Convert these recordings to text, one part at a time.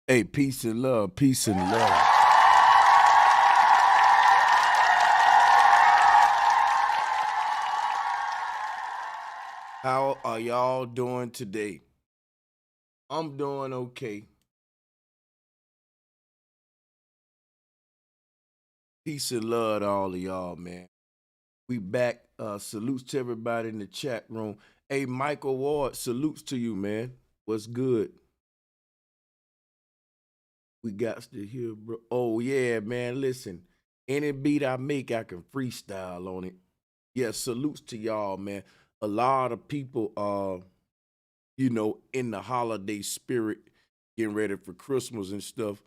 Hey, peace and love, peace and love. How are y'all doing today? I'm doing okay. Peace and love to all of y'all, man. We back. Salutes to everybody in the chat room. Hey, Michael Ward, salutes to you, man. What's good? We got to hear, bro. Oh, yeah, man. Listen, any beat I make, I can freestyle on it. Yeah, salutes to y'all, man. A lot of people in the holiday spirit, getting ready for Christmas and stuff.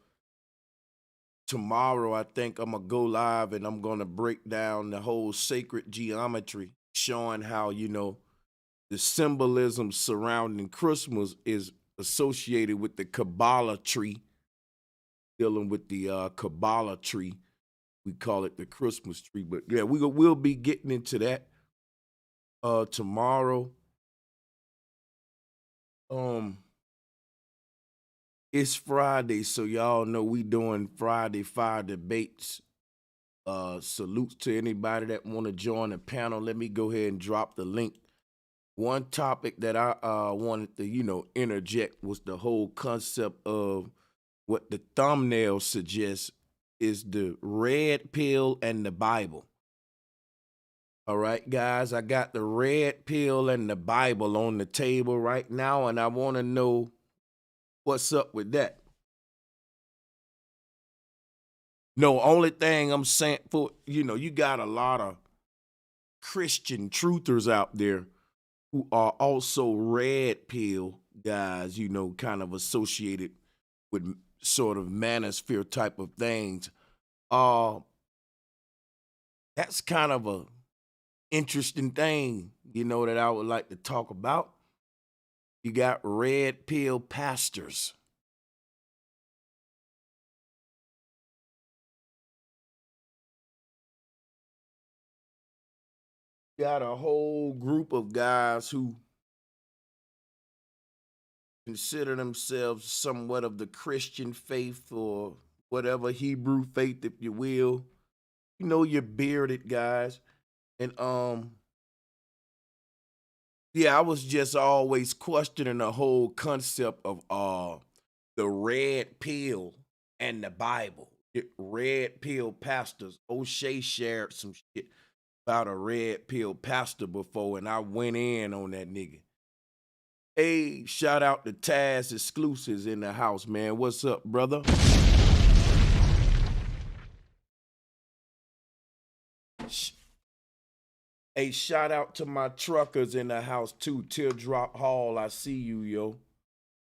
Tomorrow, I think I'm gonna go live and I'm gonna break down the whole sacred geometry, showing how the symbolism surrounding Christmas is associated with the Kabbalah tree, dealing with the Kabbalah tree. We call it the Christmas tree, but yeah, we'll be getting into that tomorrow. Um, It's Friday, so y'all know we doing Friday fire debates. Salutes to anybody that want to join the panel. Let me go ahead and drop the link. One topic that I wanted to, interject was the whole concept of what the thumbnail suggests is the red pill and the Bible. All right, guys, I got the red pill and the Bible on the table right now, and I want to know what's up with that. No, only thing I'm saying for you got a lot of Christian truthers out there who are also red pill guys, kind of associated with sort of manosphere type of things. Uh that's kind of a interesting thing, that I would like to talk about. You got red pill pastors. You got a whole group of guys who consider themselves somewhat of the Christian faith or whatever Hebrew faith, if you will. You're bearded guys. And yeah, I was just always questioning the whole concept of the red pill and the Bible. Red pill pastors. O'Shea shared some shit about a red pill pastor before, and I went in on that nigga. Hey, shout out to Taz Exclusives in the house, man. What's up, brother? Hey, shout out to my truckers in the house too. Teardrop Hall, I see you, yo.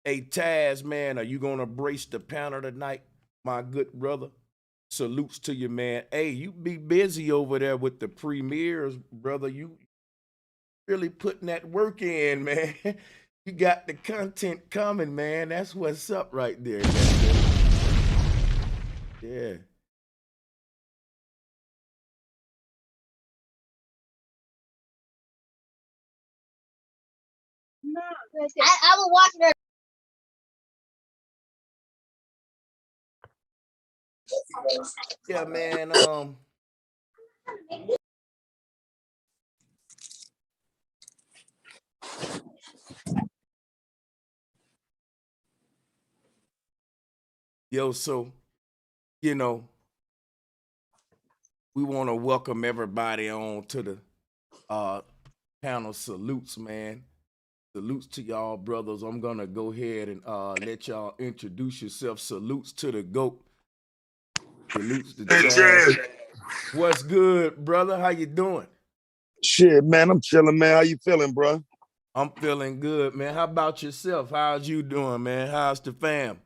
Hey, Taz, man, are you gonna brace the panel tonight, my good brother? Salutes to you, man. Hey, you be busy over there with the premieres, brother. You really putting that work in, man. You got the content coming, man. That's what's up right there. Yeah. I will watch it. Yeah, man. Yo, so you know, we want to welcome everybody on to the uh panel. Salutes, man. Salutes to y'all, brothers. I'm gonna go ahead and let y'all introduce yourself. Salutes to the GOAT. Salutes to Chaz. Sanchez. What's good, brother? How you doing? Shit, man, I'm chilling, man. How you feeling, bro? I'm feeling good, man. How about yourself? How's you doing, man? How's the fam?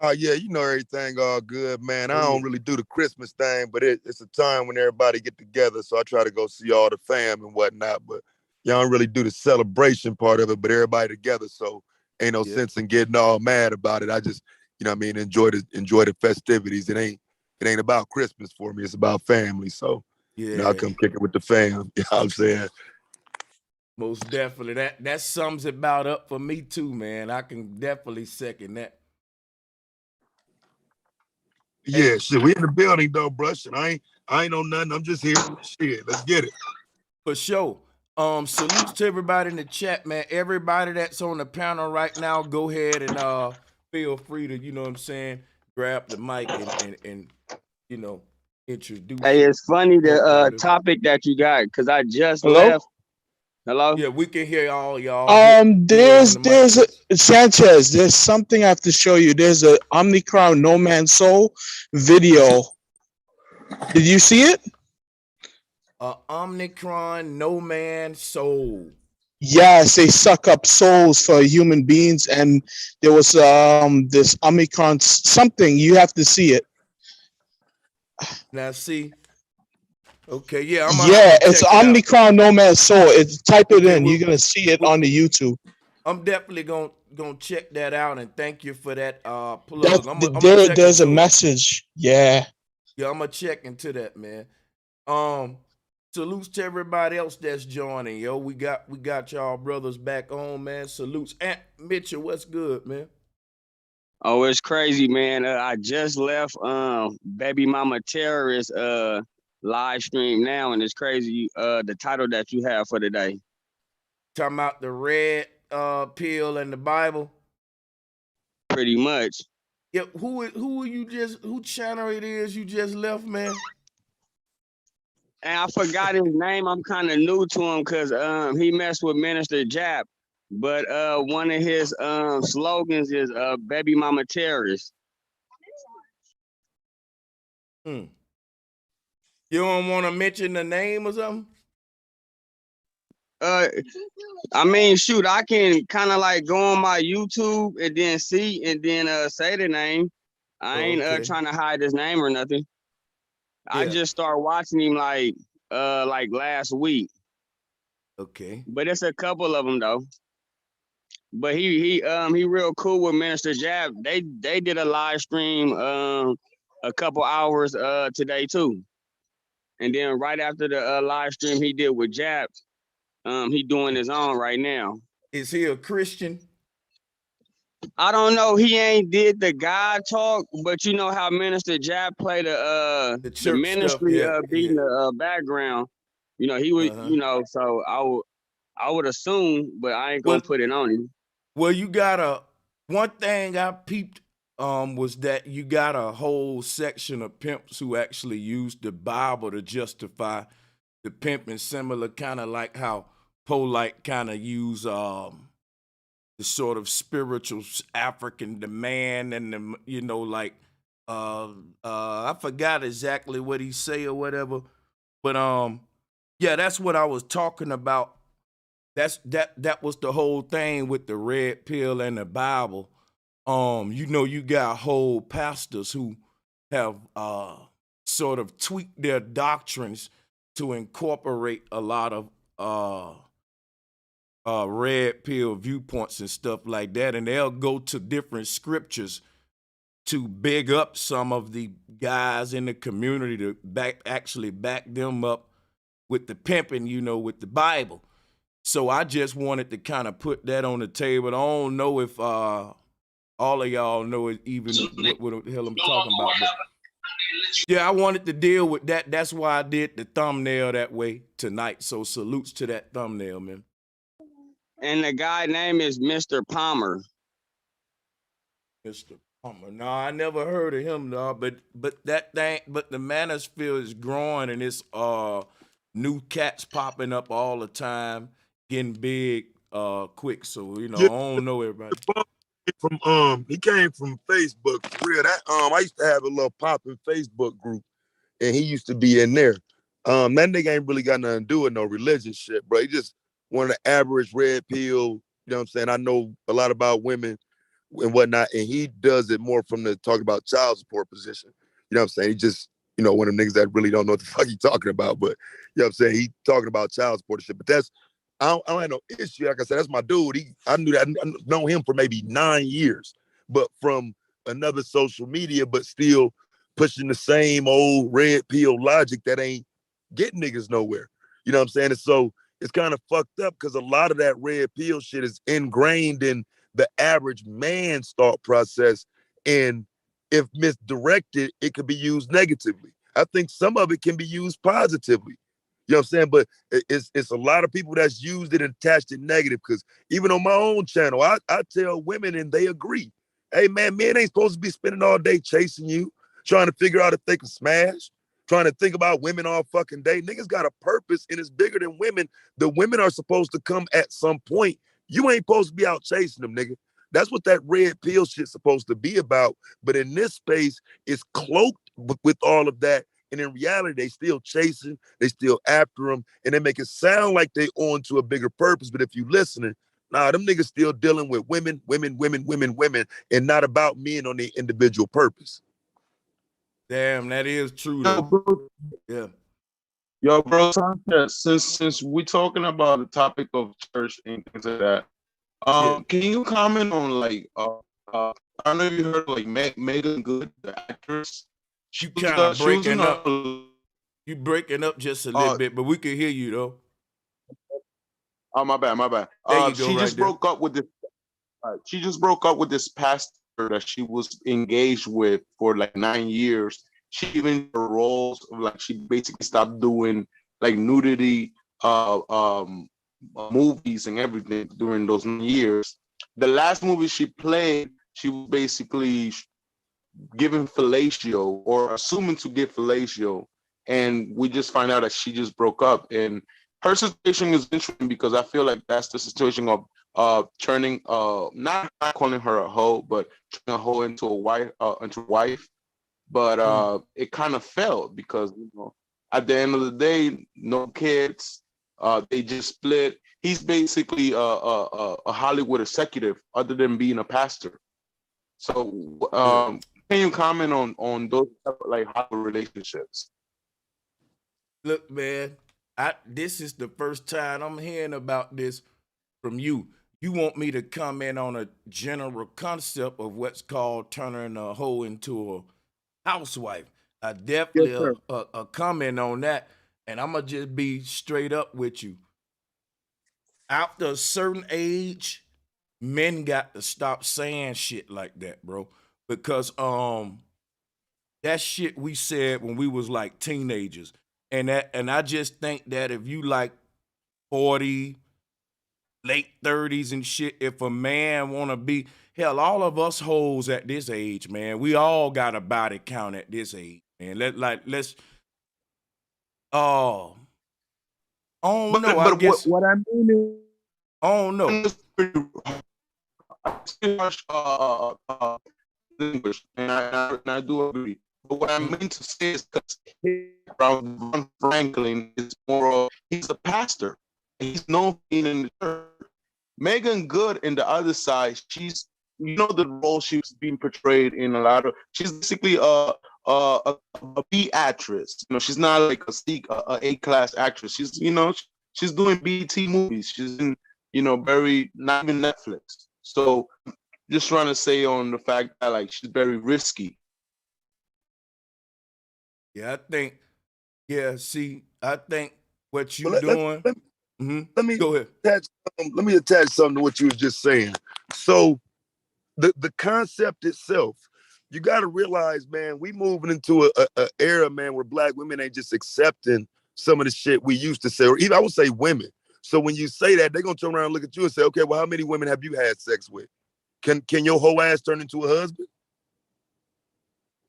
Oh, yeah, you know everything all good, man. Oh I yeah. don't really do the Christmas thing, but it's a time when everybody get together, so I try to go see all the fam and whatnot, but y'all don't really do the celebration part of it, but everybody together, so ain't no Yeah. sense in getting all mad about it. I just, what I mean, enjoy the festivities. It ain't about Christmas for me. It's about family. So, I Yeah. come kick it with the fam. You know what I'm saying? Most definitely. That sums it about up for me too, man. I can definitely second that. Yeah, shit. We in the building though, bruh. And I ain't on nothing. I'm just here. Shit, let's get it. For sure. Salutes to everybody in the chat, man. Everybody that's on the panel right now, go ahead and feel free to, you know what I'm saying, grab the mic and you know, introduce Hey, your it's funny point or the whatever. topic that you got because I just Hello? left. Hello. Yeah, we can hear y'all. Get yours in the mic, There's please. Sanchez. There's something I have to show you. There's a Omnicron No Man's Soul video. Did you see it? Omnicron, No Man Soul. Yes, they suck up souls for human beings, and there was this Omicron something. You have to see it. Now see, okay, yeah, I'm gonna have Yeah, to it's check it out. Omnicron No Man's Soul. Type it Okay, in. You're gonna see it we, on the YouTube. I'm definitely gonna check that out, and thank you for that plug. I'm gonna check There's a into it. message. Yeah. Yeah, I'm gonna check into that, man. Salutes to everybody else that's joining, yo. We got y'all brothers back on, man. Salutes, Aunt Mitchell. What's good, man? Oh, it's crazy, man. I just left Baby Mama Terrorist live stream now, and it's crazy the title that you have for today. Talking about the red pill and the Bible. Pretty much. Yeah, who channel it is you just left, man? And I forgot his name. I'm kind of new to him because he messed with Minister Jap. But one of his slogans is Baby Mama Terrorist. You don't want to mention the name or something? I mean, shoot, I can kind of like go on my YouTube and then see and then say the name. I ain't trying to hide his name or nothing. Yeah. I just started watching him like last week. Okay. But it's a couple of them though. But he real cool with Minister Jab. They did a live stream a couple hours today too. And then right after the live stream he did with Jab, he doing his own right now. Is he a Christian? I don't know. He ain't did the God talk, but you know how Minister Jab played the ministry beat in the background. You know, he was, you know, so I would assume, but I ain't gonna put it on him. Well, you got one thing I peeped was that you got a whole section of pimps who actually use the Bible to justify the pimping, similar kind of like how Polite kind of use the sort of spiritual African demand and the, you know, like I forgot exactly what he say or whatever, but yeah, that's what I was talking about. That was the whole thing with the red pill and the Bible. You know, you got whole pastors who have sort of tweaked their doctrines to incorporate a lot of red pill viewpoints and stuff like that, and they'll go to different scriptures to big up some of the guys in the community to actually back them up with the pimping, you know, with the Bible. So I just wanted to kind of put that on the table. I don't know if all of y'all know even what the hell I'm talking about. But yeah, I wanted to deal with that. That's why I did the thumbnail that way tonight. So salutes to that thumbnail, man. And the guy name is Mr. Palmer. Mr. Palmer. No, I never heard of him, no. But that thing, but the manosphere is growing, and it's new cats popping up all the time, getting big quick. So, you know, I don't know everybody. He came from Facebook for real. That I used to have a little popping Facebook group, and he used to be in there. That nigga ain't really got nothing to do with no religious shit, bro. He just one of the average red pill. You know what I'm saying? I know a lot about women and whatnot, and he does it more from the talk about child support position. You know what I'm saying? He just, you know, one of them niggas that really don't know what the fuck he talking about, but you know what I'm saying? He talking about child support and shit. But that's I don't have no issue. Like I said, that's my dude. I knew that. I know him for maybe 9 years, but from another social media, but still pushing the same old red pill logic that ain't getting niggas nowhere. You know what I'm saying? And so it's kind of fucked up because a lot of that red pill shit is ingrained in the average man's thought process. And if misdirected, it could be used negatively. I think some of it can be used positively. You know what I'm saying? But it's a lot of people that's used it and attached it negative. Because even on my own channel, I tell women and they agree. Hey man, men ain't supposed to be spending all day chasing you, trying to figure out if they can smash, trying to think about women all fucking day. Niggas got a purpose and it's bigger than women. The women are supposed to come at some point. You ain't supposed to be out chasing them, nigga. That's what that red pill shit's supposed to be about. But in this space, it's cloaked with all of that. And in reality, they still chasing, they still after them, and they make it sound like they on to a bigger purpose. But if you listening, nah, them niggas still dealing with women, and not about men on their individual purpose. Damn, that is true Yo, though. bro, Yeah. yo, bro, Sanchez, since we talking about the topic of church and things like that, Yeah. can you comment on like I don't know if you heard like Megan Good, the actress. You kind of She was in breaking up. You breaking up just a little bit, but we can hear you though. Oh, my bad. There you go. She right just there. broke up with this. She just broke up with this pastor that she was engaged with for like 9 years. She even her roles like she basically stopped doing like nudity movies and everything during those 9 years. The last movie she played, she was basically giving fellatio or assuming to give fellatio, and we just find out that she just broke up. And her situation is interesting because I feel like that's the situation of turning not calling her a hoe, but turning a hoe into a wife. But it kind of failed because at the end of the day, no kids. They just split. He's basically a Hollywood executive, other than being a pastor. So can you comment on those like Hollywood relationships? Look, man, this is the first time I'm hearing about this from you. You want me to comment on a general concept of what's called turning a hoe into a housewife. I definitely a comment on that, and I'm gonna just be straight up with you. After a certain age, men got to stop saying shit like that, bro. Because that shit we said when we was like teenagers. And I just think that if you like 40, late 30s and shit, if a man wanna be hell, all of us hoes at this age, man, we all got a body count at this age, man. Let's I don't know. I But guess what I mean is, I don't know. English, and I do agree. But what I meant to say is because Ron Franklin is he's a pastor. He's known for being in the church. Megan Good in the other side, she's the role she was being portrayed in a lot of. She's basically a B actress. She's not like a A-class actress. She's doing BT movies. She's in very not even Netflix. So just trying to say on the fact that like she's very risky. Yeah, I think what you Well, doing. let me Go ahead. Let me attach something to what you was just saying. So the concept itself, you got to realize, man, we moving into a era, man, where black women ain't just accepting some of the shit we used to say, or even I would say women. So when you say that, they're gonna turn around and look at you and say, okay, well, how many women have you had sex with? Can your whole ass turn into a husband?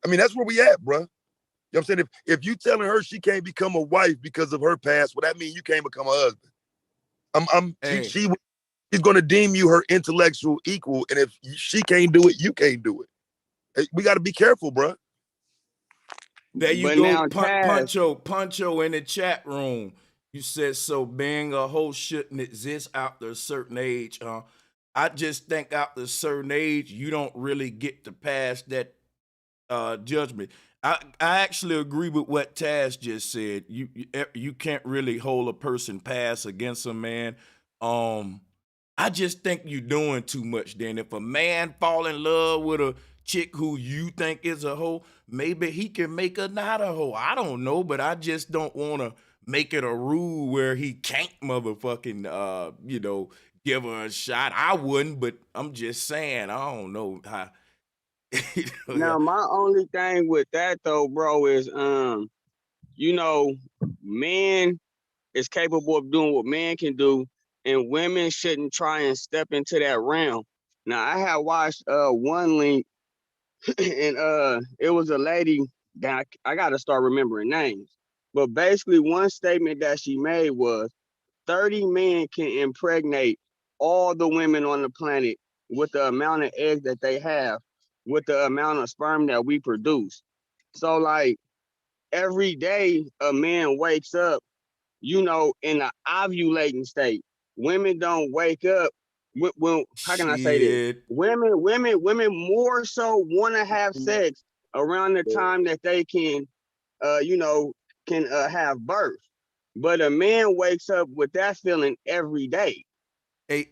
I mean, that's where we at, bro. You know what I'm saying? If you telling her she can't become a wife because of her past, well, that means you can't become a husband. She's gonna deem you her intellectual equal, and if she can't do it, you can't do it. We got to be careful, bro. There you But go, now, Taz, Puncho in the chat room. You said so being a hoe shouldn't exist after a certain age, huh? I just think after a certain age, you don't really get to pass that judgment. I actually agree with what Taz just said. You can't really hold a person pass against a man. I just think you're doing too much. Then if a man fall in love with a chick who you think is a hoe, maybe he can make her not a hoe. I don't know, but I just don't want to make it a rule where he can't motherfucking give her a shot. I wouldn't, but I'm just saying, I don't know how. Now, my only thing with that though, bro, is you know, men is capable of doing what men can do, and women shouldn't try and step into that realm. Now, I had watched one link, and it was a lady that I got to start remembering names. But basically, one statement that she made was 30 men can impregnate all the women on the planet with the amount of eggs that they have, with the amount of sperm that we produce. So, like, every day a man wakes up, you know, in an ovulating state. Women don't wake up. When how can I say this? Shit. Women more so want to have sex around the time that they can, you know, can have birth. But a man wakes up with that feeling every day. Hey,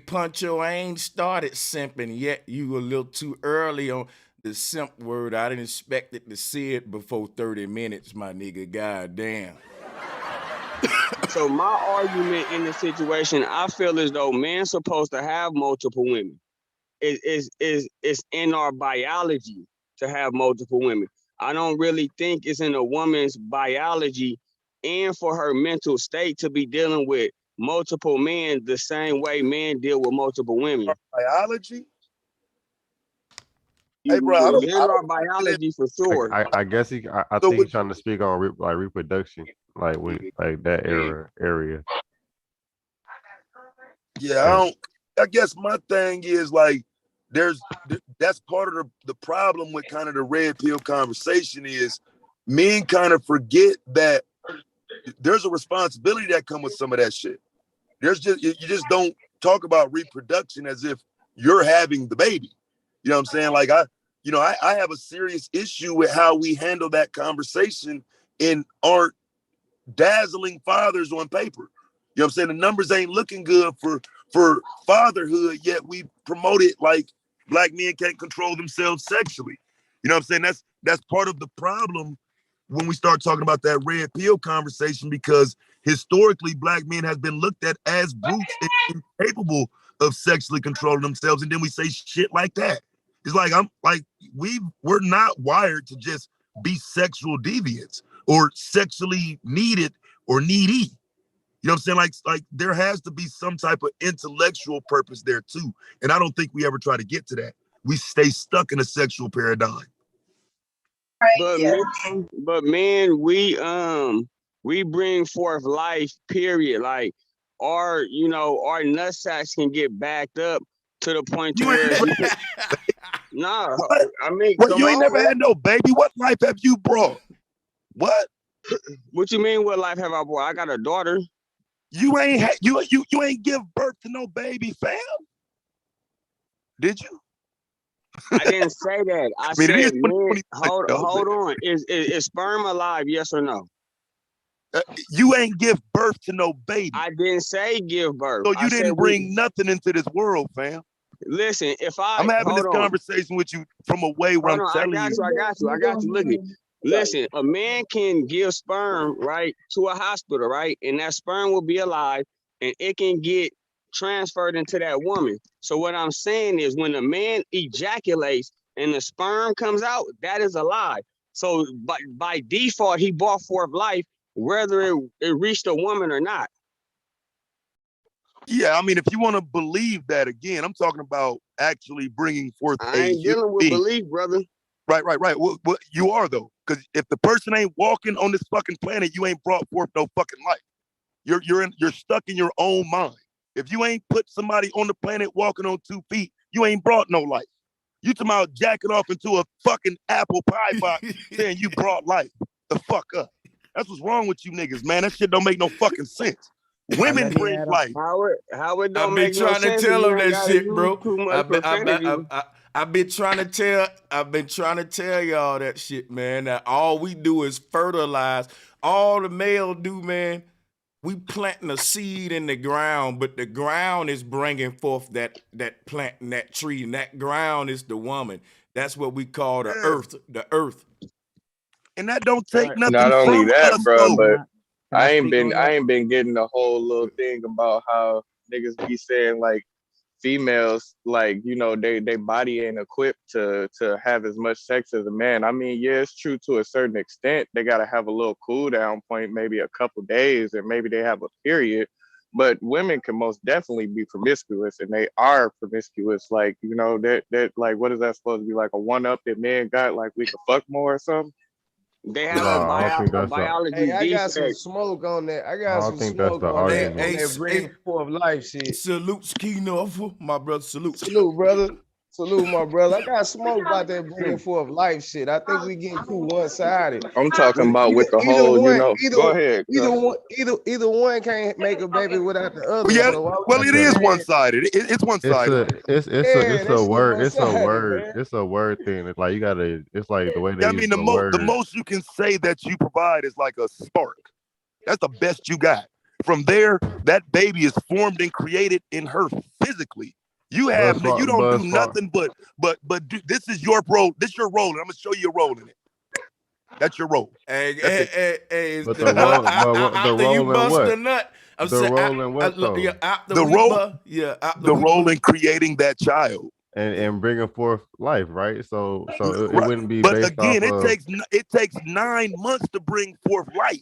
Puncho, I ain't started simping yet. You a little too early on the simp word. I didn't expect it to see it before 30 minutes, my nigga. God damn. So my argument in the situation, I feel as though men's supposed to have multiple women. It's in our biology to have multiple women. I don't really think it's in a woman's biology and for her mental state to be dealing with multiple men the same way men deal with multiple women. Biology. Hey, bro, It's in our biology for sure. I guess I So think he's trying to speak on like reproduction, like with like that area. Yeah, I guess my thing is like that's part of the problem with kind of the red pill conversation is men kind of forget that there's a responsibility that comes with some of that shit. There's just you just don't talk about reproduction as if you're having the baby. You know what I'm saying? Like I have a serious issue with how we handle that conversation and aren't dazzling fathers on paper. You know what I'm saying? The numbers ain't looking good for fatherhood, yet we promote it like black men can't control themselves sexually. You know what I'm saying? That's part of the problem when we start talking about that red pill conversation, because historically black men has been looked at as brutes and incapable of sexually controlling themselves, and then we say shit like that. It's like we're not wired to just be sexual deviants or sexually needed or needy. You know what I'm saying? Like there has to be some type of intellectual purpose there too. And I don't think we ever try to get to that. We stay stuck in a sexual paradigm. But man, we bring forth life, period. Like our nut sacks can get backed up to the point to You ain't where never, nah, what? I mean, What? come You ain't on, never man. had no baby. What life have you brought? What? What you mean? What life have I brought? I got a daughter. You ain't you ain't give birth to no baby, fam. Did you? I didn't say that. I I mean, it is said, man, 2026, hold on. Is sperm alive? Yes or no? You ain't give birth to no baby. I didn't say give birth. So I you said didn't bring nothing into this world, fam. listen, I'm having hold this on. conversation with you from a way where Hold I'm on, I telling got you. you. Look it. Listen, a man can give sperm, right, to a hospital, right? And that sperm will be alive and it can get transferred into that woman. So what I'm saying is when a man ejaculates and the sperm comes out, that is alive. So by default, he brought forth life, whether it reached a woman or not. Yeah, I mean, if you want to believe that, again, I'm talking about actually bringing forth I a ain't human dealing with being. belief, brother. Right. Well, you are, though, because if the person ain't walking on this fucking planet, you ain't brought forth no fucking life. You're stuck in your own mind. If you ain't put somebody on the planet walking on 2 feet, you ain't brought no life. You talking about jacking off into a fucking apple pie box saying you brought life. The fuck up. That's what's wrong with you niggas, man. That shit don't make no fucking sense. Women bring life. How it I've don't been make no trying to sense if tell you him ain't that gotta shit, use bro. too much profanity. I've been trying to tell y'all that shit, man. That all we do is fertilize. All the male do, man, we planting a seed in the ground, but the ground is bringing forth that plant and that tree, and that ground is the woman. That's what we call the earth. The earth. And that don't take Right. nothing Not only from that, us, bro, though. but I ain't speak on that? been getting the whole little thing about how niggas be saying like females, like, you know, they body ain't equipped to have as much sex as a man. I mean, yeah, it's true to a certain extent. They gotta have a little cool down point, maybe a couple days, and maybe they have a period. But women can most definitely be promiscuous, and they are promiscuous. Like, you know, that like, what is that supposed to be, like a one up that men got? Like we could fuck more or something? They No, have I don't think a that's a. biology Hey, I got some defect. smoke on that. I I got don't some think that's smoke the on Hey, that argument. hey, bringing forth life shit. salutes Keenoffer, my brother. Salute. Salute, brother. Salute, my brother. I got smoke about that bringing forth life shit. I think we getting too one sided. I'm talking about Either, with the either whole, you one, know. Go ahead, either cuz. one, either one can't make a baby without the Well, other. yeah, So why well, would it you Okay. is saying, one-sided. It's It's one-sided. a yeah, that shit word one sided, man? it's a word thing. It's like you gotta it's like the way Yeah, they I use mean, the the word. most you can say that you provide is like a spark. That's the best you got. From there, that baby is formed and created in her physically. You don't do Buzz far. nothing this is your role. This is your role, and I'm gonna show you a role in it. That's your role. Hey, That's hey, it. hey, hey, is But the the nut roll but what the after you roll and bust the what? nut? I'm The saying, roll and what yeah, though? after The we role, bust, yeah, after the we role bust. in creating that child. And bringing forth life, right? So it Right. wouldn't be But based off again, of it takes 9 months to bring forth life.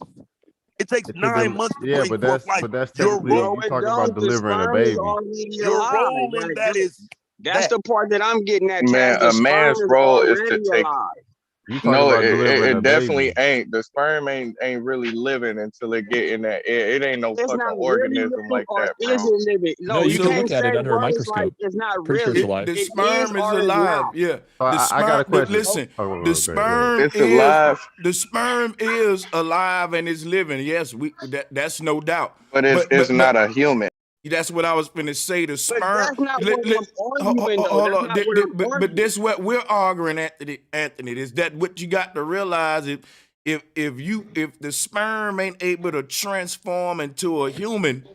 It takes it took nine them. months to Yeah, bring forth life. but that's Your technically role, No, you it talking about don't. The delivering a sperm is baby. already your alive. role in Like that is that's that. the part that I'm getting at, Man, Chaz. The a sperm man's is role is to already take. alive. You talking No, about delivering it a definitely baby. ain't. The sperm ain't really living until it get in that air. It ain't no It's fucking not really organism living, like or that, is bro. it living? No, No, you you can So can't look at say it under a words like microscope. it's not Pretty sure it's really. alive. the It is sperm is or it's alive. not. Yeah, So the I got sperm. a question. Listen, Oh, the okay, go ahead. sperm It's is alive, alive and is living. Yes, that's no doubt. but it's But not a human. that's what I was going to say. The But sperm. that's not what I'm arguing, though. Hold That's on. not what I'm But arguing. this what we're arguing, Anthony. Anthony, is that what you got to realize? If the sperm ain't able to transform into a human,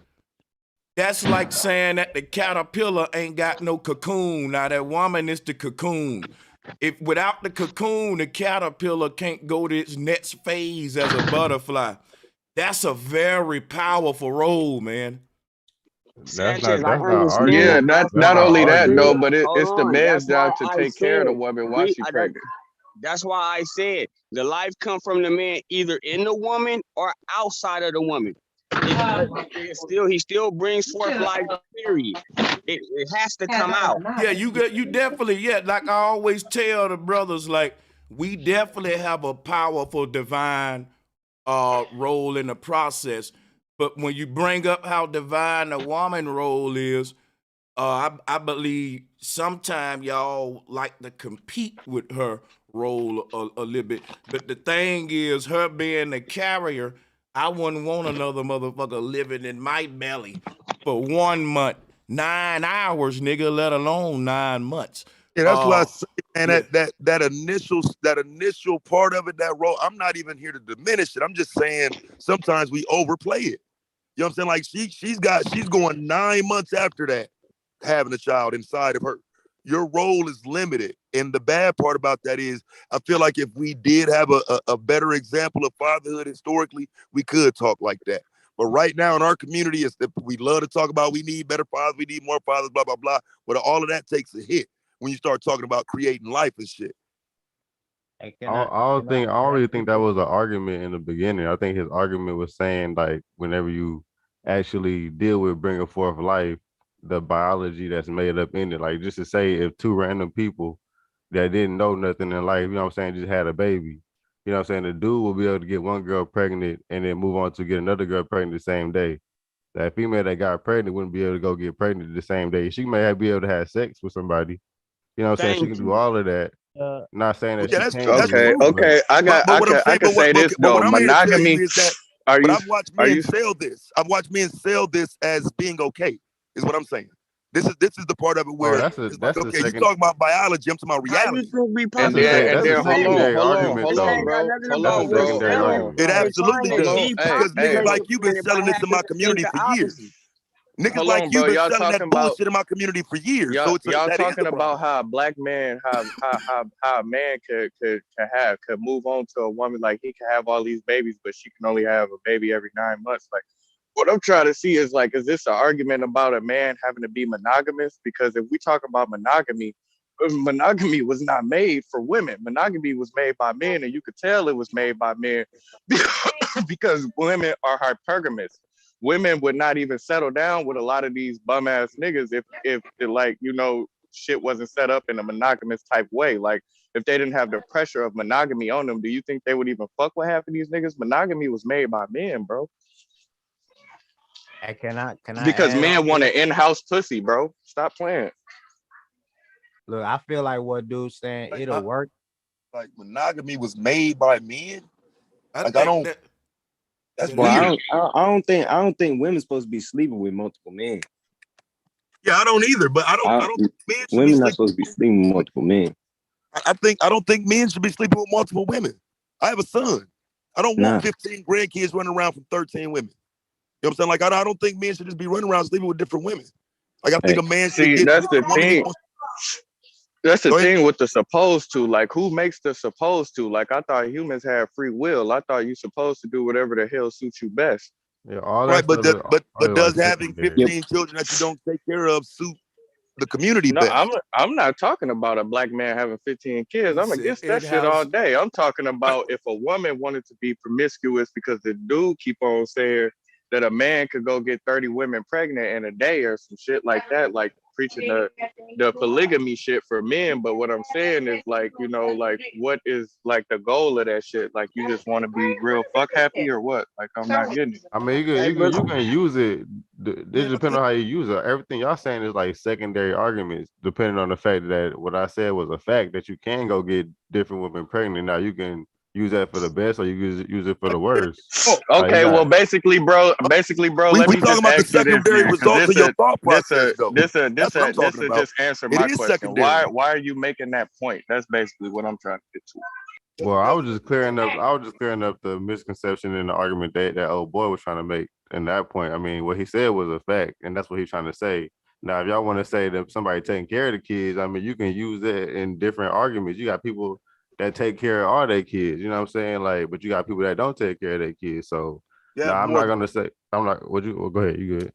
that's like saying that the caterpillar ain't got no cocoon. Now that woman is the cocoon. If without the cocoon, the caterpillar can't go to its next phase as a butterfly. That's a very powerful role, man. Sanchez, I That's not Yeah, understand. arguing. I, That's not I not only that though, arguing. understood. but Hold it's the on. man's That's why job to I take care of the said woman while she that, pregnant. that's why I said the life come from the man either in the woman or outside of the woman. He still brings forth life. Period. It has to come out. Yeah, you definitely, yeah, like I always tell the brothers, like, we definitely have a powerful divine role in the process. But when you bring up how divine the woman role is, I believe sometimes y'all like to compete with her role a little bit. But the thing is, her being the carrier, I wouldn't want another motherfucker living in my belly for 1 month, 9 hours, nigga, let alone 9 months. Yeah, that's why I Uh, say, man, yeah. that initial part of it, that role. I'm not even here to diminish it. I'm just saying sometimes we overplay it. You know what I'm saying? Like she's going 9 months after that, having a child inside of her. Your role is limited. And the bad part about that is I feel like if we did have a better example of fatherhood historically, we could talk like that. But right now in our community, it's that we love to talk about we need better fathers, we need more fathers, blah, blah, blah. But all of that takes a hit when you start talking about creating life and shit. I don't really think that was an argument in the beginning. I think his argument was saying like whenever you actually deal with bringing forth life, the biology that's made up in it. Like just to say if two random people that didn't know nothing in life, you know what I'm saying, just had a baby. You know what I'm saying? The dude will be able to get one girl pregnant and then move on to get another girl pregnant the same day. That female that got pregnant wouldn't be able to go get pregnant the same day. She may be able to have sex with somebody. You know what I'm saying? She Thank can do you. all of that. Not saying that Yeah, she that's can't that's do it, Okay, true. but okay. But what I'm I saying, can say this but though. what I'm here to tell you Monogamy. is that, Are but you I've watched are men you sell this. I've watched men sell this as being okay, is what I'm saying. This is the part of it oh, where it's like, that's the okay, you second talk about biology, I'm talking about How you reality. think we populate and that's the a then planet? secondary argument hold This on, ain't though. got bro. nothing to Hold That's do a on, with bro. secondary Hold selling. on. argument. It They absolutely trying to Hold on. does. Hey, Because hey, niggas depopulate like the you been planet by selling this in having my us think community the for years. opposite. Niggas hold like on, you bro. been Y'all selling that talking about bullshit in my community for years. y'all So y'all that is talking a about problem. how a black man how a man could move on to a woman, like he can have all these babies, but she can only have a baby every 9 months. Like what I'm trying to see is like, is this an argument about a man having to be monogamous? Because if we talk about monogamy, monogamy was not made for women. Monogamy was made by men, and you could tell it was made by men because women are hypergamous. Women would not even settle down with a lot of these bum ass niggas if like, you know, shit wasn't set up in a monogamous type way. Like if they didn't have the pressure of monogamy on them, do you think they would even fuck with half of these niggas? Monogamy was made by men, bro. Hey, can I Because add men on to want an that? in-house pussy, bro. Stop playing. Look, I feel like what dude's saying, Like, it'll work. like monogamy was made by men. I Like I think don't. that That's Well, weird. I don't think women's supposed to be sleeping with multiple men. Yeah, I don't either. But I don't think men should be Women not sleeping. supposed to be sleeping with multiple men. I don't think men should be sleeping with multiple women. I have a son. I don't Nah. want 15 grandkids running around from 13 women. You know what I'm saying? Like I don't think men should just be running around sleeping with different women. Like I think a man should See, get that's the the woman he thing. wants. That's the Go ahead. thing with the supposed to. Like, who makes the supposed to? Like, I thought humans had free will. I thought you supposed to do whatever the hell suits you best. Yeah, all Right, that but stuff. but does like having secondary. 15 children that you don't take care of suit the community No, best? I'm not talking about a black man having 15 kids. he I'm said against that shit all in-house. day. I'm talking about if a woman wanted to be promiscuous because the dude keep on saying that a man could go get 30 women pregnant in a day or some shit like that, like preaching the polygamy shit for men. But what I'm saying is like, you know, like what is like the goal of that shit? Like you just want to be real fuck happy or what? Like I'm not getting it. I mean, Hey, you can use it. It yeah, depends on how you use it. Everything y'all saying is like secondary arguments, depending on the fact that what I said was a fact that you can go get different women pregnant. Now you can use that for the best, or you use it for the worst. Like, Okay, well, basically, bro, let we me talking just about the ask you this secondary then, because results of your thought process, though. That's what I'm this talking about. just answer It my is question. secondary. Why are you making that point? That's basically what I'm trying to get to. well, I was just clearing up the misconception in the argument that old boy was trying to make. And that point, I mean, what he said was a fact, and that's what he's trying to say. Now, if y'all want to say that somebody taking care of the kids, I mean, you can use that in different arguments. You got people that take care of all their kids, you know what I'm saying? Like, but you got people that don't take care of their kids. So, Yeah, no, I'm more. not gonna say. I'm not. Would you? Well, go ahead. You good?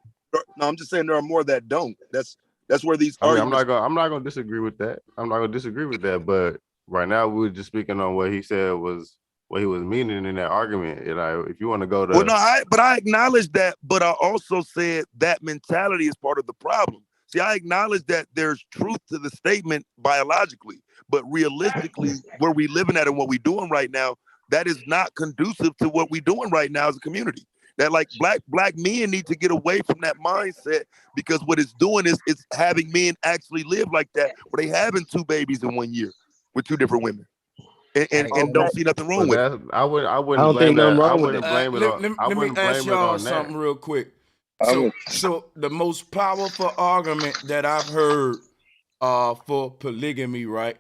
No, I'm just saying there are more that don't. That's where these I mean, arguments. I'm not gonna disagree with that. I'm not gonna disagree with that. But right now, we're just speaking on what he said was what he was meaning in that argument. And if you want to go to, Well, no, I acknowledge that, but I also said that mentality is part of the problem. See, I acknowledge that there's truth to the statement biologically, but realistically, where we living at and what we're doing right now, that is not conducive to what we're doing right now as a community. That like black men need to get away from that mindset, because what it's doing is it's having men actually live like that, where they having 2 babies in 1 year with 2 different women, and don't see nothing wrong with it. I wouldn't I blame don't think nothing that. I wrong with wouldn't that. blame it on. I Let me wouldn't ask blame it y'all on that. something real quick. So the most powerful argument that I've heard for polygamy, right,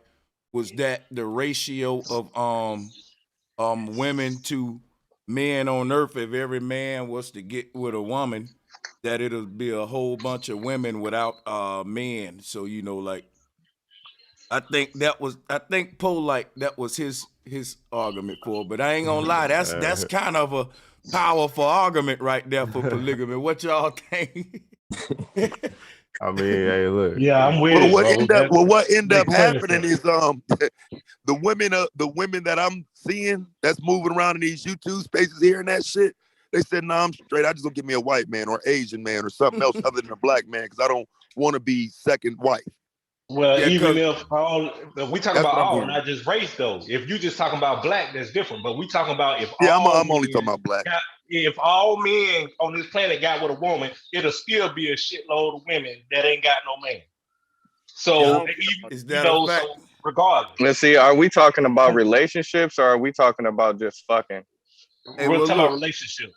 was that the ratio of women to men on earth, if every man was to get with a woman, that it'll be a whole bunch of women without men. So you know, like I think Polite, that was his argument for it. But I ain't gonna lie, that's kind of a powerful argument right there for polygamy. What y'all think? I mean, hey, look. Yeah, I'm with Well, it, bro. what end up Makes plenty happening sense. is the women that I'm seeing that's moving around in these YouTube spaces here and that shit, they said, "No, I'm straight. I just don't give me a white man or Asian man or something else other than a black man, because I don't want to be second wife." Well, Yeah, even cause if we talk That's about what I'm all, hearing. not just race, though. If you just talking about black, that's different. But we talking about if Yeah, all I'm only talking men about black. if all men on this planet got with a woman, it'll still be a shitload of women that ain't got no man. So is that a fact? so regardless, Let's see. Are we talking about relationships or are we talking about just fucking? Hey, we'll well, tell our look, relationship.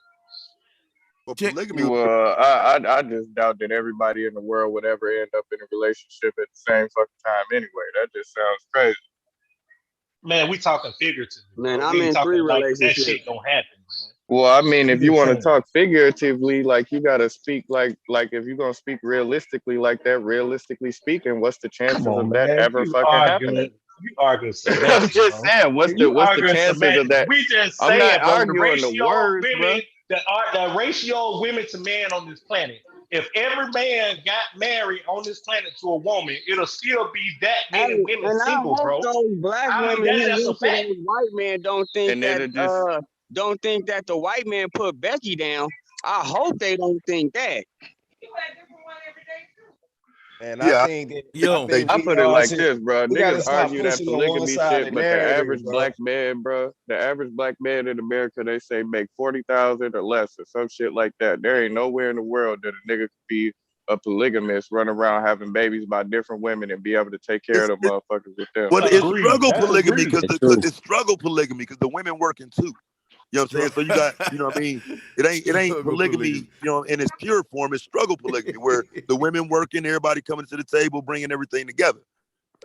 But check. polygamy, Well, I just doubt that everybody in the world would ever end up in a relationship at the same fucking time anyway. That just sounds crazy. Man, we talking figuratively. Man, bro. I'm We ain't in 3 talking like that relationships. shit gonna happen, man. Well, I mean, if I'm you just want to saying. talk figuratively, like you gotta speak like if you're gonna speak realistically like that, realistically speaking, what's the chances Come on, of that man. ever fucking happening? You arguing I'm semantics, just bro. saying, what's You the arguing chances of semantics. that? We just I'm saying, not bro, the arguing the ratio of words, women bro. the ratio of women to men on this planet. If every man got married on this planet to a woman, it'll still be that many women And I single, hope bro. those black I mean, women who that's a listen to fact. those white men And it'll just don't think that the white man put Becky down. I hope they don't think that. And I Yeah, think that Yo, they I we put it like shit, this, bro. we gotta Niggas stop argue that pushing the polygamy shit, one-sided but the narrative, average bro. black man, bro, the average black man in America, they say make 40,000 or less or some shit like that. There ain't nowhere in the world that a nigga could be a polygamist, run around having babies by different women and be able to take care it's, of them it's motherfuckers with them. well, it's Agreed. struggle That's polygamy agreed. because It's true. it's struggle polygamy because the women working too. You know what I'm saying? So you got, you know what I mean? It ain't struggle polygamy, polygamy. you know, in its pure form. It's struggle polygamy where the women working, everybody coming to the table, bringing everything together.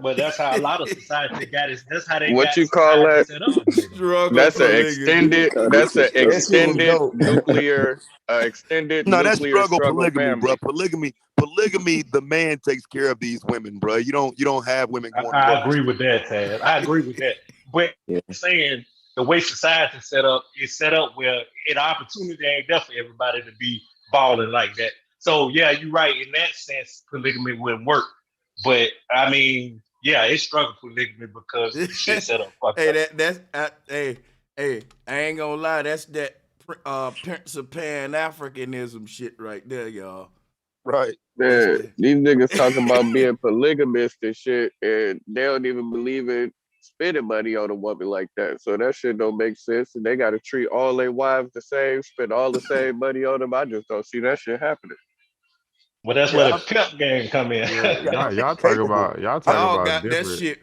But that's how a lot of society got it. That's how they What got you call society that? set up. Polygamy. Struggle That's an polygamy. extended. This That's an is true. That shit was extended dope. extended No, that's nuclear struggle struggle polygamy, bro. family. Polygamy, the man takes care of these women, bro. You don't have women going to I work. agree with that, Taz. I agree with that. But Yeah. I'm saying the way society set up is set up where an opportunity ain't there for everybody to be balling like that. So yeah, you're right. In that sense, polygamy wouldn't work. But I mean, yeah, it's struggle polygamy because the shit set up fucked Hey, up. hey, I ain't gonna lie, that's that Prince of Pan Africanism shit right there, y'all. Right. That's Man, the these niggas talking about being polygamist and shit, and they don't even believe in spending money on a woman like that. So that shit don't make sense. And they got to treat all their wives the same, spend all the same money on them. I just don't see that shit happening. Well, that's where Yeah, the pimp game come in. Yeah, yeah, I'm y'all talk incapable. about y'all talk y'all about got that different. shit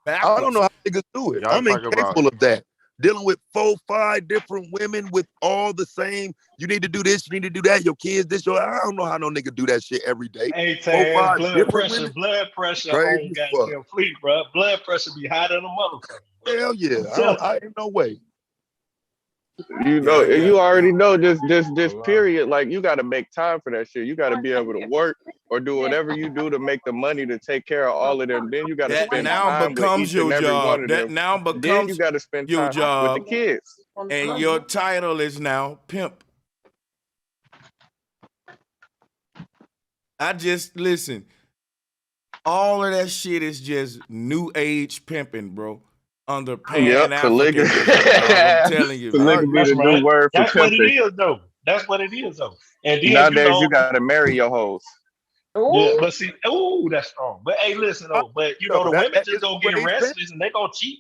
I don't backwards. know how niggas do it. Y'all I'm talk about incapable of that. Dealing with 4, 5 different women with all the same. You need to do this. You need to do that. Your kids, this. I don't know how no nigga do that shit every day. Hey, 4, Taz, 5 different women. blood pressure Crazy on as fuck. goddamn fleet, bro. Blood pressure be higher than a motherfucker. Bro. Hell yeah. So, I ain't no way. You Yeah, know, I and got you already know this a this lot. period. Like you got to make time for that shit. You got to be able to work or do whatever you do to make the money to take care of all of them. Then you got to that spend now time with becomes each and your every one job. of That them. now Then you becomes got to spend your time with the job, kids. and your title is now pimp. I just listen. All of that shit is just new age pimping, bro. Under Yep, Pan polygamy. Africanism, dog. I'm telling you, man. Polygamy, that's the new right. word for That's what it pimping. is, though. That's what it is, though. And then, you Nowadays, you know, got to marry your hoes. yeah, but see, oh, that's strong. But hey, listen, though, but you Yo, know, the that women is just gonna the get way it's restless and they gonna cheat.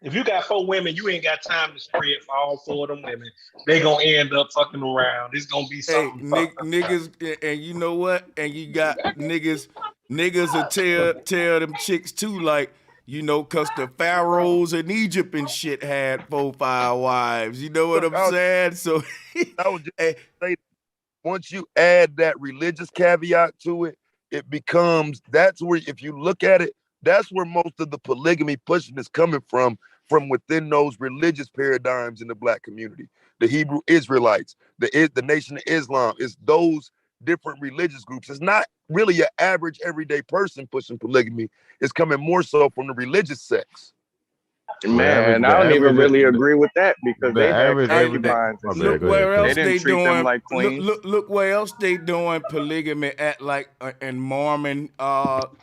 If you got 4 women, you ain't got time to spread for all 4 of them women. They gonna end up fucking around. It's gonna be Hey, something fucked up. niggas, and you know what? And you got niggas will tell them chicks too, like, you know, cause the pharaohs in Egypt and shit had 4, 5 wives. You know what Look, I'm saying? So, I was just hey, say once you add that religious caveat to it, it becomes that's where if you look at it, that's where most of the polygamy pushing is coming from within those religious paradigms in the black community. The Hebrew Israelites, the Nation of Islam, it's those different religious groups. It's not really your average everyday person pushing polygamy. It's coming more so from the religious sects. Man, I don't even really agree with that because the they had average everyday. concubines and My shit. bad. look Go ahead, where They else Phil. didn't they treat them doing. like queens. Look where else they doing polygamy at, like in Mormon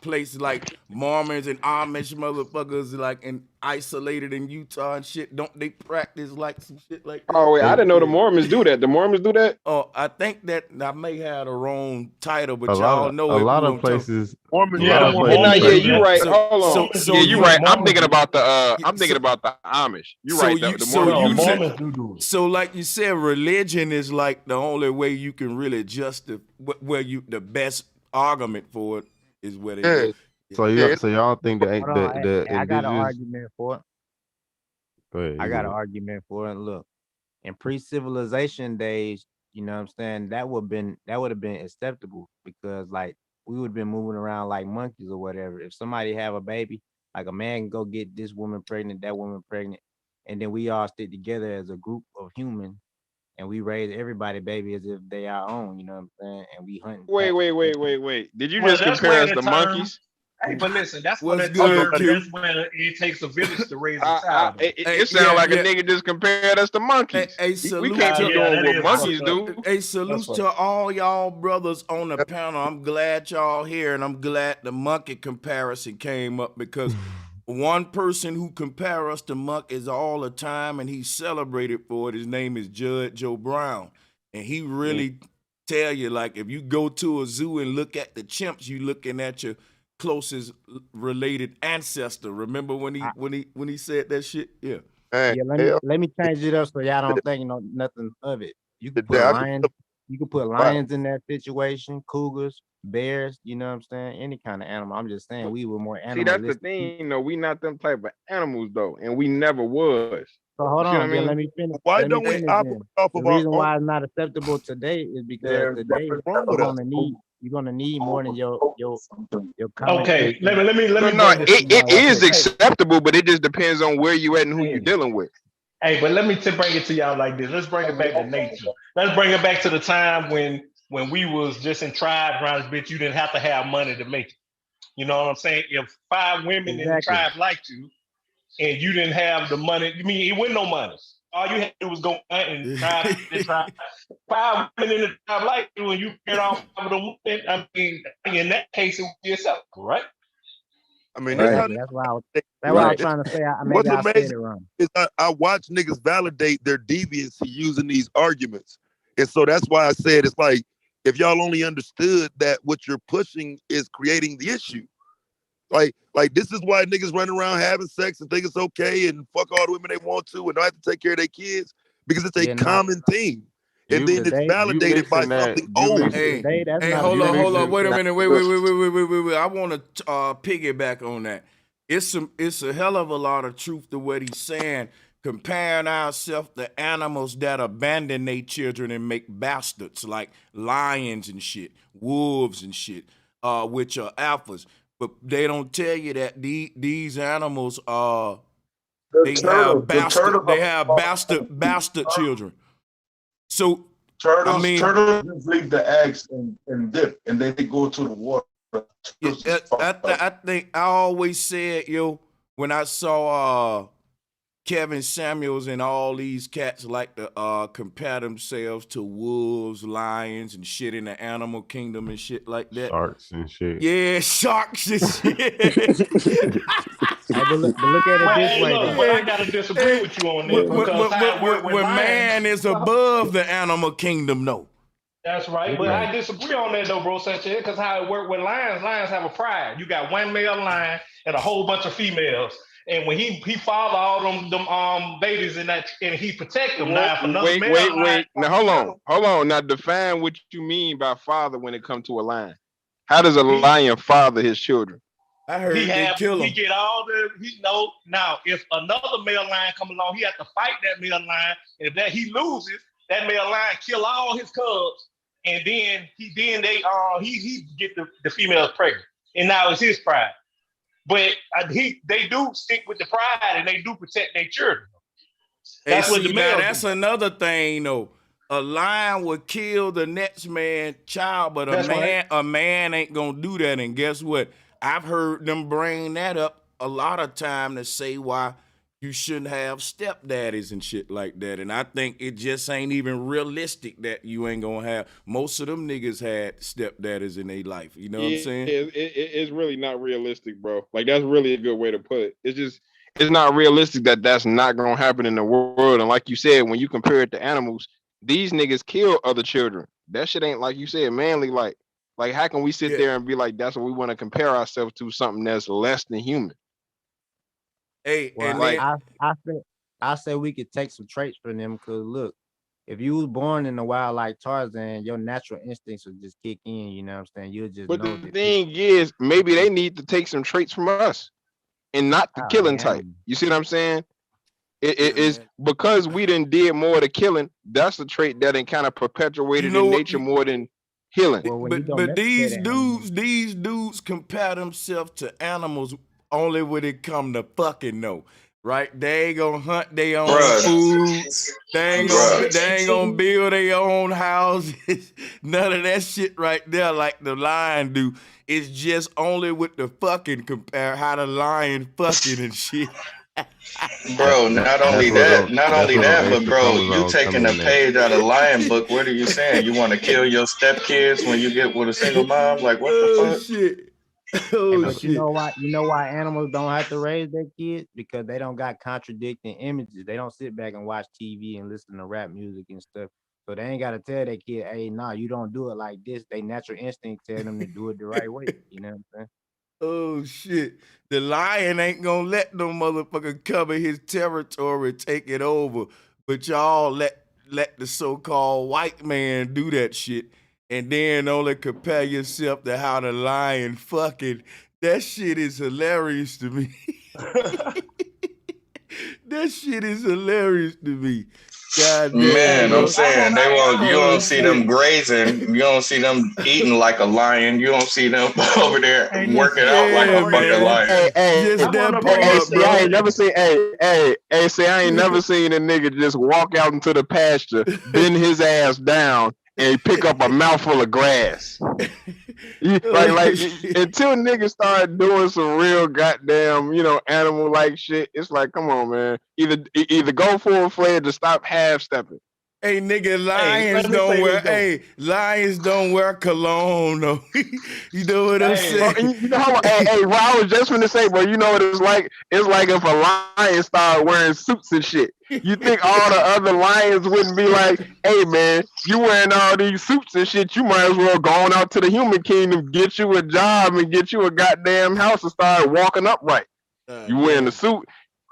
places like Mormons and Amish motherfuckers, like in isolated in Utah and shit. Don't they practice like some shit like that? Oh wait, I They, didn't know the Mormons do that. The Mormons do that. Oh, I think that I may have the wrong title, a but y'all know a lot who of I'm talking. places, a Mormons Yeah, lot the of Yeah, no, places yeah, Mormons do say you that. right. So Hold on. Mormons Yeah, do you do it. right. I'm Mormons thinking do it. about the yeah, I'm thinking about the Amish. You're so right. you The so Mormons No, do you do said that. Mormons do it. so like you said, religion is like the only way you can really justify where you the best argument for it is where they Yeah, go. so. yeah. So y'all think the Hold on, the I got an indigenous? argument for it. Go ahead. I You got an good? argument for it. Look, in pre-civilization days, you know what I'm saying, that would have been acceptable because like we would have been moving around like monkeys or whatever. If somebody have a baby, like a man can go get this woman pregnant, that woman pregnant, and then we all stick together as a group of humans and we raise everybody baby as if they our own, you know what I'm saying? And we hunt and Wait, catch wait, wait, together. wait, wait. Did you Well, just that's compare where us the to term monkeys? Hey, but listen, that's when What's it good, turns. Q? That's when it takes a village to raise a child. Though. It sounds like a nigga just compared us to monkeys. Hey, We salute can't keep to doing that what is monkeys fucked up. do. Hey, salutes to all y'all brothers on the panel. I'm glad y'all here, and I'm glad the monkey comparison came up because one person who compare us to monkeys all the time, and he's celebrated for it. His name is Judge Joe Brown, and he really tell you, like, if you go to a zoo and look at the chimps, you looking at your closest related ancestor. Remember when he said that shit? Yeah. Man, Let me change it up so y'all don't think nothing of it. You can put I lions. You can put lions in that situation, cougars, bears. You know what I'm saying? Any kind of animal. I'm just saying we were more See, that's the animalistic. thing, though. We not them type of animals, though, and we never was. So hold You see what on, I then mean? let me finish. Why Let me don't we finish operate then. off The of our reason own? why it's not acceptable today is because today you're gonna need more than your common Okay, sense. let me No, bring this. it is acceptable, but it just depends on where you at and who you dealing with. Hey, but let me bring it to y'all like this. Let's bring it back to nature. Let's bring it back to the time when we was just in tribes around this bitch. You didn't have to have money to make it. You know what I'm saying? If 5 women in the tribe liked you, and you didn't have the money, you mean it wasn't no money. All you had to do was go hunt and try. 5 women in the tribe liked you, and you get off of them. I mean, in that case, it was yourself, right? I mean, Exactly. That's why I was trying to say. Maybe I said it wrong. Is I watch niggas validate their deviancy using these arguments. And so that's why I said it's like, if y'all only understood that what you're pushing is creating the issue. Like this is why niggas run around having sex and think it's okay and fuck all the women they want to and don't have to take care of their kids because it's a common thing. And then it's validated by something old. Hey, hold on. Wait a minute. Wait. I want to piggyback on that. It's a hell of a lot of truth to what he's saying, comparing ourselves to animals that abandon their children and make bastards like lions and shit, wolves and shit, which are alphas. But they don't tell you that these animals they have bastard children. So turtles leave the eggs and dip, and then they go to the water. I think I always said, when I saw Kevin Samuels and all these cats like to compare themselves to wolves, lions, and shit in the animal kingdom and shit like that. Sharks and shit. Yeah, sharks and shit. But look at it this way, though. But I gotta disagree with you on this. When man is above the animal kingdom, no. That's right. But I disagree on that though, bro, Sanchez, because how it works with lions have a pride. You got one male lion and a whole bunch of females. And when he father all them babies in that, and he protect them. Now, if another male lion, now hold on. Now define what you mean by father when it comes to a lion. How does a lion father his children? I heard they kill him. He get all now. If another male lion come along, he has to fight that male lion. And if he loses, that male lion kill all his cubs, and then he get the females pregnant, and now it's his pride. But they do stick with the pride and they do protect their children. That's what the males that's do. another thing though. A lion would kill the next man's child, but a man ain't gonna do that. And guess what? I've heard them bring that up a lot of time to say why you shouldn't have stepdaddies and shit like that. And I think it just ain't even realistic that you ain't gonna have. Most of them niggas had stepdaddies in their life. You know what I'm saying? It's really not realistic, bro. Like, that's really a good way to put it. It's not realistic that that's not gonna happen in the world. And like you said, when you compare it to animals, these niggas kill other children. That shit ain't, like you said, manly. Like how can we sit there and be like, that's what we want to compare ourselves to, something that's less than human? Hey, well, and like I say we could take some traits from them, because look, if you was born in the wild like Tarzan, your natural instincts would just kick in. You know what I'm saying? You'll just. But the thing is, maybe they need to take some traits from us, and not the killing type. You see what I'm saying? It is because we done did more of the killing. That's a trait that ain't kind of perpetuated in nature more than healing. But these dudes compare themselves to animals only when it come to fucking though. right? They ain't gonna hunt their own Bruh, food. They ain't bruh. gonna build their own houses. None of that shit right there, like the lion do. It's just only with the fucking compare how the lion fucking and shit. Bro, not only that, That's where them but extra bro, you chromosomes come taking a in there. page out of Lion Book. What are you saying? You want to kill your stepkids when you get with a single mom? Like, what the Oh fuck? shit. Hey, Oh but you shit. know why? You know why animals don't have to raise their kids? Because they don't got contradicting images. They don't sit back and watch TV and listen to rap music and stuff. So they ain't gotta tell their kid, "Hey, nah, you don't do it like this." They natural instinct tell them to do it the right way. You know what I'm saying? Oh shit. The lion ain't gonna let no motherfucker cover his territory, take it over. But y'all let the so-called white man do that shit and then only compare yourself to how the lion fucking. That shit is hilarious to me. That shit is hilarious to me. God Hey, damn, Man, I'm hey, bro. I saying wanna, they hey, I won't. You Oh don't see them shit. grazing. You don't see them eating like a lion. You don't see them over there hey, working listen, out I like wanna Yeah, a bring fucking man. lion. Just I wanna that bring Hey, this part, see, I bro. ain't never seen. See, I ain't never seen a nigga just walk out into the pasture, bend his ass down, and pick up a mouthful of grass. Oh shit. Until niggas start doing some real goddamn, animal like shit. It's like, come on, man. Either go full fledged or stop half stepping. Hey nigga, Hey, let me say this though. lions don't wear cologne though. You know what I'm Hey, Bro, saying? you know how? Hey, bro, I was just gonna say, bro. You know what it's like? It's like if a lion started wearing suits and shit. You think all the other lions wouldn't be like, "Hey, man, you wearing all these suits and shit? You might as well go on out to the human kingdom, get you a job, and get you a goddamn house and start walking upright. You wearing the Damn. suit?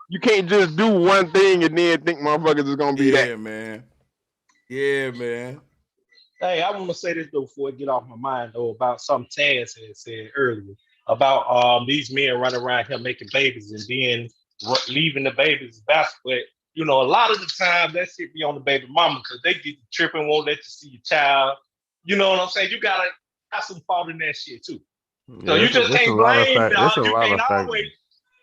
You can't just do one thing and then think motherfuckers is gonna be that." Yeah, man. Yeah, man. hey, I want to say this though before I get off my mind though about something Taz had said earlier about these men running around here making babies and then leaving the babies back. But you know, a lot of the time that shit be on the baby mama because they get tripping, won't let you see your child. You know what I'm saying? You gotta have some fault in that shit too. So Yeah, you just it's a can't lot of blame fact. It's a you lot can't of always factors.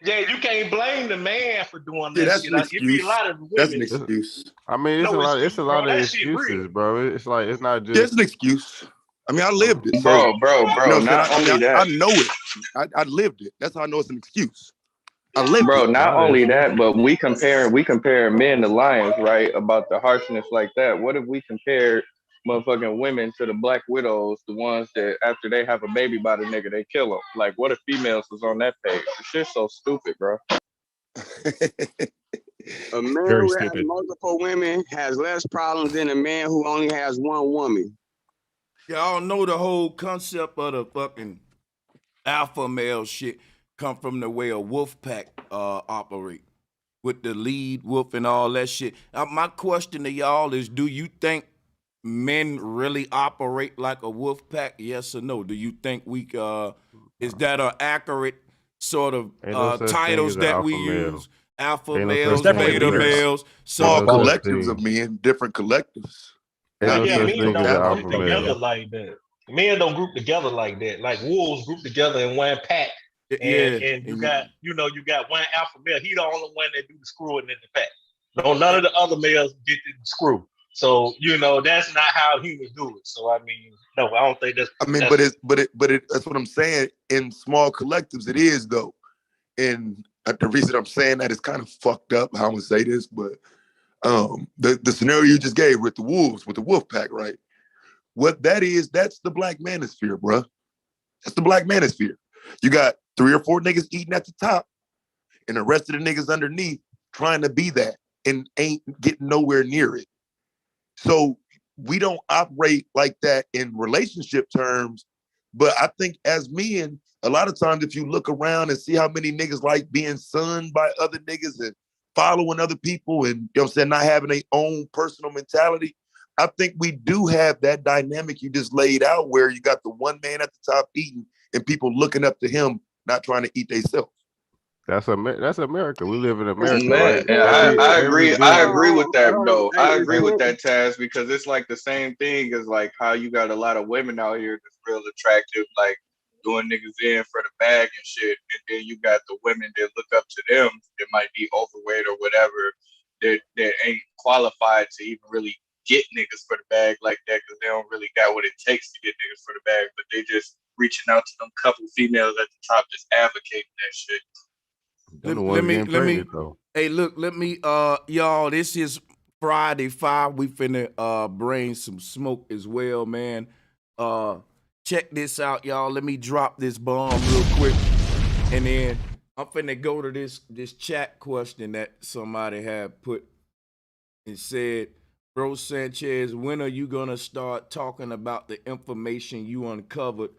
yeah, you can't blame the man for doing Yeah, that that's shit. an Like, it be a excuse. lot of the That's an women, excuse. I mean, no it's excuse, a bro. lot of That shit real. excuses, bro. It's like it's not There's just. an excuse. I mean, I lived it, so Bro. what I'm saying. Not only I that, know it. I lived it. That's how I know it's an excuse. I lived bro. it. Not Not as only that, but we compare men to lions, right? About the harshness like that. What if we compared motherfucking women to the black widows, the ones that after they have a baby by the nigga, they kill them? Like, what if females was on that page? The shit's so stupid, bro. A man Very who has stupid. multiple women has less problems than a man who only has one woman. Y'all know the whole concept of the fucking alpha male shit come from the way a wolf pack operate with the lead wolf and all that shit. My question to y'all is, do you think men really operate like a wolf pack? Yes or no? Do you think we is that an accurate sort of Ain't no such thing titles as an that we alpha male. use? Alpha Ain't no There's such males, thing definitely as beta a. leaders. males. Ain't Small no So such collectives of thing. men, different collectives. Ain't But no Not yeah, such men thing just as don't an that group alpha alpha together male. male. like that. Men don't group together like that. Like wolves group together in one pack. And yeah, you got you got one alpha male. He the only one that do the screwing in the pack. No, none of the other males get the screw. So that's not how humans do it. So I mean, no, I don't think I mean, that's that's what I'm saying. In small collectives, it is though. And the reason I'm saying that is kind of fucked up how I'm gonna say this, but the scenario you just gave with the wolves, with the wolf pack, right? What that is, that's the black manosphere, bruh. That's the black manosphere. You got 3 or 4 niggas eating at the top, and the rest of the niggas underneath trying to be that and ain't getting nowhere near it. So we don't operate like that in relationship terms. But I think as men, a lot of times if you look around and see how many niggas like being sunned by other niggas and following other people and what I'm saying, not having their own personal mentality, I think we do have that dynamic you just laid out where you got the one man at the top eating and people looking up to him, not trying to eat themselves. That's America. We live in America, Man, right? and Every I every agree. I good. agree with that, Hold on. though. Hey, I is agree with men, that, Taz, because it's like the same thing as like how you got a lot of women out here that's real attractive. Like doing niggas in for the bag and shit. And then you got the women that look up to them that might be overweight or whatever that ain't qualified to even really get niggas for the bag like that because they don't really got what it takes to get niggas for the bag, but they just reaching out to them couple females at the top just advocating that shit. They're the ones getting pregnant, though. Hey, look, let me, y'all, this is Friday 5. We finna bring some smoke as well, man. Check this out, y'all. Let me drop this bomb real quick. And then I'm finna go to this chat question that somebody had put and said, Bro Sanchez, when are you gonna start talking about the information you uncovered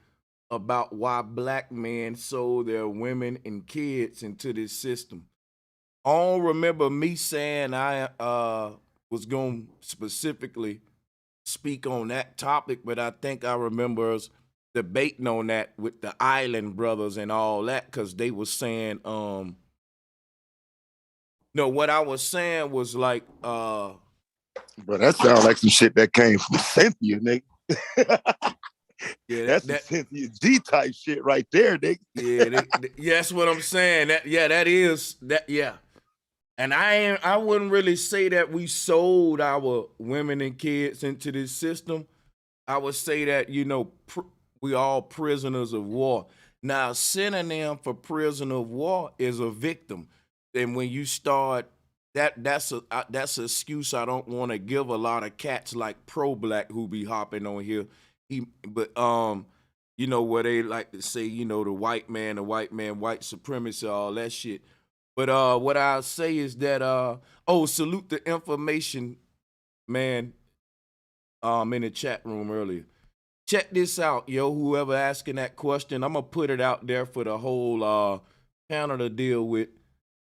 about why black men sold their women and kids into this system? I don't remember me saying I was going to specifically speak on that topic, but I think I remember us debating on that with the Island Brothers and all that, because they were saying, no, what I was saying was like, Bro, that sounds like some shit that came from Cynthia, nigga. Yeah, that's some Cynthia G type shit right there, nigga. Yeah, that's what I'm saying. That is. And I wouldn't really say that we sold our women and kids into this system. I would say that, we all prisoners of war. Now, synonym for prisoner of war is a victim. And when you start, that's an excuse I don't want to give a lot of cats like pro-black who be hopping on here. Where they like to say, the white man, white supremacy, all that shit. But what I'll say is that salute the information, man, in the chat room earlier. Check this out, yo, whoever asking that question, I'm gonna put it out there for the whole panel to deal with.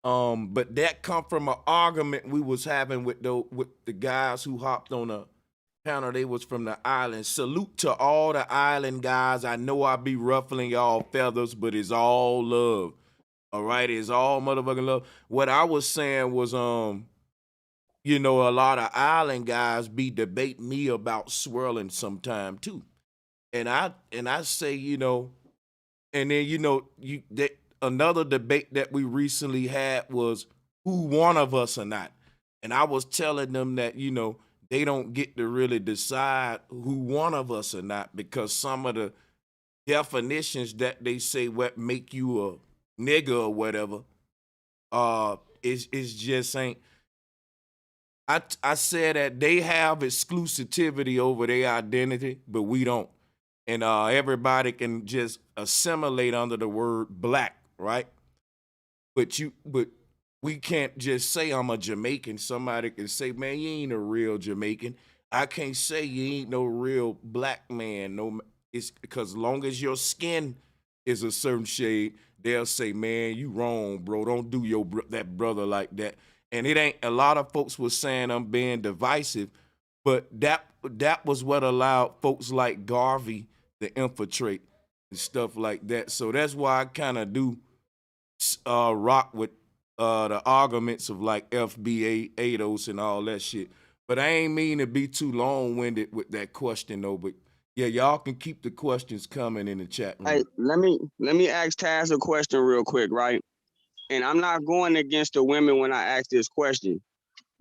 But that come from an argument we was having with the guys who hopped on a panel. They was from the island. Salute to all the island guys. I know I be ruffling y'all feathers, but it's all love. All right, it's all motherfucking love. What I was saying was, a lot of island guys be debating me about swirling sometime too. And I say, and then, another debate that we recently had was who one of us or not. And I was telling them that, they don't get to really decide who one of us or not, because some of the definitions that they say what make you a nigga or whatever, is just ain't. I said that they have exclusivity over their identity, but we don't. And everybody can just assimilate under the word black, right? But we can't just say I'm a Jamaican. Somebody can say, man, you ain't a real Jamaican. I can't say you ain't no real black man. No, it's because long as your skin is a certain shade, they'll say, man, you wrong, bro. Don't do that brother like that. And it ain't, a lot of folks was saying I'm being divisive, but that was what allowed folks like Garvey to infiltrate and stuff like that. So that's why I kind of do rock with the arguments of like FBA, ADOS, and all that shit. But I ain't mean to be too long-winded with that question, though. But yeah, y'all can keep the questions coming in the chat room. Hey, let me ask Taz a question real quick, right? And I'm not going against the women when I ask this question,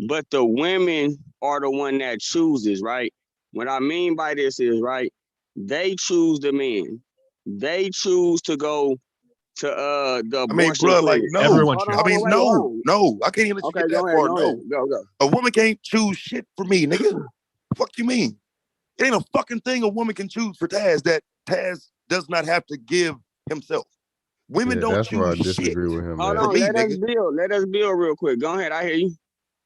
but the women are the one that chooses, right? What I mean by this is, right, they choose the men. They choose to go to the abortion bro, clinic. like, no. No. I can't even let you get that far. No. Go. A woman can't choose shit for me, nigga. Fuck you mean? It ain't a fucking thing a woman can choose for Taz that Taz does not have to give himself. Women don't choose where I disagree shit. with him. Hold on, let us build real quick. Go ahead, I hear you.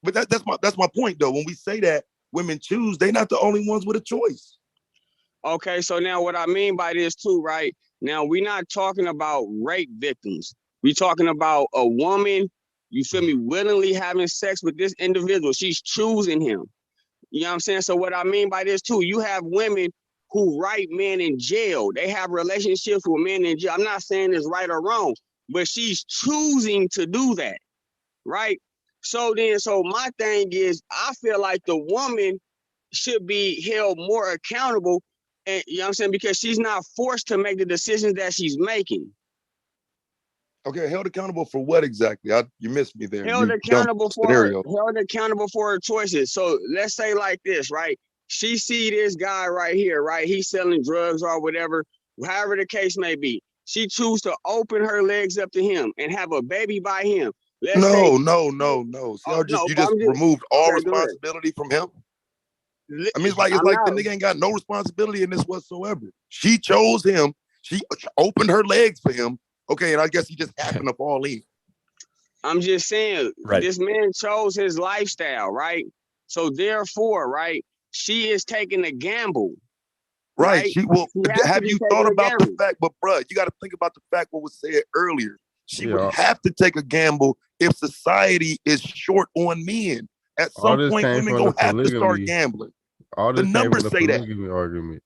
But that's my point though. When we say that women choose, they're not the only ones with a choice. Okay, so now what I mean by this too, right? Now we're not talking about rape victims. We're talking about a woman, you feel me, willingly having sex with this individual. She's choosing him. You know what I'm saying? So what I mean by this too, you have women who write men in jail. They have relationships with men in jail. I'm not saying it's right or wrong, but she's choosing to do that, right? So my thing is, I feel like the woman should be held more accountable And you know what I'm saying? Because she's not forced to make the decisions that she's making. Okay, held accountable for what exactly? You missed me there. Held You jumped accountable for scenario. her choices. So let's say like this, right? She see this guy right here, right? He's selling drugs or whatever, however the case may be. She choose to open her legs up to him and have a baby by him. Let's say No. See, no, you but just I'm just removed all okay, go ahead. responsibility from him. I mean, it's like I'm the not. nigga ain't got no responsibility in this whatsoever. She chose him. She opened her legs for him. Okay, and I guess he just happened to fall in. I'm just saying, this man chose his lifestyle, right? So therefore, right, she is taking a gamble. Right. She will. Have you thought about the fact? But bruh, you got to think about the fact what was said earlier. She would have to take a gamble if society is short on men. At some point, women gonna have to start gambling. All this the numbers say that. Argument.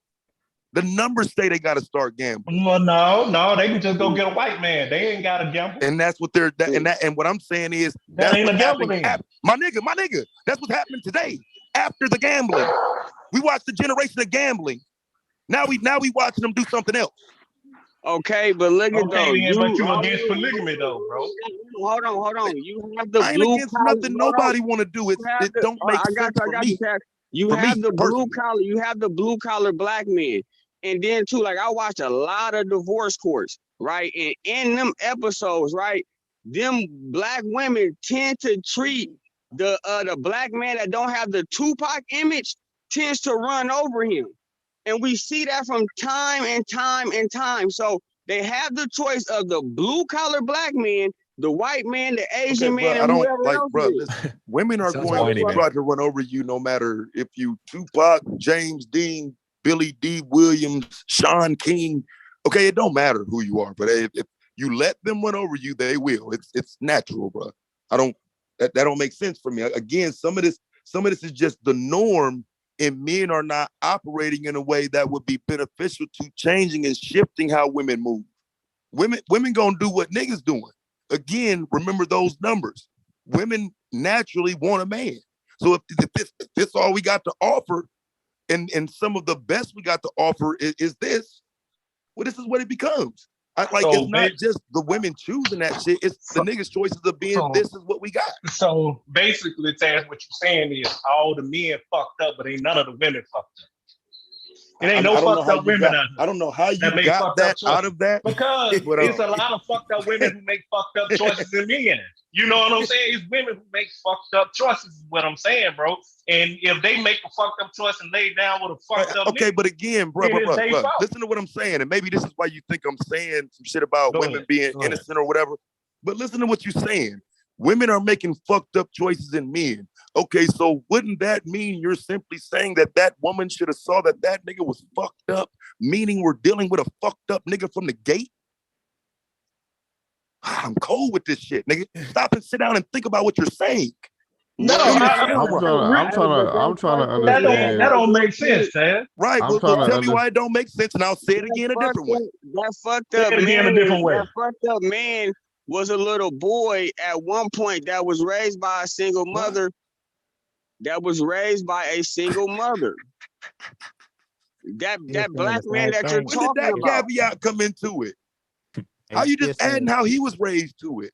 The numbers say they got to start gambling. Well, no, they can just go get a white man. They ain't got to gamble. And that's what they're and what I'm saying is that ain't a gambling. My nigga, that's what's happening today. After the gambling, we watched the generation of gambling. Now we watching them do something else. Okay, but look at but you against polygamy though, bro. Hold on. You have the I ain't against nothing nobody want to do. It don't make sense for me. You have the blue collar. You have the blue collar black men, and then too, like I watched a lot of divorce courts, right? And in them episodes, right, them black women tend to treat the black man that don't have the Tupac image tends to run over him. And we see that from time and time. So they have the choice of the blue collar black man, the white man, the Asian man, and whoever else. Listen, women are going to try to run over you no matter if you Tupac, James Dean, Billy D. Williams, Sean King. Okay, it don't matter who you are, but if you let them run over you, they will. It's natural, bro. That don't make sense for me. Again, some of this is just the norm. And men are not operating in a way that would be beneficial to changing and shifting how women move. Women gonna do what niggas doing. Again, remember those numbers. Women naturally want a man. So if this all we got to offer, and some of the best we got to offer is this, well, this is what it becomes. It's not just the women choosing that shit. It's the niggas' choices of being. This is what we got. So basically, Taz, what you're saying is all the men fucked up, but ain't none of the women fucked up. It ain't no fucked up women out here. I don't know how you got that out of that. Because it's a lot of fucked up women who make fucked up choices in men. You know what I'm saying? It's women who make fucked up choices is what I'm saying, bro. And if they make a fucked up choice and lay down with a fucked up okay, nigga, but again, bro, listen to what I'm saying. And maybe this is why you think I'm saying some shit about women being innocent or whatever. But listen to what you're saying. Women are making fucked up choices in men. Okay, so wouldn't that mean you're simply saying that woman should have saw that nigga was fucked up, meaning we're dealing with a fucked up nigga from the gate? I'm cold with this shit, nigga. Stop and sit down and think about what you're saying. No, I'm trying to understand. That don't make sense, man. Right, well, tell me why it don't make sense, and I'll say it again a different way. That fucked up man, that fucked up man was a little boy at one point that was raised by a single mother. That black man that you're talking about. When did that caveat come into it? How you just adding how he was raised to it?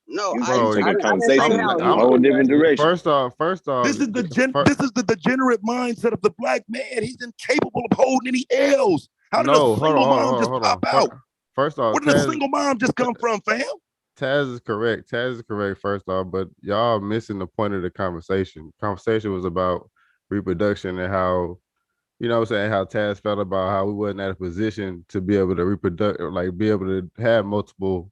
No, take a conversation in a whole different direction. First off, this is the degenerate mindset of the black man. He's incapable of holding any L's. How did a single mom just pop out? First off, where did a single mom just come from, fam? Taz is correct. First off, but y'all missing the point of the conversation. Conversation was about reproduction and how, you know what I'm saying, how Taz felt about how we wasn't at a position to be able to reproduce, like be able to have multiple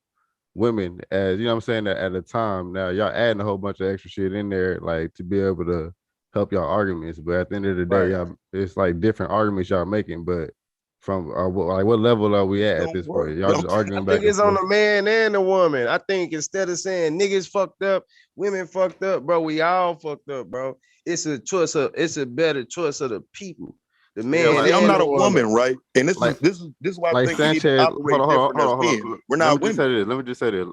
women, as you know what I'm saying, at a time. Now y'all adding a whole bunch of extra shit in there, like to be able to help y'all arguments. But at the end of the day, y'all, it's like different arguments y'all making. But from what level are we at this point? Y'all just arguing back. I think it's on the man and the woman. I think instead of saying niggas fucked up, women fucked up, bro, we all fucked up, bro. It's a choice of, it's a better choice of the people. The You know, man see, I'm and not the a woman. woman, right? And this Like is why I like think we need to Sanchez, operate hold different as on. men. We're Let me not just say women. this. Let me just say this.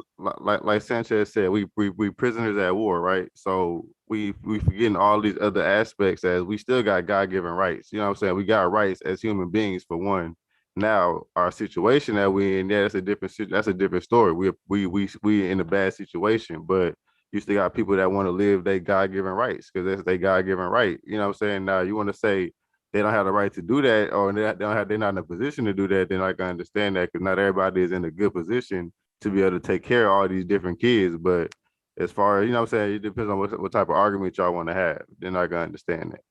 Like Sanchez said, we prisoners at war, right? So we forgetting all these other aspects as we still got God-given rights. You know what I'm saying? We got rights as human beings for one. Now our situation that we in, yeah, that's a different story. We in a bad situation, but you still got people that want to live their God-given rights because that's their God-given right. You know what I'm saying? Now you want to say they don't have the right to do that, or they're not in a position to do that, then I can understand that because not everybody is in a good position to be able to take care of all these different kids. But as far as you know what I'm saying, it depends on what type of argument y'all want to have. Then I can understand that.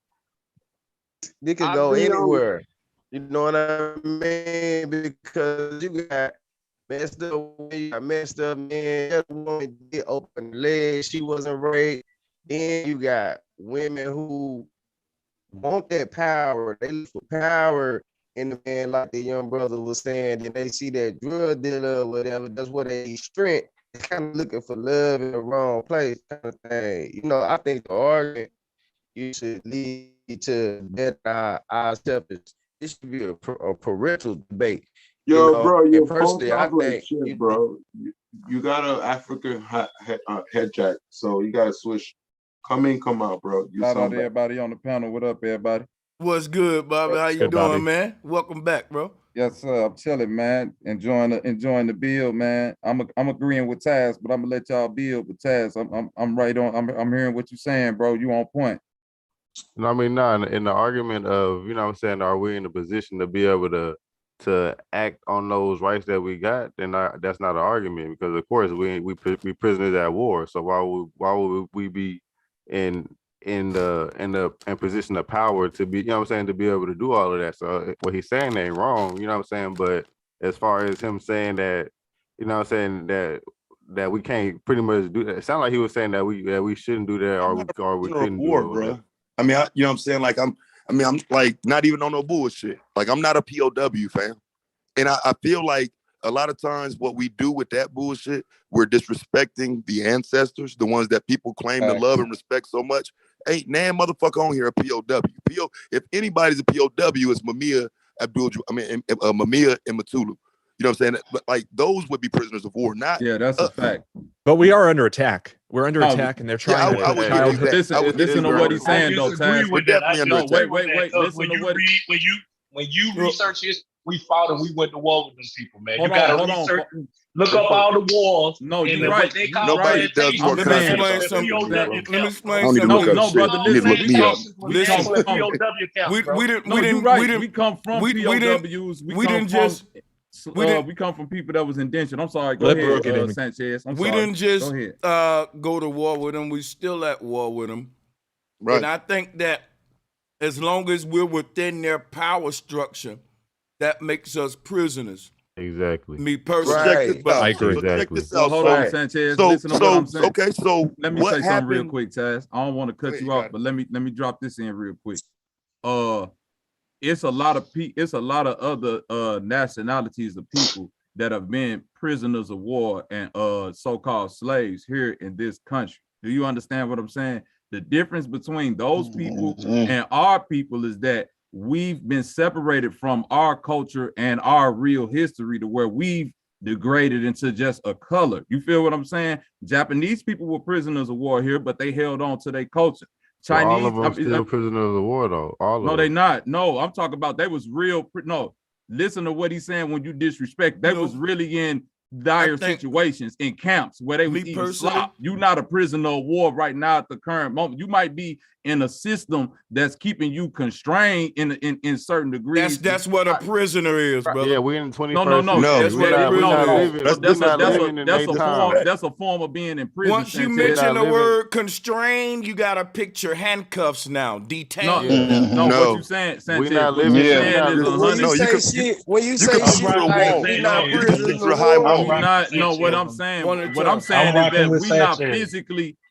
It could I go be on. anywhere. You know what I mean? Because you got messed up, you got messed up, man. That woman did open the legs, she wasn't raped. Then you got women who want that power. They look for power in the man, like the young brother was saying. Then they see that drug dealer or whatever. That's what they need strength. They're kind of looking for love in the wrong place, kind of thing. You know, I think the argument you should lead to better ourselves. This should be a parental debate. Yo, You know, bro, and your phone personally, I sounds like think shit, bro. You got an African head jack, so you gotta switch. Come in, come out, bro. You Shout out sound to bad. everybody on the panel. What up, everybody? What's good, Bobby? How you Hey, Bobby. doing, man? Welcome back, bro. Yes, sir. I'm chilling, man. Enjoying the build, man. I'm agreeing with Taz, but I'm gonna let y'all build with Taz. I'm right on. I'm hearing what you're saying, bro. You on point. No, I mean, no, in the argument of, you know what I'm saying, are we in a position to be able to act on those rights that we got? Then that's not an argument because of course we prisoners at war. So why would we be in position of power to be, you know what I'm saying, to be able to do all of that? So what he's saying ain't wrong, you know what I'm saying? But as far as him saying that, you know what I'm saying, that we can't pretty much do that. It sounded like he was saying that we shouldn't do that or we Prisoner of couldn't do war, it. Or whatever. bro. I mean, you know what I'm saying? Like I'm like not even on no bullshit. Like I'm not a POW, fam. And I feel like a lot of times what we do with that bullshit, we're disrespecting the ancestors, the ones that people claim to love and respect so much. Ain't nan motherfucker on here a POW. If anybody's a POW, it's Mamiya Mamiya and Matulu. You know what I'm saying? But like those would be prisoners of war, not Yeah, that's a fact. But we are under attack. We're under attack, and they're trying I to would child. Listen to what he's saying, though, disagree Taz. with that. I No, disagree wait. with that, 'cause Listen to what. When you research this, we fought and we went to war with them people, man. Hold You got to on. research, look up all the wars. No, and you're what right. they call Nobody does more Let me content. explain something. Let me explain something. No, brother. Listen. We come from POW camp, bro. You're right. We come from POWs. We come from people that was indentured. I'm sorry. Go ahead, Sanchez. I'm sorry. We didn't just go ahead. go to war with them. We still at war with them. Right. And I think that as long as we're within their power structure, that makes us prisoners. Exactly. Me personally. Right. But I agree. So check this Well, out. hold on, Sanchez. Listen to what I'm saying. Okay, so Let me say something real quick, Taz. I don't want to cut you off, but let me drop this in real quick. It's a lot of other nationalities of people that have been prisoners of war and so-called slaves here in this country. Do you understand what I'm saying? The difference between those people and our people is that we've been separated from our culture and our real history to where we've degraded into just a color. You feel what I'm saying? Japanese people were prisoners of war here, but they held on to their culture. Chinese, all of them still prisoners of war, though. All of them. No, they not. No, I'm talking about they was real. No, listen to what he's saying. When you disrespect, they was really in dire situations in camps where they was eating slop. You're not a prisoner of war right now at the current moment. You might be in a system that's keeping you constrained in certain degrees. That's what a prisoner is, brother. Yeah, we're in the 21st century. That's a form of being in prison. Once you mention the word constrained, you got to picture handcuffs now, detained. No, what you saying, Sanchez? We're not living. When you say shit like we not prisoners of war. What I'm saying is that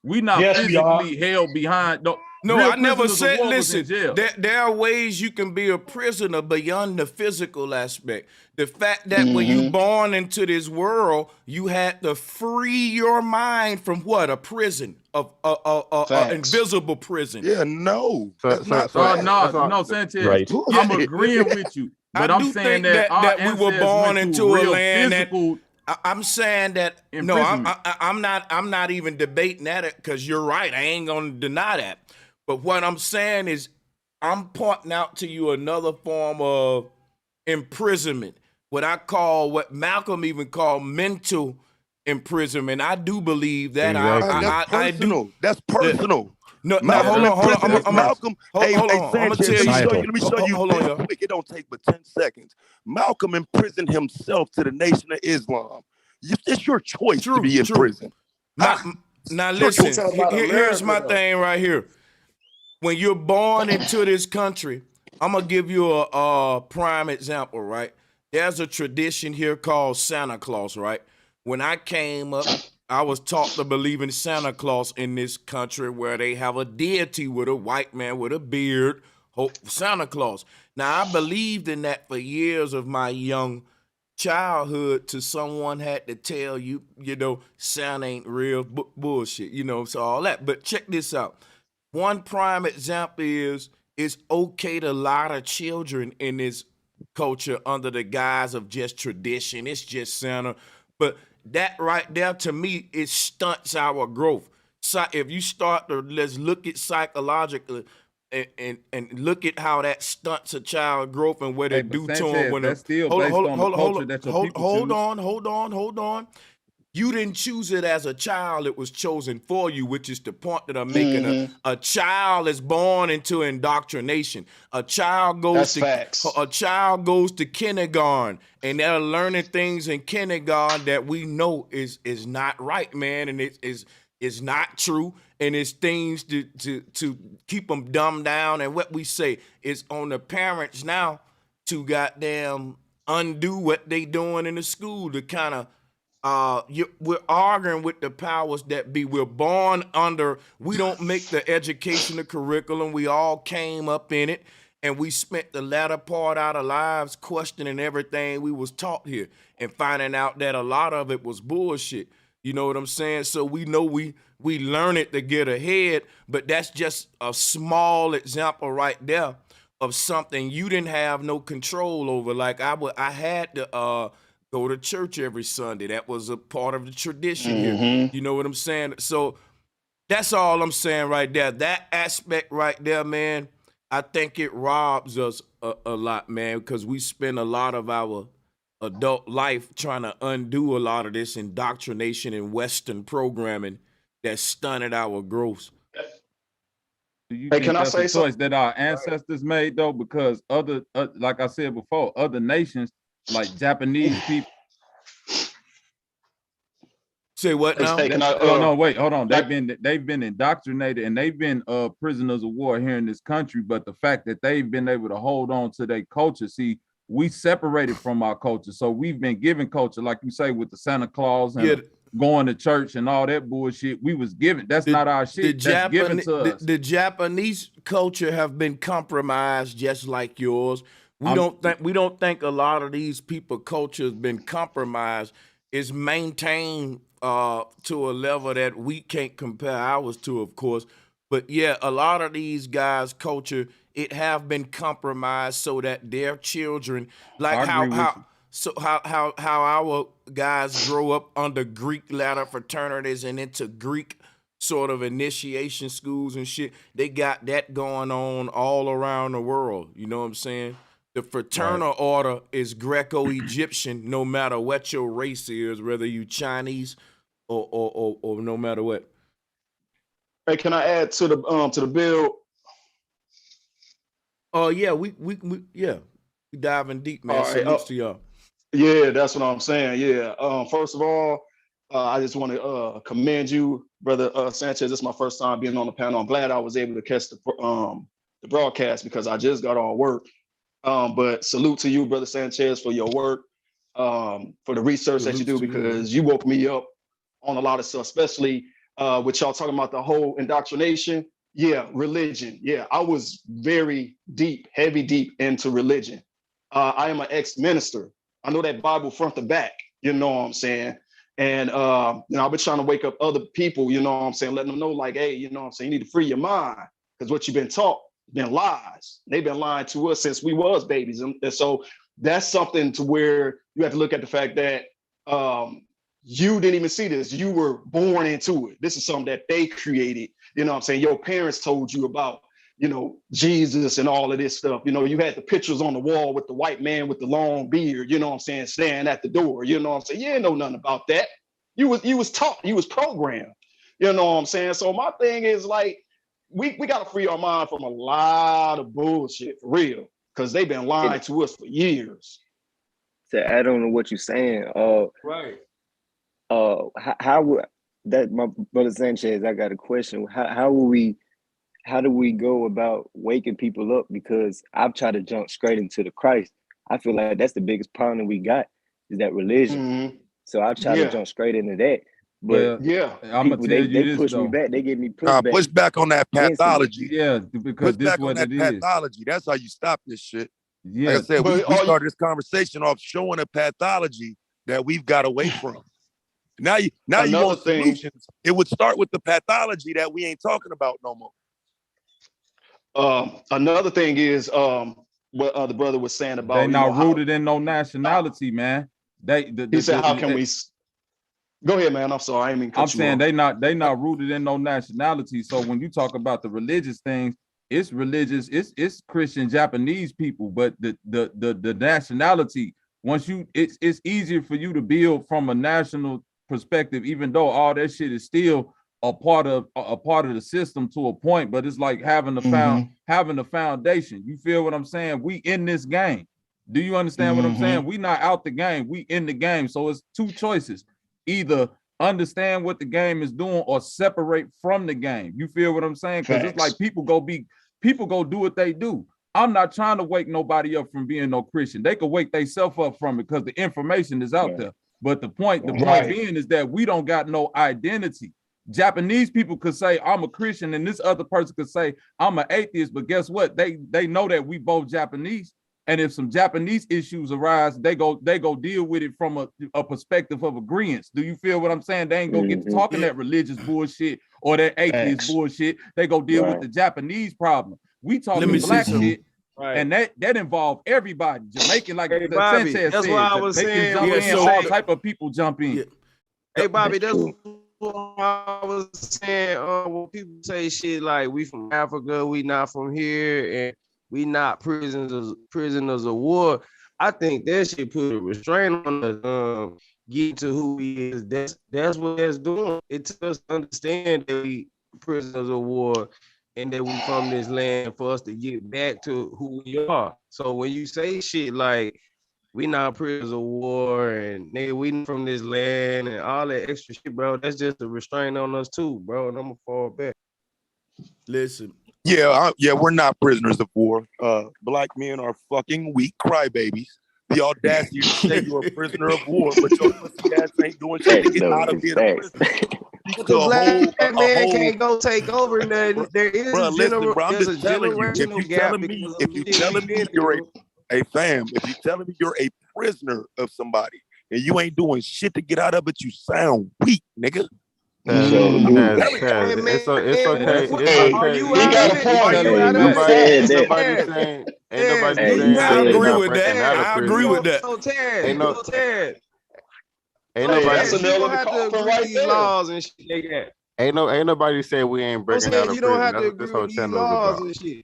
we're not physically held behind. No, Real I never prisoners of said. war was in Listen, jail. there are ways you can be a prisoner beyond the physical aspect. The fact that when you born into this world, you had to free your mind from what? A prison, of a invisible prison. Yeah, no, So, that's so, not so fact. that's all. No, Sanchez. Right. I'm agreeing with you, but I I'm do saying think that our that we were ancestors born went into through a real land that physical. I'm saying that no, imprisonment. I'm not even debating that because you're right. I ain't gonna deny that. But what I'm saying is, I'm pointing out to you another form of imprisonment. What Malcolm even called mental imprisonment. I do believe that. Exactly. That's I do. personal. That's personal. No, now Malcolm hold on. imprisoned him. Malcolm, Hold hey, on. I'm gonna Sanchez, tell you. Societal. let me show you Hold on, this y'all. quick. It don't take but 10 seconds. Malcolm imprisoned himself to the Nation of Islam. It's your choice to be in prison. Now It's your listen. choice. Here's my thing right here. When you're born into this country, I'm gonna give you a prime example, right? There's a tradition here called Santa Claus, right? When I came up, I was taught to believe in Santa Claus in this country where they have a deity with a white man with a beard, Santa Claus. Now, I believed in that for years of my young childhood till someone had to tell you, Santa ain't real, bullshit, so all that. But check this out. One prime example is it's okay to lie to children in this culture under the guise of just tradition. It's just Santa. But that right there, to me, it stunts our growth. So if you start to, let's look at psychologically and look at how that stunts a child growth and what it do to them. When That's still based on the culture that your people choose. Hold on. You didn't choose it as a child, it was chosen for you, which is the point that I'm making. A child is born into indoctrination. A child goes to kindergarten, and they're learning things in kindergarten that we know is not right, man, and it is not true, and it's things to keep them dumbed down. And what we say is on the parents now to goddamn undo what they doing in the school to kind of we're arguing with the powers that be. We're born under, we don't make the education, the curriculum. We all came up in it, and we spent the latter part of our lives questioning everything we was taught here and finding out that a lot of it was bullshit. You know what I'm saying? So we know we learn it to get ahead, but that's just a small example right there of something you didn't have no control over. Like I had to go to church every Sunday. That was a part of the tradition here. You know what I'm saying? So that's all I'm saying right there. That aspect right there, man, I think it robs us a lot, man, because we spend a lot of our adult life trying to undo a lot of this indoctrination and Western programming that stunted our growth. Do you think that's a choice that our ancestors made, though? Because other, like I said before, other nations, like Japanese people. Say what now? No, wait, hold on. They've been indoctrinated and they've been prisoners of war here in this country. But the fact that they've been able to hold on to their culture, see, we separated from our culture, so we've been given culture, like you say, with the Santa Claus and going to church and all that bullshit. We was given. That's not our shit. That's given to us. The Japanese culture have been compromised just like yours. We don't think a lot of these people culture has been compromised. It's maintained to a level that we can't compare ours to, of course. But yeah, a lot of these guys' culture, it have been compromised so that their children, like how our guys grow up under Greek ladder fraternities and into Greek sort of initiation schools and shit. They got that going on all around the world. You know what I'm saying? The fraternal order is Greco-Egyptian, no matter what your race is, whether you Chinese or no matter what. Hey, can I add to the bill? Oh yeah, we diving deep, man. Salutes to y'all. Yeah, that's what I'm saying. Yeah. First of all, I just want to commend you, brother Sanchez. This is my first time being on the panel. I'm glad I was able to catch the broadcast because I just got off work. But salute to you, brother Sanchez, for your work, for the research that you do, because you woke me up on a lot of stuff, especially with y'all talking about the whole indoctrination. Yeah, religion. Yeah, I was very deep, heavy deep into religion. I am an ex-minister. I know that Bible front to back, you know what I'm saying? And I've been trying to wake up other people, you know what I'm saying, letting them know, like, hey, you know what I'm saying, you need to free your mind. Because what you've been taught, been lies. They've been lying to us since we was babies. And so that's something to where you have to look at the fact that you didn't even see this. You were born into it. This is something that they created. You know what I'm saying? Your parents told you about, Jesus and all of this stuff. You had the pictures on the wall with the white man with the long beard, you know what I'm saying, standing at the door. You know what I'm saying? You didn't know nothing about that. You was taught, you was programmed. You know what I'm saying? So my thing is, like, we got to free our mind from a lot of bullshit, for real, because they've been lying to us for years. To add on to what you're saying, right. How would that, my brother Sanchez, I got a question. How do we go about waking people up? Because I've tried to jump straight into the Christ. I feel like that's the biggest problem we got, is that religion. Mm-hmm. So I've tried to jump straight into that. But I'm gonna tell you they this, push though. me back. They give me pushback. Push back on that pathology. Yeah, because push this back what on that it is. pathology. That's how you stop this shit. Yeah, like I said, we started this conversation off showing a pathology that we've got away from. Now you want solutions. It would start with the pathology that we ain't talking about no more. Another thing is what the brother was saying about they not rooted in no nationality, man. He said, how can we? Go ahead, man. I'm sorry, I didn't mean to cut I'm you saying off. they not rooted in no nationality. So when you talk about the religious things, it's religious, it's Christian Japanese people, but the nationality, once you it's easier for you to build from a national perspective, even though all that shit is still a part of the system to a point, but it's like having the foundation. You feel what I'm saying? We in this game. Do you understand what I'm saying? We not out the game, we in the game. So it's two choices. Either understand what the game is doing or separate from the game. You feel what I'm saying? Because it's like people go do what they do. I'm not trying to wake nobody up from being no Christian. They could wake themselves up from it because the information is out there. But the point being is that we don't got no identity. Japanese people could say I'm a Christian, and this other person could say I'm an atheist. But guess what? They know that we both Japanese. And if some Japanese issues arise, they go deal with it from a perspective of agreement. Do you feel what I'm saying? They ain't gonna get to talking that religious bullshit or that atheist bullshit. They go deal with the Japanese problem. We talking black shit, and that involve everybody. Jamaican, like Bobby, Sanchez that's said, what I was saying. all type of people jump in. Hey, Bobby, that's what I was saying. When people say shit like we from Africa, we not from here, and we not prisoners of war, I think that shit put a restraint on us. Get to who we is. That's what that's doing. It took us to understand that we prisoners of war and that we from this land for us to get back to who we are. So when you say shit like we not prisoners of war and nigga, we from this land and all that extra shit, bro, that's just a restraint on us too, bro. And I'm gonna fall back. Listen. Yeah, we're not prisoners of war. Black men are fucking weak crybabies. The audacity to say you're a prisoner of war, but your pussy ass ain't doing shit to get out of being a prisoner. But the black man can't go take over nothing. There is a generational gap. If you telling me you're if you telling me you're a prisoner of somebody and you ain't doing shit to get out of it, you sound weak, nigga. It's okay. Ain't nobody saying. I agree with that. I agree with that. Ain't nobody laws and shit. Ain't nobody saying we ain't breaking out of prison. That's what this whole channel is about.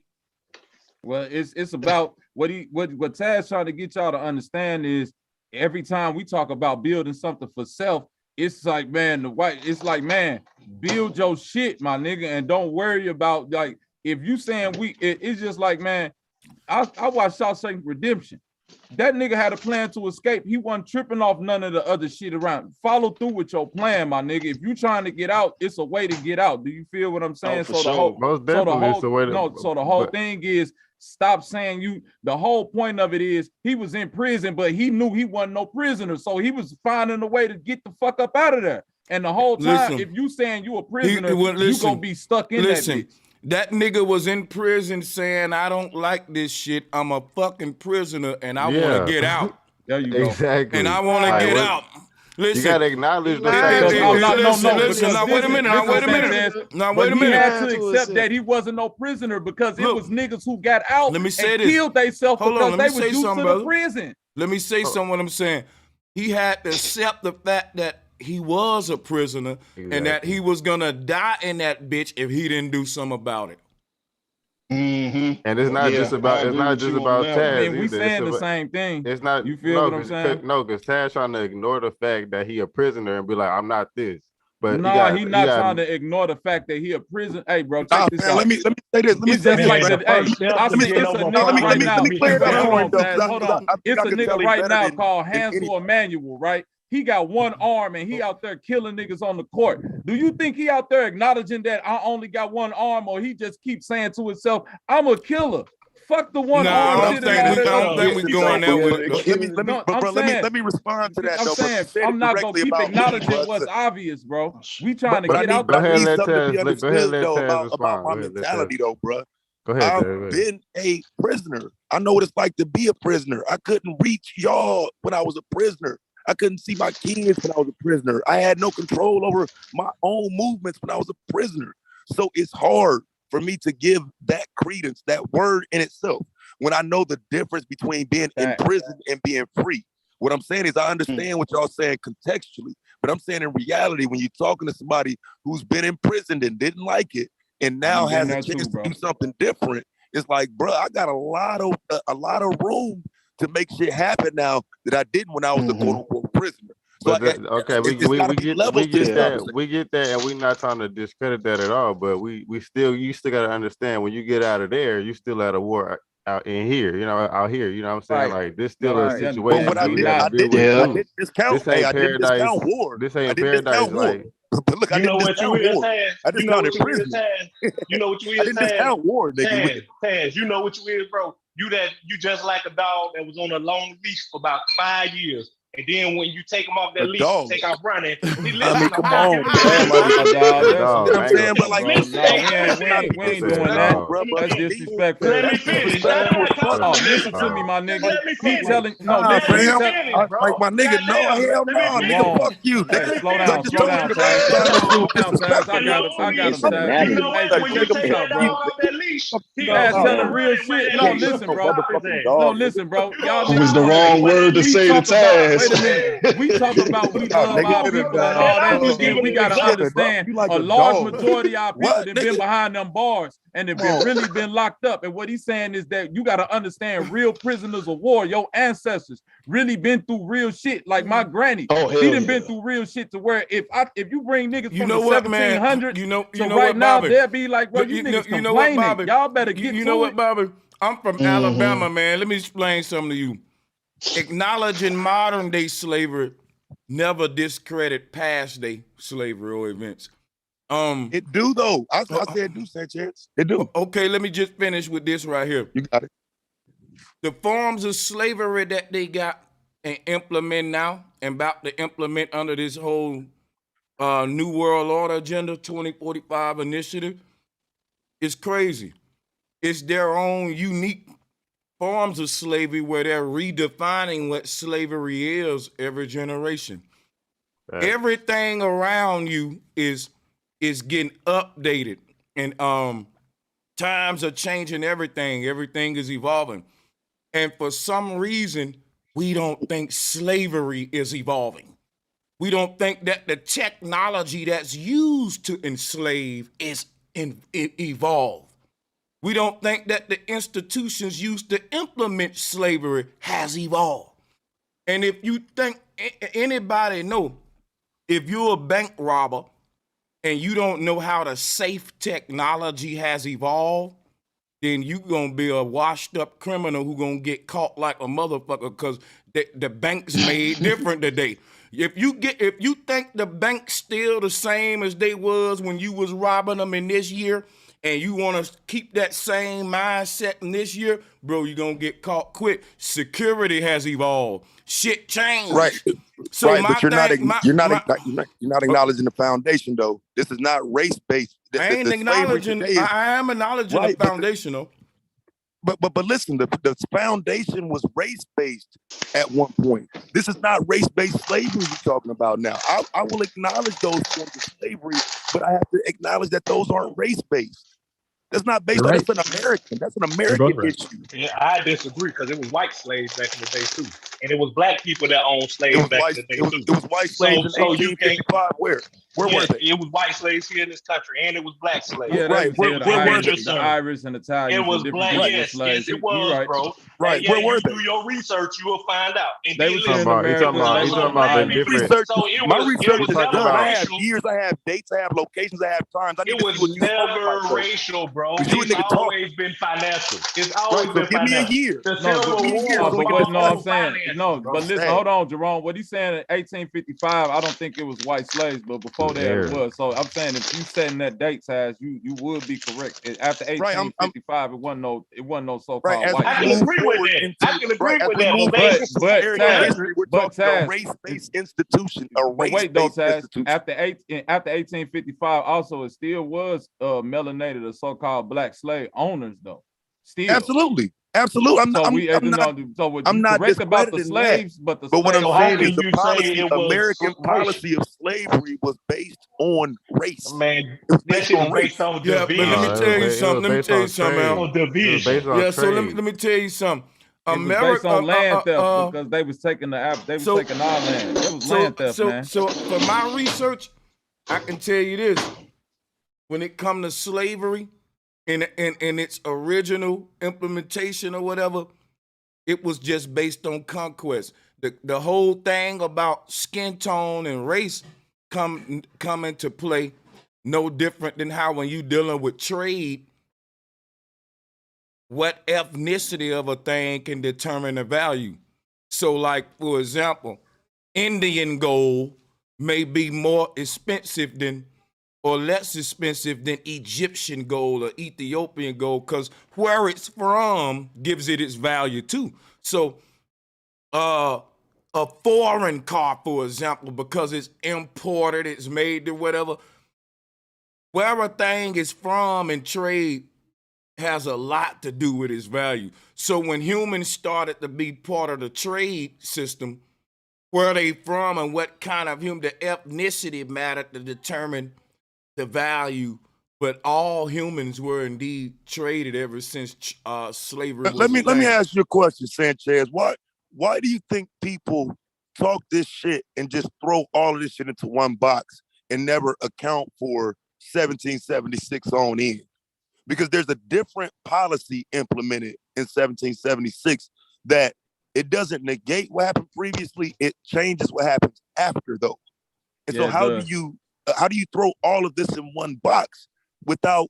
Well, it's about what Taz trying to get y'all to understand is every time we talk about building something for self, it's like, man, build your shit, my nigga, and don't worry about, like, if you saying it's just like, man, I watched Shawshank Redemption. That nigga had a plan to escape. He wasn't tripping off none of the other shit around. Follow through with your plan, my nigga. If you trying to get out, it's a way to get out. Do you feel what I'm saying? The whole thing is, stop saying the whole point of it is he was in prison, but he knew he wasn't no prisoner. So he was finding a way to get the fuck up out of there. And the whole time, if you saying you a prisoner, you gonna be stuck in that bitch. That nigga was in prison saying, I don't like this shit. I'm a fucking prisoner and I want to get out. There you go. Exactly. And I want to Like, get what- out. You Listen. gotta acknowledge the fact Because, that Listen. Now, wait a minute. Now, wait a He minute. had to accept that he wasn't no prisoner because it was niggas who got out Let me say and this. killed themselves Hold because on, they let me was say used something, to the brother. prison. Let me say something what I'm saying. He had to accept the fact that he was a prisoner and that he was gonna die in that bitch if he didn't do something about it. And it's not just about Taz. I mean, we either. saying It's the about, same thing. It's not. You feel no, what I'm saying? No, because Taz trying to ignore the fact that he a prisoner and be like, I'm not this. But No, he not trying to ignore the fact that he a prison. Hey, bro, check this out. Let me say this. Let me It's say just this. like man. the, hey, I see it's a nigga right now. Let me clear that Hold on, point, though, Taz, 'cause hold I on. think It's I a can nigga tell him right better now than called any- Hansel Emmanuel, right? He got one arm and he out there killing niggas on the court. Do you think he out there acknowledging that I only got one arm, or he just keeps saying to himself, I'm a killer? Fuck the one arm shit and all that. I don't think we going there with it. Let me respond to that. I'm though, but you saying said I'm it not gonna directly keep about me, acknowledging bro. what's obvious, bro. We trying to But I get need, out Go I ahead, need let something to be Taz. Go ahead, understood let though Taz about my respond. Go ahead, let Taz. mentality though, bro. Go ahead, I've Taz. Go ahead. been a prisoner. I know what it's like to be a prisoner. I couldn't reach y'all when I was a prisoner. I couldn't see my kids when I was a prisoner. I had no control over my own movements when I was a prisoner. So it's hard for me to give that credence, that word in itself, when I know the difference between being in prison and being free. What I'm saying is I understand what y'all saying contextually, but I'm saying in reality, when you're talking to somebody who's been imprisoned and didn't like it, and now has a chance to do something different, it's like, bro, I got a lot of room to make shit happen now that I didn't when I was a quote unquote prisoner. So Okay, we get that, and we're not trying to discredit that at all. But you still got to understand when you get out of there, you still at a war out in here, out here. You know what I'm saying? Right. Like this still a situation. But I didn't discount. This ain't I didn't paradise. discount war. This I ain't didn't paradise. discount war. Like But look, I You know didn't what you discount is, war. Taz? I You know what discounted you is, prison. Taz? You know what you is, I didn't discount war, nigga. Taz, you know what you is, bro? You just like a dog that was on a long leash for about 5 years. And then when you take him off that leash, you take off running. He I mean, come on, bro. You know what I'm saying? But like, we ain't doing that. That's disrespectful. Let me finish. Listen to me, my nigga. Let me Keep finish. telling Let me fam. finish, bro. Like my nigga, no, hell no, nigga, fuck you, Hey, nigga. slow down, Slow down, Taz. slow down, Taz. I got him, Taz. You know what? When you take that dog bro. off that leash, he Taz gonna telling real shit. No, listen, bro. No, listen, bro. Y'all It was niggas the wrong word to we say to talk about, Taz. wait a minute. We talk about we love our people and all that shit. We gotta understand a large majority of our people that been behind them bars and have been really been locked up. And what he's saying is that you gotta understand real prisoners of war, your ancestors really been through real shit. Like my granny, he done been through real shit to where if you bring niggas from the 1700s to right now, they'll be like, bro, you niggas complaining. Y'all better get you know what, it. Bobby? I'm from Alabama, man. Let me explain something to you. Acknowledging modern day slavery never discredit past day slavery or events. It do though. I said it do, Sanchez. It do. Okay, let me just finish with this right here. You got it. The forms of slavery that they got and implement now and about to implement under this whole New World Order Agenda 2045 initiative is crazy. It's their own unique forms of slavery where they're redefining what slavery is every generation. Right. Everything around you is getting updated, and times are changing everything. Everything is evolving. And for some reason, we don't think slavery is evolving. We don't think that the technology that's used to enslave is evolved. We don't think that the institutions used to implement slavery has evolved. And if you think anybody know, if you're a bank robber and you don't know how the safe technology has evolved, then you gonna be a washed up criminal who gonna get caught like a motherfucker because the bank's made different today. If you think the bank's still the same as they was when you was robbing them in this year, and you want to keep that same mindset in this year, bro, you're going to get caught quick. Security has evolved. Shit changed. Right. So right, my but you're thing, you're not acknowledging the foundation though. This is not race based. I ain't The slavery acknowledging. today is I am acknowledging right, the foundation, though. but listen, the foundation was race based at one point. This is not race based slavery we're talking about now. I will acknowledge those forms of slavery, but I have to acknowledge that those aren't race based. That's not based You're on. right. That's an You're both American right. issue. Yeah, I disagree because it was white slaves back in the day too, and it was black people that owned It slaves was back white. in the day It too. was white slaves in So you can't. 1855. Where Yeah, were they? it was white slaves here in this country, and it was black slaves. Yeah, they Right. was It here, was the Were Irish, they? the indentured. Irish and It Italians and was different black. people Right. were Yes, slaves. it You was, right. bro. Right. And yeah, Where were you they? do your research, you will find out. And They then was Talking here in listen. about, he talking America. about, So he so talking about the black My people. different. research, So it my was research is never done. I have racial. years, I have dates, I have locations, I have times. I need It to see was what you talking never about first. racial, bro. Because you a It's nigga talking. always been financial. It's Right. always So been give me a financial. year. The No, Give Civil me a year War so we but can what? No, I'm was all saying finances, no. bro. But listen, sad. hold on, Jerome. What he's saying in 1855, I don't think it was white slaves, but before that it There. was. So I'm saying if you setting that date, Taz, you would be correct. After Right. I'm 1855, it wasn't no right. so-called As white we I can move slaves. agree with forward that. into I can agree as with we that. move But forward back into But American Taz, history, we're but talking a Taz, race-based institution, a but wait though, race-based Taz. institution. After 1855, also it still was melanated or so-called black slave owners though. Still. Absolutely. Absolutely. So so what I'm you not correct about the discrediting that. slaves, but the But what I'm slaves so how saying can is owners. the you say policy, it was American racial? policy of slavery was based on race. Man, It was that based shit on is based race. on Yeah, but let me division. tell you It something. was based on Al. trade. On It was based division. on Yeah, so trade. let me tell you something. It was based on land theft because they was taking our so land. It was land theft, man. so for my research, I can tell you this: when it comes to slavery, in its original implementation or whatever, it was just based on conquest. The whole thing about skin tone and race come into play no different than how when you dealing with trade, what ethnicity of a thing can determine the value. So like, for example, Indian gold may be more expensive than or less expensive than Egyptian gold or Ethiopian gold because where it's from gives it its value too. So a foreign car, for example, because it's imported, it's made to whatever, where a thing is from in trade has a lot to do with its value. So when humans started to be part of the trade system, where they from and what kind of human, the ethnicity mattered to determine the value, but all humans were indeed traded ever since slavery was Let me a thing. ask you a question, Sanchez. Why do you think people talk this shit and just throw all of this shit into one box and never account for 1776 on in? Because there's a different policy implemented in 1776 that it doesn't negate what happened previously, it changes what happens after though. And so how do you throw all of this in one box without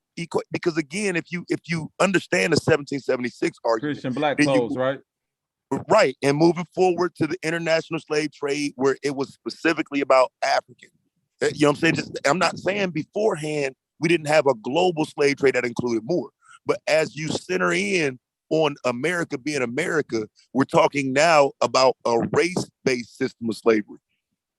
because again, if you understand the 1776 argument, Christian black codes, right? Right. And moving forward to the international slave trade where it was specifically about African. You know what I'm saying? I'm not saying beforehand we didn't have a global slave trade that included more. But as you center in on America being America, we're talking now about a race-based system of slavery.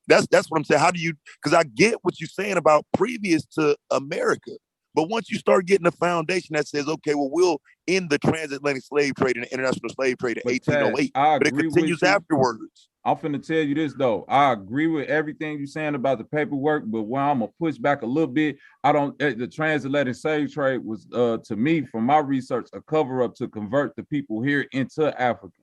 That's what I'm saying. How do you, because I get what you're saying about previous to America. But once you start getting a foundation that says, okay, well, we'll end the transatlantic slave trade and the international slave trade in 1808, but it continues afterwards. I'm finna tell you this though. I agree with everything you're saying about the paperwork, but where I'm gonna push back a little bit, the transatlantic slave trade was to me, from my research, a cover up to convert the people here into Africans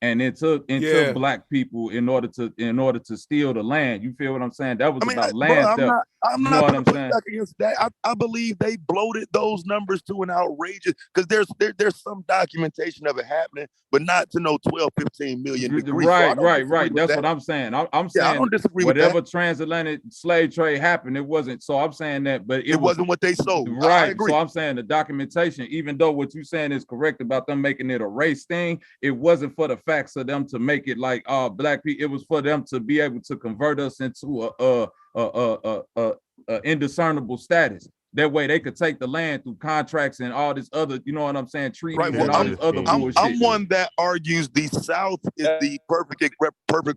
and into black people in order to steal the land. You feel what I'm saying? That was about land theft. I'm not gonna push back against that. I believe they bloated those numbers to an outrageous, because there's some documentation of it happening, but not to no 12, 15 million degrees. Right. That's what I'm saying. I'm saying I don't disagree whatever with that. transatlantic slave trade happened, it wasn't. So I'm saying that, but it wasn't what they sold. Right. I agree. So I'm saying the documentation, even though what you're saying is correct about them making it a race thing, it wasn't for the facts of them to make it like black people. It was for them to be able to convert us into a indiscernible status. That way they could take the land through contracts and all this other, you know what I'm saying, treaties and all this other bullshit. I'm one that argues the South is the perfect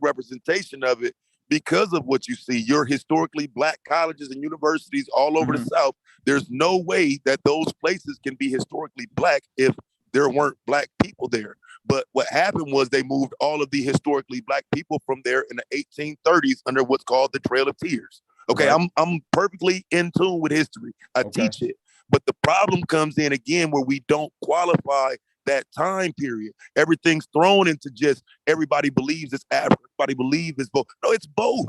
representation of it, because of what you see. Your historically black colleges and universities all over the South, there's no way that those places can be historically black if there weren't black people there. But what happened was they moved all of the historically black people from there in the 1830s under what's called the Trail of Tears. Okay, Right. I'm perfectly in tune with history. I teach it. But the problem comes in again where we don't qualify that time period. Everything's thrown into just everybody believes it's African, everybody believes it's both. No, it's both.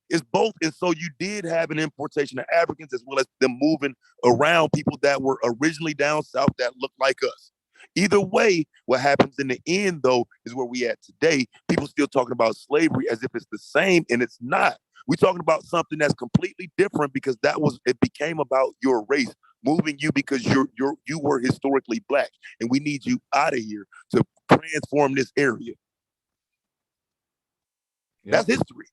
It's both. And so you did have an importation of Africans as well as them moving around people that were originally down south that looked like us. Either way, what happens in the end, though, is where we at today. People still talking about slavery as if it's the same, and it's not. We're talking about something that's completely different because it became about your race, moving you because you were historically black, and we need you out of here to transform this area. Yep. That's history.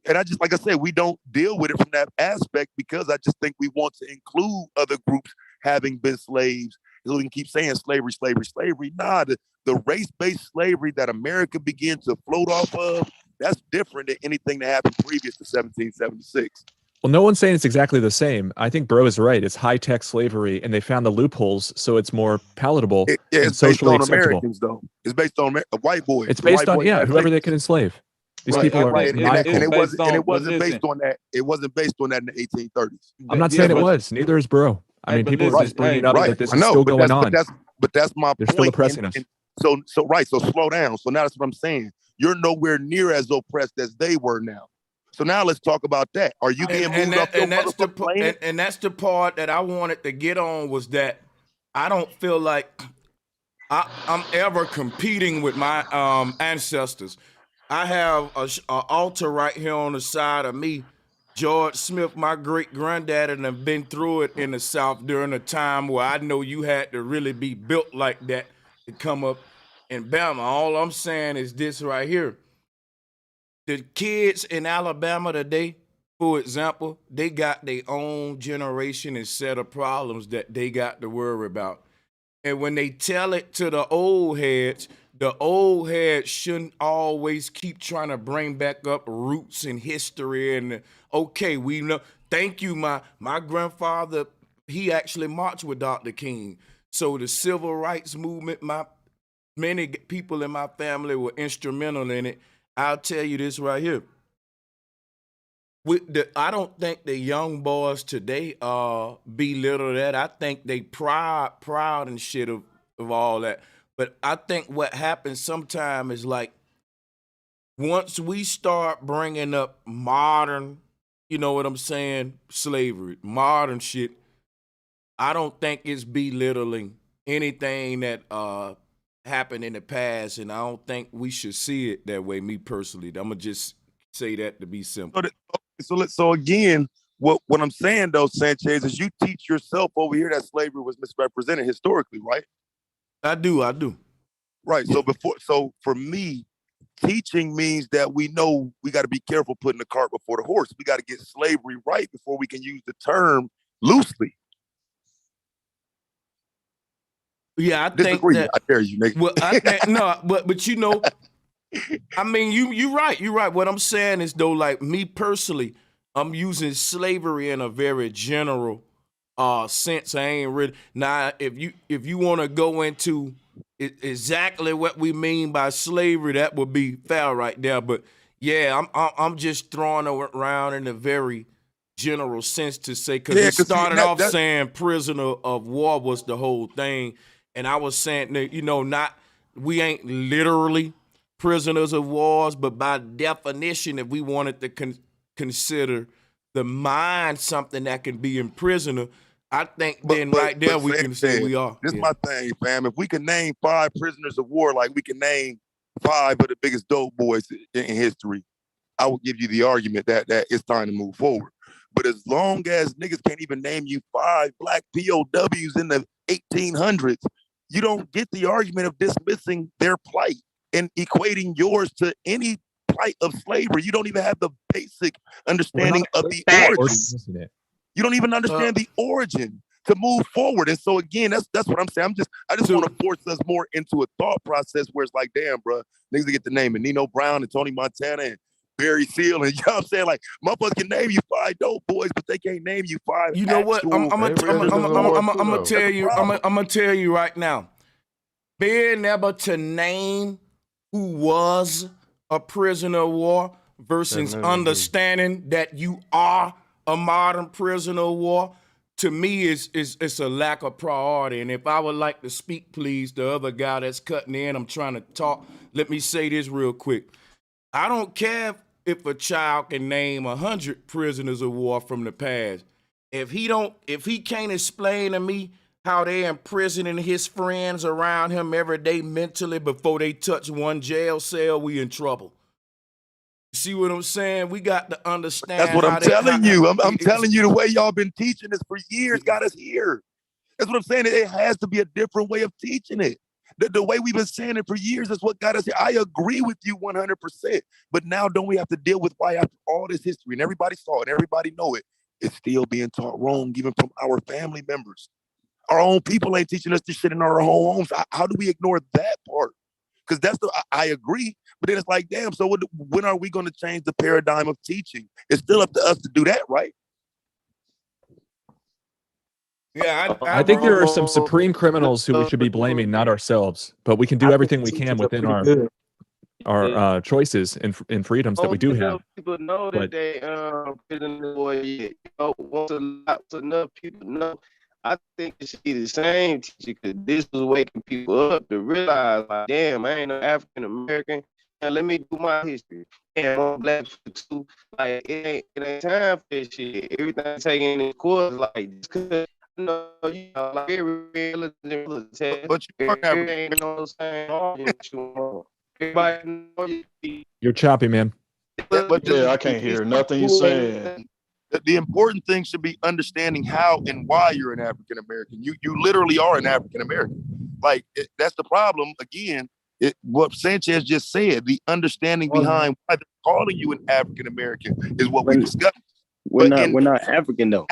And I just, like I said, we don't deal with it from that aspect because I just think we want to include other groups having been slaves. So we can keep saying slavery, slavery, slavery. Nah, the race-based slavery that America began to float off of, that's different than anything that happened previous to 1776. Well, no one's saying it's exactly the same. I think Bro is right. It's high-tech slavery, and they found the loopholes so it's more palatable and it's socially based on acceptable. Americans, though. It's based on white boys. It's based on, whoever they can enslave. These people are maniacal. And it wasn't based on that. It wasn't based on that in the 1830s. I'm not saying it was. Neither is Bro. I mean, people are just bringing up that this is still going on. But that's my point. They're still oppressing us. So slow down. So now that's what I'm saying. You're nowhere near as oppressed as they were now. So now let's talk about that. Are you being moved up your motherfucking plane? And that's the part that I wanted to get on was that I don't feel like I'm ever competing with my ancestors. I have a altar right here on the side of me. George Smith, my great granddad, and have been through it in the South during a time where I know you had to really be built like that to come up in Bama. All I'm saying is this right here. The kids in Alabama today, for example, they got their own generation and set of problems that they got to worry about. And when they tell it to the old heads shouldn't always keep trying to bring back up roots and history and okay, we know. Thank you, my grandfather, he actually marched with Dr. King. So the civil rights movement, many people in my family were instrumental in it. I'll tell you this right here. I don't think the young boys today belittle that. I think they proud and shit of all that. But I think what happens sometimes is like once we start bringing up modern, you know what I'm saying, slavery, modern shit, I don't think it's belittling anything that happened in the past, and I don't think we should see it that way, me personally. I'm going to just say that to be simple. So again, what I'm saying, though, Sanchez, is you teach yourself over here that slavery was misrepresented historically, right? I do. Right. So for me, teaching means that we know we got to be careful putting the cart before the horse. We got to get slavery right before we can use the term loosely. Yeah, I Disagree. think that. I dare you, nigga. Well, I think no, but you know, I mean, you're right. You're right. What I'm saying is though, like me personally, I'm using slavery in a very general sense. I ain't really now. If you want to go into exactly what we mean by slavery, that would be foul right there. But yeah, I'm just throwing it around in a very general sense to say because it started off saying prisoner of war was the whole thing. And I was saying that, you know, we ain't literally prisoners of wars, but by definition, if we wanted to consider the mind something that can be in prisoner, I think then right there we can say we are. This is my thing, fam. If we can name 5 prisoners of war, like we can name 5 of the biggest dope boys in history, I will give you the argument that it's time to move forward. But as long as niggas can't even name you 5 black POWs in the 1800s, you don't get the argument of dismissing their plight and equating yours to any plight of slavery. You don't even have the basic understanding of the origin. You don't even understand the origin to move forward. And so again, that's what I'm saying. I just want to force us more into a thought process where it's like, damn, bro, niggas get the name of Nino Brown and Tony Montana and Barry Seal, and you know what I'm saying? Like, motherfuckers can name you 5 dope boys, but they can't name you 5 You know what? I'm gonna tell you. I'm gonna tell you right now. Being able to name who was a prisoner of war versus understanding that you are a modern prisoner of war, to me, it's a lack of priority. And if I would like to speak, please, the other guy that's cutting in, I'm trying to talk. Let me say this real quick. I don't care if a child can name 100 prisoners of war from the past. If he can't explain to me how they imprisoning his friends around him every day mentally before they touch one jail cell, we in trouble. See what I'm saying? We got to understand. That's what I'm telling you. I'm telling you, the way y'all been teaching this for years got us here. That's what I'm saying. It has to be a different way of teaching it. The way we've been saying it for years is what got us here. I agree with you 100%. But now don't we have to deal with why after all this history, and everybody saw it, everybody know it, it's still being taught wrong, even from our family members. Our own people ain't teaching us this shit in our own homes. How do we ignore that part? Because I agree, but then it's like, damn, so when are we going to change the paradigm of teaching? It's still up to us to do that, right? Yeah, I think there are some supreme criminals who we should be blaming, not ourselves. But we can do everything we can within our choices and freedoms that we do have. People know that they prisoner boy. You know, once enough people know. I think it should be the same teacher, because this is waking people up to realize, like, damn, I ain't no African American. Now let me do my history. And I'm black too. Like, it ain't time for this shit. Everything taking in course, like, just because like every religion test, but you ain't no same audience you want. Everybody know you. You're choppy, man. Yeah, I can't hear nothing you're saying. The important thing should be understanding how and why you're an African American. You literally are an African American. Like, that's the problem. Again, what Sanchez just said, the understanding behind why they're calling you an African American is what we discussed. We're not African though.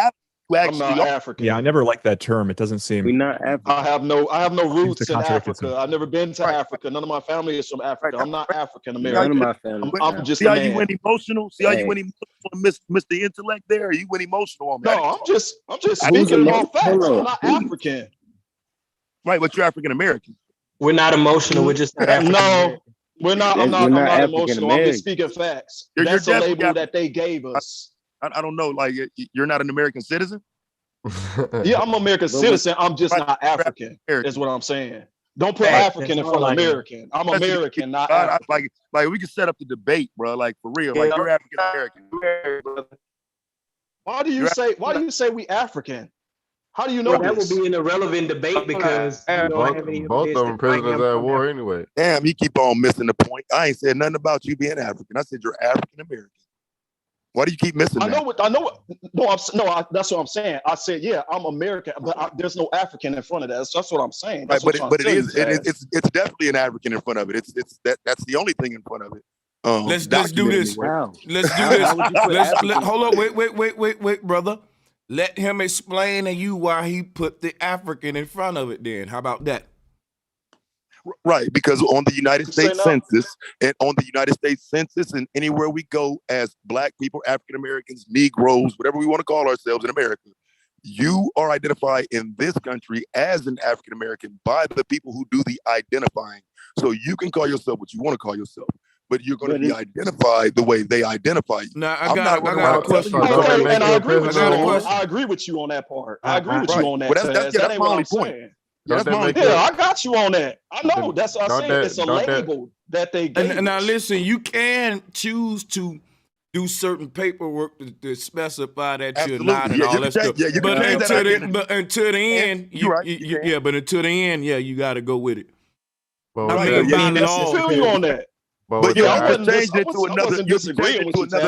I'm not African. Yeah, I never liked that term. It doesn't seem. We're not African. I have no roots in contradict Africa. I've never been to Africa. None of my family is from Africa. I'm not African None of American. my family. I'm just See a how man. you went emotional? See how you went emotional, Mr. Intellect there? You went emotional on me. No, I'm just speaking about facts. I'm not African. Right, but you're African American. We're not emotional. We're just not African. No, we're not. I'm not emotional. I'm just speaking facts. You're That's a definitely label that they gave us. I don't know. Like, you're not an American citizen? Yeah, I'm an American citizen. I'm just not African. Is what I'm saying. Don't put African in front of American. I'm American, not African. Like we can set up the debate, bro. Like, for real. Like, you're African American. Why do you say we African? How do you know that this? would be an irrelevant debate because both of them prisoners at war anyway. Damn, you keep on missing the point. I ain't said nothing about you being African. I said you're African American. Why do you keep missing that? That's what I'm saying. I said, yeah, I'm American, but there's no African in front of that. That's what I'm saying. Right, but it's definitely an African in front of it. That's the only thing in front of it. Let's do this. Let's do this. Hold on. Wait, brother. Let him explain to you why he put the African in front of it then. How about that? Right, because on the United States Census and anywhere we go as Black people, African Americans, Negroes, whatever we want to call ourselves in America, you are identified in this country as an African American by the people who do the identifying. So you can call yourself what you want to call yourself, but you're going to be identified the way they identify you. Now, I got a question. Okay, and I agree with you on that part. I agree with you on that. That ain't what I'm saying. Yeah, I got you on that. I know. That's what I'm saying. It's a label that they gave. And now listen, you can choose to do certain paperwork to specify that you're not and all that stuff. But until the end, you got to go with it. I feel you on that. But you changed it to another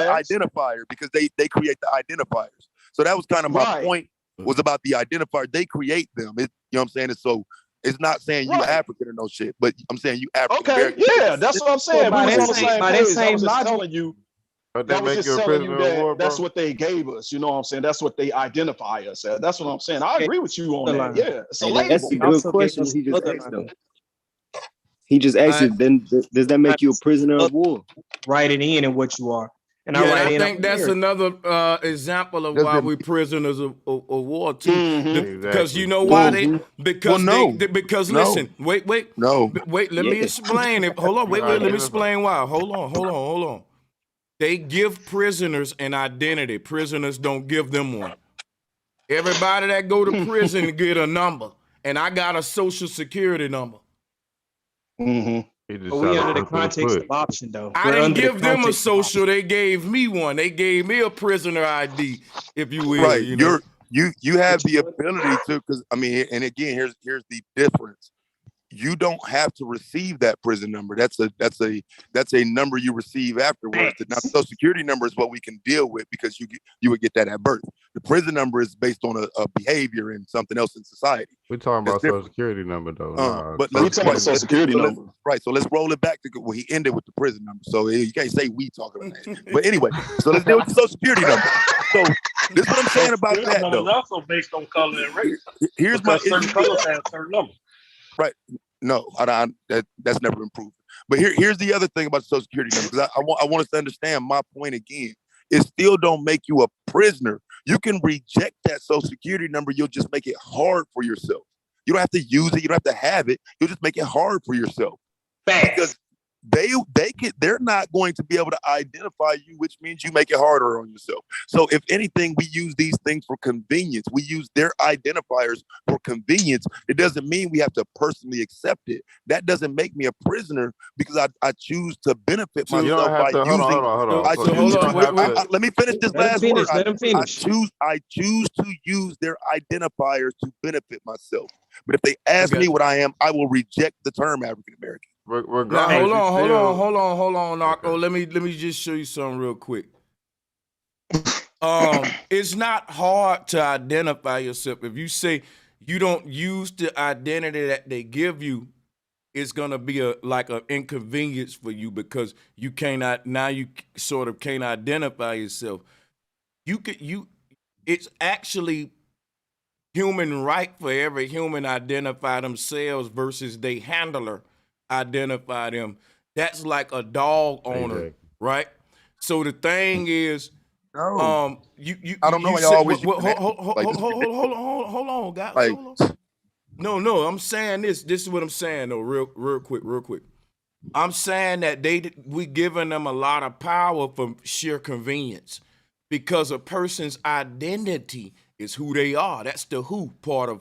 identifier because they create the identifiers. So that was kind of my point. Was about the identifier. They create them. You know what I'm saying? It's not saying you African or no shit, but I'm saying you African American. Okay, yeah, that's what I'm saying. By that telling you. That was just telling you that that's what they gave us. You know what I'm saying? That's what they identify us as. That's what I'm saying. I agree with you on that. Yeah, it's a label. That's a good question he just asked though. He just asked I, it. Then does that make you a prisoner of war? Write it in and what you are. And yeah, I write I in. think that's another example of why we prisoners of war too. Mm-hmm. Because you know Well, why because because no. listen, wait. Let me explain it. Hold on, wait, let me explain why. Hold on. They give prisoners an identity. Prisoners don't give them one. Everybody that go to prison get a number, and I got a social security number. Mm-hmm. But we under the context of option, though. I didn't give them a social. They gave me one. They gave me a prisoner ID, if you will. Right. You know? You have the ability to, because I mean, and again, here's the difference. You don't have to receive that prison number. That's a number you receive afterwards. Now, the Social Security number is what we can deal with because you would get that at birth. The prison number is based on a behavior and something else in society. We're talking about Social Security number though. But we're talking about Social Security number. Right. So let's roll it back to well, he ended with the prison number. So you can't say we talking about that. But anyway, so let's deal with the Social Security number. So this is what I'm saying about that though. It's also based on color and race. Here's my certain colors have certain numbers. Right. No, that's never been proven. But here's the other thing about the Social Security number, because I want us to understand my point again. It still don't make you a prisoner. You can reject that Social Security number. You'll just make it hard for yourself. You don't have to use it. You don't have to have it. You'll just make it hard for yourself. Because they're not going to be able to identify you, which means you make it harder on yourself. So if anything, we use these things for convenience. We use their identifiers for convenience. It doesn't mean we have to personally accept it. That doesn't make me a prisoner because I choose to benefit myself by using. Hold on. Let me finish this last word. I choose to use their identifiers to benefit myself. But if they ask me what I am, I will reject the term African American. Now, hold on, Narco. Okay. Let me just show you something real quick. It's not hard to identify yourself. If you say you don't use the identity that they give you, it's gonna be like an inconvenience for you because you sort of can't identify yourself. It's actually human right for every human identify themselves versus they handler identify them. That's like a dog owner, right? So the thing is, I don't know why y'all always hold on, guys. Like, hold on. No, I'm saying this. This is what I'm saying though, real quick. I'm saying that we giving them a lot of power for sheer convenience because a person's identity is who they are. That's the who part of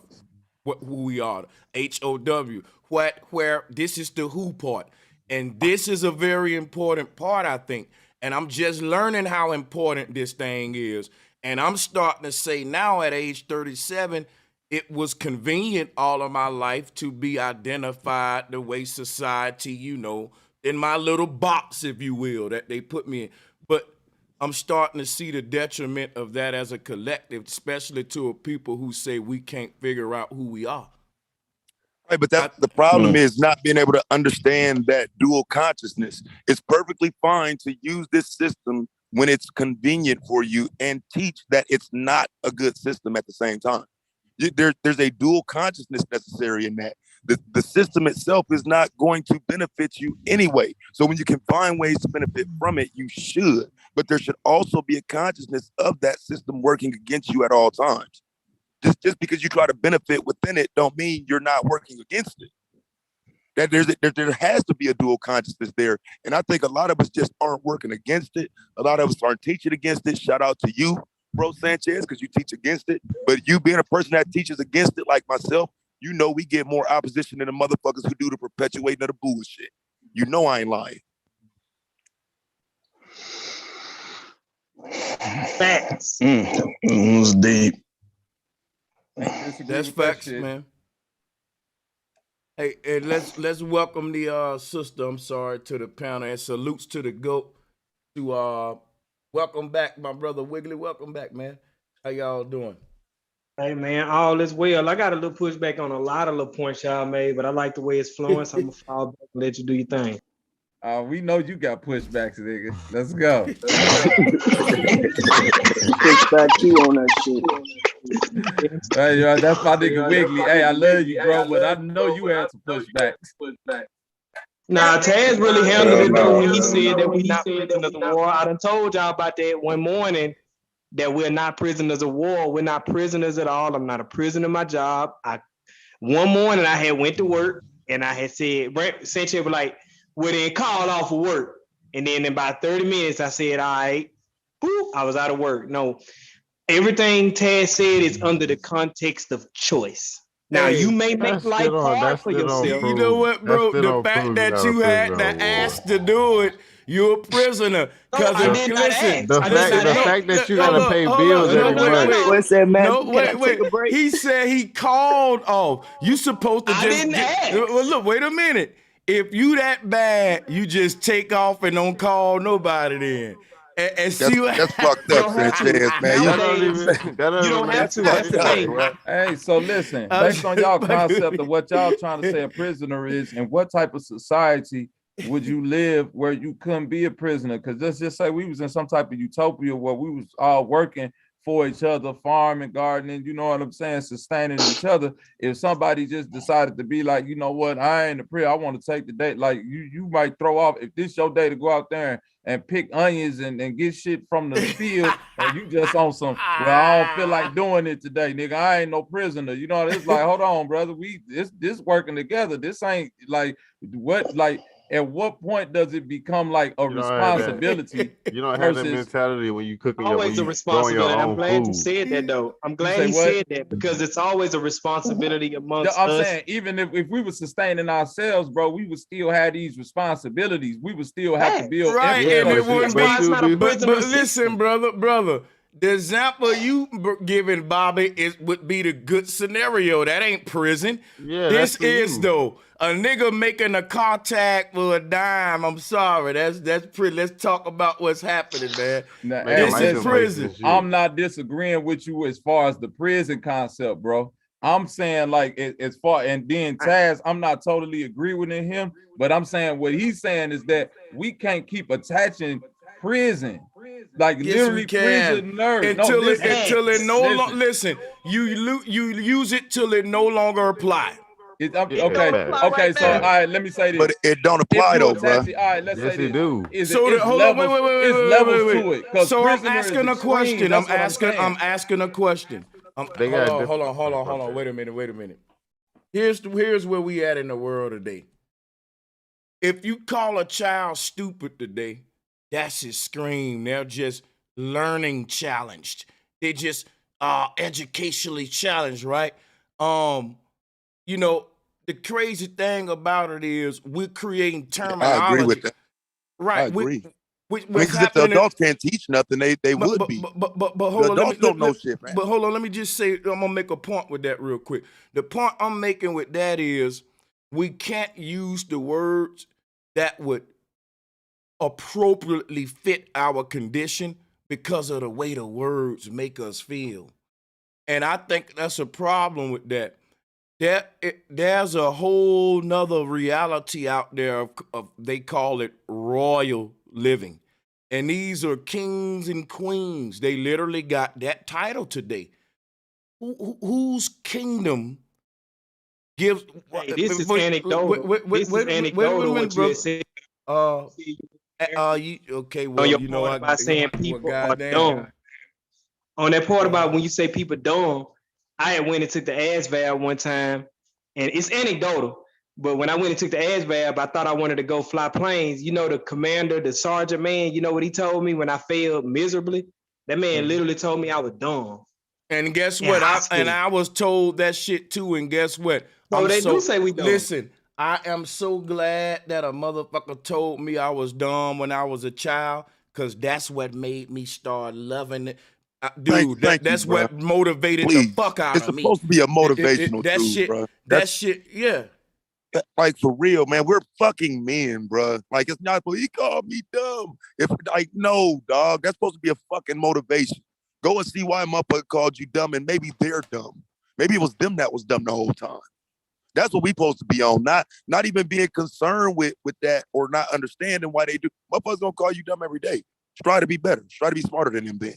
who we are. HOW. Where this is the who part. And this is a very important part, I think. And I'm just learning how important this thing is. And I'm starting to say now at age 37, it was convenient all of my life to be identified the way society, in my little box, if you will, that they put me in. But I'm starting to see the detriment of that as a collective, especially to a people who say we can't figure out who we are. Right, but that's the problem is not being able to understand that dual consciousness. It's perfectly fine to use this system when it's convenient for you and teach that it's not a good system at the same time. There's a dual consciousness necessary in that. The system itself is not going to benefit you anyway. So when you can find ways to benefit from it, you should. But there should also be a consciousness of that system working against you at all times. Just because you try to benefit within it don't mean you're not working against it. That there has to be a dual consciousness there. And I think a lot of us just aren't working against it. A lot of us aren't teaching against it. Shout out to you, Bro Sanchez, because you teach against it. But you being a person that teaches against it like myself, we get more opposition than the motherfuckers who do the perpetuating of the bullshit. I ain't lying. Facts. It was deep. That's facts, man. Hey, and let's welcome the sister, to the panel, and salutes to the GOAT. To welcome back, my brother Wiggly. Welcome back, man. How y'all doing? Hey man, all is well. I got a little pushback on a lot of little points y'all made, but I like the way it's flowing, so I'm gonna fall back and let you do your thing. We know you got pushbacks, nigga. Let's go. Pushback too on that shit. Hey, that's my nigga Wiggly. Hey, I love you, bro, but I know you had some pushbacks. Nah, Taz really handled it though when he said that no. we not prisoners of war. I done told y'all about that one morning that we're not prisoners of war. We're not prisoners at all. I'm not a prisoner of my job. One morning I had went to work and I had said, Sanchez was like, well then call off of work. And then in about 30 minutes I said, all right, boop, I was out of work. No, everything Taz said is under the context of choice. Now you may make life hard for yourself. You know what, bro? The fact that you had to ask to do it, you're a prisoner. Cause I did not ask. The fact that you gotta pay bills every month. What's that, man? No, Can I take a break? He said he called off. You supposed to just didn't ask. Well, look, wait a minute. If you that bad, you just take off and don't call nobody then. And see what that's fucked up, Sanchez, man. You don't have to. That's the thing. Hey, so listen, based on y'all concept of what y'all trying to say a prisoner is, and what type of society would you live where you couldn't be a prisoner? Because let's just say we was in some type of utopia where we was all working for each other, farming, gardening, you know what I'm saying, sustaining each other. If somebody just decided to be like, you know what, I ain't a prisoner, I want to take the day, like you might throw off, if this your day to go out there and pick onions and get shit from the field, and you just on some, well, I don't feel like doing it today, nigga. I ain't no prisoner. You know, it's like, hold on, brother. This working together. This ain't like what, like, at what point does it become like a responsibility? You don't have that mentality when you cooking always your, a responsibility. your I'm own glad food. you said that though. I'm glad he said that because it's always a responsibility amongst I'm us. saying, even if we were sustaining ourselves, bro, we would still have these responsibilities. We would still have to build and it wouldn't be. But but listen, brother, the example you giving Bobby would be the good scenario. That ain't prison. Yeah, this that's for is you. though a nigga making a contact for a dime. I'm sorry, that's pretty. Let's talk about what's happening, man. This is prison. I'm not disagreeing with you as far as the prison concept, bro. I'm saying like as far, and then Taz, I'm not totally agreeing with him, but I'm saying what he's saying is that we can't keep attaching prison, like literally prisoner, until it no longer listen. You use it till it no longer apply. Okay, so all right, let me say this. But it don't apply though, bro. All right, let's say this. do. Hold on, wait. It's levels to it. So I'm asking a question. I'm asking a question. Hold on. Wait a minute. Here's where we at in the world today. If you call a child stupid today, that's his scream. They're just learning challenged. They just educationally challenged, right? You know, the crazy thing about it is we're creating terminology. I agree with that. Right. I agree. Because if the adults can't teach nothing, they would be. But hold the on, adults don't know shit, man. But hold on, let me just say, I'm gonna make a point with that real quick. The point I'm making with that is we can't use the words that would appropriately fit our condition because of the way the words make us feel. And I think that's a problem with that. There's a whole nother reality out there of they call it royal living. And these are kings and queens. They literally got that title today. Whose kingdom gives... Hey, this is anecdotal. This is anecdotal what you had said. Okay, well, you know, about saying people are dumb. On that part about when you say people dumb, I had went and took the ASVAB one time, and it's anecdotal. But when I went and took the ASVAB, I thought I wanted to go fly planes. You know, the commander, the sergeant man, you know what he told me when I failed miserably? That man literally told me I was dumb. And guess what? I was told that shit too. And guess what? Oh, they do say we dumb. Listen, I am so glad that a motherfucker told me I was dumb when I was a child, because that's what made me start loving it. Dude, that's what motivated the fuck out of me. It's supposed to be a motivational tool, bro. That shit, yeah. Like, for real, man, we're fucking men, bro. Like, it's not, he called me dumb. No, dog, that's supposed to be a fucking motivation. Go and see why a motherfucker called you dumb, and maybe they're dumb. Maybe it was them that was dumb the whole time. That's what we supposed to be on, not even being concerned with that or not understanding why they do. Motherfuckers gonna call you dumb every day. Try to be better. Try to be smarter than them then.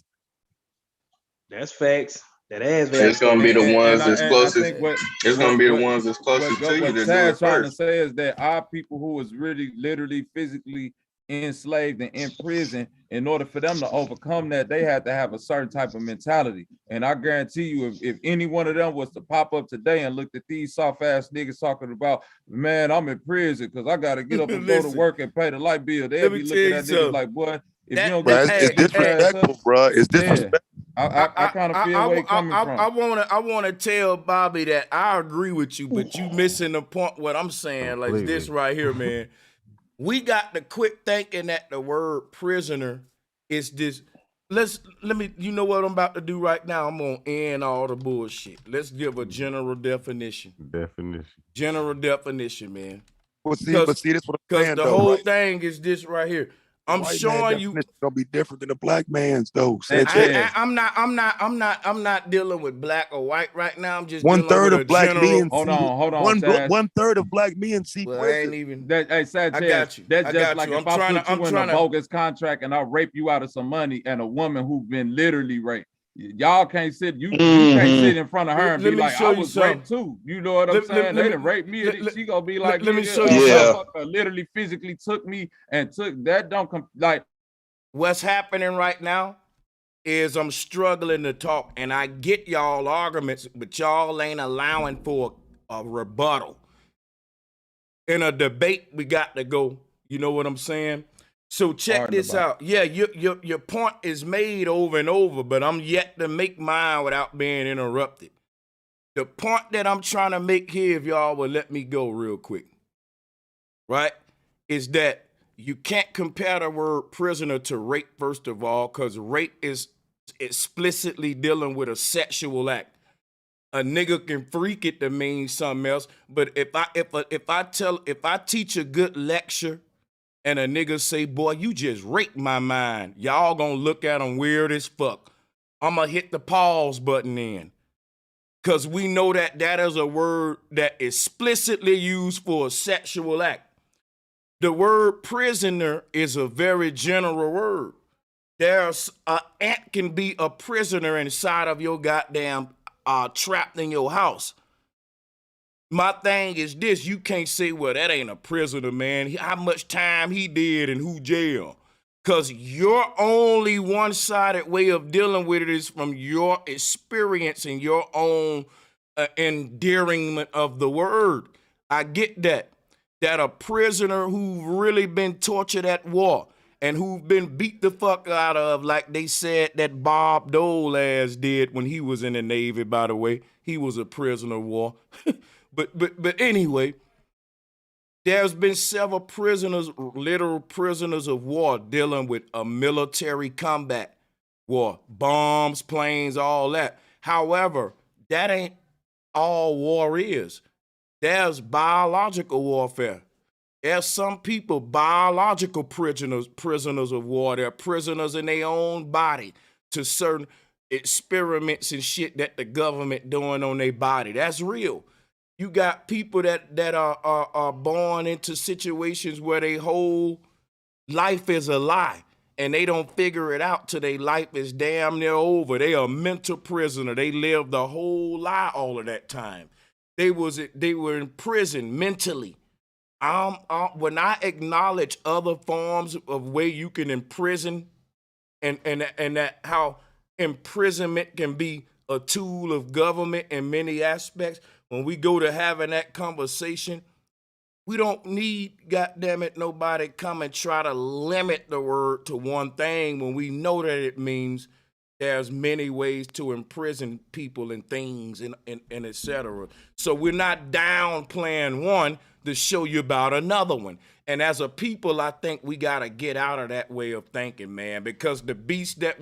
That's facts. That ass It's gonna be the ones that's I closest. think what It's gonna be the ones that's closest to you what to do Tad's it trying to first. say is that our people who was really literally physically enslaved and in prison, in order for them to overcome that, they had to have a certain type of mentality. And I guarantee you, if any one of them was to pop up today and looked at these soft ass niggas talking about, man, I'm in prison because I gotta get up and go to work and pay the light bill, they'd be looking at niggas like, boy, if you don't Bro, get it's disrespectful, bro. It's disrespectful. I kind of feel where you're coming from. I wanna tell Bobby that I agree with you, but you missing the point. What I'm saying, like this right here, man. We got to quit thinking that the word prisoner is this. You know what I'm about to do right now? I'm gonna end all the bullshit. Let's give a general definition. General definition, man. Well, see, this what I'm saying, because the though, whole right? thing is this right here. The I'm white showing man you. definition gonna be different than the black man's, though. I'm not dealing with black or white right now. I'm just One dealing third with of black general. men. Hold on, Taz. 1/3 of black men see Well, I prison. ain't even. Hey, Sanchez, I got you. That's I just got like you. if I put you in a bogus contract and I rape you out of some money and a woman who's been literally raped. Y'all can't sit. You can't sit in front of her and Let be me like, show I you was something. raped too. You know what I'm saying? They done raped me. She gonna be like, let me nigga, show you something. motherfucker literally physically took me and took that. Don't come like. What's happening right now is I'm struggling to talk, and I get y'all arguments, but y'all ain't allowing for a rebuttal. In a debate, we got to go. You know what I'm saying? So check this out. Yeah, your point is made over and over, but I'm yet to make mine without being interrupted. The point that I'm trying to make here, if y'all will let me go real quick, right, is that you can't compare the word prisoner to rape, first of all, because rape is explicitly dealing with a sexual act. A nigga can freak it to mean something else, but if I teach a good lecture and a nigga say, boy, you just raped my mind, y'all gonna look at him weird as fuck. I'm gonna hit the pause button then. Because we know that that is a word that is explicitly used for a sexual act. The word prisoner is a very general word. There's an ant can be a prisoner inside of your goddamn trapped in your house. My thing is this, you can't say, well, that ain't a prisoner, man. How much time he did and who jail. Because your only one-sided way of dealing with it is from your experience and your own endearment of the word. I get that. That a prisoner who really been tortured at war and who've been beat the fuck out of, like they said that Bob Dole ass did when he was in the Navy, by the way. He was a prisoner of war. But anyway, there's been several prisoners, literal prisoners of war dealing with a military combat war, bombs, planes, all that. However, that ain't all war is. There's biological warfare. There's some people, biological prisoners of war. They're prisoners in their own body to certain experiments and shit that the government doing on their body. That's real. You got people that are born into situations where their whole life is a lie and they don't figure it out till their life is damn near over. They are a mental prisoner. They lived the whole lie all of that time. They were in prison mentally. When I acknowledge other forms of way you can imprison and that how imprisonment can be a tool of government in many aspects, when we go to having that conversation, we don't need, goddammit, nobody come and try to limit the word to one thing when we know that it means there's many ways to imprison people and things and et cetera. So we're not downplaying one to show you about another one. And as a people, I think we got to get out of that way of thinking, man, because the beast that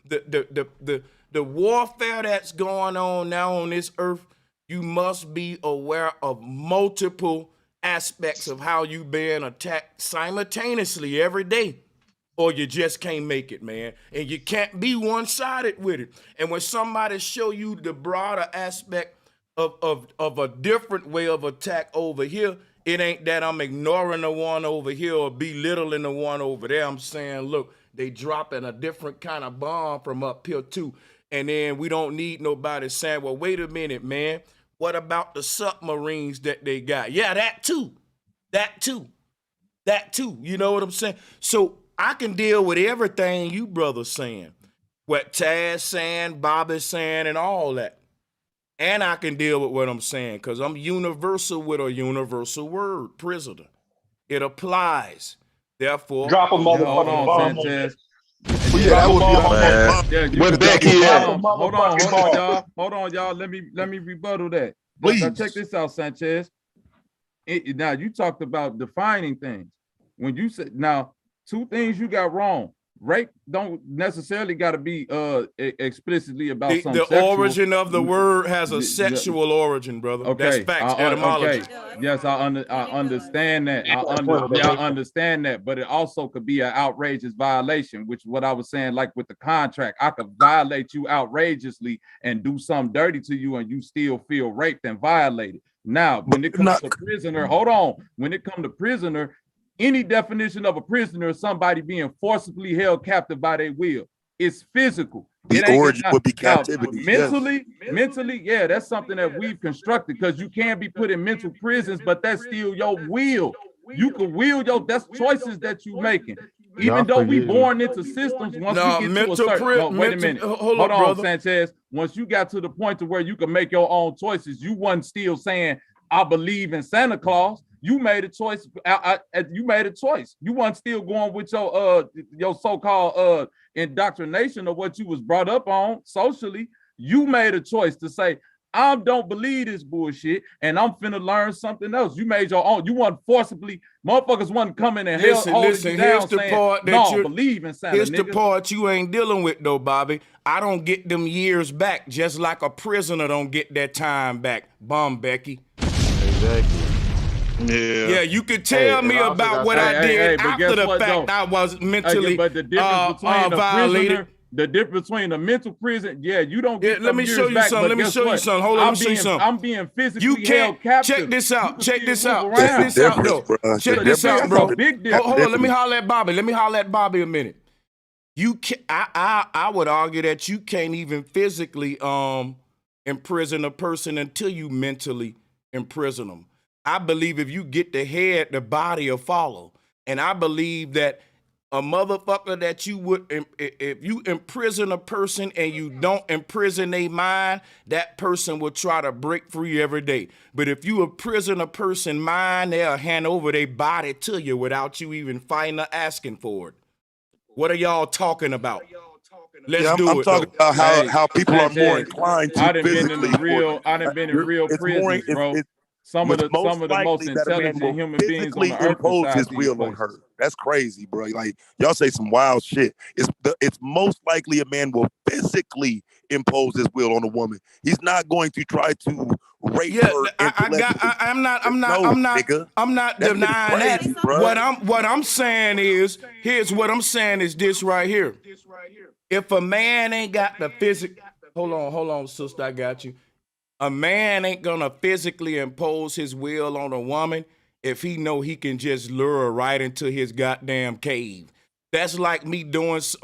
the warfare that's going on now on this earth, you must be aware of multiple aspects of how you being attacked simultaneously every day, or you just can't make it, man. And you can't be one-sided with it. And when somebody show you the broader aspect of a different way of attack over here, it ain't that I'm ignoring the one over here or belittling the one over there. I'm saying, look, they dropping a different kind of bomb from up here too. And then we don't need nobody saying, well, wait a minute, man. What about the submarines that they got? Yeah, that too. That too. That too. You know what I'm saying? So I can deal with everything you brothers saying. What Taz saying, Bobby saying, and all that. And I can deal with what I'm saying because I'm universal with a universal word, prisoner. It applies. Therefore, Drop a hold motherfucking on, bomb on Sanchez. Yeah, that would be a Man. Yeah, you Where can Becky at? hold on, y'all. Hold on, y'all. Let me rebuttal that. Now check Please. this out, Sanchez. Now you talked about defining things. When you said now, two things you got wrong. Rape don't necessarily got to be explicitly about some the sexual. origin of the word has a sexual origin, brother. Okay, That's facts, etymology. okay. Yes, I understand that. I understand that, but it also could be an outrageous violation, which is what I was saying, like with the contract. I could violate you outrageously and do something dirty to you, and you still feel raped and violated. Now, when it comes to prisoner, hold on. When it comes to prisoner, any definition of a prisoner is somebody being forcibly held captive by their will. It's physical. The origin would be captivity. Mentally, yeah, that's something that we've constructed because you can be put in mental prisons, but that's still your will. You can will that's choices that you making. Even though we born into systems, once we get to a certain, wait a minute, hold on, brother. Sanchez. Once you got to the point to where you can make your own choices, you wasn't still saying, I believe in Santa Claus. You made a choice. You made a choice. You weren't still going with your so-called indoctrination of what you was brought up on socially. You made a choice to say, I don't believe this bullshit, and I'm finna learn something else. You made your own. You weren't forcibly, motherfuckers wasn't coming and holding you down here's the saying, part that no, you believe in Santa, Here's nigga. the part you ain't dealing with, though, Bobby. I don't get them years back, just like a prisoner don't get that time back. Bum, Becky. Exactly. Yeah, you could tell me about what I did after the fact. I was mentally but the difference between violated. Prisoner, the difference between a mental prison, yeah, you don't get let me show you something. Let me show you something. Hold on, let me show you something. I'm being physically held captive. Check this out. Check this out. Check this out, though. Check this out, bro. Big difference. Hold on, let me holler at Bobby. Let me holler at Bobby a minute. You can I would argue that you can't even physically imprison a person until you mentally imprison them. I believe if you get the head, the body will follow. And I believe that a motherfucker that you would, if you imprison a person and you don't imprison their mind, that person will try to break free every day. But if you imprison a person's mind, they'll hand over their body to you without you even fighting or asking for it. What are y'all talking about? Let's do I'm it. talking about how people are more inclined to physically. I done been in real prisons, bro. Some of the most intelligent human beings on the earth impose his will on her. That's crazy, bro. Like y'all say some wild shit. It's most likely a man will physically impose his will on a woman. He's not going to try to rape her. I'm not denying crazy, that. Bro. What I'm saying is, here's what I'm saying is this right here. If a man ain't got the physical, hold on, sister, I got you. A man ain't gonna physically impose his will on a woman if he know he can just lure her right into his goddamn cave. That's like me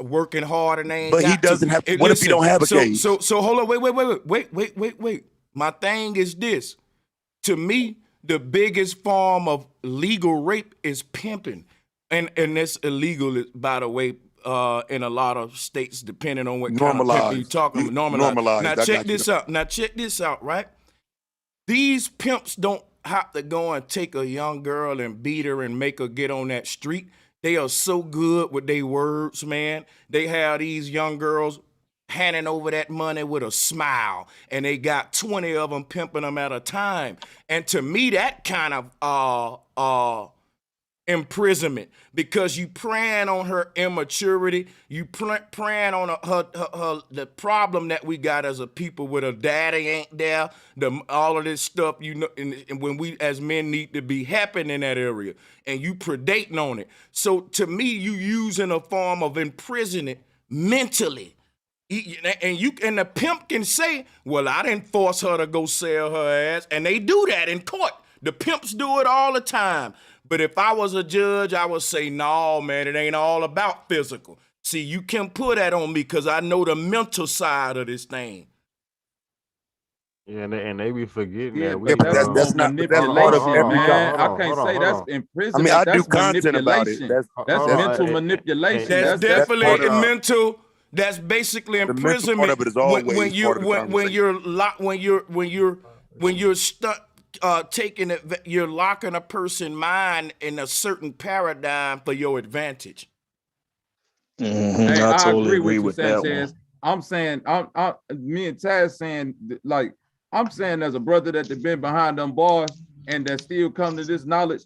working hard and I ain't. But he doesn't have. What if he don't have a cave? So hold on, wait. My thing is this. To me, the biggest form of legal rape is pimping, and that's illegal, by the way. In a lot of states, depending on what kind of pimping you're talking about. Normalized. Now check this out, right? These pimps don't have to go and take a young girl and beat her and make her get on that street. They are so good with their words, man. They have these young girls handing over that money with a smile, and they got 20 of them pimping them at a time. And to me, that kind of imprisonment, because you preying on her immaturity, you preying on her the problem that we got as a people with her daddy ain't there, all of this stuff, you know, and when we as men need to be happy in that area, and you predating on it. So to me, you using a form of imprisonment mentally. And the pimp can say, well, I didn't force her to go sell her ass, and they do that in court. The pimps do it all the time. But if I was a judge, I would say, no, man, it ain't all about physical. See, you can put that on me because I know the mental side of this thing. Yeah, and they be forgetting Yeah, that but that's not. But that's part of manipulation, every man. job. I can't say that's I imprisonment. mean, I do That's content about it. manipulation. That's That's mental manipulation. That's That's definitely part of mental. That's basically the mental part imprisonment. of it is always part of the When conversation. you're locked, when you're stuck taking it, you're locking a person's mind in a certain paradigm for your advantage. Hey, I I totally agree agree with you, with that Sanchez. one. I'm saying, me and Taz saying, like, I'm saying as a brother that have been behind them bars and that still come to this knowledge,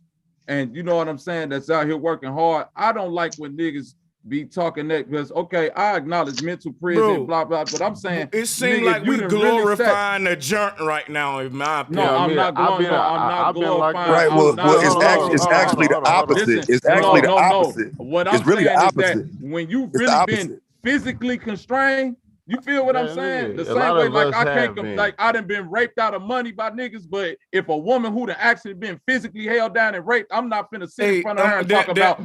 and you know what I'm saying, that's out here working hard. I don't like when niggas be talking that, because okay, I acknowledge mental prison, Bro, blah blah, but I'm saying, it seems nigga, like if you we done really sat. glorifying the joint right now, in my opinion. No, I'm not glorifying. No, I'm not glorifying. Right. I'm not It's actually the opposite. Listen, It's actually the no. opposite. What It's I'm really the saying is that opposite. when you've It's the really been opposite. physically constrained, you feel what I'm saying? The a same lot way, of like us I can't, have been. like I done been raped out of money by niggas, but if a woman who done actually been physically held down and raped, I'm not finna sit in front of her and talk about.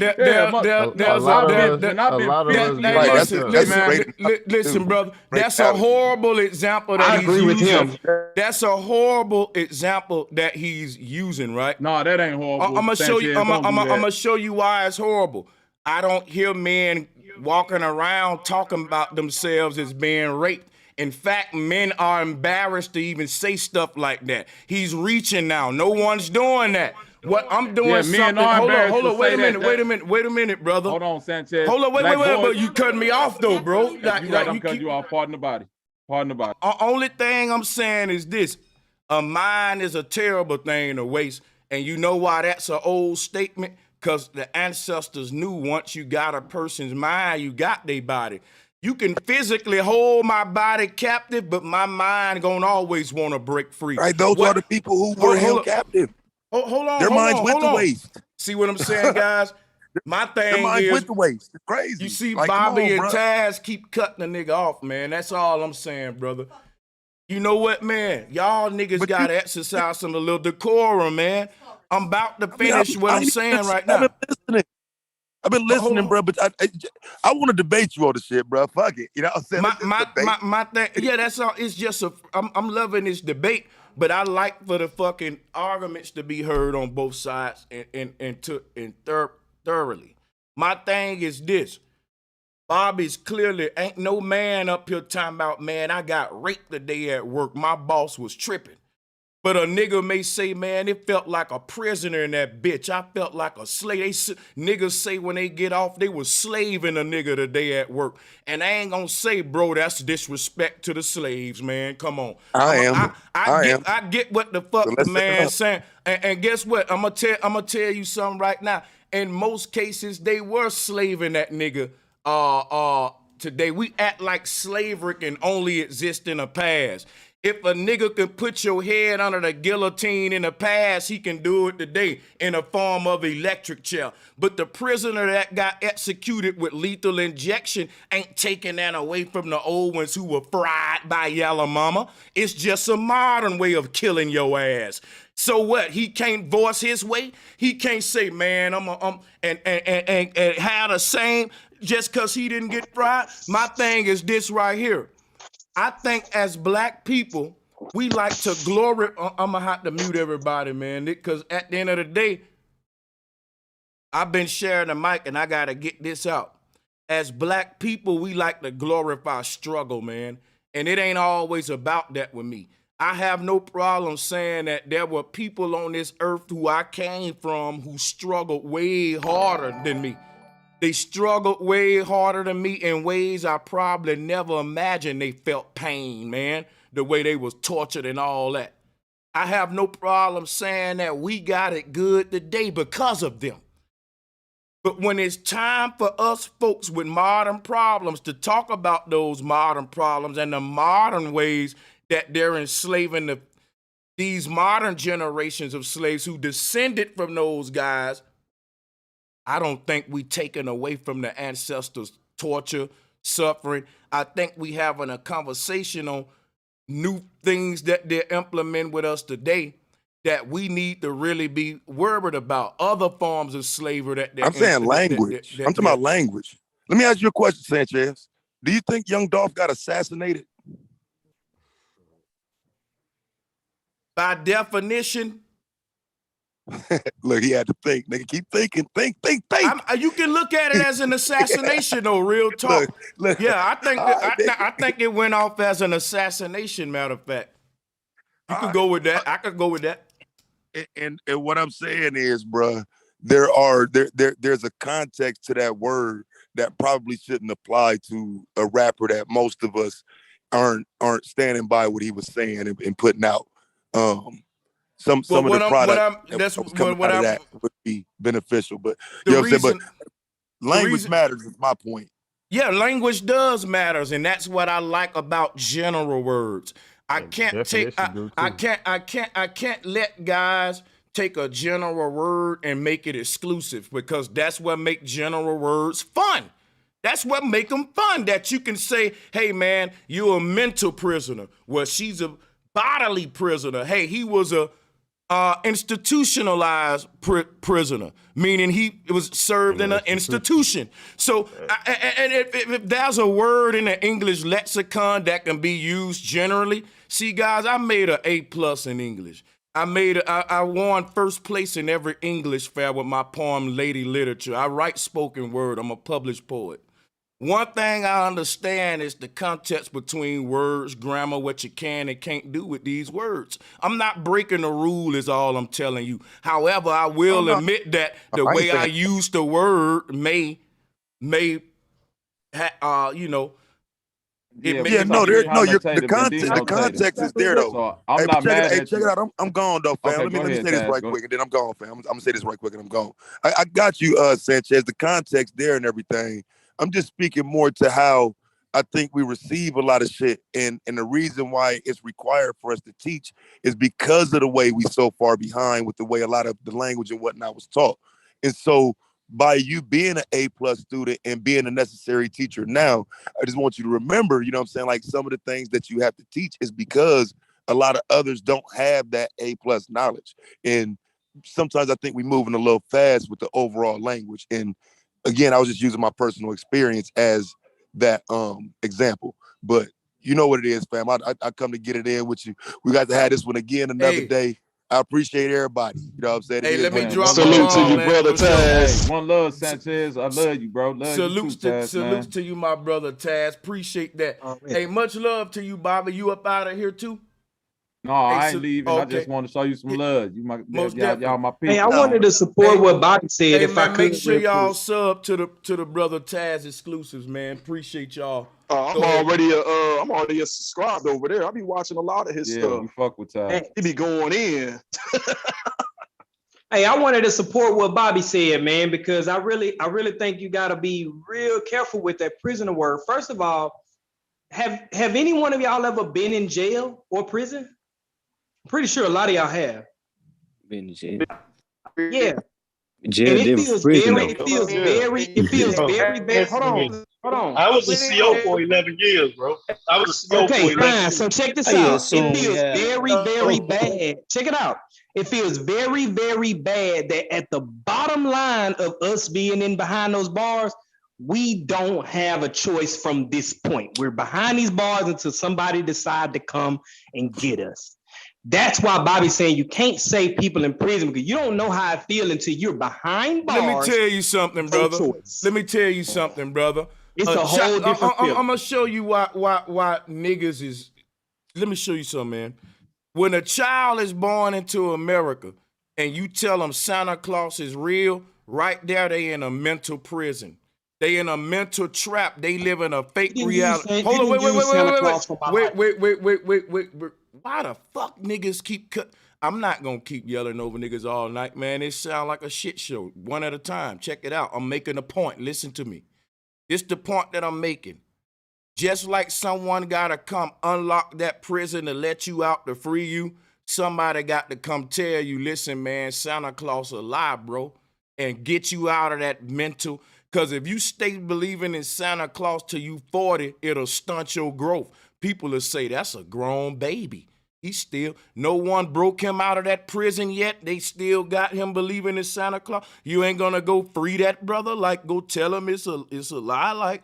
Listen, brother, that's a horrible example that I he's agree with using. him. That's a horrible example that he's using, right? No, that ain't horrible. I'm gonna show you. Sanchez, I'm don't do that. gonna show you why it's horrible. I don't hear men walking around talking about themselves as being raped. In fact, men are embarrassed to even say stuff like that. He's reaching now. No one's doing that. What I'm doing Yeah, men something. are Hold embarrassed to on. Wait say a minute. that. Wait a minute, brother. Hold on, Sanchez. Hold on. Wait. Black boys- But you cut me off though, bro. You right, I'm cutting you off. Pardon the body. Pardon the body. Only thing I'm saying is this: a mind is a terrible thing to waste, and you know why that's an old statement? Because the ancestors knew once you got a person's mind, you got their body. You can physically hold my body captive, but my mind gonna always want to break free. Right, those are the people who were held captive. Hold on. Their minds went to waste. See what I'm saying, guys? My thing Their minds is, went to waste. It's crazy. you see Like, come Bobby on, and bro. Taz keep cutting the nigga off, man. That's all I'm saying, brother. You know what, man? Y'all niggas gotta exercise some a little decorum, man. I'm about to finish what I'm saying right now. I've been listening, bro, but I want to debate you on the shit, bro. Fuck it. You know what I'm saying? My thing, yeah, that's all. It's just I'm loving this debate, but I like for the fucking arguments to be heard on both sides and thoroughly. My thing is this. Bobby's clearly ain't no man up here talking about, man, I got raped today at work. My boss was tripping. But a nigga may say, man, it felt like a prisoner in that bitch. I felt like a slave. Niggas say when they get off, they was slaving a nigga today at work. And I ain't gonna say, bro, that's disrespect to the slaves, man. Come on. I get what the fuck the man saying. And guess what? I'm gonna tell you something right now. In most cases, they were slaving that nigga. Today we act like slavery can only exist in the past. If a nigga can put your head under the guillotine in the past, he can do it today in a form of electric chair. But the prisoner that got executed with lethal injection ain't taking that away from the old ones who were fried by Yellow Mama. It's just a modern way of killing your ass. So what? He can't voice his way. He can't say, "Man, and have the same." Just because he didn't get fried. My thing is this right here. I think as black people, we like to I'm gonna have to mute everybody, man, because at the end of the day, I've been sharing the mic and I gotta get this out. As black people, we like to glorify struggle, man, and it ain't always about that with me. I have no problem saying that there were people on this earth who I came from who struggled way harder than me. They struggled way harder than me in ways I probably never imagined they felt pain, man, the way they was tortured and all that. I have no problem saying that we got it good today because of them. But when it's time for us folks with modern problems to talk about those modern problems and the modern ways that they're enslaving these modern generations of slaves who descended from those guys, I don't think we taken away from the ancestors' torture, suffering. I think we having a conversation on new things that they're implementing with us today that we need to really be worried about. Other forms of slavery that I'm saying language. I'm talking about language. Let me ask you a question, Sanchez. Do you think young Dolph got assassinated? By definition. Look, he had to think. Nigga, keep thinking. Think. You can look at it as an assassination, though. Real talk. Look. Yeah, I think it went off as an assassination. Matter of fact, you could go with that. I could go with that. And what I'm saying is, bruh, there's a context to that word that probably shouldn't apply to a rapper that most of us aren't standing by what he was saying and putting out. Some of the product that was coming out of that would be beneficial, but you know what I'm saying. But language matters is my point. Yeah, language does matters, and that's what I like about general words. I can't let guys take a general word and make it exclusive, because that's what make general words fun. That's what make them fun, that you can say, hey man, you're a mental prisoner. Well, she's a bodily prisoner. Hey, he was a institutionalized prisoner, meaning he was served in an institution. So, and if there's a word in the English lexicon that can be used generally, see, guys, I made an A+ in English. I won first place in every English fair with my poem, Lady Literature. I write spoken word. I'm a published poet. One thing I understand is the context between words, grammar, what you can and can't do with these words. I'm not breaking the rule is all I'm telling you. However, I will admit that the way I use the word may the context is there though. So I'm not mad at check you. it out. I'm gone though, fam. Okay, let me say this right quick, and then I'm gone, fam. I'm gonna say this right quick, and I'm gone. I got you, Sanchez. The context there and everything. I'm just speaking more to how I think we receive a lot of shit, and the reason why it's required for us to teach is because of the way we so far behind with the way a lot of the language and whatnot was taught. And so by you being an A+ student and being a necessary teacher now, I just want you to remember, you know what I'm saying, like some of the things that you have to teach is because a lot of others don't have that A+ knowledge. And sometimes I think we're moving a little fast with the overall language. And again, I was just using my personal experience as that example. But you know what it is, fam. I come to get it in with you. We got to have this one again another day. I appreciate everybody. You know what I'm saying? Hey, let me drop salute to you, brother Taz. Hey, one love, Sanchez. I love you, bro. Salutes to you, my brother Taz. Appreciate that. Hey, much love to you, Bobby. You up out of here too? No, I ain't leaving. Okay. I just want to show you some love. You y'all my people. Hey, I wanted to support what Bobby said. If I could, make sure y'all sub to the brother Taz exclusives, man. Appreciate y'all. I'm already subscribed over there. I be watching a lot of his stuff. We fuck with Taz. He be going in. Hey, I wanted to support what Bobby said, man, because I really think you got to be real careful with that prisoner word. First of all, have any one of y'all ever been in jail or prison? I'm pretty sure a lot of y'all have. Been in jail. Yeah. Jail, and it feels very bad. Hold on. I was a CO for 11 years, bro. I was a CO for 11 years. So check this out. It feels very bad. Check it out. It feels very, very bad that at the bottom line of us being in behind those bars, we don't have a choice from this point. We're behind these bars until somebody decide to come and get us. That's why Bobby's saying you can't save people in prison, because you don't know how I feel until you're behind bars. Let me tell you something, brother. It's a whole different feeling. I'm gonna show you why niggas is. Let me show you something, man. When a child is born into America and you tell them Santa Claus is real, right there they in a mental prison. They in a mental trap. They live in a fake reality. Hold on, wait. Why the fuck niggas keep cut? I'm not gonna keep yelling over niggas all night, man. It sound like a shit show. One at a time. Check it out. I'm making a point. Listen to me. This the point that I'm making. Just like someone gotta come unlock that prison to let you out to free you, somebody got to come tell you, listen, man, Santa Claus alive, bro, and get you out of that mental. Because if you stay believing in Santa Claus till you 40, it'll stunt your growth. People will say, that's a grown baby. He's still, no one broke him out of that prison yet. They still got him believing in Santa Claus. You ain't gonna go free that brother, like go tell him it's a lie.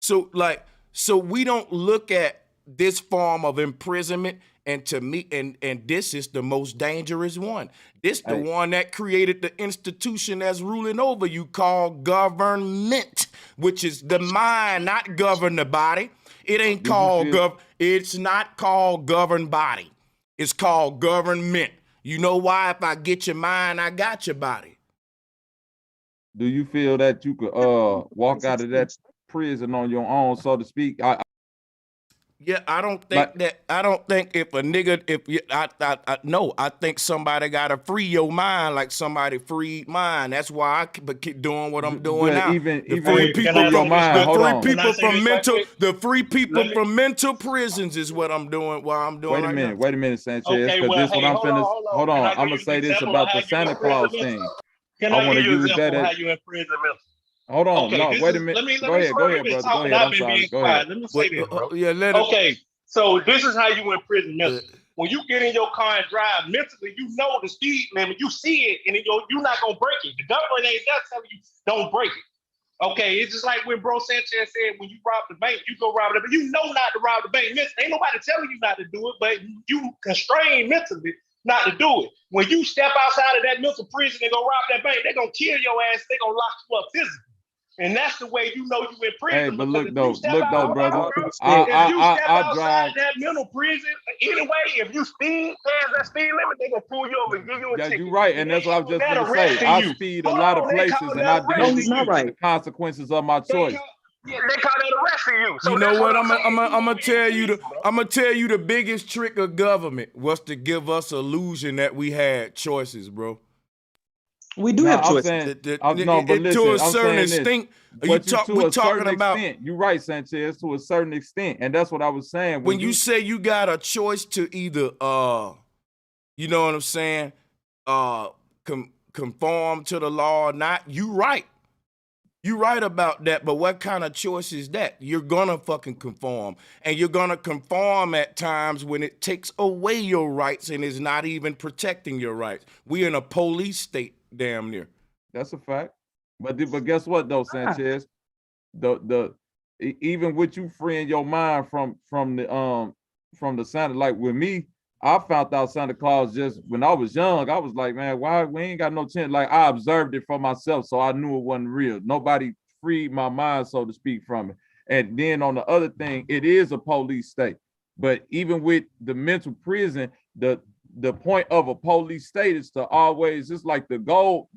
So we don't look at this form of imprisonment, and to me, and this is the most dangerous one. This the one that created the institution that's ruling over you called government, which is the mind, not govern the body. It ain't called it's not called governed body. It's called government. You know why? If I get your mind, I got your body. Do you feel that you could walk out of that prison on your own, so to speak? Yeah, I don't think if a nigga, no, I think somebody gotta free your mind like somebody freed mine. That's why I keep doing what I'm doing now. The free people from mental prisons is what I'm doing. Wait a minute, Sanchez, because this what I'm finna. Hold on, I'm gonna say this about the Santa Claus thing. I want to use that as. Hold on, okay, wait a minute. Go ahead, brother. Go ahead. I'm sorry. Go ahead. Let me say this, bro. Okay, so this is how you in prison mentally. When you get in your car and drive mentally, you know the speed limit. You see it, and you're not gonna break it. The government ain't there telling you don't break it. Okay, it's just like when Bro Sanchez said, when you rob the bank, you go rob the bank. You know not to rob the bank. Ain't nobody telling you not to do it, but you constrain mentally not to do it. When you step outside of that mental prison and go rob that bank, they're gonna kill your ass. They're gonna lock you up physically. And that's the way you know you in prison. Hey, but look though, brother. If you step outside that mental prison, anyway, if you speed past that speed limit, they gonna pull you over and give you a ticket. You're right, and that's what I was just gonna say. I speed a lot of places, and I deal with the consequences of my choice. Yeah, they call that arresting you. So you know what? I'm gonna tell you the biggest trick of government was to give us illusion that we had choices, bro. We do have choices. To a certain extent. You're right, Sanchez, to a certain extent, and that's what I was saying. When you say you got a choice to either, you know what I'm saying, conform to the law or not, you right. You right about that, but what kind of choice is that? You're gonna fucking conform, and you're gonna conform at times when it takes away your rights and is not even protecting your rights. We in a police state, damn near. That's a fact. But guess what though, Sanchez? Even with you freeing your mind from the Santa, like with me, I found out Santa Claus just when I was young. I was like, man, why we ain't got no chance? Like I observed it for myself, so I knew it wasn't real. Nobody freed my mind, so to speak, from it. And then on the other thing, it is a police state. But even with the mental prison, the point of a police state is to always, it's like the goal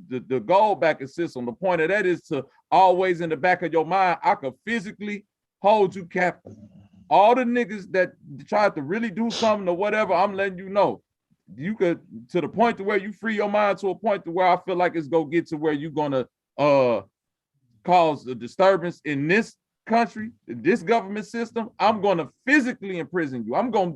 backing system. The point of that is to always in the back of your mind, I could physically hold you captive. All the niggas that tried to really do something or whatever, I'm letting you know. You could, to the point to where you free your mind to a point to where I feel like it's gonna get to where you're gonna cause a disturbance in this country, this government system. I'm gonna physically imprison you. I'm gonna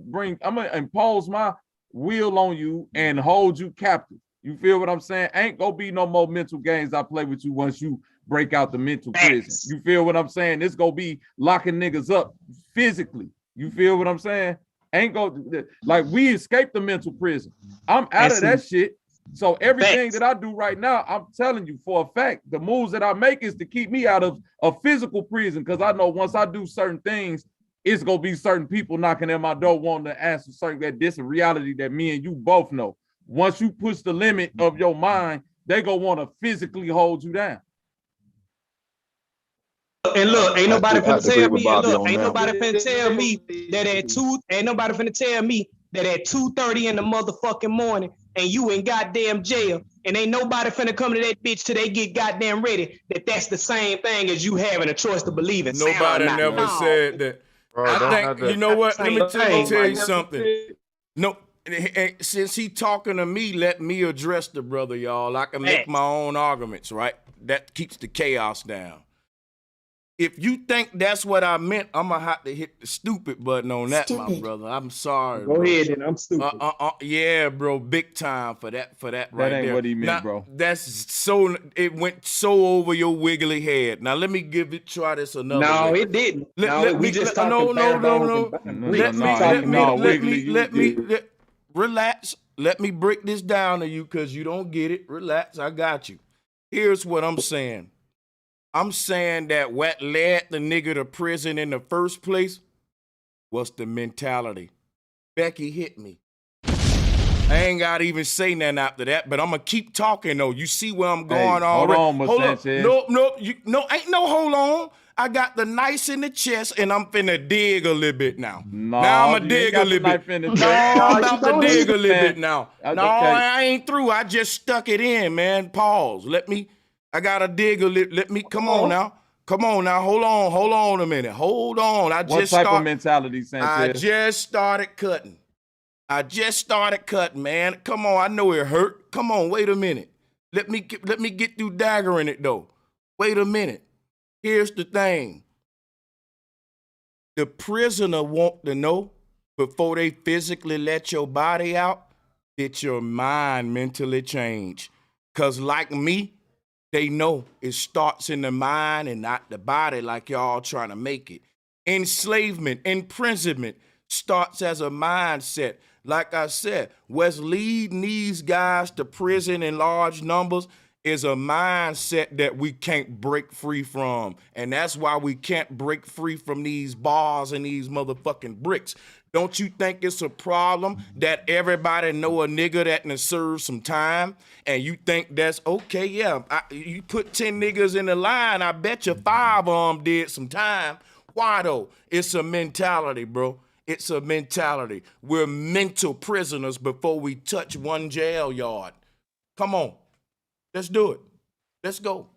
impose my will on you and hold you captive. You feel what I'm saying? Ain't gonna be no more mental games I play with you once you break out the mental prison. You feel what I'm saying? It's gonna be locking niggas up physically. You feel what I'm saying? Ain't go like we escaped the mental prison. I'm out of that shit. So everything that I do right now, I'm telling you for a fact, the moves that I make is to keep me out of a physical prison, because I know once I do certain things, it's gonna be certain people knocking at my door wanting to answer certain that this is a reality that me and you both know. Once you push the limit of your mind, they gonna want to physically hold you down. And look, ain't nobody finna tell me. Ain't nobody finna tell me that at 2:30 in the motherfucking morning, and you in goddamn jail, and ain't nobody finna come to that bitch till they get goddamn ready. That's the same thing as you having a choice to believe in. Nobody never said that. Bro, I think you know what? Let me tell you something. No. Since he talking to me, let me address the brother, y'all. I can make my own arguments, right? That keeps the chaos down. If you think that's what I meant, I'm gonna have to hit the stupid button on that, my brother. I'm sorry. Go ahead, then. I'm stupid. Yeah, bro, big time for that right there. That ain't what he meant, bro. That's so. It went so over your wiggly head. Now let me try this another way. No, it didn't. Let me just talking no. Let relax. Let me break this down to you because you don't get it. Relax, I got you. Here's what I'm saying. I'm saying that what led the nigga to prison in the first place was the mentality. Becky hit me. I ain't gotta even say nothing after that, but I'm gonna keep talking though. You see where I'm going already? Hold on, Sanchez. No, ain't no hold on. I got the knife in the chest and I'm finna dig a little bit now. Now I'm gonna dig a little bit. No, I'm about to dig a little bit now. No, I ain't through. I just stuck it in, man. Pause. I gotta dig a little. Come on now. Hold on a minute. Hold on. What type of mentality, Sanchez? I just started cutting. Man. Come on, I know it hurt. Come on, wait a minute. Let me get through daggering it though. Wait a minute. Here's the thing. The prisoner want to know before they physically let your body out, did your mind mentally change? Cause like me, they know it starts in the mind and not the body like y'all trying to make it. Enslavement, imprisonment starts as a mindset. Like I said, what's leading these guys to prison in large numbers is a mindset that we can't break free from. And that's why we can't break free from these bars and these motherfucking bricks. Don't you think it's a problem that everybody know a nigga that done served some time and you think that's okay? Yeah, you put 10 niggas in the line, I bet you 5 of them did some time. Why though? It's a mentality, bro. It's a mentality. We're mental prisoners before we touch one jail yard. Come on. Let's do it. Let's go.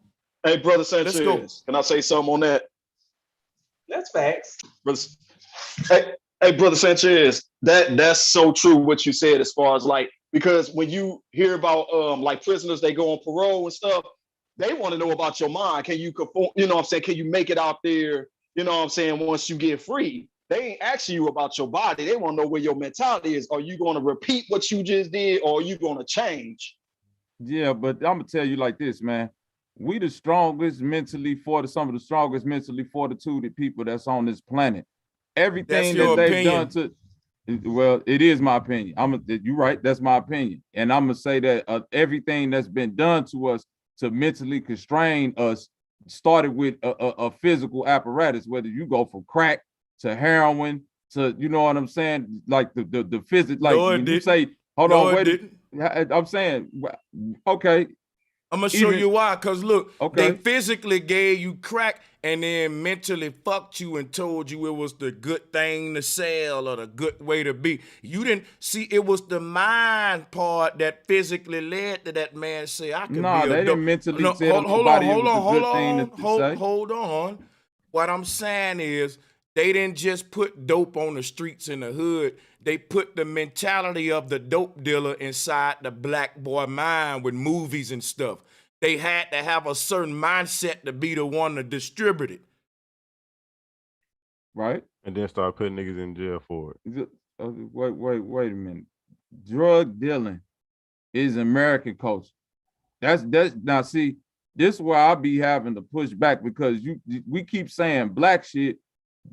Hey, Brother Sanchez, can I say something on that? That's facts. Hey, Brother Sanchez, that's so true what you said as far as like, because when you hear about like prisoners, they go on parole and stuff, they want to know about your mind. Can you conform, you know what I'm saying? Can you make it out there, you know what I'm saying, once you get free? They ain't asking you about your body. They want to know where your mentality is. Are you going to repeat what you just did or are you going to change? Yeah, but I'm gonna tell you like this, man. We the strongest mentally some of the strongest mentally fortitude people that's on this planet. Everything that they've done to, well, it is my opinion. You're right, that's my opinion. And I'm gonna say that everything that's been done to us to mentally constrain us started with a physical apparatus, whether you go from crack to heroin to, you know what I'm saying? Like the physics, like when you say, hold on, wait. I'm saying, okay. I'm gonna show you why, cause look, they physically gave you crack and then mentally fucked you and told you it was the good thing to sell or the good way to be. You didn't see it was the mind part that physically led to that man say, I can be a they didn't mentally tell nobody it was a good thing to say. Hold on. What I'm saying is they didn't just put dope on the streets in the hood. They put the mentality of the dope dealer inside the black boy mind with movies and stuff. They had to have a certain mindset to be the one to distribute it. Right? And then start putting niggas in jail for it. Wait a minute. Drug dealing is American culture. That's now see, this is where I be having to push back because we keep saying black shit.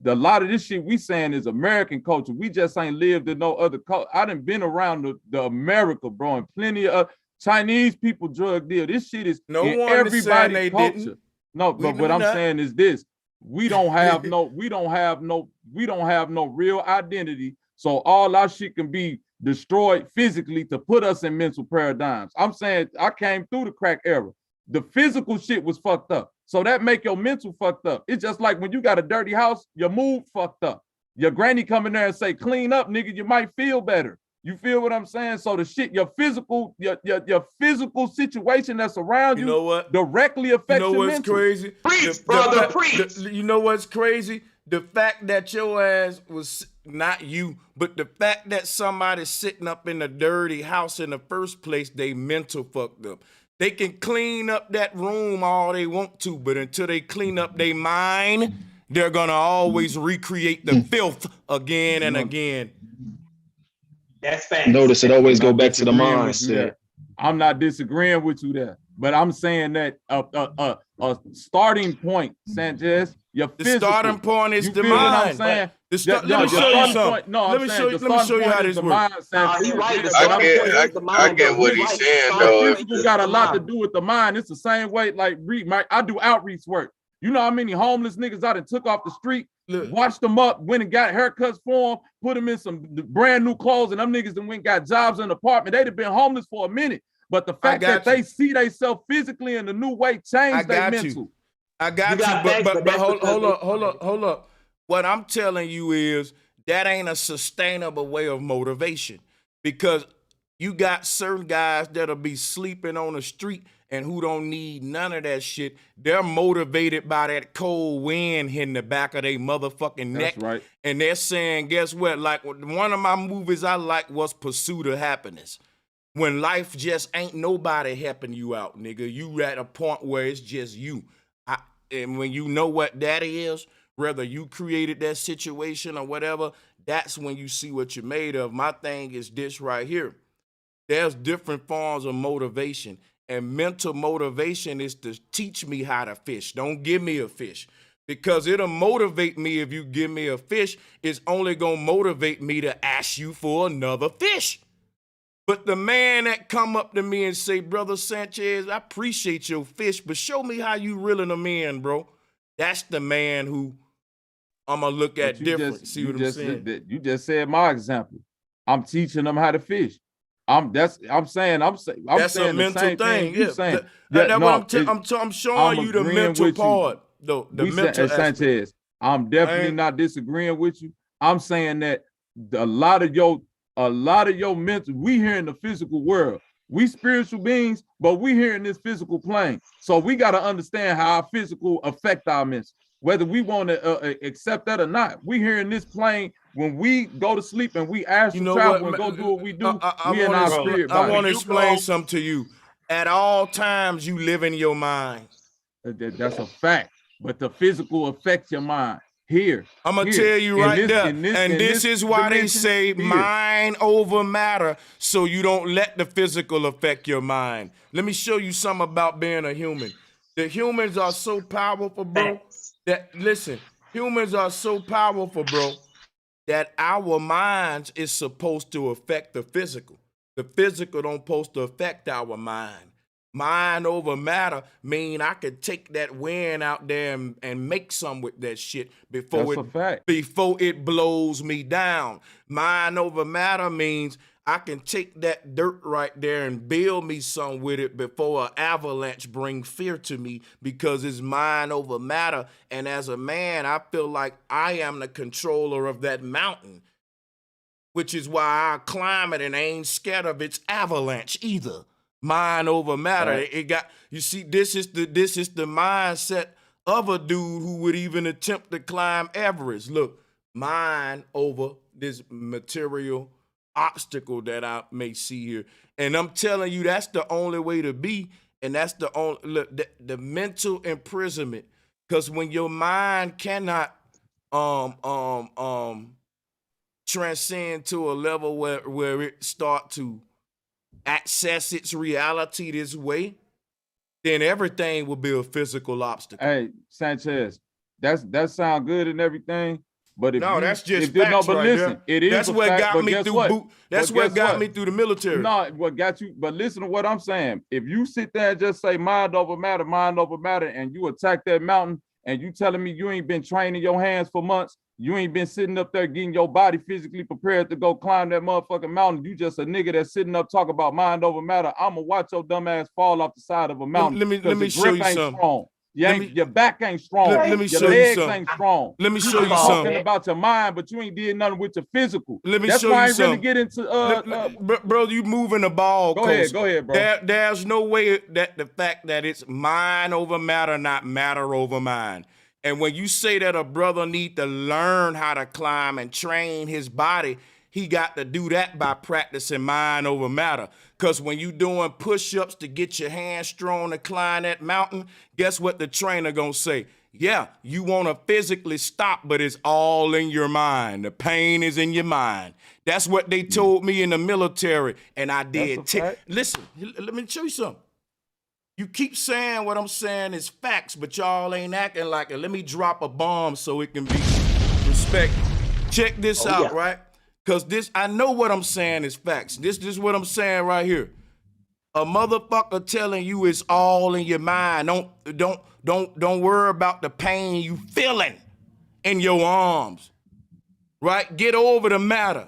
A lot of this shit we saying is American culture. We just ain't lived in no other culture. I done been around the America, bro, and plenty of Chinese people drug deal. This shit is in everybody's culture. Didn't. No, but what I'm saying is this: we don't have no real identity. So all our shit can be destroyed physically to put us in mental paradigms. I'm saying I came through the crack era. The physical shit was fucked up. So that make your mental fucked up. It's just like when you got a dirty house, your mood fucked up. Your granny come in there and say, clean up, nigga, you might feel better. You feel what I'm saying? So the shit, your physical situation that's around you, know what? Directly affects your mental. You know what's crazy? Preach, brother, preach. You know what's crazy? The fact that your ass was not you, but the fact that somebody sitting up in a dirty house in the first place, they mental fucked up. They can clean up that room all they want to, but until they clean up their mind, they're gonna always recreate the filth again and again. That's facts. Notice it always go back to the mindset. I'm not disagreeing with you there, but I'm saying that a starting point, Sanchez, Your The physical. starting point is You the feel what I'm mind. saying? Let me show you something. Let me show you how this works. I get what he's saying The though. physical got a lot to do with the mind. It's the same way, like I do outreach work. You know how many homeless niggas I done took off the street, washed them up, went and got haircuts for them, put them in some brand new clothes, and them niggas then went and got jobs in the apartment. They'd have been homeless for a minute. But the fact that they see themselves physically in a new way changed their mental. I got you, but hold up. What I'm telling you is that ain't a sustainable way of motivation, because you got certain guys that'll be sleeping on the street and who don't need none of that shit. They're motivated by that cold wind hitting the back of their motherfucking neck. That's right. And they're saying, guess what? Like one of my movies I like was Pursuit of Happiness. When life just ain't nobody helping you out, nigga. You at a point where it's just you. And when you know what that is, whether you created that situation or whatever, that's when you see what you're made of. My thing is this right here. There's different forms of motivation. And mental motivation is to teach me how to fish. Don't give me a fish. Because it'll motivate me if you give me a fish. It's only going to motivate me to ask you for another fish. But the man that come up to me and say, Brother Sanchez, I appreciate your fish, but show me how you reeling them in, bro. That's the man who I'm going to look at different. See what I'm saying? You just said my example. I'm teaching them how to fish. I'm saying that's a mental thing. I'm showing you the mental part. The mental Sanchez, I'm definitely not disagreeing with you. I'm saying that a lot of your mental, we here in the physical world. We spiritual beings, but we here in this physical plane. So we got to understand how our physical affect our mental. Whether we want to accept that or not, we here in this plane. When we go to sleep and we astral travel and go do what we do, we in our spirit body. I want to explain something to you. At all times, you live in your mind. That's a fact. But the physical affects your mind. Here, I'm gonna tell you right there, this is why they say mind over matter, so you don't let the physical affect your mind. Let me show you something about being a human. The humans are so powerful, bro. Humans are so powerful, bro, that our minds is supposed to affect the physical. The physical don't supposed to affect our mind. Mind over matter mean I could take that wind out there and make some with that shit before it blows me down. Mind over matter means I can take that dirt right there and build me some with it before an avalanche bring fear to me, because it's mind over matter. And as a man, I feel like I am the controller of that mountain, which is why I climb it and ain't scared of its avalanche either. Mind over matter. Right. This is the mindset of a dude who would even attempt to climb Everest. Look, mind over this material obstacle that I may see here. And I'm telling you, that's the only way to be. And that's the only, the mental imprisonment. Because when your mind cannot transcend to a level where it start to access its reality this way, then everything will be a physical obstacle. Hey, Sanchez, that sound good and everything, but that's just facts right listen, there. It is that's what fact, got me through. That's what got me through the military. No, what got you? But listen to what I'm saying. If you sit there and just say mind over matter, and you attack that mountain, and you telling me you ain't been training your hands for months, you ain't been sitting up there getting your body physically prepared to go climb that motherfucking mountain. You just a nigga that's sitting up talking about mind over matter. I'ma watch your dumb ass fall off the side of a mountain. Let me show you something. Strong. Your back ain't strong. Let me your show legs you ain't strong. Let me show you talking something about your mind, but you ain't did nothing with your physical. Let me That's show why you I ain't something. really get into bro, you moving the ball. Go ahead, bro. There's no way that the fact that it's mind over matter, not matter over mind. And when you say that a brother need to learn how to climb and train his body, he got to do that by practicing mind over matter. Because when you doing push-ups to get your hands strong to climb that mountain, guess what the trainer gonna say? Yeah, you want to physically stop, but it's all in your mind. The pain is in your mind. That's what they told me in the military, and I did. Listen, let me show you something. You keep saying what I'm saying is facts, but y'all ain't acting like it. Let me drop a bomb so it can be respected. Check this out, right? Because I know what I'm saying is facts. This is what I'm saying right here. A motherfucker telling you it's all in your mind. Don't worry about the pain you feeling in your arms. Right? Get over the matter.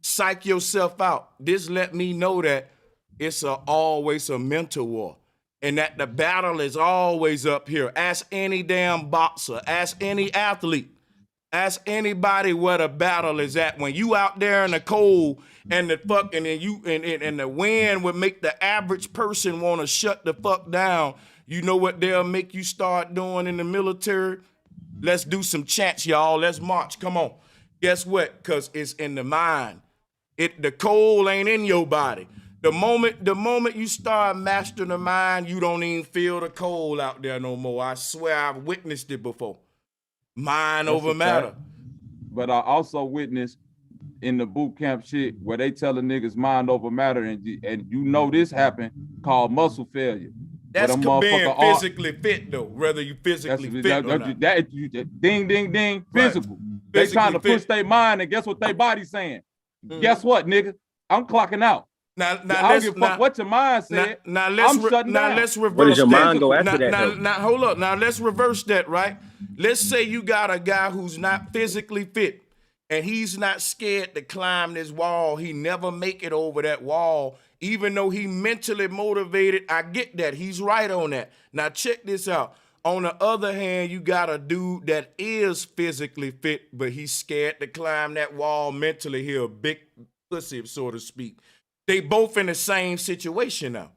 Psych yourself out. This let me know that it's always a mental war. And that the battle is always up here. Ask any damn boxer. Ask any athlete. Ask anybody where the battle is at. When you out there in the cold and the fucking and the wind would make the average person want to shut the fuck down, you know what they'll make you start doing in the military? Let's do some chants, y'all. Let's march. Come on. Guess what? Because it's in the mind. The cold ain't in your body. The moment you start mastering the mind, you don't even feel the cold out there no more. I swear I've witnessed it before. Mind over matter. But I also witnessed in the boot camp shit where they telling niggas mind over matter, and you know this happened, called muscle failure. That's being physically fit though, whether you physically fit or not. Ding, ding, ding, physical. Right. They trying to push their mind, and guess what they body saying? Guess what, nigga? I'm clocking out. Now I don't give a fuck what your mind said. I'm shutting down. Let's reverse Where does your that. mind go after that? Now, hold up. Now let's reverse that, right? Let's say you got a guy who's not physically fit, and he's not scared to climb this wall. He never make it over that wall, even though he mentally motivated. I get that. He's right on that. Now check this out. On the other hand, you got a dude that is physically fit, but he's scared to climb that wall mentally. He a big pussy, so to speak. They both in the same situation now.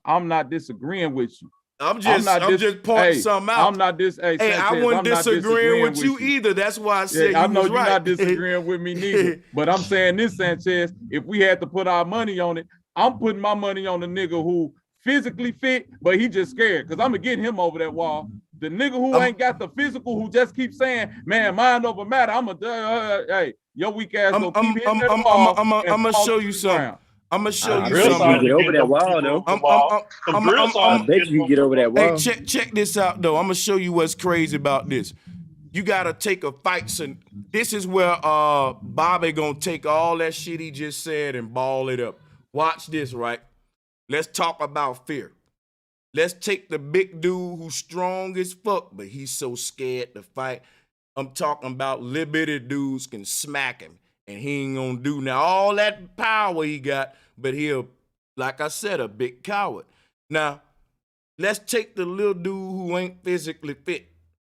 I'm not disagreeing with you. I'm just pointing something out. I'm not I wasn't disagreeing with you either. That's why I said I know you're right. Not disagreeing with me neither. But I'm saying this, Sanchez, if we had to put our money on it, I'm putting my money on the nigga who physically fit, but he just scared, because I'm gonna get him over that wall. The nigga who ain't got the physical, who just keeps saying, man, mind over matter, hey, your weak ass gonna keep hitting that wall. I'm gonna show you something. I'm gonna show you something. something. Get over that wall, though. I bet you can get over that wall. Hey, check this out, though. I'm gonna show you what's crazy about this. You gotta take a fight, and this is where Bobby gonna take all that shit he just said and ball it up. Watch this, right? Let's talk about fear. Let's take the big dude who's strong as fuck, but he's so scared to fight. I'm talking about little bitty dudes can smack him, and he ain't gonna do now all that power he got, but he'll, like I said, a big coward. Now, let's take the little dude who ain't physically fit,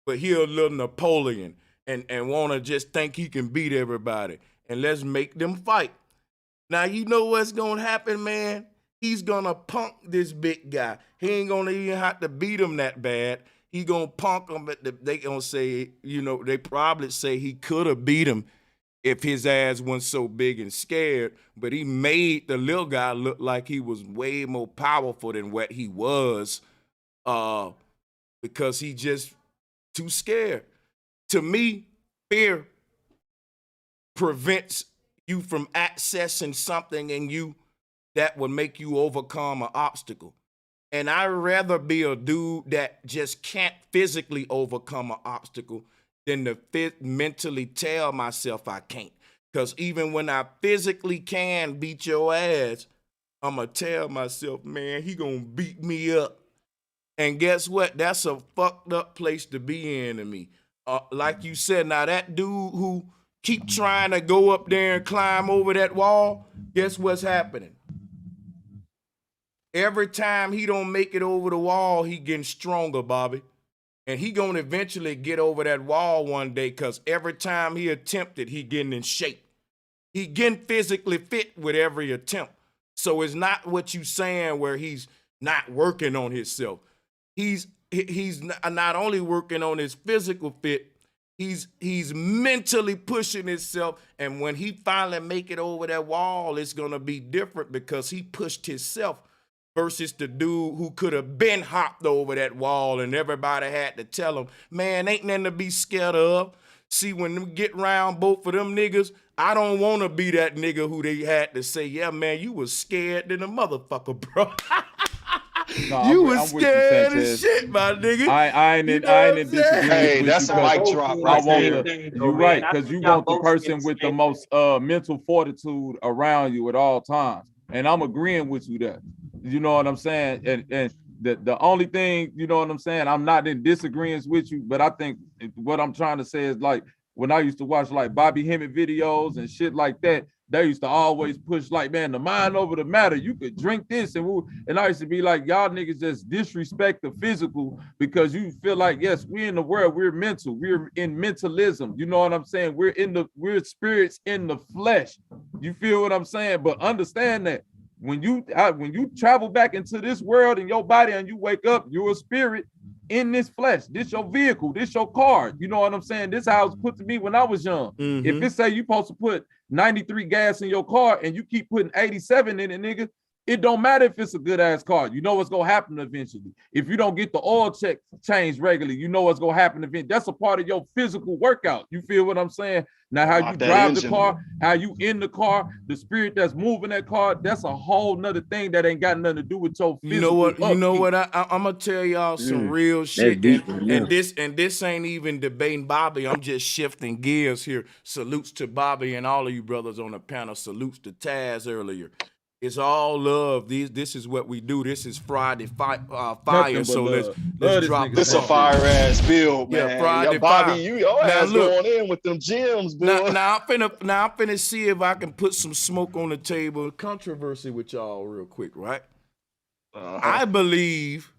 but he a little Napoleon and wanna just think he can beat everybody, and let's make them fight. Now, you know what's gonna happen, man? He's gonna punk this big guy. He ain't gonna even have to beat him that bad. He gonna punk him, but they gonna say, they probably say he could have beat him if his ass wasn't so big and scared, but he made the little guy look like he was way more powerful than what he was, because he just too scared. To me, fear prevents you from accessing something in you that would make you overcome an obstacle. And I'd rather be a dude that just can't physically overcome an obstacle than to mentally tell myself I can't. Because even when I physically can beat your ass, I'm going to tell myself, man, he going to beat me up. And guess what? That's a fucked up place to be in to me. Like you said, now that dude who keep trying to go up there and climb over that wall, guess what's happening? Every time he don't make it over the wall, he getting stronger, Bobby. And he gonna eventually get over that wall one day, because every time he attempted, he getting in shape. He getting physically fit with every attempt. So it's not what you saying where he's not working on himself. He's not only working on his physical fit, he's mentally pushing himself. And when he finally make it over that wall, it's gonna be different because he pushed himself. Versus the dude who could have been hopped over that wall and everybody had to tell him, man, ain't nothing to be scared of. See, when them get round both of them niggas, I don't want to be that nigga who they had to say, yeah, man, you was scared than a motherfucker, bro. No, You I'm was with you, scared as Sanchez. shit, my nigga. I ain't You in, know I what ain't I'm in saying? disagreement Hey, with that's you a mic because drop I right want there. the you're right because you want the person with the most mental fortitude around you at all times, and I'm agreeing with you there. You know what I'm saying? And the only thing, you know what I'm saying, I'm not in disagreement with you, but I think what I'm trying to say is like when I used to watch like Bobby Hemmett videos and shit like that, they used to always push like, man, the mind over the matter. You could drink this and I used to be like, y'all niggas just disrespect the physical because you feel like, yes, we're in the world, we're mental, we're in mentalism. You know what I'm saying? We're spirits in the flesh. You feel what I'm saying? But understand that when you travel back into this world in your body and you wake up, you're a spirit in this flesh. This your vehicle, this your car. You know what I'm saying? This how it was put to me when I was young. If it say you supposed to put 93 gas in your car and you keep putting 87 in it, nigga, it don't matter if it's a good ass car. You know what's gonna happen eventually. If you don't get the oil check changed regularly, you know what's gonna happen eventually. That's a part of your physical workout. You feel what I'm saying? Now, how you drive the car, how you in the car, the spirit that's moving that car, that's a whole nother thing that ain't got nothing to do with your physical. You know what? upkeep. You know what? I'm gonna tell y'all some real shit, and this ain't even debating Bobby. I'm just shifting gears here. Salutes to Bobby and all of you brothers on the panel. Salutes to Taz earlier. It's all love. This is what we do. This is Friday fire. So let's drop this a fire ass build, man. Yeah, Friday Bobby, fire. your Now ass look, going in with them gems, boy. Now I'm finna see if I can put some smoke on the table. Controversy with y'all real quick, right? I believe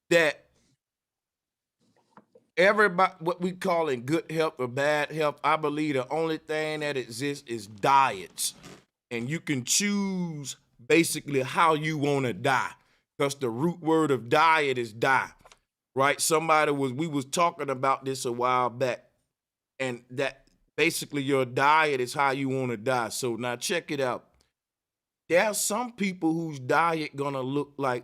that everybody, what we call in good health or bad health, I believe the only thing that exists is diets. And you can choose basically how you want to die. Because the root word of diet is die. Right? We was talking about this a while back. And that basically your diet is how you want to die. So now check it out. There are some people whose diet gonna look like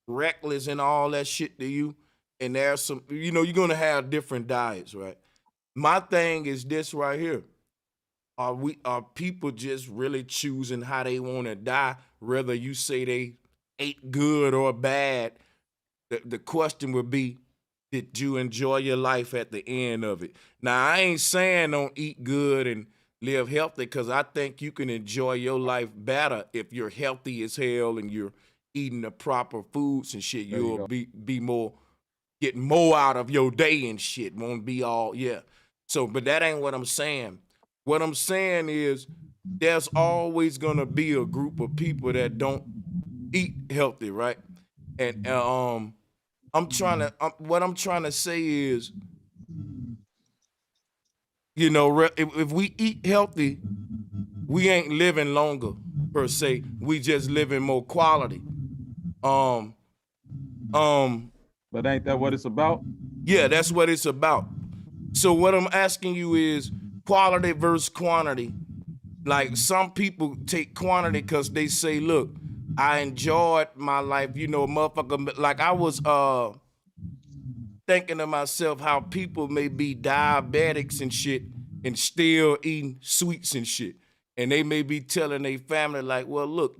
reckless and all that shit to you. And there's some, you're gonna have different diets, right? My thing is this right here. Are people just really choosing how they want to die, whether you say they ate good or bad? The question would be, did you enjoy your life at the end of it? Now, I ain't saying don't eat good and live healthy, because I think you can enjoy your life better if you're healthy as hell and you're eating the proper foods and shit. You'll be more, get more out of your day and shit. Won't be all, yeah. So, but that ain't what I'm saying. What I'm saying is there's always gonna be a group of people that don't eat healthy, right? And what I'm trying to say is, if we eat healthy, we ain't living longer per se. We just living more quality. But ain't that what it's about? Yeah, that's what it's about. So what I'm asking you is quality versus quantity. Like, some people take quantity because they say, look, I enjoyed my life, motherfucker. Like, I was thinking to myself how people may be diabetics and shit and still eating sweets and shit. And they may be telling their family, like, well, look,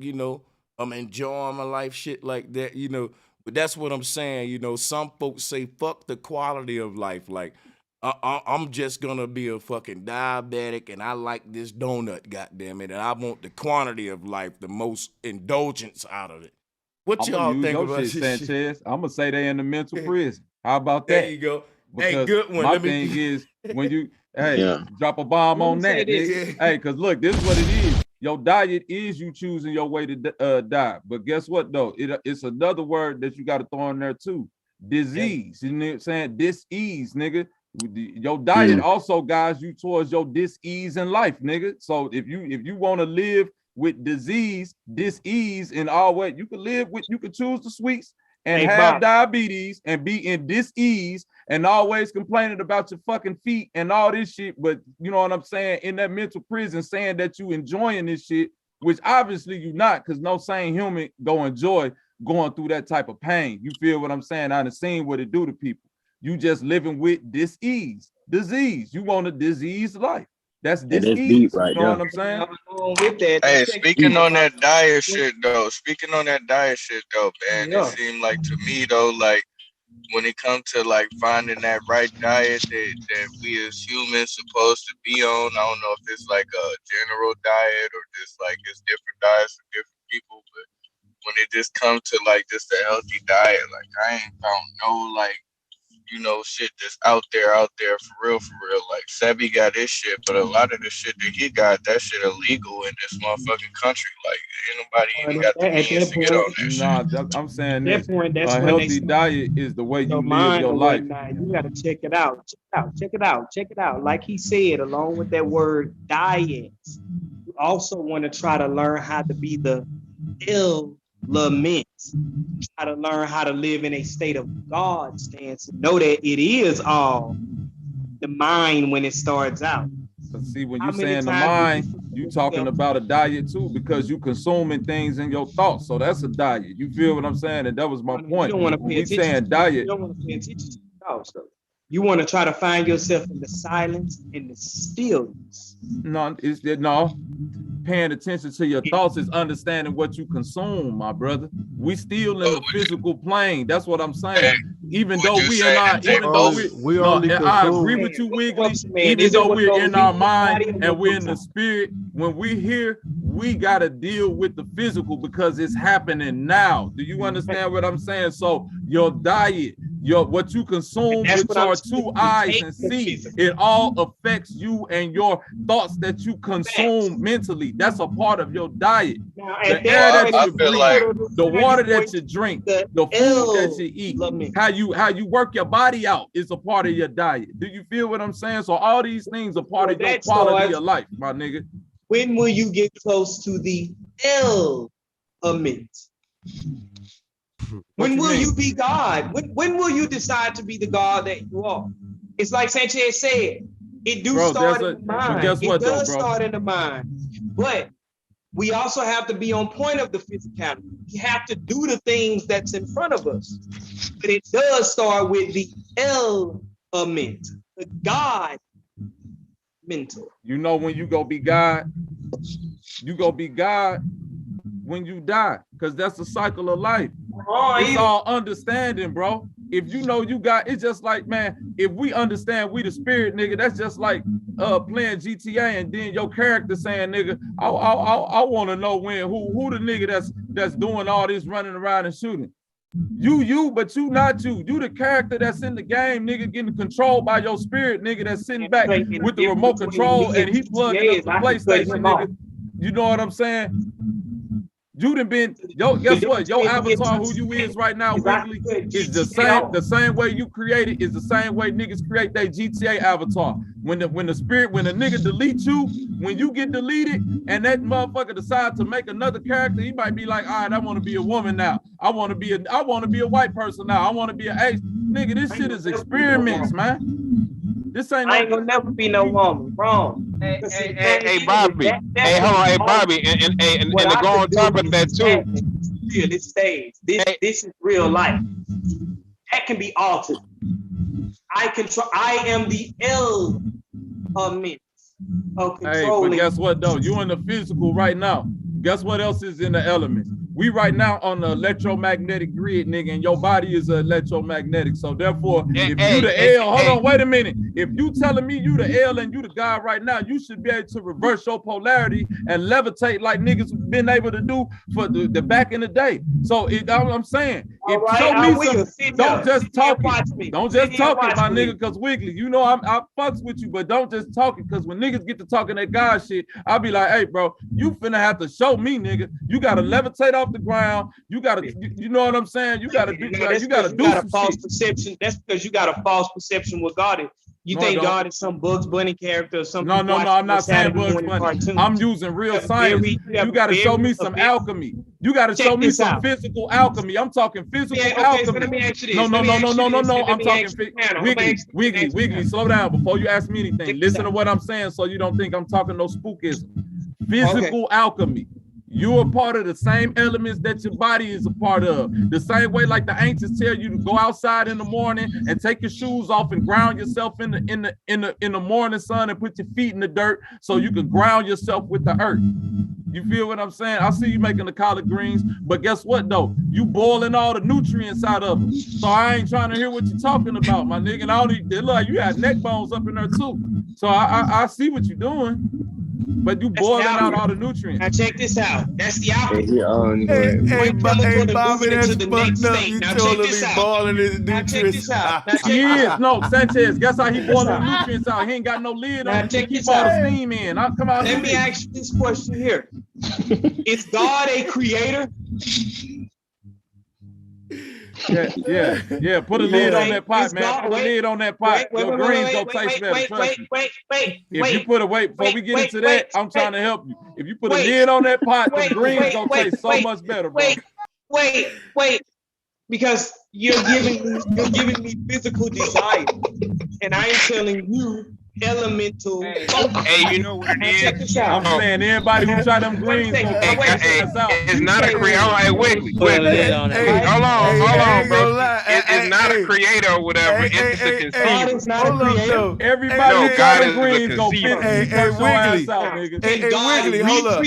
I'm enjoying my life, shit like that, But that's what I'm saying, some folks say, fuck the quality of life. Like, I'm just gonna be a fucking diabetic and I like this donut, goddammit, and I want the quantity of life, the most indulgence out of it. What y'all think about this Sanchez? shit? I'm gonna say they in the mental prison. How about that? There you go. Because hey, good one. My thing is when you drop a bomb on that, nigga. Hey, cause look, this is what it is. Your diet is you choosing your way to die. But guess what though? It's another word that you got to throw in there too. Disease. You know what I'm saying? Dis-ease, nigga. Your diet also guides you towards your dis-ease in life, nigga. So if you want to live with disease, dis-ease in all way, you can choose the sweets and have diabetes and be in dis-ease and always complaining about your fucking feet and all this shit. But you know what I'm saying? In that mental prison, saying that you enjoying this shit, which obviously you not, because no sane human go enjoy going through that type of pain. You feel what I'm saying? I done seen what it do to people. You just living with dis-ease. disease. You want a diseased life. That's That's disease. deep right You know what there. I'm saying? With that, Hey, check speaking on that diet shit though, man, Yeah. it seemed like to me though, like when it comes to like finding that right diet that we as humans supposed to be on, I don't know if it's like a general diet or just like it's different diets for different people, but when it just comes to like just a healthy diet, like I ain't found no like, you know, shit that's out there for real. Like Sebi got his shit, but a lot of the shit that he got, that shit illegal in this motherfucking country. Like ain't nobody even got the means to get on that shit. Nah, I'm saying At this. that point, that's A when they healthy diet is the way you your live mind your or life. whatnot. You got to check it out. Check it out. Like he said, along with that word diet, you also want to try to learn how to be the element. Try to learn how to live in a state of God stance. Know that it is all the mind when it starts out. But see, when How you many saying the times mind, you talking about a diet too, because you consuming things in your thoughts. So that's a diet. You feel what I'm saying? And that was my you point. don't want to When pay we attention saying to diet, you don't want to pay attention to your thoughts though. You want to try to find yourself in the silence and the stillness. No. Paying attention to your thoughts is understanding what you consume, my brother. We still in the physical plane. That's what I'm saying. Even though we in our, we only I agree consume. with you, Wiggly. Even though we're in our mind and we're in the spirit, when we here, we gotta deal with the physical because it's happening now. Do you understand what I'm saying? So your diet, what you consume with your two eyes and see, it all affects you and your thoughts that you consume mentally. That's a part of your diet. The air that you breathe, the water that you drink, the food that you eat, how you work your body out is a part of your diet. Do you feel what I'm saying? So all these things are part of your quality of life, my nigga. When will you get close to the element? When will you be God? When will you decide to be the God that you are? It's like Sanchez said, it start in the mind. It does start in the mind. But we also have to be on point of the physicality. We have to do the things that's in front of us. But it does start with the element, the God mental. You know when you go be God when you die, because that's the cycle of life. It's all understanding, bro. If you know you got, it's just like, man, if we understand we the spirit, nigga, that's just like playing GTA and then your character saying, nigga, I want to know who the nigga that's doing all this running around and shooting. You, but you not you. You the character that's in the game, nigga, getting controlled by your spirit, nigga, that's sitting back with the remote control and he plugging up the PlayStation, nigga. You know what I'm saying? You done been, guess what? Your avatar, who you is right now, Wiggly, is the same way you created is the same way niggas create their GTA avatar. When the nigga delete you, when you get deleted and that motherfucker decides to make another character, he might be like, all right, I want to be a woman now. I want to be a white person now. I want to be an ace. Nigga, this shit is experiments, man. This ain't I ain't gonna never be no woman. Wrong. Hey, Bobby. Hey, hold on. Hey, Bobby. And to go on top of that, too. Real, it stays. This is real life. That can be altered. I am the element of controlling. Hey, but guess what, though? You in the physical right now. Guess what else is in the elements? We right now on the electromagnetic grid, nigga, and your body is electromagnetic. So therefore, if you the L, hold on, wait a minute. If you telling me you the L and you the God right now, you should be able to reverse your polarity and levitate like niggas been able to do for the back in the day. So I'm saying, if show me some, don't just talk it. Don't just talk it, my nigga, because Wiggly, you know I fucks with you, but don't just talk it, because when niggas get to talking that God shit, I'll be like, hey, bro, you finna have to show me, nigga. You gotta levitate off the ground. You gotta, you know what I'm saying? You gotta do, you gotta do some false shit. perception. That's because you got a false perception with God. You think God is some Bugs Bunny character or something? No, I'm not saying Bugs Bunny. I'm using real science. You gotta show me some alchemy. You gotta show me some physical alchemy. I'm talking physical alchemy. So let me ask you this. No. I'm talking Wiggly. Slow down before you ask me anything. Listen to what I'm saying so you don't think I'm talking no spookism. Physical alchemy. You're a part of the same elements that your body is a part of. The same way like the ancients tell you to go outside in the morning and take your shoes off and ground yourself in the morning sun and put your feet in the dirt so you can ground yourself with the earth. You feel what I'm saying? I see you making the collard greens, but guess what though? You boiling all the nutrients out of them. So I ain't trying to hear what you're talking about, my nigga. And I don't even, look like you had neck bones up in there too. So I see what you're doing, but you boiling out all the nutrients. Now check this out. That's the opposite. Hey, Bobby, that's fucked up. You told him he boiling his nutrients out. No, Sanchez, guess how he boiling the nutrients out? He ain't got no lid on it. He keep all the steam in. Come out. Let me ask you this question here. Is God a creator? Yeah. Put a lid on that pot, man. Put a lid on that pot. Your greens don't taste better. Trust me. If you put a before we get into that, I'm trying to help you. If you put a lid on that pot, the greens gonna taste so much better, bro. Wait. Because you're giving me physical desire, and I ain't telling you elemental. Hey, you know what it is? Check this out. I'm saying everybody who try them greens gonna it's not a creator. Hold on, bro. It's not a creator or whatever. It's a conceiver. It's not a creator. Everybody who try them greens gonna Wiggly. Wiggly, hold up.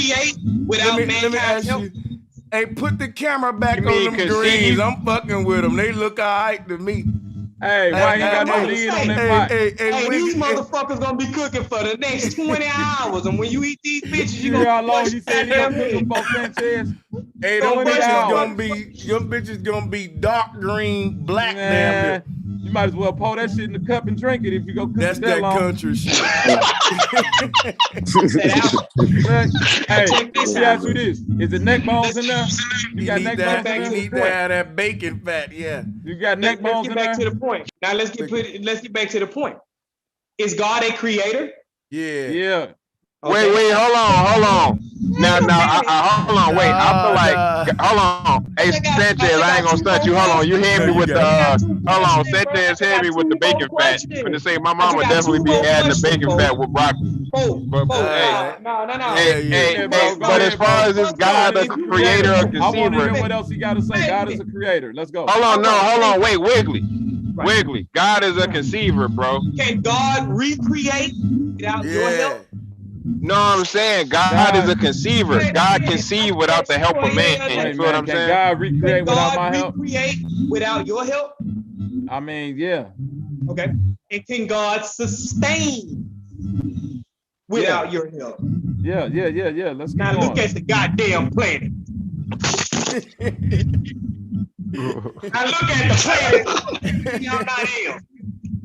Without let me ask you. Hey, put the camera back on them greens. I'm fucking with them. They look all right to me. Hey, why you got no lid on that pot? Hey, these motherfuckers gonna be cooking for the next 20 hours, and when you eat these bitches, you gonna how long he said he gonna cook them for, Sanchez? Hey, them bitches gonna be dark green, black damn. You might as well pour that shit in the cup and drink it if you go cook That's it that long. country shit. Hey, let me ask you this. Is the neck bones in there? You got neck bones in there? You need to have that bacon fat, yeah. You got neck bones in there? Let's get back to the point. Now let's get back to the point. Is God a creator? Yeah. Okay. Wait, hold on. Now, hold on, wait. I feel like, hold on. Hey, Sanchez, I ain't gonna stunt you. Hold on, you hit me with the, hold on, Sanchez hit me with the bacon fat. I'm gonna say my mom would definitely be adding the bacon fat with broccoli. But as far as this God, the creator or conceiver. I want to hear what else he got to say. God is a creator. Let's go. Hold on, wait, Wiggly. God is a conceiver, bro. Can God recreate without your help? No, I'm saying God is a conceiver. God conceive without the help of man. You feel what I'm saying? Can God recreate without my help? Recreate without your help? I mean, yeah. Okay. And can God sustain without your help? Yeah. Let's now look at the goddamn planet. Now look at the planet. Y'all not here.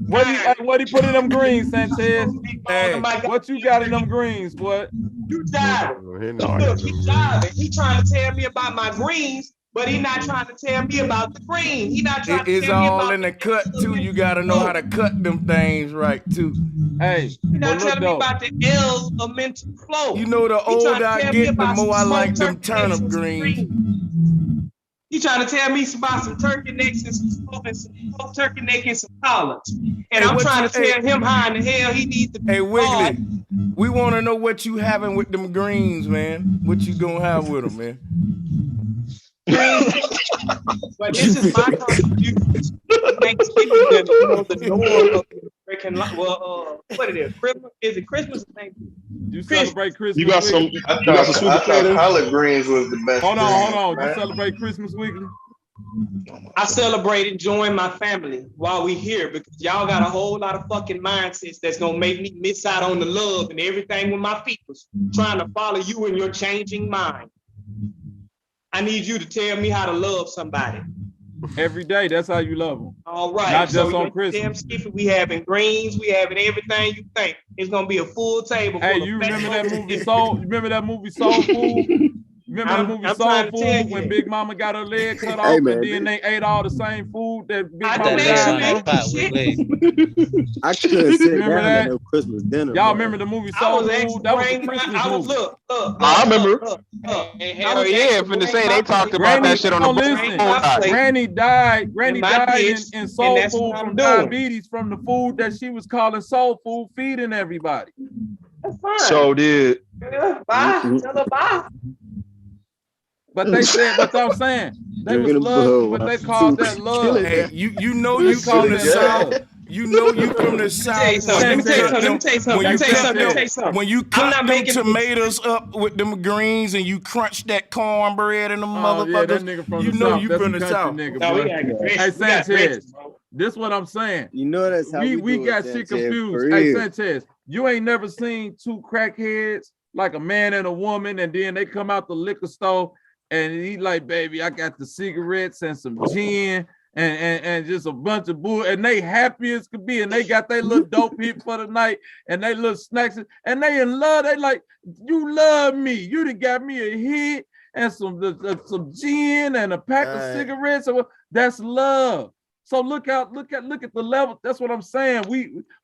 What he put in them greens, Sanchez? Hey, what you got in them greens, boy? You died. Look, he died. He trying to tell me about my greens, but he not trying to tell me about the green. He not trying to tell me about. It's all in the cut too. You gotta know how to cut them things right too. Hey, he not telling me about the elemental flow. You know, the older I get, the more I like them turnip greens. He trying to tell me about some turkey necks and some smoked turkey neck and some collards. And I'm trying to tell him how in the hell he needs to be. Hey, Wiggly, we want to know what you having with them greens, man. What you gonna have with them, man? But this is my contribution to Thanksgiving dinner. You know, the norm of the American life. Well, what it is? Christmas? Is it Christmas or Thanksgiving? You celebrate Christmas? You got some. I thought collard greens was the best. Hold on. You celebrate Christmas weekly? I celebrate enjoying my family while we here because y'all got a whole lot of fucking mindsets that's gonna make me miss out on the love and everything with my peoples trying to follow you in your changing mind. I need you to tell me how to love somebody. Every day, that's how you love them. All right. Not just on Christmas. Damn skiffy, we having greens, we having everything you think. It's gonna be a full table. Hey, you remember that movie Soul? You remember that movie Soul Food? Remember that movie Soul Food when Big Mama got her leg cut off and then they ate all the same food that Big Mama died from? I couldn't sit Remember down that? at no Christmas dinner. Y'all remember the movie Soul Food? That was a Christmas movie. Look. I remember. Hell yeah, finna say they talked about that shit on the boat. Granny died in Soul Food from diabetes from the food that she was calling soul food, feeding everybody. That's fine. So did. Bye. Tell her bye. But they said, but I'm saying they was Drinking a love, bowl but they while called that love. Hey, you know They you from called the that South. love. You know you from the Let me South tell you when you something. cut Let me tell you them something. Let me tell you something. Let me tell you something. when you I'm cut not them making tomatoes up with them greens and you crunch that cornbread and the Oh yeah, that motherfuckers. nigga from You the know South. you That's from a the country South. nigga, No, we boy. got Hey dressed. We got Sanchez, dressed, bro. this what I'm saying. You know that's how we We do got it, shit Sanchez, confused. for Hey real. Sanchez, you ain't never seen two crackheads, like a man and a woman, and then they come out the liquor store and he like, baby, I got the cigarettes and some gin and just a bunch of bull, and they happy as could be, and they got their little dope hit for the night and they little snacks, and they in love. They like, you love me. You done got me a hit and some gin and a pack of cigarettes. That's love. So look at the level. That's what I'm saying.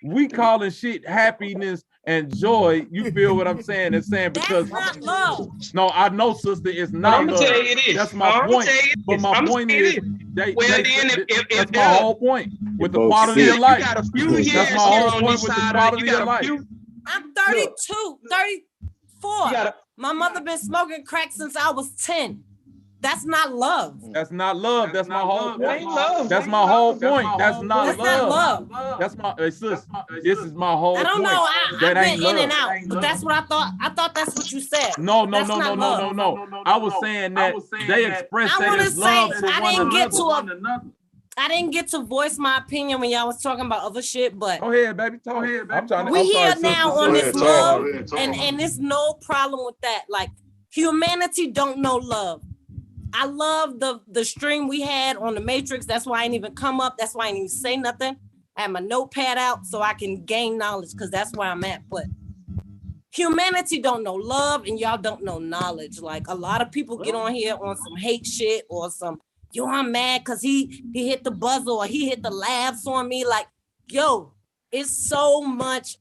We calling shit happiness and joy. You feel what I'm saying? And saying because that's not love. No, I know, sister, it's But not I'm gonna love. tell you this. That's my I'm gonna point. tell you But this. my I'm point gonna tell is, you this. they then that's my whole point with the quality of life. You got a few years That's my here whole on point this with the side. quality You got of a life. few. I'm 32, 34. My mother been smoking crack since I was 10. That's not love. That's not love. That's my whole point. Ain't love. That's my whole point. That's not That's not love. love. That's my sis. This is my whole I don't point. know. That I've ain't been in love. and out, but that's what I thought. I thought that's what you said. No. I was saying that they express I that want to as say love to I one didn't get another. to I didn't get to voice my opinion when y'all was talking about other shit, but Go ahead, baby. Talk. I'm trying to. we I'm here sorry, now sister. on Go this ahead, love, talk. and there's no problem with that. Like humanity don't know love. I love the stream we had on the Matrix. That's why I didn't even come up. That's why I didn't even say nothing. I had my notepad out so I can gain knowledge because that's where I'm at. But humanity don't know love and y'all don't know knowledge. Like a lot of people get on here on some hate shit or some, yo, I'm mad because he hit the buzzer or he hit the laughs on me. Like, yo, it's so much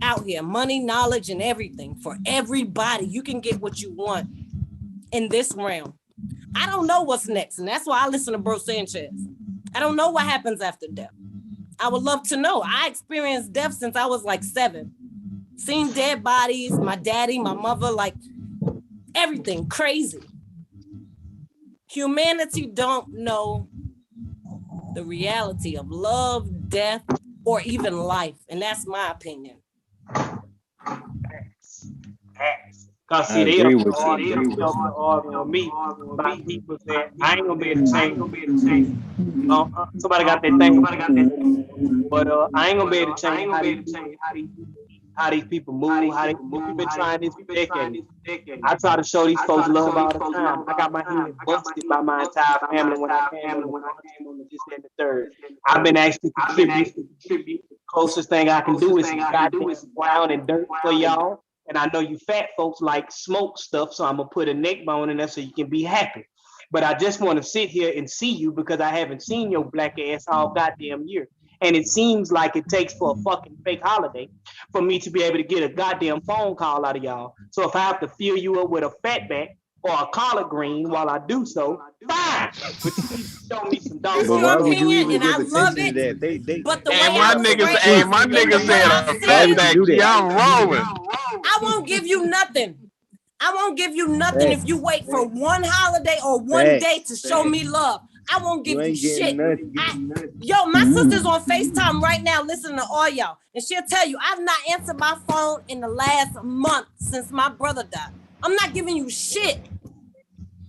out here. Money, knowledge, and everything for everybody. You can get what you want in this realm. I don't know what's next, and that's why I listen to Bro Sanchez. I don't know what happens after death. I would love to know. I experienced death since I was like 7. Seen dead bodies, my daddy, my mother, like everything crazy. Humanity don't know the reality of love, death, or even life, and that's my opinion. Cause see, they arguing with me about people saying I ain't gonna be able to change. Somebody got that thing, but I ain't gonna be able to change how these people move, how we've been trying this for decades. I try to show these folks love all the time. I got my head busted by my entire family when I came on the this and the third. I've been asked to contribute. Closest thing I can do is goddamn ground and dirt for y'all. And I know you fat folks like smoke stuff, so I'm gonna put a neck bone in there so you can be happy. But I just want to sit here and see you because I haven't seen your black ass all goddamn year. And it seems like it takes for a fucking fake holiday for me to be able to get a goddamn phone call out of y'all. So if I have to fill you up with a fatback or a collard green while I do so, fine. But you need to show me some dogs. But why would you even give attention to that? They But the Hey, way my nigga said a fatback. Y'all rolling. I won't give you nothing. I won't give you nothing if you wait for one holiday or one day to show me love. I won't give you shit. Yo, my sister's on FaceTime right now listening to all y'all. And she'll tell you, I've not answered my phone in the last month since my brother died. I'm not giving you shit.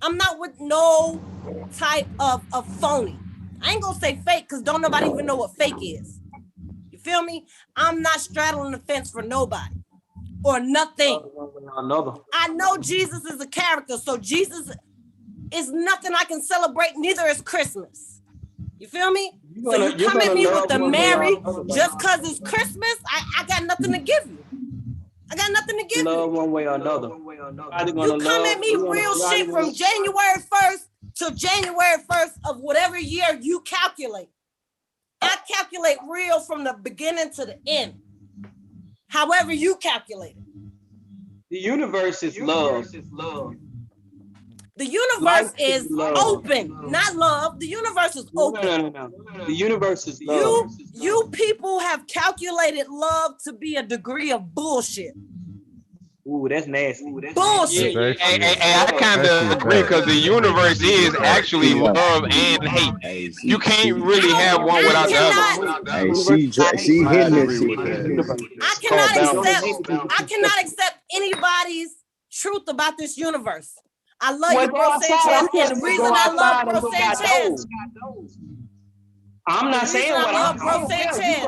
I'm not with no type of phony. I ain't gonna say fake because don't nobody even know what fake is. You feel me? I'm not straddling the fence for nobody or nothing. I know Jesus is a character, so Jesus is nothing I can celebrate, neither is Christmas. You feel me? So you come at me with the Mary just because it's Christmas, I got nothing to give you. I got nothing to give love you. one way or another. You come at me real shit from January 1st to January 1st of whatever year you calculate. I calculate real from the beginning to the end. However you calculate it. The universe is love. The universe is open, not love. The universe is open. No. The universe is love. You people have calculated love to be a degree of bullshit. Ooh, that's nasty. Bullshit. I kind of agree because the universe is actually love and hate. You can't really have one without the other. Hey, she hitting this shit. I cannot accept anybody's truth about this universe. I love you, bro Sanchez, and the reason I love bro Sanchez. I'm not saying what I'm bro Sanchez.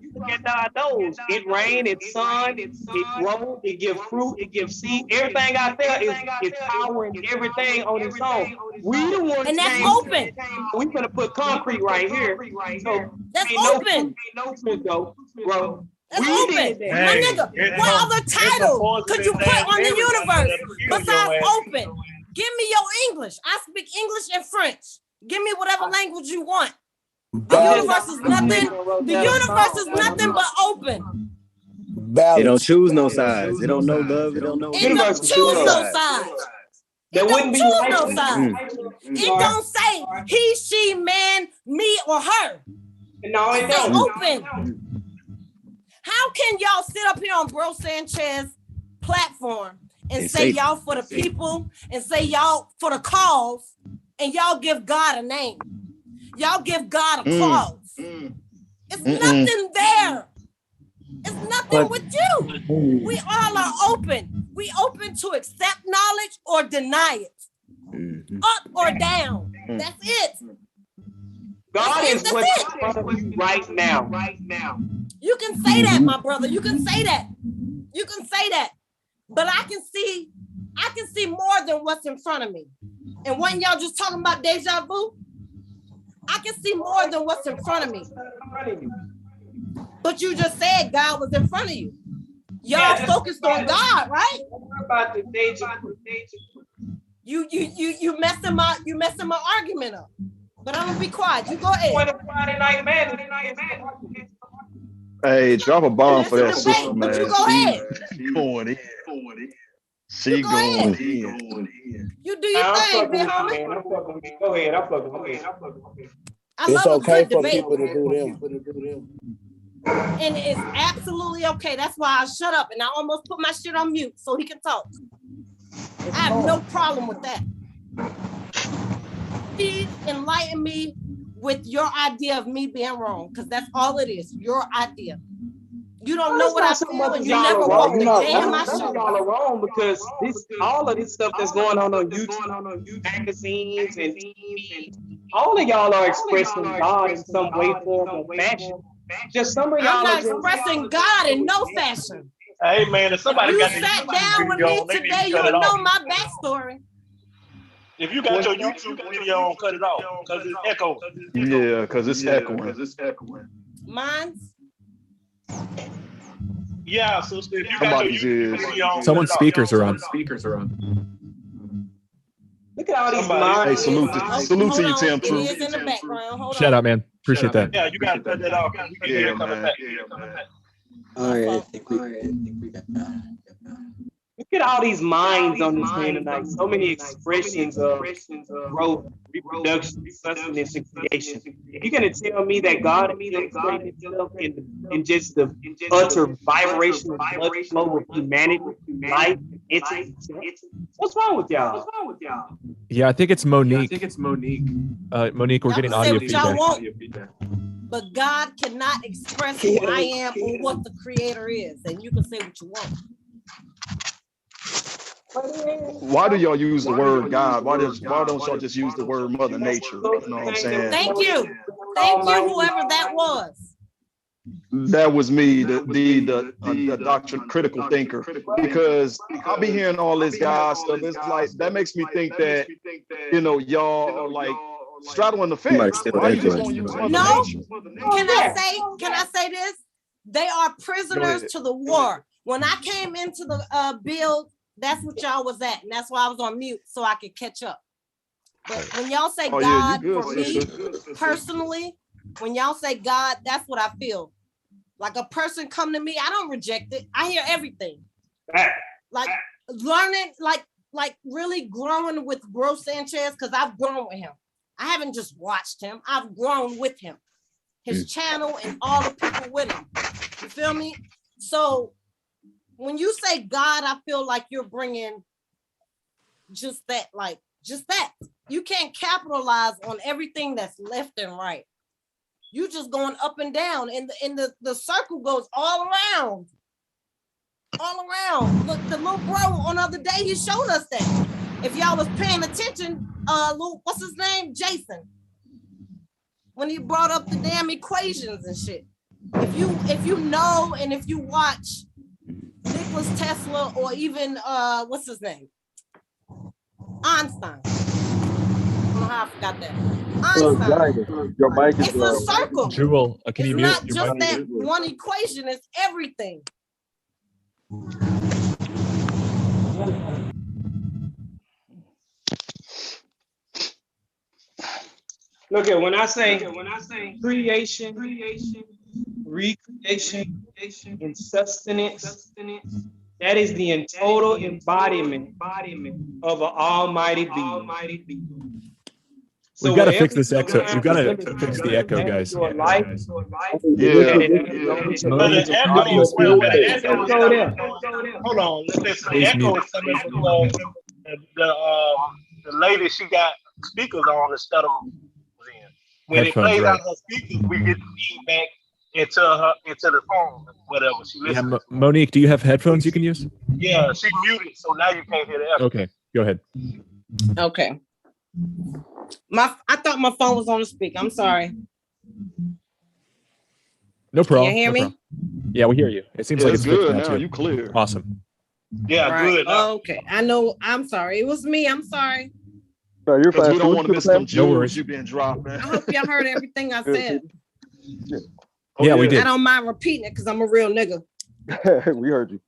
You look at those. It rain, it's sun, it grows, it gives fruit, it gives seed. Everything out there is power and everything on its own. We the ones and that's open. We gonna put concrete right here. So that's open. No truth though, bro. That's open. My nigga, what other title could you put on the universe besides open? Give me your English. I speak English and French. Give me whatever language you want. The universe is nothing. The universe is nothing but open. It don't choose no sides. It don't know love. It don't know. It don't choose no sides. It don't choose no sides. It don't say he, she, man, me, or her. No, it don't. Open. How can y'all sit up here on Bro Sanchez platform and say y'all for the people and say y'all for the cause and y'all give God a name? Y'all give God a cause. It's nothing there. It's nothing with you. We all are open. We open to accept knowledge or deny it. Up or down. That's it. God is right now. You can say that, my brother. You can say that. You can say that. But I can see more than what's in front of me. And when y'all just talking about deja vu, I can see more than what's in front of me. But you just said God was in front of you. Y'all focused on God, right? About the deja vu. You messing my argument up. But I'm gonna be quiet. You go ahead. Hey, drop a bomb for that sister, man. But you go ahead. She going in. She going in. You do your thing, big homie. Go ahead. I'm fucking. It's okay for people to do them. And it's absolutely okay. That's why I shut up and I almost put my shit on mute so he can talk. I have no problem with that. Please enlighten me with your idea of me being wrong, because that's all it is. Your idea. You don't know what I feel, and you never walked a day in my show. Y'all are wrong because all of this stuff that's going on YouTube, magazines, and TV, all of y'all are expressing God in some way, form, or fashion. Just some of y'all I'm not expressing God in no fashion. Hey man, if somebody you got sat down with me today, you'll know my backstory. If you got your YouTube video on, cut it off because it's echoing. Yeah, because it's echoing. Mine's? Yeah, so if you got your YouTube video on, someone's speakers are on. Look at all these lines. Hey, salute to you, Tim. True. It is in the background. Hold Shout out, man. Appreciate that. Yeah, you gotta cut that off. We can hear it coming back. All right, I think we got Look at all these minds on this thing tonight. So many expressions of growth, reproduction, sustenance, and creation. You're gonna tell me that God expressed himself in just the utter vibration of blood flow of humanity, life, what's wrong with y'all? Yeah, I think it's Monique. Monique, we're getting audio feedback. But God cannot express who I am or what the creator is. And you can say what you want. Why do y'all use the word God? Why don't y'all just use the word Mother Nature? You know what I'm saying? Thank you, whoever that was. That was me, the doctrine critical thinker, because I'll be hearing all this God stuff. It's like that makes me think that y'all are like straddling the fence. Why you just won't use Mother Nature? Can I say this? They are prisoners to the war. When I came into the build, that's what y'all was at, and that's why I was on mute so I could catch up. But when y'all say God, for me personally, when y'all say God, that's what I feel. Like a person come to me, I don't reject it. I hear everything. Like learning, like really growing with Bro Sanchez, because I've grown with him. I haven't just watched him. I've grown with him, his channel and all the people with him. You feel me? So when you say God, I feel like you're bringing just that, like just that. You can't capitalize on everything that's left and right. You just going up and down, and the circle goes all around. All around. Look, the little bro on the other day, he showed us that. If y'all was paying attention, what's his name? Jason. When he brought up the damn equations and shit. If you know and if you watch Nikola Tesla or even what's his name? Einstein. I don't know how I forgot that. Einstein. Your mic is It's a circle. Jewel, can you It's mute not your just mic? that one equation, it's everything. Look at when I say creation, recreation, and sustenance, that is the total embodiment of an almighty being. We've got to fix this echo. We've got to fix the echo, guys. But the echo, hold on, listen, the echo is coming because the lady, she got speakers on instead of when it Headphones, plays right. out her speakers, we get feedback into the phone, whatever she Yeah, listens. Monique, do you have headphones you can use? Yeah, she muted, so now you can't hear the echo. Okay, go ahead. Okay. I thought my phone was on the speaker. I'm sorry. No problem. Can you hear me? Problem. Yeah, we hear you. It seems like it's good fixed now. too. You clear. Awesome. Yeah, right. Good now. Okay. I know. I'm sorry. It was me. I'm sorry. No, you're fine. We don't want to miss them jewels you been dropping. I hope y'all heard everything I said. Yeah, we did. I don't mind repeating it because I'm a real nigga. We heard you.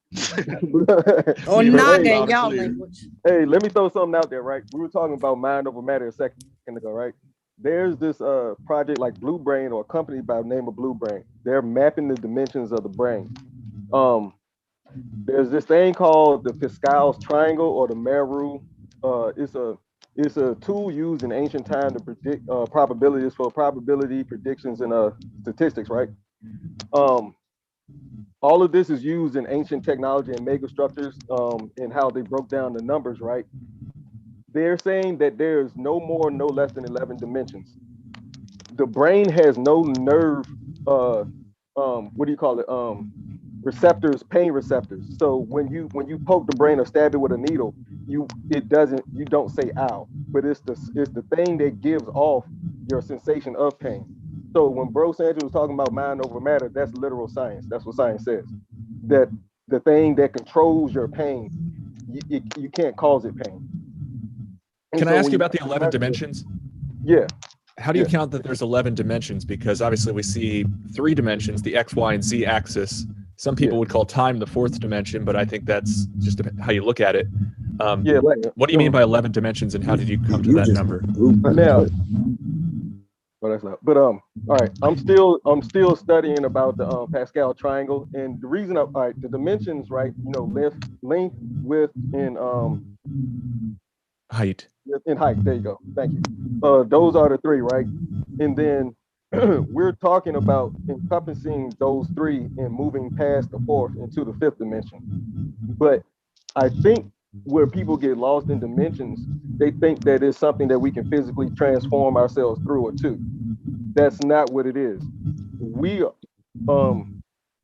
Or naga in y'all language. Hey, let me throw something out there, right? We were talking about mind over matter a second ago, right? There's this project like Blue Brain, or a company by the name of Blue Brain. They're mapping the dimensions of the brain. There's this thing called the Pascal's triangle or the Meru. It's a tool used in ancient time to predict probabilities for probability predictions and statistics, right? All of this is used in ancient technology and megastructures and how they broke down the numbers, right? They're saying that there's no more, no less than 11 dimensions. The brain has no nerve, what do you call it? Receptors, pain receptors. So when you poke the brain or stab it with a needle, you don't say ow, but it's the thing that gives off your sensation of pain. So when Bro Sanchez was talking about mind over matter, that's literal science. That's what science says. That the thing that controls your pain, you can't cause it pain. Can I ask you about the 11 dimensions? Yeah. How do you count that there's 11 dimensions? Because obviously we see 3 dimensions, the X, Y, and Z axis. Some people would call time the 4th dimension, but I think that's just how you look at it. What do you mean by 11 dimensions, and how did you come to that number? Now, well, that's not. But all right, I'm still studying about the Pascal triangle, and the reason the dimensions, right? You know, length, width, and height. In height. There you go. Thank you. Those are the 3, right? And then we're talking about encompassing those 3 and moving past the 4th into the 5th dimension. But I think where people get lost in dimensions, they think that it's something that we can physically transform ourselves through or to. That's not what it is.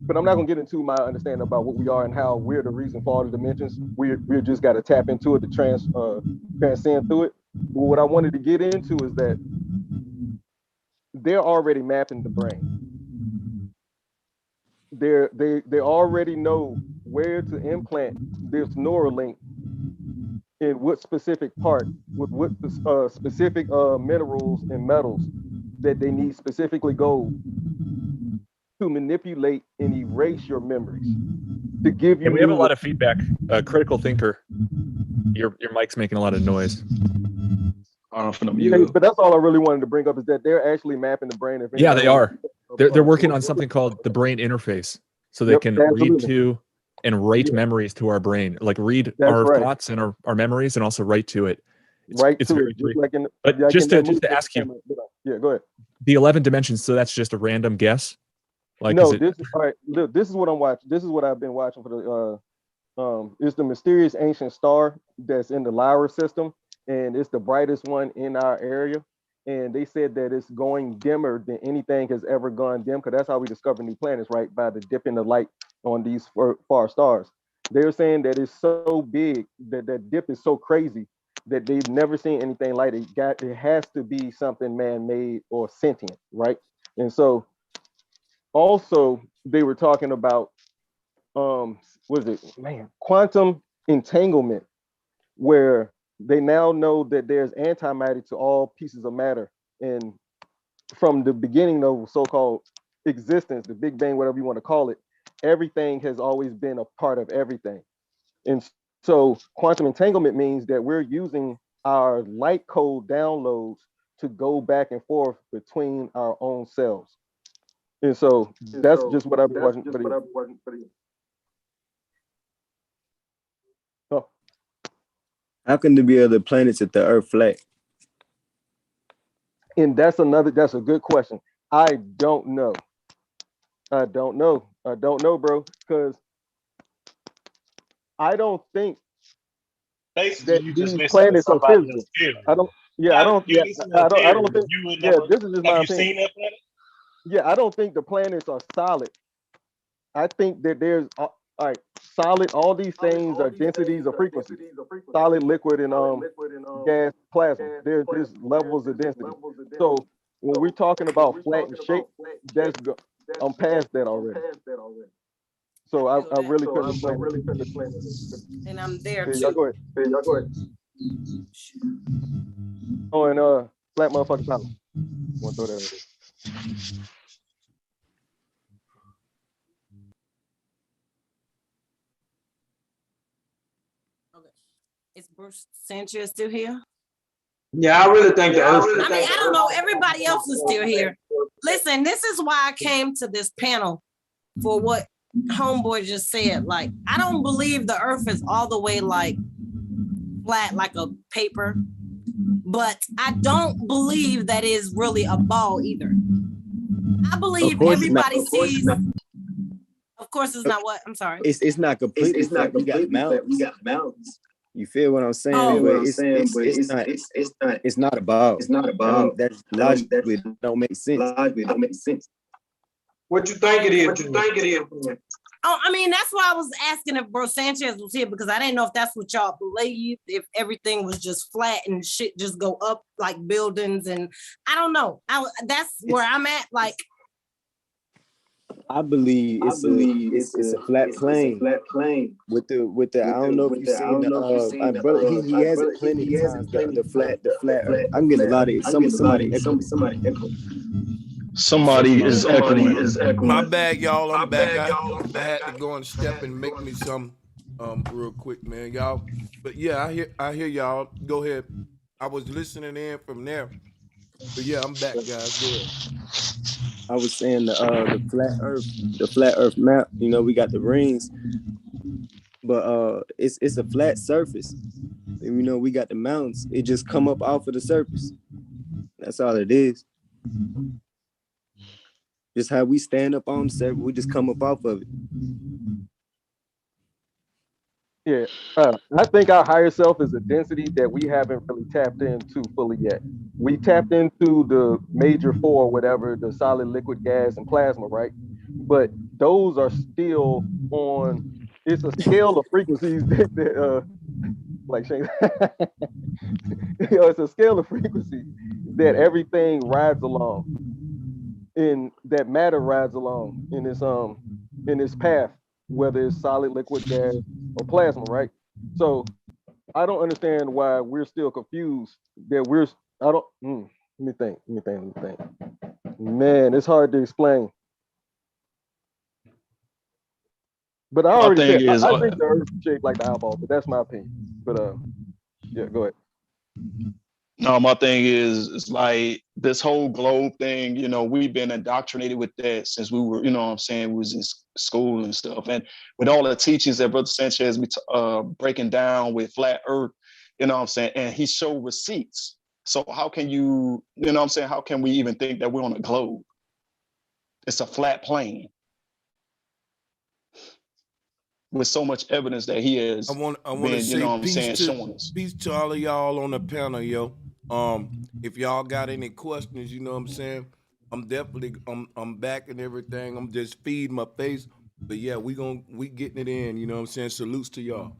But I'm not gonna get into my understanding about what we are and how we're the reason for all the dimensions. We're just got to tap into it to transcend through it. But what I wanted to get into is that they're already mapping the brain. They already know where to implant this Neuralink in what specific part, with what specific minerals and metals that they need, specifically gold, to manipulate and erase your memories, to give you. And we have a lot of feedback. Critical thinker, your mic's making a lot of noise. But that's all I really wanted to bring up, is that they're actually mapping the brain. Yeah, they are. They're working on something called the brain interface, so they can read to and write memories to our brain, like read our thoughts and our memories, and also write to it. It's very brief. But just to ask you, yeah, go ahead. The 11 dimensions. So that's just a random guess. Like, no, this is all right. Look, this is what I'm watching. This is what I've been watching for It's the mysterious ancient star that's in the Lyra system, and it's the brightest one in our area. And they said that it's going dimmer than anything has ever gone dim, because that's how we discover new planets, right? By the dip in the light on these far stars. They're saying that it's so big, that that dip is so crazy that they've never seen anything like it. It has to be something man-made or sentient, right? And so also they were talking about what is it, man, quantum entanglement, where they now know that there's antimatter to all pieces of matter. And from the beginning of so-called existence, the Big Bang, whatever you want to call it, everything has always been a part of everything. And so quantum entanglement means that we're using our light code downloads to go back and forth between our own selves. And so that's just what I've been watching for the How can there be other planets if the Earth flat? And that's a good question. I don't know. I don't know, bro, because I don't think Basically, that you just these listening to planets are somebody physical. else's theory. I don't. Yeah, I don't. You Yeah, listen to a I theory, don't think. you would Yeah, never. this is just Have my you opinion. seen that planet? Yeah, I don't think the planets are solid. I think that there's all right, solid. All these things are densities of frequency. Solid, liquid, and gas, plasma. There's levels of density. So when we're talking about flat and shape, I'm past that already. So I really couldn't explain it. And I'm there Yeah, y'all too. go ahead. Oh, and flat motherfucking power. Want to throw that out there. Okay. Is Bruce Sanchez still here? Yeah, I really think the Earth. I mean, I don't know. Everybody else is still here. Listen, this is why I came to this panel for what Homeboy just said. Like, I don't believe the Earth is all the way like flat like a paper, but I don't believe that is really a ball either. I believe everybody sees. Of course, it's not what. I'm sorry. It's not completely flat. We got mountains. You feel what I'm saying? Oh, but it's not a ball. It's not a ball. That's logically don't make sense. What you think it is? Oh, I mean, that's why I was asking if Bro Sanchez was here, because I didn't know if that's what y'all believe, if everything was just flat and shit just go up like buildings, and I don't know. That's where I'm at. Like, I believe it's a flat plane. With the I don't know if you've seen my brother. He has it plenty of times. The flat Earth. I'm getting a lot of somebody is echoing. My bad, y'all. I'm back. I had to go and step and make me some real quick, man, y'all. But yeah, I hear y'all. Go ahead. I was listening in from there. But yeah, I'm back, guys. Go ahead. I was saying the flat Earth map. You know, we got the rings, but it's a flat surface. And, you know, we got the mountains. It just come up off of the surface. That's all it is. Just how we stand up on the surface, we just come up off of it. Yeah, I think our higher self is a density that we haven't really tapped into fully yet. We tapped into the major four, whatever, the solid, liquid, gas, and plasma, right? But those are still on. It's a scale of frequencies that like Shane, it's a scale of frequencies that everything rides along, in that matter rides along in this path, whether it's solid, liquid, gas, or plasma, right? So I don't understand why we're still confused that I don't. Let me think. Man, it's hard to explain. But I already said I think the Earth is shaped like the eyeball, but that's my opinion. But yeah, go ahead. No, my thing is, it's like this whole globe thing, you know, we've been indoctrinated with that since we were, you know what I'm saying, we was in school and stuff. And with all the teachings that Brother Sanchez be breaking down with flat earth, you know what I'm saying, and he showed receipts. So how can you know what I'm saying, how can we even think that we're on a globe? It's a flat plane. with so much evidence that he has I want to been, you know say what I'm saying, showing us. peace to all of y'all on the panel, yo. If y'all got any questions, you know what I'm saying, I'm definitely I'm back and everything. I'm just feeding my face, but yeah, we getting it in. You know what I'm saying. Salutes to y'all.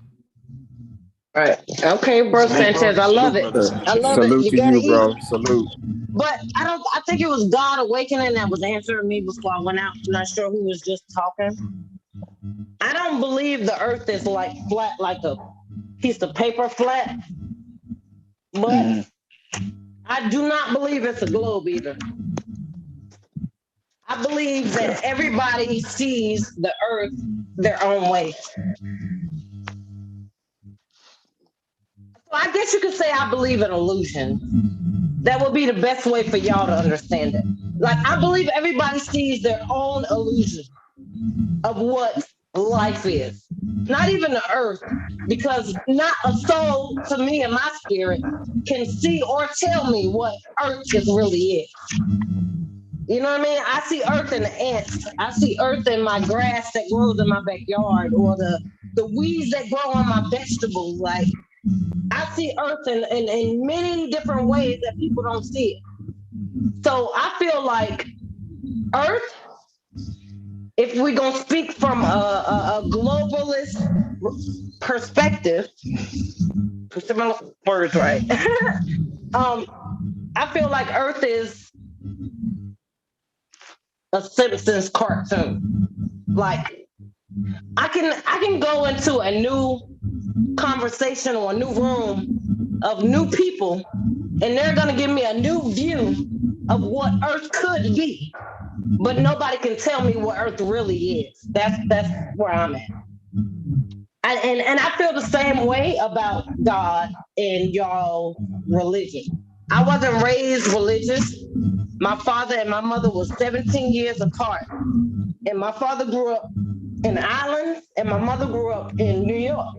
Right. Okay, bro, Sanchez. I love it. I love it. Salute You to gotta you, eat. bro. Salute. But I think it was God awakening that was answering me before I went out. I'm not sure who was just talking. I don't believe the earth is like flat, like a piece of paper flat. But I do not believe it's a globe either. I believe that everybody sees the earth their own way. So I guess you could say I believe in illusion. That would be the best way for y'all to understand it. Like, I believe everybody sees their own illusion of what life is. Not even the earth, because not a soul to me and my spirit can see or tell me what earth is really is. You know what I mean? I see earth in the ants. I see earth in my grass that grows in my backyard, or the weeds that grow on my vegetables. Like, I see earth in many different ways that people don't see it. So I feel like earth, if we're going to speak from a globalist perspective, words right. I feel like earth is a Simpsons cartoon. Like, I can go into a new conversation or a new room of new people, and they're gonna give me a new view of what Earth could be, but nobody can tell me what Earth really is. That's where I'm at. And I feel the same way about God and y'all religion. I wasn't raised religious. My father and my mother was 17 years apart. And my father grew up in Ireland and my mother grew up in New York.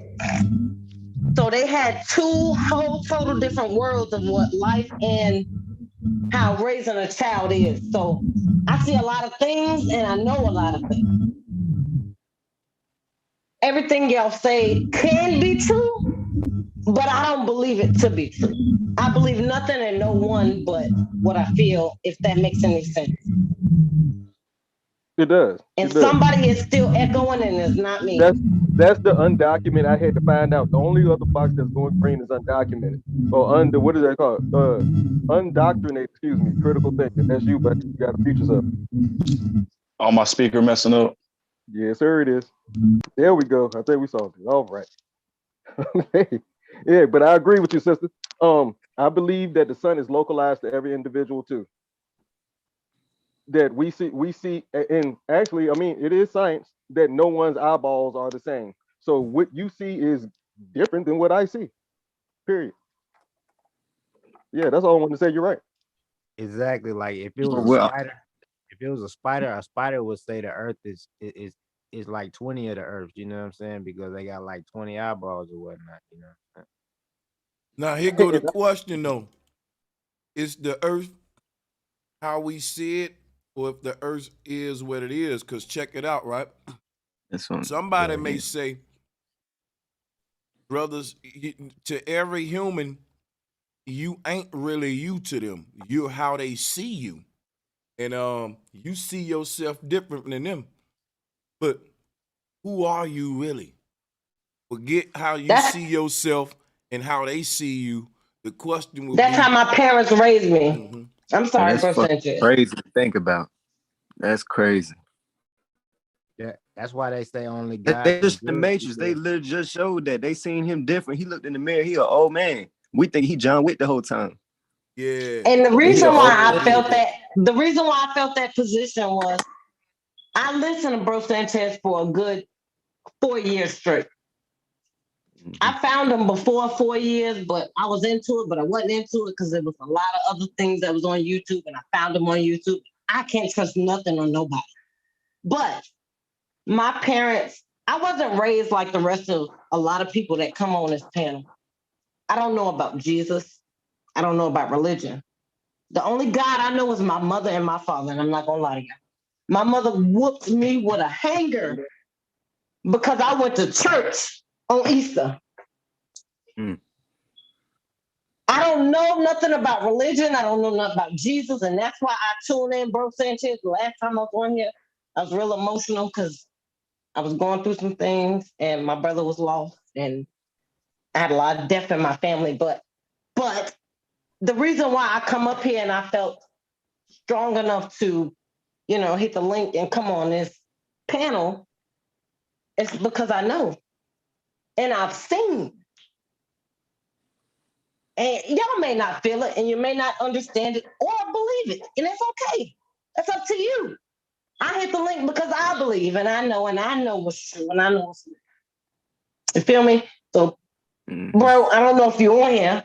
So they had two whole total different worlds of what life and how raising a child is. So I see a lot of things and I know a lot of things. Everything y'all say can be true, but I don't believe it to be true. I believe nothing and no one but what I feel, if that makes any sense. It does. And somebody is still echoing and it's not me. That's the undocumented. I had to find out. The only other box that's going green is undocumented. Or what is that called? Undoctrinate, excuse me, critical thinking. That's you, but you got a future up. Oh, my speaker messing up. Yes, sir, it is. There we go. I think we solved it. All right. Okay. Yeah, but I agree with you, sister. I believe that the sun is localized to every individual too. That we see, and actually, I mean, it is science that no one's eyeballs are the same. So what you see is different than what I see. Period. Yeah, that's all I want to say. You're right. Exactly. Like if it was a spider would say the earth is like 20 of the earth, you know what I'm saying? Because they got like 20 eyeballs or whatnot, you know. Now here go the question though. Is the earth how we see it, or if the earth is what it is? Because check it out, right? Somebody may say, brothers, to every human, you ain't really you to them. You're how they see you. And you see yourself different than them. But who are you really? Forget how you see yourself and how they see you. The question will be, how my parents raised me. Mm-hmm. I'm sorry for Sanchez. Crazy to think about. That's crazy. Yeah, that's why they say only God. They just the Matrix. They literally just showed that. They seen him different. He looked in the mirror. He an old man. We think he John Wick the whole time. Yeah. And the reason why I felt that position was I listened to Bro Sanchez for a good 4 years straight. I found him before 4 years, but I was into it, but I wasn't into it because there was a lot of other things that was on YouTube, and I found him on YouTube. I can't trust nothing on nobody. But my parents, I wasn't raised like the rest of a lot of people that come on this panel. I don't know about Jesus. I don't know about religion. The only God I know is my mother and my father, and I'm not gonna lie to you. My mother whooped me with a hanger because I went to church on Easter. I don't know nothing about religion. I don't know nothing about Jesus. And that's why I tuned in, bro Sanchez. The last time I was on here, I was real emotional because I was going through some things and my brother was lost and I had a lot of death in my family. But the reason why I come up here and I felt strong enough to, hit the link and come on this panel is because I know and I've seen. And y'all may not feel it and you may not understand it or believe it. And it's okay. That's up to you. I hit the link because I believe and I know what's true and I know what's true. You feel me? So, bro, I don't know if you're on here,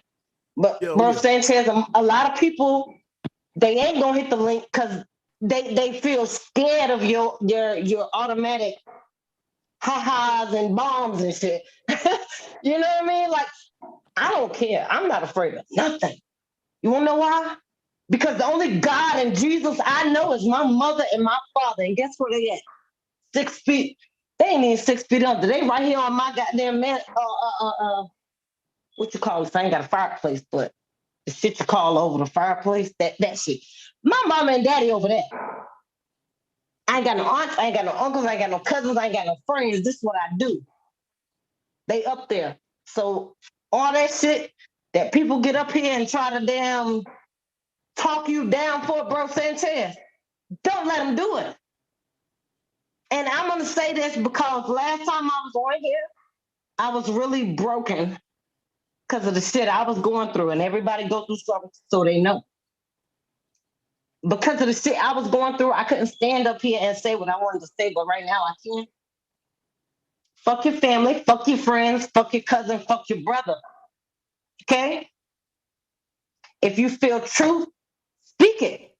but bro Sanchez, a lot of people, they ain't gonna hit the link because they feel scared of your automatic ha-has and bombs and shit. You know what I mean? Like, I don't care. I'm not afraid of nothing. You wanna know why? Because the only God and Jesus I know is my mother and my father. And guess where they at? 6 feet. They ain't even 6 feet under. They right here on my goddamn man. What you call it? I ain't got a fireplace, but the shit you call over the fireplace, that shit. My mama and daddy over there. I ain't got no aunts, I ain't got no uncles, I ain't got no cousins, I ain't got no friends. This is what I do. They up there. So all that shit that people get up here and try to damn talk you down for, bro Sanchez, don't let them do it. And I'm gonna say this because last time I was on here, I was really broken because of the shit I was going through, and everybody go through something so they know. Because of the shit I was going through, I couldn't stand up here and say what I wanted to say, but right now I can. Fuck your family, fuck your friends, fuck your cousin, fuck your brother. Okay? If you feel truth, speak it.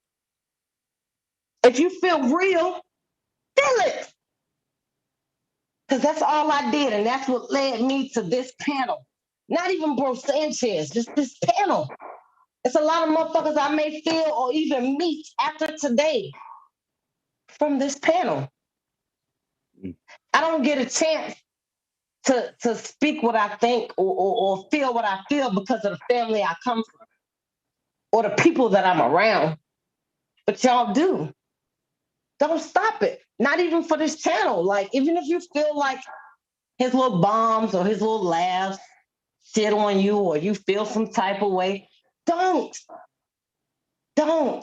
If you feel real, feel it. Because that's all I did, and that's what led me to this panel. Not even bro Sanchez, just this panel. It's a lot of motherfuckers I may feel or even meet after today from this panel. I don't get a chance to speak what I think or feel what I feel because of the family I come from or the people that I'm around. But y'all do. Don't stop it. Not even for this channel. Like, even if you feel like his little bombs or his little laughs shit on you or you feel some type of way, don't. Y'all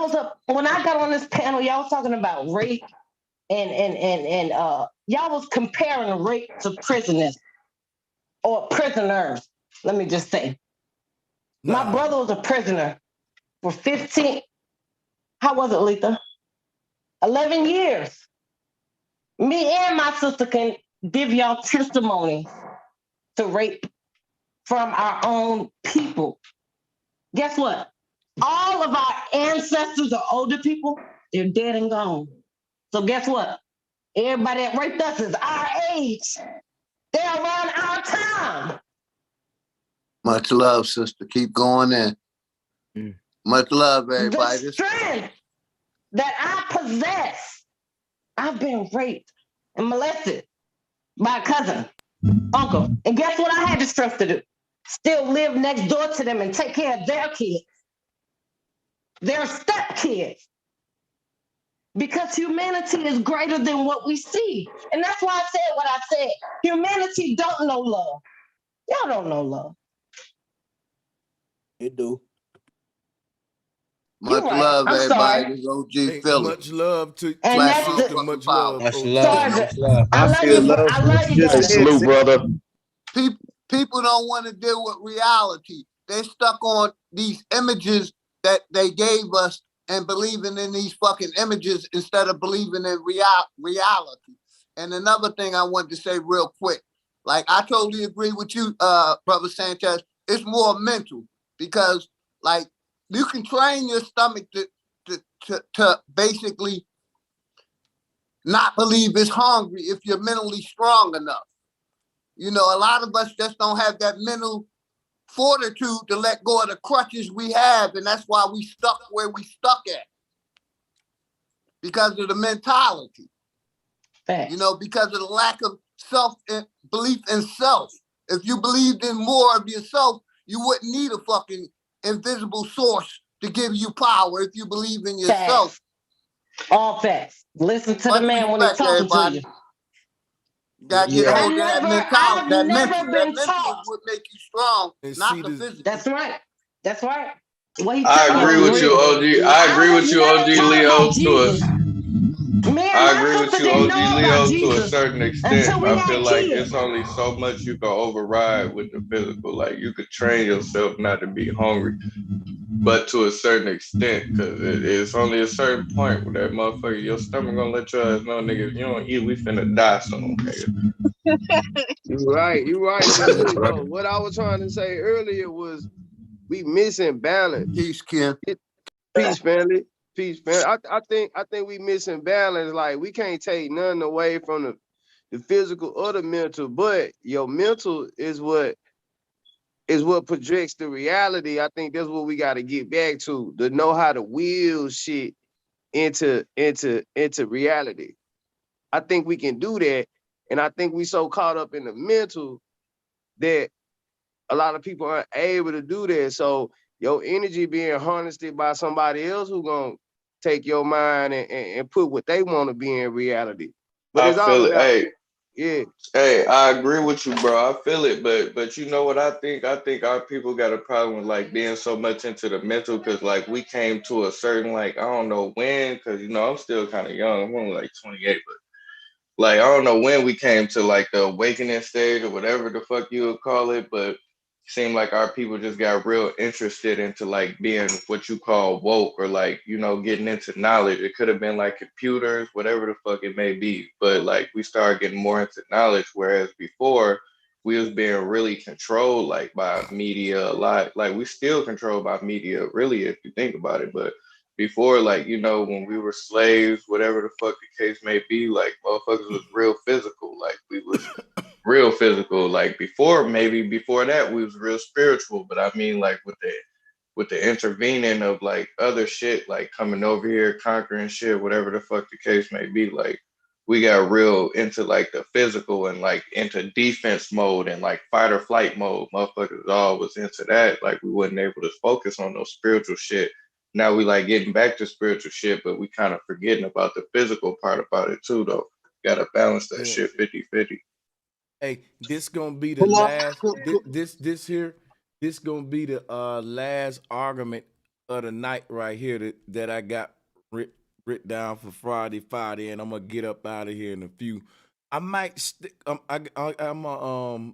was up, when I got on this panel, y'all was talking about rape and y'all was comparing rape to prisoners or prisoners. Let me just say. My brother was a prisoner for 15, how was it, Letha? 11 years. Me and my sister can give y'all testimony to rape from our own people. Guess what? All of our ancestors are older people, they're dead and gone. So guess what? Everybody that raped us is our age. They're around our time. Much love, sister. Keep going in. Much love, everybody. The strength that I possess, I've been raped and molested by a cousin, uncle. And guess what I had the strength to do? Still live next door to them and take care of their kids, their stepkids. Because humanity is greater than what we see. And that's why I said what I said. Humanity don't know love. Y'all don't know love. It do. Much love, I'm everybody. sorry. This OG Philly. Much love to And my that's sister. the- Much love. Much OG. Sergeant, I love you. I love you, Hey, daddy. salute, brother. People don't want to deal with reality. They're stuck on these images that they gave us and believing in these fucking images instead of believing in reality. And another thing I want to say real quick, like I totally agree with you, Brother Sanchez. It's more mental because, like, you can train your stomach to basically not believe it's hungry if you're mentally strong enough. You know, a lot of us just don't have that mental fortitude to let go of the crutches we have, and that's why we stuck where we stuck at. Because of the mentality. You know, because of the lack of belief in self. If you believed in more of yourself, you wouldn't need a fucking invisible source to give you power if you believe in yourself. Facts. All facts. Listen to the man when he's talking to you. Gotta get a hold of that mentality. I've That never been mental is taught. what make you strong, And not see the this, physical. That's right. That's right. What he I telling agree you is with you, real. OG. I agree with you, OG Leo. Me and I my agree with sister you, didn't OG know about Leo, to a Jesus certain extent. until we I had feel like kids. it's only so much you can override with the physical. Like you could train yourself not to be hungry, but to a certain extent, because it's only a certain point where that motherfucker, your stomach gonna let your ass know, nigga, if you don't eat, we finna die soon, nigga. You're right. You're right. But look, though, what I was trying to say earlier was we missing balance. Peace, Ken. Peace, family. Peace, family. I think we missing balance. Like we can't take nothing away from the physical or the mental, but your mental is what projects the reality. I think that's what we got to get back to know how to wheel shit into reality. I think we can do that, and I think we so caught up in the mental that a lot of people aren't able to do that. So your energy being harnessed by somebody else who gonna take your mind and put what they want to be in reality. But I it's all feel it. about, Hey, yeah. hey, I agree with you, bro. I feel it, but you know what I think? I think our people got a problem with like being so much into the mental, because like we came to a certain, like, I don't know when, because you know I'm still kind of young. I'm only like 28, but like I don't know when we came to like the awakening stage or whatever the fuck you would call it, but seemed like our people just got real interested into like being what you call woke, or like, you know, getting into knowledge. It could have been like computers, whatever the fuck it may be, but like we started getting more into knowledge, whereas before we was being really controlled like by media a lot. Like we still controlled by media really, if you think about it, but before, like, you know, when we were slaves, whatever the fuck the case may be, like motherfuckers was real physical. Like we was real physical. Like maybe before that we was real spiritual. But I mean, like with the intervening of like other shit, like coming over here, conquering shit, whatever the fuck the case may be, like we got real into like the physical and like into defense mode and like fight or flight mode. Motherfuckers all was into that. Like we wasn't able to focus on those spiritual shit. Now we like getting back to spiritual shit, but we kind of forgetting about the physical part about it too, though. Gotta balance that shit 50-50. Hey, this gonna be the last. This gonna be the last argument of the night right here that I got written down for Friday, and I'm gonna get up out of here in a few. I might stick. I'm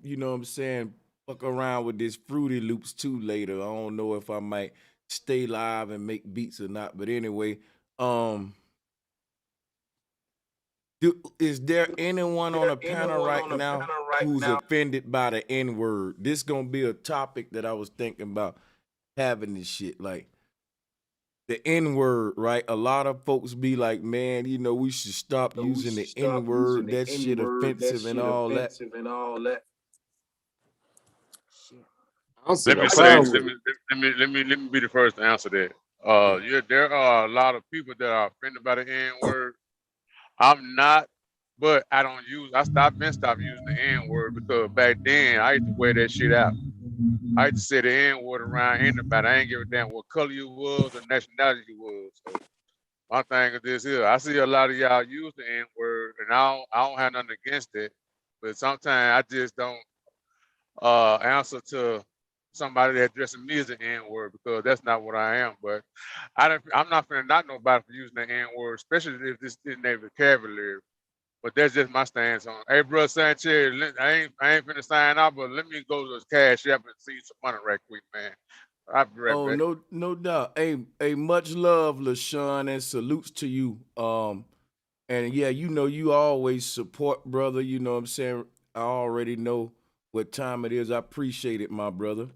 you know what I'm saying, fuck around with this Fruity Loops too later. I don't know if I might stay live and make beats or not, but anyway, is there anyone on the panel right now who's offended by the N-word? This gonna be a topic that I was thinking about having this shit, like the N-word, right? A lot of folks be like, man, you know, we should stop using the N-word. That shit offensive and all that. I don't see Let no me say, problem with it. let me be the first to answer that. Yeah, there are a lot of people that are offended by the N-word. I'm not, but I been stopped using the N-word because back then I used to wear that shit out. I used to say the N-word around anybody. I ain't give a damn what color you was or nationality you was. So my thing is this here. I see a lot of y'all use the N-word, and I don't have nothing against it. But sometimes I just don't answer to somebody that addressing me as an N-word, because that's not what I am. But I'm not finna knock nobody for using the N-word, especially if this is their vocabulary. But that's just my stance on it. Hey, bro, Sanchez, I ain't finna sign out, but let me go to this cash app and see some money right quick, man. I'll be right Oh, back. no doubt. Hey, much love, LaShawn, and salutes to you. And yeah, you know, you always support, brother. You know what I'm saying? I already know what time it is. I appreciate it, my brother.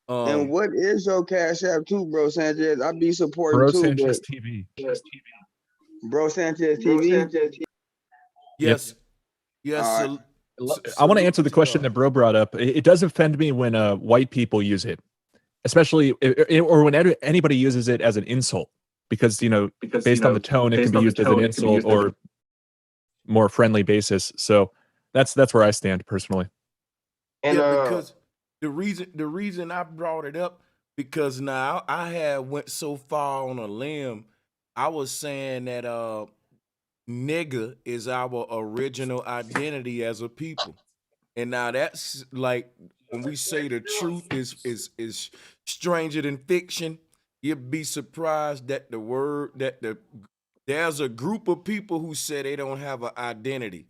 And what is your cash app too, bro Sanchez? I be supporting Bro too, Sanchez but TV. Bro Sanchez TV. Yes. All right. I want to answer the to question y'all. that Bro brought up. It does offend me when white people use it, especially or when anybody uses it as an insult, because you know, based on the tone, it can be used as an insult or more friendly basis. So that's where I stand personally. And yeah, because the reason I brought it up, because now I had went so far on a limb, I was saying that nigga is our original identity as a people. And now that's like when we say the truth is stranger than fiction, you'd be surprised that there's a group of people who say they don't have an identity,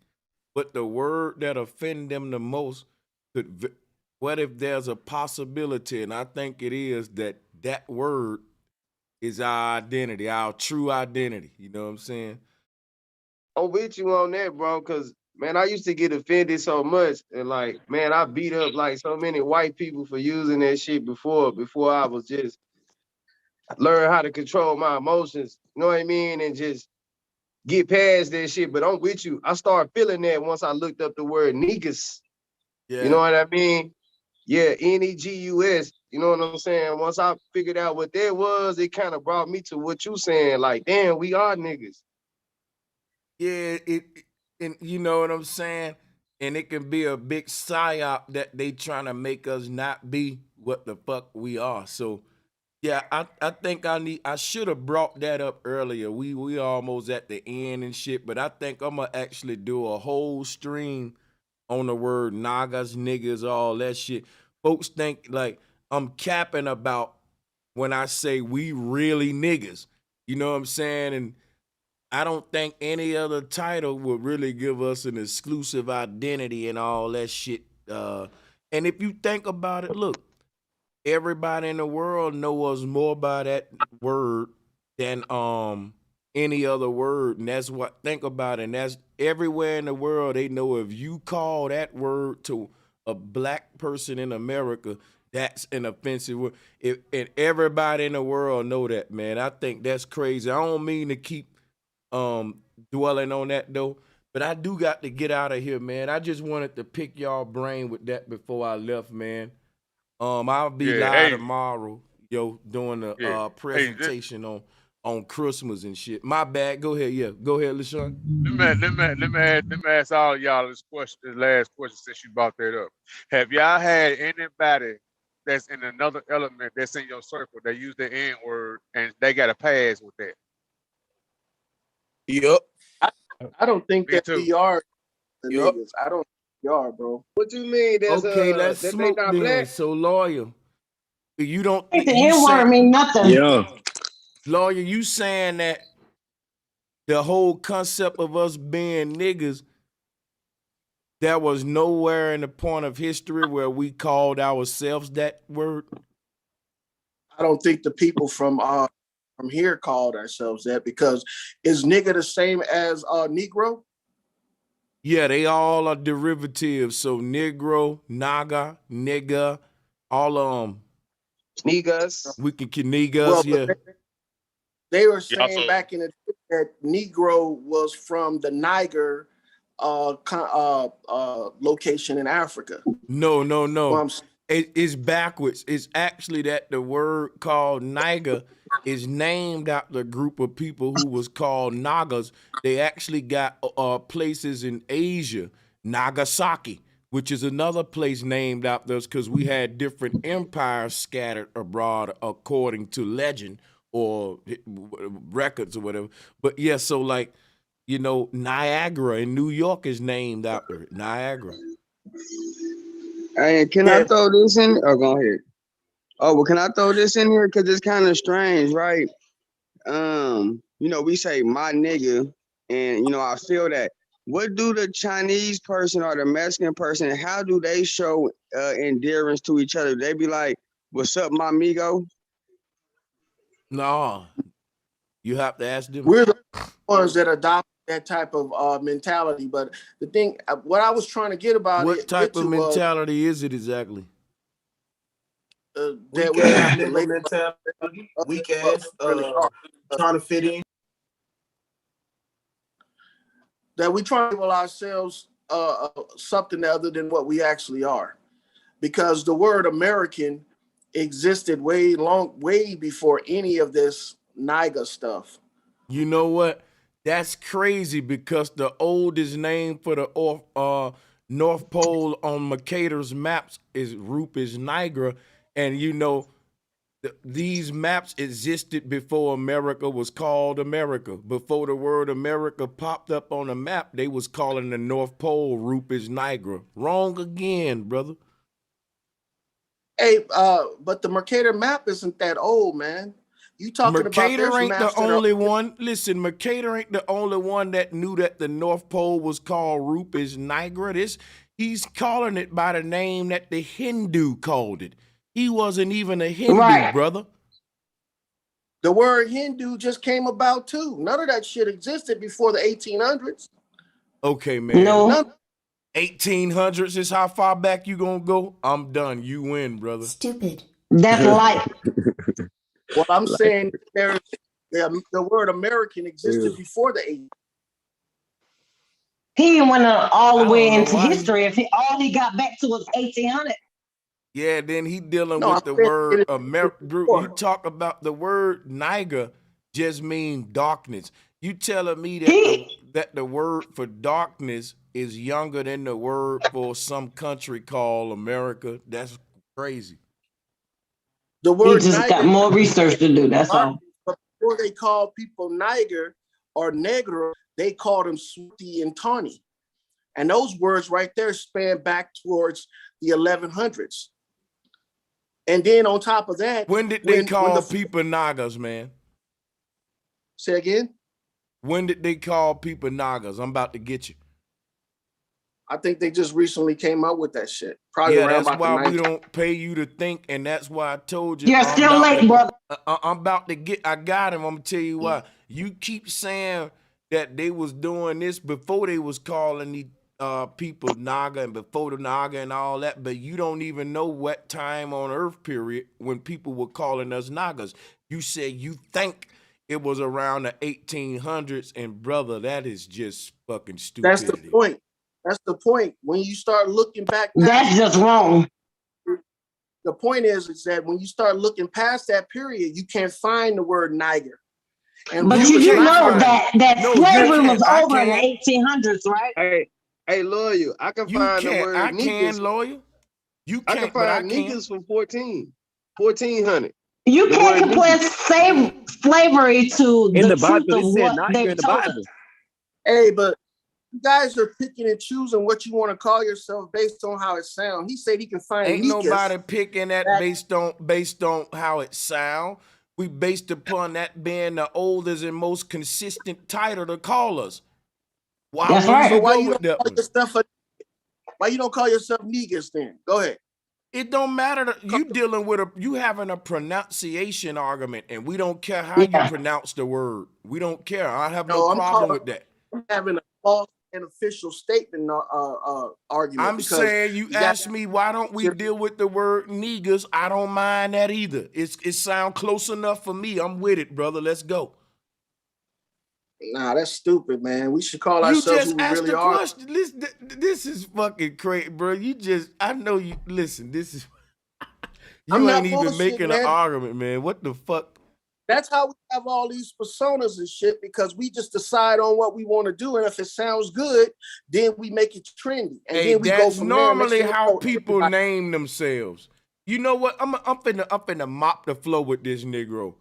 but the word that offend them the most what if there's a possibility, and I think it is, that word is our identity, our true identity. You know what I'm saying? I'm with you on that, bro, because man, I used to get offended so much. And like, man, I beat up like so many white people for using that shit before I was just learn how to control my emotions. You know what I mean? And just get past that shit. But I'm with you. I started feeling that once I looked up the word niggas. Yeah. You know what I mean? Yeah, Negus. You know what I'm saying? Once I figured out what that was, it kind of brought me to what you saying. Like, damn, we are niggas. Yeah, and you know what I'm saying? And it can be a big psyop that they trying to make us not be what the fuck we are. So yeah, I think I should have brought that up earlier. We almost at the end and shit, but I think I'm gonna actually do a whole stream on the word nagas, niggas, all that shit. Folks think like I'm capping about when I say we really niggas. You know what I'm saying? And I don't think any other title would really give us an exclusive identity and all that shit. And if you think about it, look, everybody in the world knows us more by that word than any other word. And that's what think about it. And that's everywhere in the world they know if you call that word to a black person in America, that's an offensive word. And everybody in the world know that, man. I think that's crazy. I don't mean to keep dwelling on that though, but I do got to get out of here, man. I just wanted to pick y'all brain with that before I left, man. I'll be Yeah, live hey, tomorrow, doing the yeah. Hey, presentation on Christmas and shit. My bad. Go ahead, yeah. Go ahead, LaShawn. let me ask all y'all this last question since you brought that up. Have y'all had anybody that's in another element that's in your circle that use the N word and they got a pass with that? Yep. I don't think Me that too. we are the Yep. niggas. I don't think we are, bro. What you mean? That's Okay, let's that they smoke not then. black? So lawyer, you don't The you N-word mean nothing. Yeah. lawyer, you saying that the whole concept of us being niggas, there was nowhere in the point of history where we called ourselves that word? I don't think the people from here called ourselves that, because is nigga the same as Negro? Yeah, they all are derivatives. So Negro, Naga, nigga, all of them. Niggas. We can niggas, Well, yeah. but they were Yeah, saying back in the day that Negro was from the Niger location in Africa. No. Well, It's backwards. It's actually that the word called Niger is named after a group of people who was called Nagas. They actually got places in Asia, Nagasaki, which is another place named after us because we had different empires scattered abroad according to legend or records or whatever. But yeah, so like, Niagara in New York is named after it. Niagara. Hey, can I throw this in? Oh, go ahead. Oh, well, can I throw this in here? Because it's kind of strange, right? We say my nigga, and I feel that. What do the Chinese person or the Mexican person, how do they show endearance to each other? They be like, "What's up, my amigo?" No, you have to ask them. we're the ones that adopt that type of mentality. But the thing, what I was trying to get about What type of was mentality is it exactly? that weak we ass have to nigga label mentality, weak what ass, we really are. trying to fit in. That we try to label ourselves something other than what we actually are, because the word American existed way before any of this NIGA stuff. You know what? That's crazy because the oldest name for the North Pole on Mercator's maps is Rupes Nigra. And you know, these maps existed before America was called America. Before the word America popped up on a map, they was calling the North Pole Rupes Nigra. Wrong again, brother. Hey, but the Mercator map isn't that old, man. You talking Mercator about ain't the only one. Listen, Mercator ain't the only one that knew that the North Pole was called Rupes Nigra. He's calling it by the name that the Hindu called it. He wasn't even a Hindu, brother. The word Hindu just came about too. None of that shit existed before the 1800s. Okay, man. No. 1800s is how far back you gonna go? I'm done. You win, brother. Stupid. That's light. Well, I'm saying the word American existed before the 1800s. He went all the way into history. If all he got back to was 1800. Yeah, then he dealing with the word America. You talk about the word Niger just mean darkness. You telling me that the word for darkness is younger than the word for some country called America? That's crazy. The word he just got more research to do. That's all. But before they called people Niger or Negro, they called them Sooty and Tawny. And those words right there span back towards the 1100s. And then on top of that, when did they call people Nagas, man? Say again? When did they call people Nagas? I'm about to get you. I think they just recently came out with that shit. Probably around that's about why the we don't pay you to think, and that's why I told you. You're still late, brother. I'm about to get. I got him. I'm gonna tell you why. You keep saying that they was doing this before they was calling the people Naga and before the Naga and all that, but you don't even know what time on Earth period when people were calling us Nagas. You said you think it was around the 1800s, and brother, that is just fucking stupidity. That's the point. That's the point. When you start looking back, that's just wrong. The point is that when you start looking past that period, you can't find the word Niger. And but you know that slavery was over in the 1800s, right? Hey, lawyer, I can find the word I niggas. Can, lawyer. You can't, I can find niggas from 1400. You can't compare slavery to in the truth Bible. of what they've told us. Hey, but you guys are picking and choosing what you want to call yourself based on how it sounds. He said he can find Ain't nobody picking that based on how it sound. We based upon that being the oldest and most consistent title to call us. That's right. So why you don't call yourself niggas then? Go ahead. It don't matter. You dealing with you having a pronunciation argument, and we don't care how you pronounce the word. We don't care. I have no problem with that. I'm having a false and official statement argument. I'm saying you asked me why don't we deal with the word niggas? I don't mind that either. It sound close enough for me. I'm with it, brother. Let's go. Nah, that's stupid, man. We should call ourselves who we really are. Question. This is fucking crazy, bro. I know you. Listen, this is. You ain't even making an argument, man. What the fuck? That's how we have all these personas and shit, because we just decide on what we want to do, and if it sounds good, then we make it trendy, and then we go from normally there. how people name themselves. You know what? I'm finna mop the floor with this Negro.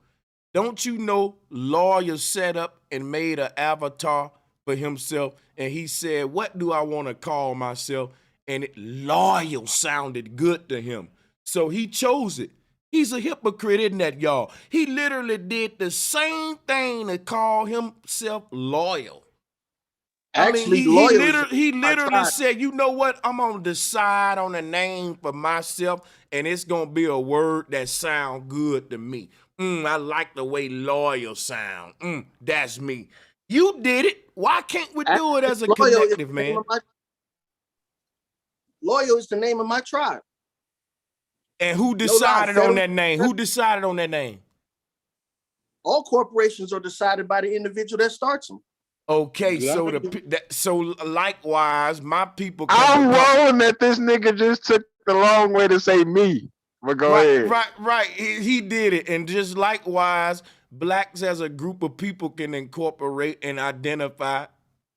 Don't you know Lawyer set up and made an avatar for himself, and he said, what do I want to call myself? And Loyal sounded good to him. So he chose it. He's a hypocrite, isn't that, y'all? He literally did the same thing to call himself Loyal. Actually, he literally said, you know what? I'm going to decide on a name for myself, and it's going to be a word that sounds good to me. I like the way Loyal sound. That's me. You did it. Why can't we do it as a collective, man? Loyal is the name of my tribe. And who decided on that name? Who decided on that name? All corporations are decided by the individual that starts them. Okay, so likewise, my people. I'm rolling that this nigga just took the long way to say me. But go ahead. Right. He did it, and just likewise, blacks as a group of people can incorporate and identify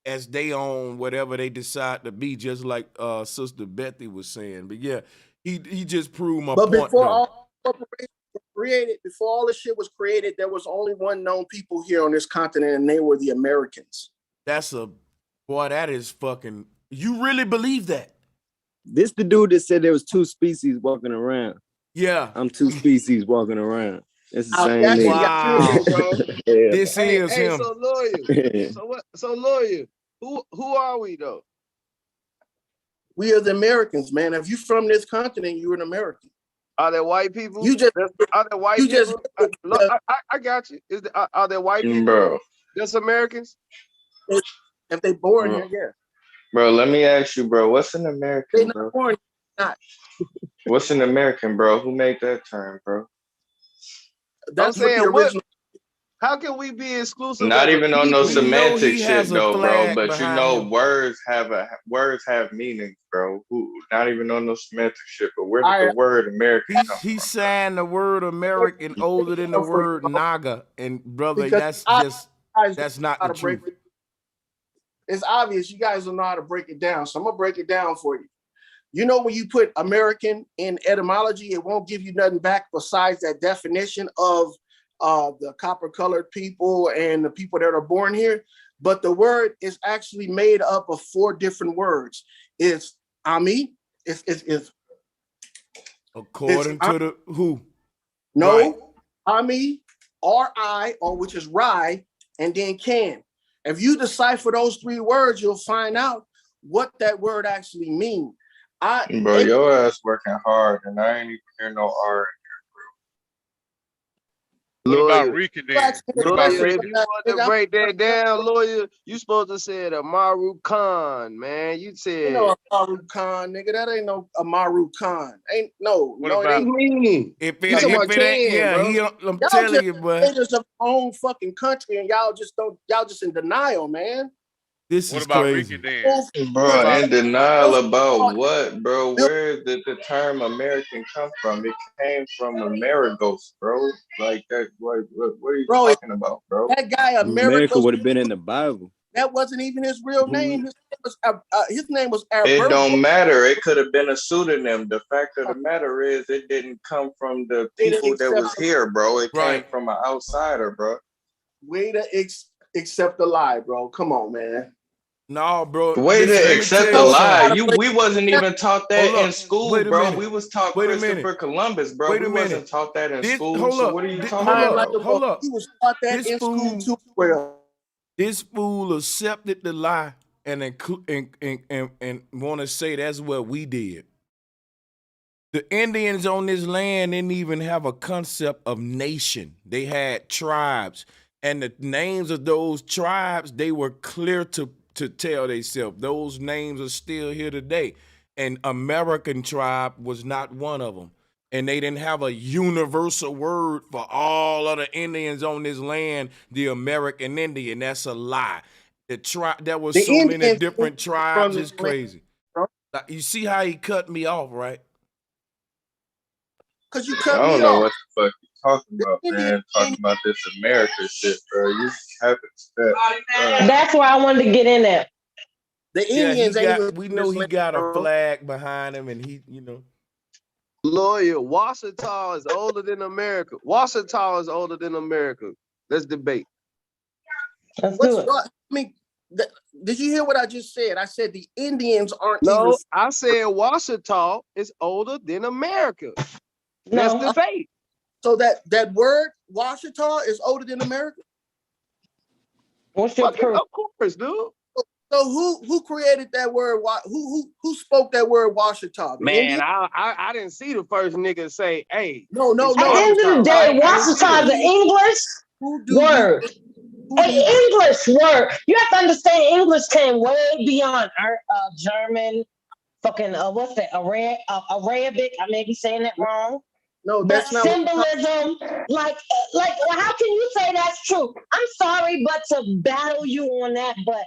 as they own whatever they decide to be, just like Sister Bethy was saying. But yeah, he just proved my But point before though. all corporations were created, before all this shit was created, there was only one known people here on this continent, and they were the Americans. That's a boy. That is fucking. You really believe that? This the dude that said there was two species walking around. Yeah. I'm two species walking around. It's the same That's nigga. Wow. bro. Yeah. This is Hey, him. so lawyer. So what? So lawyer. Who are we though? We are the Americans, man. If you're from this continent, you're an American. Are there white people? You just, Are there white you people? just, I got you. Are there white people? Bro. That's Americans? if they born here, yeah. Bro, let me ask you, bro. What's an They American, not bro? born, not. What's an American, bro? Who made that term, bro? That's I'm what saying, the original. how can we be exclusive? Not as a even on no people? semantic he shit has a though, bro. flag But you behind know, him. words have meanings, bro. Who? Not even on no semantic shit. But where did the word American come from? He signed the word American older than the word Naga, and brother, Because that's not the truth. It's obvious you guys don't know how to break it down, so I'm gonna break it down for you. You know, when you put American in etymology, it won't give you nothing back besides that definition of the copper-colored people and the people that are born here. But the word is actually made up of 4 different words. It's Ami. It's according to the who? No, right. Ami, R-I, or which is rye, and then can. If you decipher those 3 words, you'll find out what that word actually means. Bro, your ass working hard, and I ain't even hear no R. What about Rican then? What about Lawyer, if Rican? you want to break that down, lawyer, you supposed to say Amaru Khan, man. You said You know Amaru Khan, nigga. That ain't no Amaru Khan. Ain't no. What no, about it ain't. If it ain't, yeah, bro. I'm Y'all telling just you, boy. haters of our own fucking country, and y'all just in denial, man. This What is about crazy. Rican then? Bro, in denial about what, bro? Where did the term American come from? It came from Amerigos, bro. Like that. What are you talking about, bro? That guy America would have been in the Bible. That wasn't even his real name. His name was It don't matter. It could have been a pseudonym. The fact of the matter is, it didn't come from the people that was here, bro. It came from an outsider, bro. Way to accept the lie, bro. Come on, man. No, bro. Way to accept the lie. We wasn't even taught that in school, bro. We was taught Christopher Columbus, bro. We wasn't taught that in school. So what are you talking about? Hold up. He was taught that in school too. Well, this fool accepted the lie and want to say that's what we did. The Indians on this land didn't even have a concept of nation. They had tribes, and the names of those tribes, they were clear to tell themselves. Those names are still here today. And American tribe was not one of them. And they didn't have a universal word for all of the Indians on this land, the American Indian. That's a lie. There was so many different tribes. It's crazy. You see how he cut me off, right? Because you cut me off. I don't know what the fuck you talking about, man. Talking about this America shit, bro. You haven't said. That's where I wanted to get in there. The Indians we know he got a flag behind him, and he, you know. Lawyer, Washington is older than America. Washington is older than America. Let's debate. Let's do it. I mean, did you hear what I just said? I said the Indians aren't. No, I said Washington is older than America. Let's debate. So that word Washington is older than America. What's your proof? Of course, dude. So who created that word? Who spoke that word Washington? Man, I didn't see the first nigga say, "Hey." No. At the end of the day, Washington is an English word. An English word. You have to understand, English came way beyond German. Fucking what's that? Arabic. I may be saying that wrong. No, that's not symbolism. Like, how can you say that's true? I'm sorry, but to battle you on that, but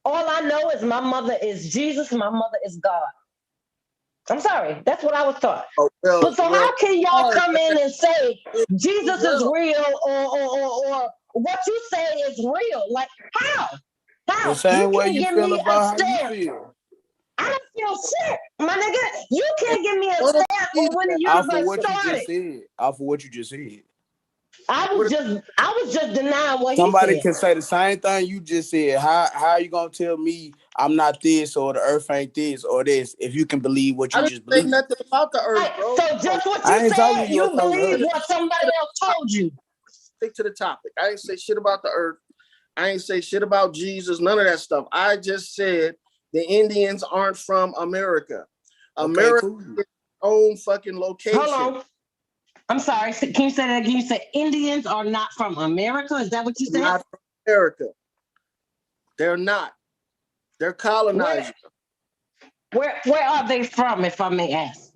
all I know is my mother is Jesus, my mother is God. I'm sorry. That's what I was taught. Oh, well, But so well, how can y'all sorry, come in and say Jesus is well, real or what you say is real? Like how? How? The same You way can't you give feel me a about how you stamp. feel. I don't feel shit, my nigga. You hey, can't give me a what stamp do you on when the Off of universe what you just started. said. Off of what you just said. I was just denying what he Somebody said. can say the same thing you just said. How are you gonna tell me I'm not this or the earth ain't this or this if you can believe what I you didn't just say believe? nothing about the earth, Right. bro. So just what I you ain't talking said, to you you about the believe earth. what somebody else told you. Stick to the topic. I didn't say shit about the earth. I ain't say shit about Jesus. None of that stuff. I just said the Indians aren't from America. Okay, America cool. is its own fucking location. Hold on. I'm sorry. Can you say that again? You said Indians are not from America? Is that what you said? Not from America. They're not. They're colonizers. Where are they from, if I may ask?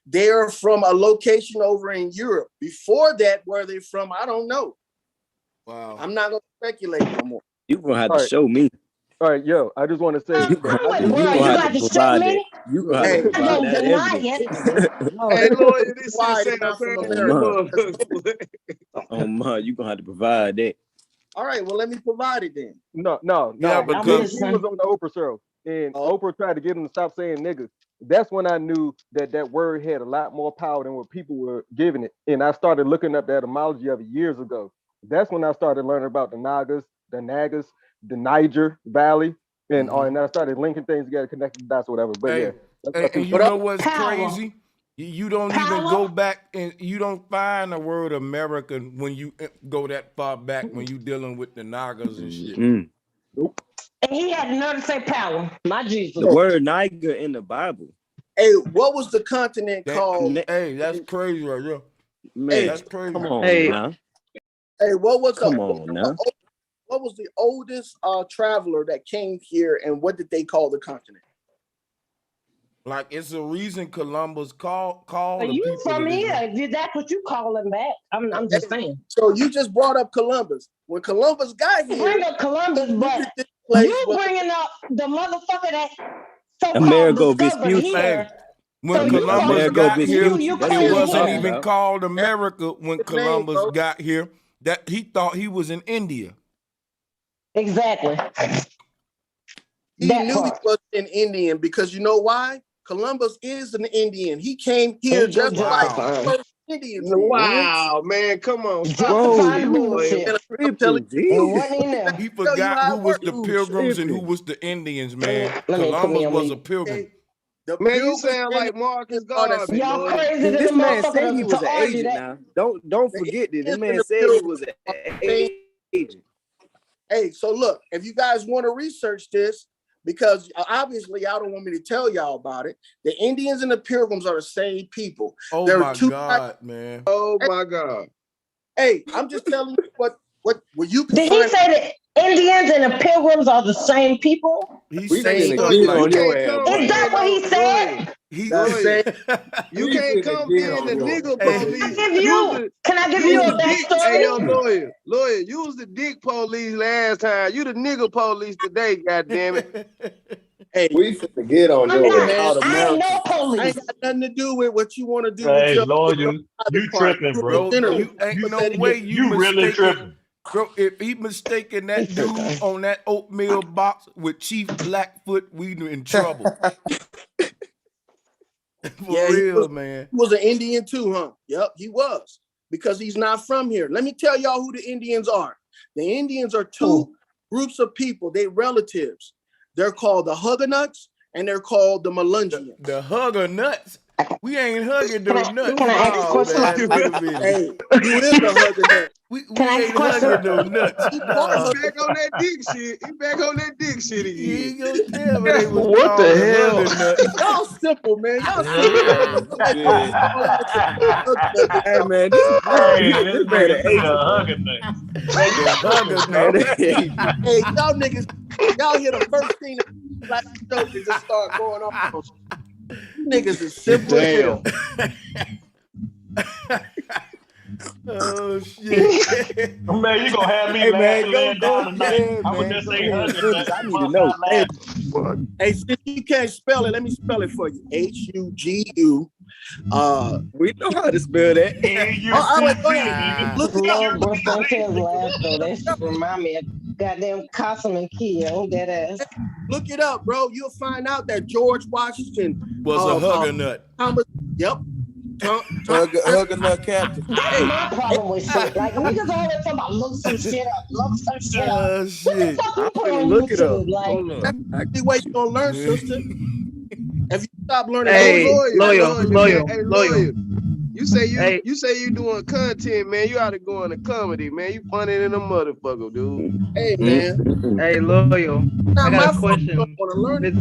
They are from a location over in Europe. Before that, where they're from, I don't know. Wow. I'm not gonna speculate no more. You're gonna have All to right. show me. All right, yo, I just want to say You that I gonna, just you Bro, gonna you have got to to show provide that. me. You gonna have Hey, to I provide don't that deny evidence. it. Hey, Lord, this shit Why they're sound not from bad. Oh America? my, oh my, you gonna have to provide that. All right, well, let me provide it then. no. Yeah, I'm because He was listening. on the Oprah show, and Oh, Oprah tried to get him to stop saying niggas. That's when I knew that word had a lot more power than what people were giving it. And I started looking up the etymology of it years ago. That's when I started learning about the Nagas, the Niger Valley, and I started linking things together, connecting the dots, or whatever. But yeah, hey, that's my and two you cents. know what's Power. crazy? You don't even Power. go back and you don't find the word American when you go that far back when you dealing with the Nagas and shit. Mm. And he had the nerve to say power. My Jesus. The word Niger in the Bible. hey, what was the continent That, called? hey, that's crazy right there. Man, That's crazy. come on Hey, now. Hey, what was Come on now. what was the oldest traveler that came here, and what did they call the continent? Like it's a reason Columbus call Are the you people from that is. here? If that's what you call him back. I'm just saying. So you just brought up Columbus. When Columbus got You here, bring up Columbus, he knew but that this place you was. bringing up the motherfucker that so-called Amerigo discovered Vespucci. Hey, here. when So you Columbus Amerigo got here, you Vespucci. That's it what we claiming wasn't talking him. even about. called America when His name, Columbus bro. got here. That he thought he was in India. Exactly. He That knew he part. was an Indian because you know why? Columbus is an Indian. He came There here you go, just like justifying. most Indians did. wow, man, come on, stop Bro, this Justifying shit, the you boy. bullshit. is And I'm telling tripping, And G. wasn't in there. He tell you forgot how who it was works. the You pilgrims and who tripping. was the Indians, man. Let me put me Columbus on was a mute. pilgrim. The Man, you pilgrims sound and like the Marcus Indians are the Garvey, same. Y'all Lord. crazy than a This man said he motherfucker was to an argue agent that. now. Don't The forget this. This Indians and man the said he was pilgrims an are the same. agent. Hey, so look, if you guys want to research this, because obviously y'all don't want me to tell y'all about it, the Indians and the pilgrims are the same people. Oh There are my two. God, man. Oh my God. Hey, I'm just telling you what you can Did he find. say that Indians and the pilgrims are the same people? He We say finna stuff get like you that. can't come Is that being what no he lawyer. said? He The same. You We can't finna come get being on the your nigga hey, police. Can I give You you was a the dick. Hey, yo, backstory? lawyer, you was the dick police last time. You the nigga police today, goddamn it. Hey, We finna get on I'm hey, your not. man, ass. I ain't no I ain't police. got nothing to do with what you want to do with Hey, your lawyer, private you part. tripping, You bro. bro, a general. you ain't But no that way you You really mistaken. tripping. Bro, if he mistaken that dude on that oatmeal box with Chief Blackfoot, we in trouble. For yeah, real, man. he was an Indian too, huh? Yep, he was. Because he's not from here. Let me tell y'all who the Indians are. The Indians are two groups of people, they relatives. They're called the Huguenots and they're called the Melungeons. The hugger nuts. We ain't hugging Can no I nuts. ask a No, question? man. Wait a minute. Hey, you is a Huguenot. We Can I ask a ain't question? hugging no nuts. You are He No. back on that dick shit. He back on that dick shit You again. ain't gonna tell me they was What called the the hell? hugger nuts. Y'all simple, man. Y'all simple. Oh Like, shit. all that shit, Huguenot and Hey stuff. man, this Hey, this this man nigga an said a agent, bro. hugger nuts. Man, you The hugger tripping, bro. Man, nuts. an agent. Hey, y'all hear the first thing that like show and just start going on. You niggas is simple as hell. Oh shit. Man, you gonna have me Hey man, laughing go laying down tonight. ahead, I'm gonna man. just Go say ahead, hugging finish. nuts I and need to bust know. out Hey, laughing. hey, since you can't spell it, let me spell it for you. Hugu. We know how to spell that. Wait, go ahead. nigga. Look it up. Lord, bro, Sanchez laugh though. That shit remind me of goddamn Casam and Kia. That ass. Look it up, bro. You'll find out that George Washington Was a hugger nut. Thomas. Yep. Hugger nut captain. That's my problem with shit. Like niggas always talking about look some shit up, look some shit up. What the Shit. fuck you I'm put finna on look it up. YouTube? Like Hold That's up. the way you gonna learn, sister. If you stop learning, Hey, loyal. loyal. You say you doing content, man. You ought to go into comedy, man. You funny than a motherfucker, dude. Hey, man. Hey, loyal. Not I my got a fault. You don't question. want to learn it.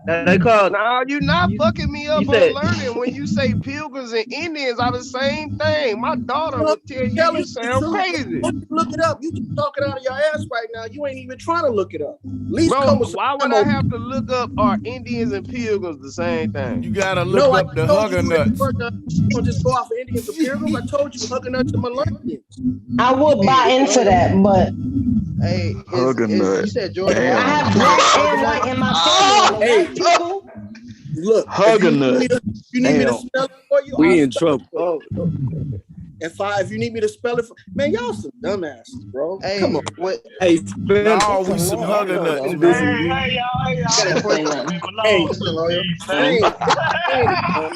They call. No, you not fucking me up You on said. learning when you say pilgrims and Indians are the same thing. My daughter No, would tell you telling you you the sound truth. crazy. Look it up. You just talking out of your ass right now. You ain't even trying to look it up. At least Bro, come with some why would ammo. I have to look up are Indians and pilgrims the same thing? You gotta look No, I up the told you hugger you ain't nuts. gonna just go off of Indians and Pilgrims. I told you hugging nuts and Melanians. I would buy into that, but Hey, Hugger nut. you said George I Damn. have black and white in my family, and them Hey, white people. look, Hugger nut. you need me to Damn. spell it for you, We I'll in spell it trouble. for you. If you need me to spell it for, man, y'all some dumbasses, bro. Hey, Come on. what? Hey, spell No, we Listen, some man, hugger I know nuts, though. man. Hey, y'all. Gotta say nothing. Hey, Malone, loyal. please, I man. ain't saying it, man.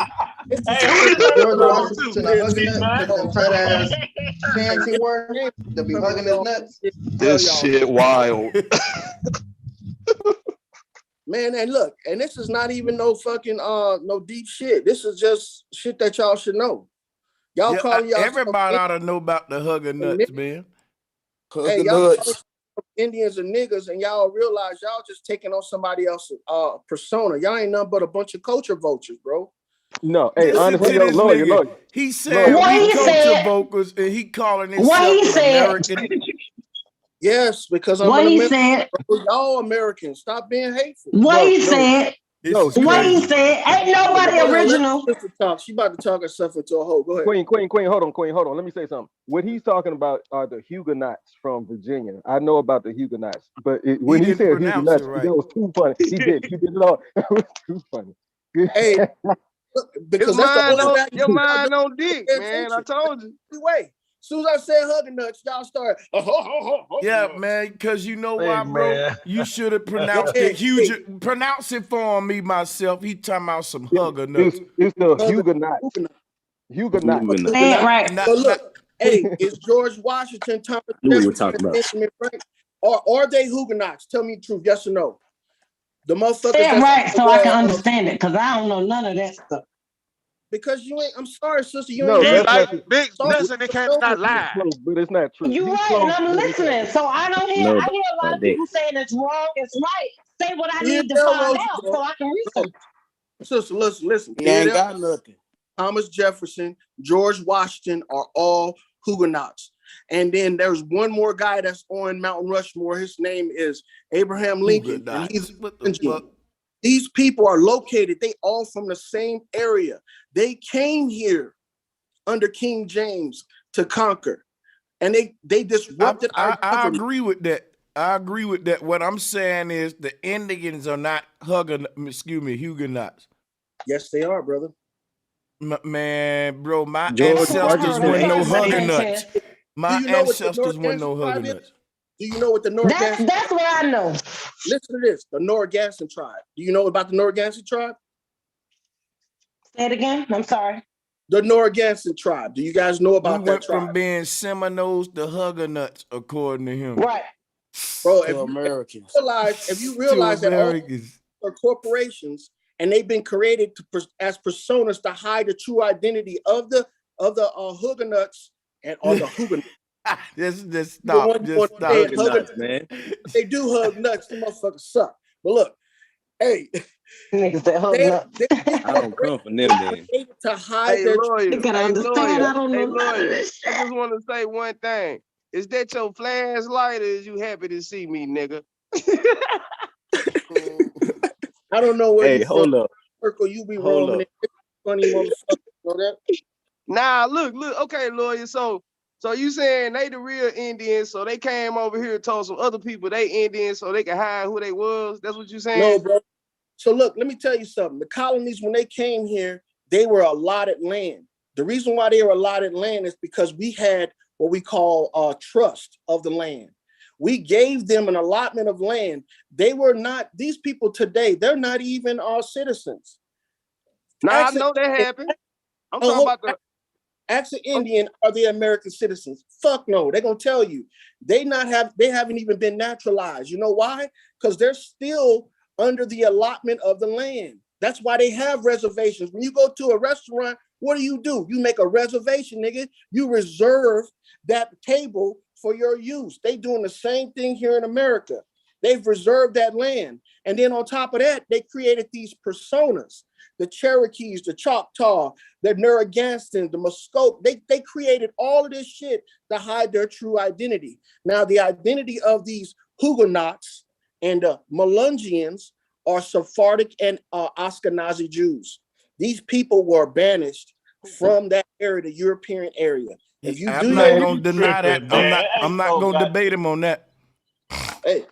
This is Hey, who this simple, man bro. belong to? This Big man. fancy word to be hugging his nuts. This shit wild. Man, and look, and this is not even no fucking no deep shit. This is just shit that y'all should know. Y'all Yeah, calling y'all everybody ought to know about the hugger nuts, man. hey, Hugger y'all calling nuts. Indians and niggas, and y'all realize y'all just taking on somebody else's persona. Y'all ain't nothing but a bunch of culture vultures, bro. No, hey, Listen honestly, to yo, this lawyer, nigga. He said lawyer. What we he culture said? vocals, and he calling What himself he an said? American. Yes, because I'm What an he American. said? Bro. Y'all Americans. Stop being hateful. What he said? This No, is he What said, he crazy. said? Ain't nobody Hold on, let original. the sister talk. She about to talk herself into a hole. Go ahead. Queen, hold on, Queen, hold on. Let me say something. What he's talking about are the Huguenots from Virginia. I know about the Huguenots, but when He he didn't said pronounce it Huguenots, right. that was too funny. He did it all. That was too funny. Hey, because that's the only way I Your can tell mind y'all on dick, pay man. I attention. told you. Anyway, as soon as I said hugging nuts, y'all start. Yeah, man, because you know Hey, why, bro? man. You should have Go pronounced ahead. it huge. Pronounce it for me myself. He talking about some hugger nuts. It's the Huguenot. Huguenots. Say it right. Not, But look, hey, is George Washington, Thomas Knew what you were Jefferson, talking about. Benjamin Franklin, or are they Huguenots? Tell me the truth, yes or no. The motherfuckers Say it that's on right the so I can wall. understand it, because I don't know none of that stuff. Because you ain't. I'm sorry, sister. You ain't No, never that's been not Like true. big sorry. nuts and they No, cannot He's lie. close, but it's not true. You're He's right, and close, I'm but it's not listening. true. So I don't hear. No, I hear a lot about of that. people saying it's wrong, it's right. Say what I Hear need to Del find out so Roosevelt. I can research. Sister, listen. He ain't got nothing. Thomas Jefferson, George Washington are all Huguenots. And then there's one more guy that's on Mount Rushmore. His name is Abraham Lincoln, and he's Huguenots. What the Indian. fuck? These people are located, they all from the same area. They came here under King James to conquer, and they disrupted our I government. agree with that. I agree with that. What I'm saying is the Indians are not Huguenots. Yes, they are, brother. Man, bro, my George ancestors Washington weren't no ain't Huguenots. Do My you know what the ancestors weren't no Narragansett tribe is? Huguenots. Do you know what the Narragansett? That's what I know. Listen to this: the Narragansett tribe. Do you know about the Narragansett tribe? Say it again. I'm sorry. The Narragansett tribe. Do you guys know We about that went from tribe? being Seminoles to Huguenots, according to him. Right. Bro, to Americans. if you To realize that all Americans. are corporations and they've been created as personas to hide the true identity of the Huguenots and or the Huguenots. Just stop. Just stop. Say it, Huguenots, man. They do hug nuts. The motherfuckers suck. But look, hey, Niggas that hug nuts. I don't come from them then. to hide Hey, their lawyer. You gotta Hey, understand, I lawyer. don't Hey, know none of lawyer. this I shit. just want to say one thing. Is that your flashlight or is you happy to see me, nigga? I don't know where Hey, you hold from. up. Circle, you be Hold roaming. up. Funny motherfucker. You know that? Nah, look. Okay, lawyer. So you saying they the real Indians? So they came over here and told some other people they Indians so they could hide who they was. That's what you saying? No, bro. So look, let me tell you something. The colonies, when they came here, they were allotted land. The reason why they were allotted land is because we had what we call trust of the land. We gave them an allotment of land. They were not, these people today, they're not even our citizens. Nah, I know that happened. I'm talking about the Ask an Indian, are they American citizens? Fuck no. They're gonna tell you they haven't even been naturalized. You know why? Because they're still under the allotment of the land. That's why they have reservations. When you go to a restaurant, what do? You make a reservation, nigga. You reserve that table for your use. They doing the same thing here in America. They've reserved that land. And then on top of that, they created these personas. The Cherokees, the Choctaw, the Narragansett, the Muskot, they created all of this shit to hide their true identity. Now, the identity of these Huguenots and Melungians are Sephardic and Ashkenazi Jews. These people were banished from that area, the European area. If you I'm not gonna deny that. I'm not gonna debate him on that. Hey,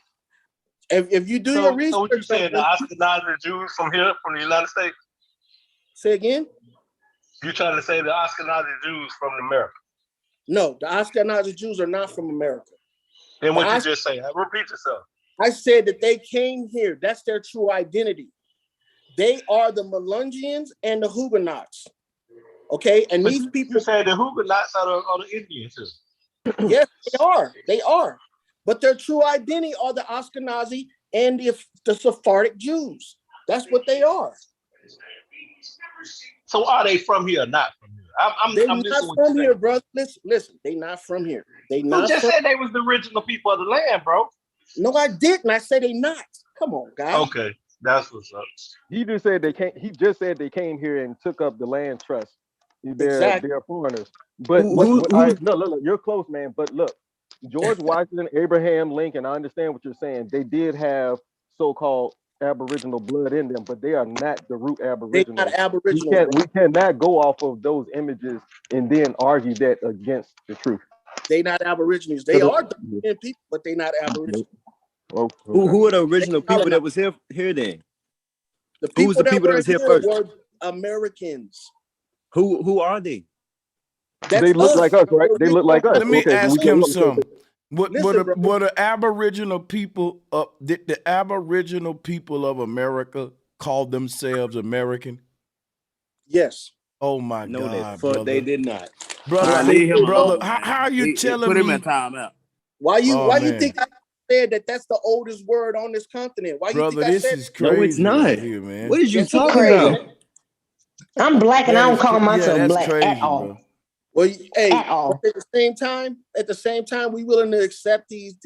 if you do your research, so what you saying? The Ashkenazi Jews from here, from the United States? Say again? You trying to say the Ashkenazi Jews from America? No, the Ashkenazi Jews are not from America. Then what you just say? Repeat yourself. I said that they came here. That's their true identity. They are the Melungians and the Huguenots. Okay, and these people. You say the Huguenots are the Indians too. Yes, they are. They are. But their true identity are the Ashkenazi and the Sephardic Jews. That's what they are. So are they from here or not from here? I'm not from here, bro. Listen, they not from here. They not. You just said they was the original people of the land, bro. No, I didn't. I said they not. Come on, guys. Okay, that's what's up. He just said they came. He just said they came here and took up the land trust. They're foreigners. But look, you're close, man. But look, George Washington, Abraham Lincoln. I understand what you're saying. They did have so-called Aboriginal blood in them, but they are not the root Aboriginal. They're not Aboriginal. We cannot go off of those images and then argue that against the truth. They not Aborigines. They are the people, but they not Aboriginal. Okay. Who are the original people that was here then? Who was the people that was here first? Were Americans. Who are they? They look like us, right? They look like us. Let me ask him something. What the Aboriginal people did the Aboriginal people of America call themselves American? Yes. Oh my God, brother. They did not. Brother, how are you telling me? Put him in timeout. Why you think I said that's the oldest word on this continent? Why you think I said is crazy? No, it's not. Right here, man. What is you talking about? I'm black and I don't call myself black crazy, at all. Bro. Well, hey, at the same time, we willing to accept these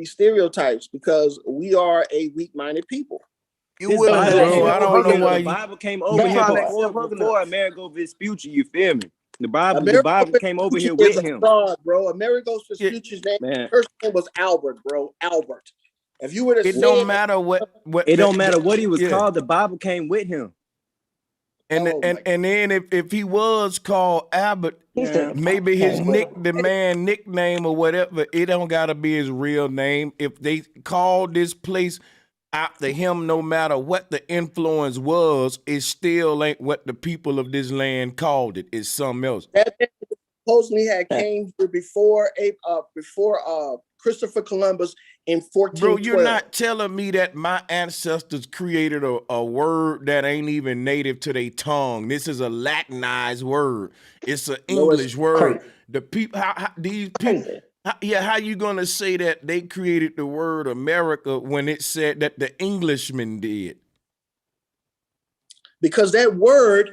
stereotypes because we are a weak-minded people. I don't know why the Bible came over here before Amerigo Vespucci. You feel me? The Bible came over here with him. Fraud, bro. Amerigo Vespucci's name, first name was Albert, bro. Albert. If you were to it don't matter what it don't matter what he was called. The Bible came with him. And then if he was called Albert, maybe his nickname or whatever, it don't gotta be his real name. If they called this place after him, no matter what the influence was, it still ain't what the people of this land called it. It's something else. That supposedly had came here before Christopher Columbus in 1412. Bro, you're not telling me that my ancestors created a word that ain't even native to their tongue. This is a Latinized word. It's an English word. The people, these people, how you gonna say that they created the word America when it said that the Englishmen did? Because that word,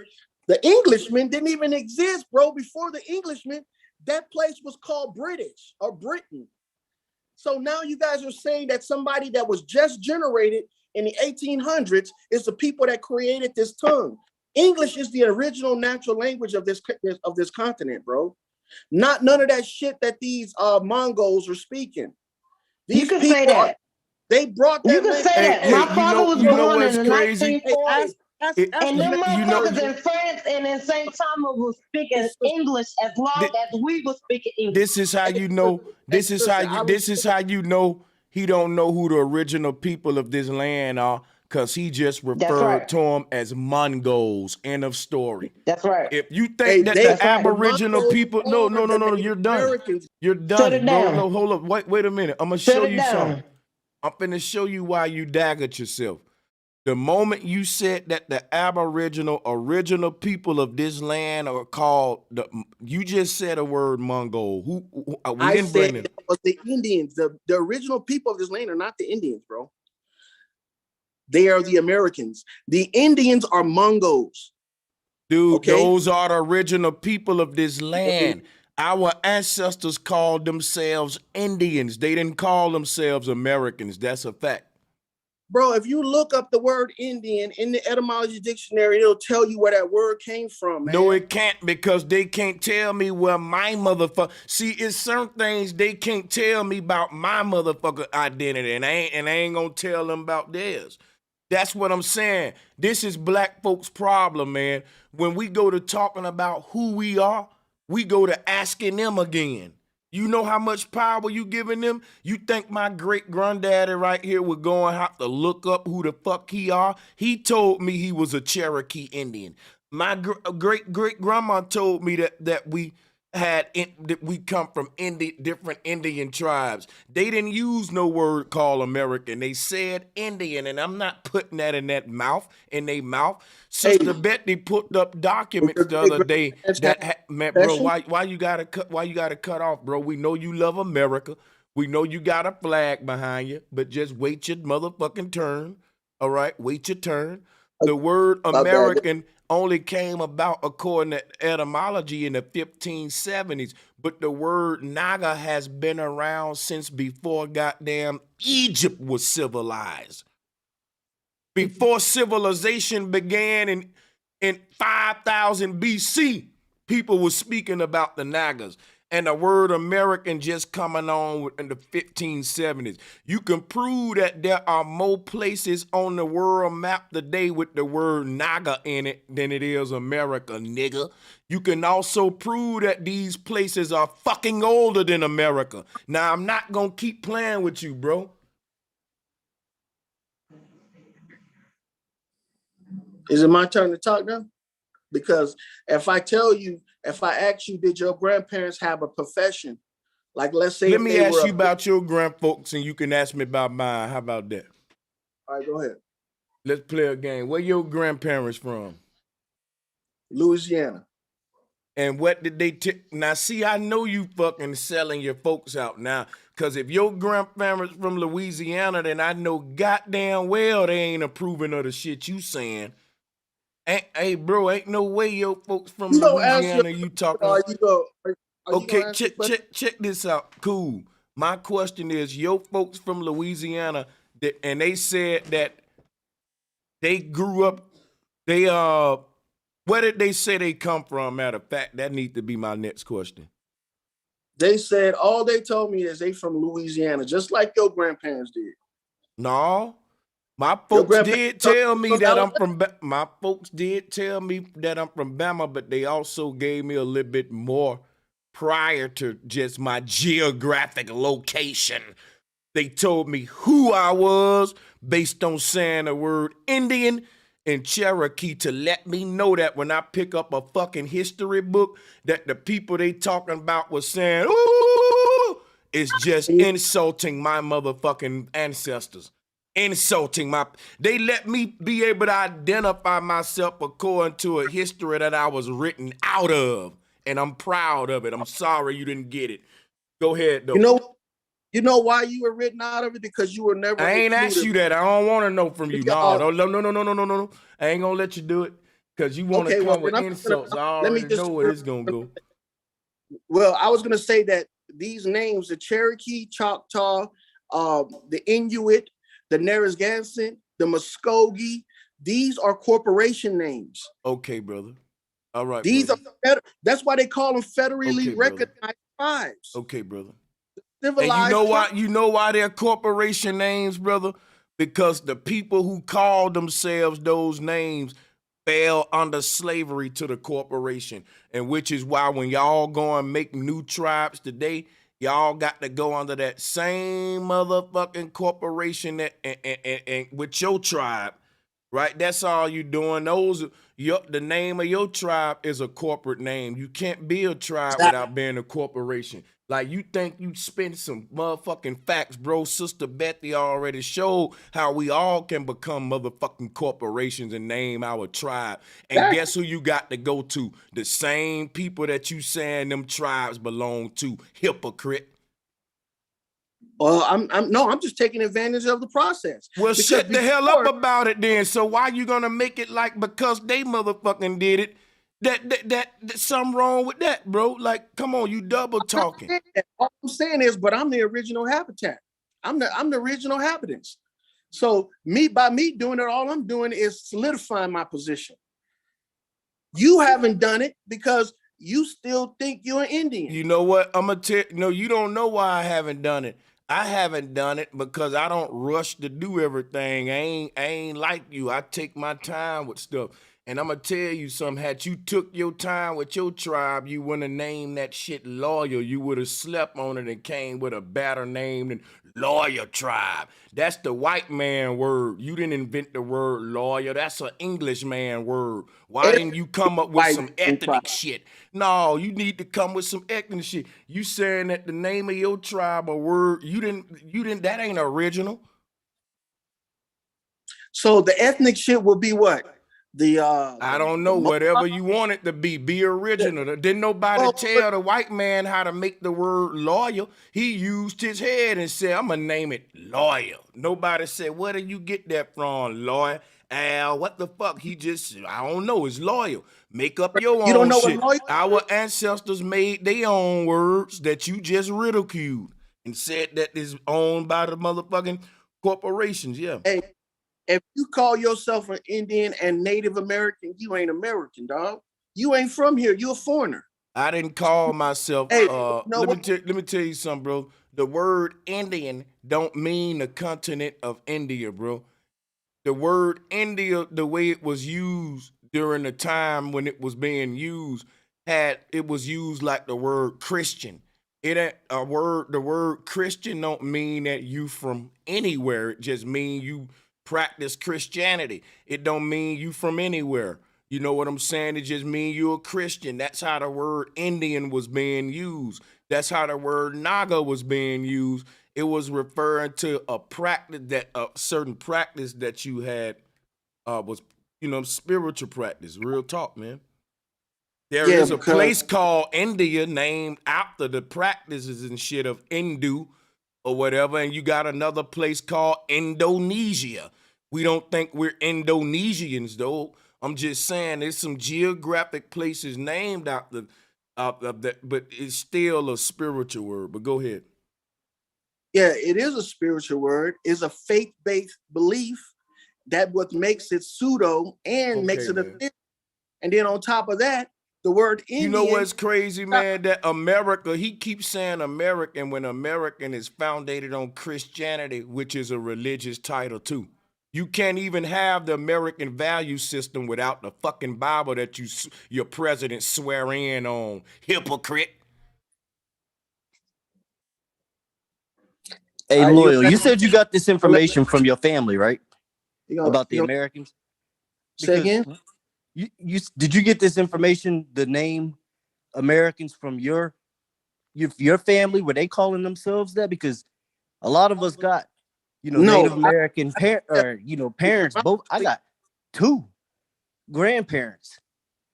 the Englishmen didn't even exist, bro. Before the Englishmen, that place was called British or Britain. So now you guys are saying that somebody that was just generated in the 1800s is the people that created this tongue. English is the original natural language of this continent, bro. Not none of that shit that these Mongols are speaking. These you can say that. They brought that. You can say that. My father was born in the 1940s. That's It, And the them message, you know, motherfuckers in France and in St. Thomas was speaking Listen, English as long thi- as we were speaking English. this is how you know. hey, This is how listen, you. I was This is how you know he don't know who the original people of this land are, cause he just That's referred right. to them as Mongols. End of story. That's right. If you hey, think that they the That's right. the Aboriginal Mongols people, no, are no, no, the no, no, Native you're done. Americans. You're Shut it done, bro. down. No, hold up. Wait a minute. I'm gonna Shut show it you something. down. I'm finna show you why you daggered yourself. The moment you said that the original people of this land are called you just said a word Mongol. We I didn't bring said it. that was the Indians. The original people of this land are not the Indians, bro. They are the Americans. The Indians are Mongols. Dude, Okay. those are the original people of this land. Our ancestors called themselves Indians. They didn't call themselves Americans. That's a fact. Bro, if you look up the word Indian in the etymology dictionary, it'll tell you where that word came from, man. No, it can't, because they can't tell me where my motherfucker. See, it's certain things they can't tell me about my motherfucker identity, and I ain't gonna tell them about theirs. That's what I'm saying. This is black folks' problem, man. When we go to talking about who we are, we go to asking them again. You know how much power you giving them? You think my great granddaddy right here would go and have to look up who the fuck he are? He told me he was a Cherokee Indian. My great grandma told me that we that we come from different Indian tribes. They didn't use no word called American. They said Indian, and I'm not putting that in their mouth. Sister Betty put up documents the other day that man, bro, why you gotta cut off, bro? We know you love America. We know you got a flag behind you, but just wait your motherfucking turn. All right, wait your turn. The word American only came about according to etymology in the 1570s, but the word Naga has been around since before goddamn Egypt was civilized. Before civilization began in 5000 BC, people were speaking about the Nagas. And the word American just coming on in the 1570s. You can prove that there are more places on the world map today with the word Naga in it than it is America, nigga. You can also prove that these places are fucking older than America. Now, I'm not gonna keep playing with you, bro. Is it my turn to talk now? Because if I ask you, did your grandparents have a profession? Like, let's say, let me ask you about your grandfolks and you can ask me about mine. How about that? All right, go ahead. Let's play a game. Where your grandparents from? Louisiana. And what did they now see, I know you fucking selling your folks out now. Cause if your grandparents from Louisiana, then I know goddamn well they ain't approving of the shit you saying. Hey, bro, ain't no way your folks from Louisiana you talking. Okay, check this out. Cool. My question is, your folks from Louisiana, and they said that they grew up, where did they say they come from? Matter of fact, that needs to be my next question. They said all they told me is they from Louisiana, just like your grandparents did. No. My folks did tell me that I'm from Bama, but they also gave me a little bit more prior to just my geographic location. They told me who I was based on saying the word Indian and Cherokee to let me know that when I pick up a fucking history book that the people they talking about was saying, ooh, it's just insulting my motherfucking ancestors. They let me be able to identify myself according to a history that I was written out of. And I'm proud of it. I'm sorry you didn't get it. Go ahead, though. You know why you were written out of it? Because you were never I ain't asked you that. I don't want to know from you. No. I ain't gonna let you do it. Because you want to come with insults. I already know where it's gonna go. Well, I was gonna say that these names, the Cherokee, Choctaw, the Inuit, the Narragansett, the Muskogee, these are corporation names. Okay, brother. All right. These are that's why they call them federally recognized tribes. Okay, brother. Civilized and you know why? You know why they're corporation names, brother? Because the people who called themselves those names fell under slavery to the corporation, and which is why when y'all go and make new tribes today, y'all got to go under that same motherfucking corporation that and with your tribe, right? That's all you doing. The name of your tribe is a corporate name. You can't be a tribe without being a corporation. Like, you think you spend some motherfucking facts, bro. Sister Betty already showed how we all can become motherfucking corporations and name our tribe. And guess who you got to go to? The same people that you saying them tribes belong to. Hypocrite. I'm just taking advantage of the process. Well, shut the hell up about it then. So why you gonna make it like because they motherfucking did it, that something wrong with that, bro? Like, come on, you double talking. All I'm saying is, but I'm the original habitat. I'm the original habitants. So by me doing it, all I'm doing is solidifying my position. You haven't done it because you still think you're an Indian. You know what? I'm gonna tell no, you don't know why I haven't done it. I haven't done it because I don't rush to do everything. I ain't like you. I take my time with stuff. And I'm gonna tell you something. Had you took your time with your tribe, you wouldn't have named that shit Loyal. You would have slept on it and came with a better name than Loyal Tribe. That's the white man word. You didn't invent the word loyal. That's an English man word. Why didn't you come up with some ethnic shit? No, you need to come with some ethnic shit. You saying that the name of your tribe or word, you didn't, that ain't original. So the ethnic shit will be what? I don't know, whatever you want it to be original. Didn't nobody tell the white man how to make the word loyal. He used his head and said, I'm gonna name it Loyal. Nobody said, where did you get that from, Loyal? Al, what the fuck? He just, I don't know, it's loyal. Make up your own know shit. what Our ancestors made their own words that you just ridiculed and said that is owned by the motherfucking corporations, yeah. Hey, if you call yourself an Indian and Native American, you ain't American, dog. You ain't from here. You a foreigner. I didn't call myself. Hey, let me tell you something, bro. The word Indian don't mean the continent of India, bro. The word India, the way it was used during the time when it was being used, it was used like the word Christian. It ain't a word. The word Christian don't mean that you from anywhere. It just mean you practice Christianity. It don't mean you from anywhere. You know what I'm saying? It just mean you're a Christian. That's how the word Indian was being used. That's how the word Naga was being used. It was referring to a practice a certain practice that you had was, spiritual practice. Real talk, man. There is a place called India named after the practices and shit of Hindu or whatever, and you got another place called Indonesia. We don't think we're Indonesians, though. I'm just saying there's some geographic places named after that, but it's still a spiritual word. But go ahead. Yeah, it is a spiritual word. It's a faith-based belief that what makes it pseudo and makes it a. And then on top of that, the word Indian. You know what's crazy, man? That America, he keeps saying American when American is founded on Christianity, which is a religious title too. You can't even have the American value system without the fucking Bible that your president swear in on. Hypocrite. Hey, Loyal, you said you got this information from your family, right? About the Americans? Say again? Did you get this information, the name Americans, from your family? Were they calling themselves that? Because a lot of us got, Native American parents. Both I got 2 grandparents,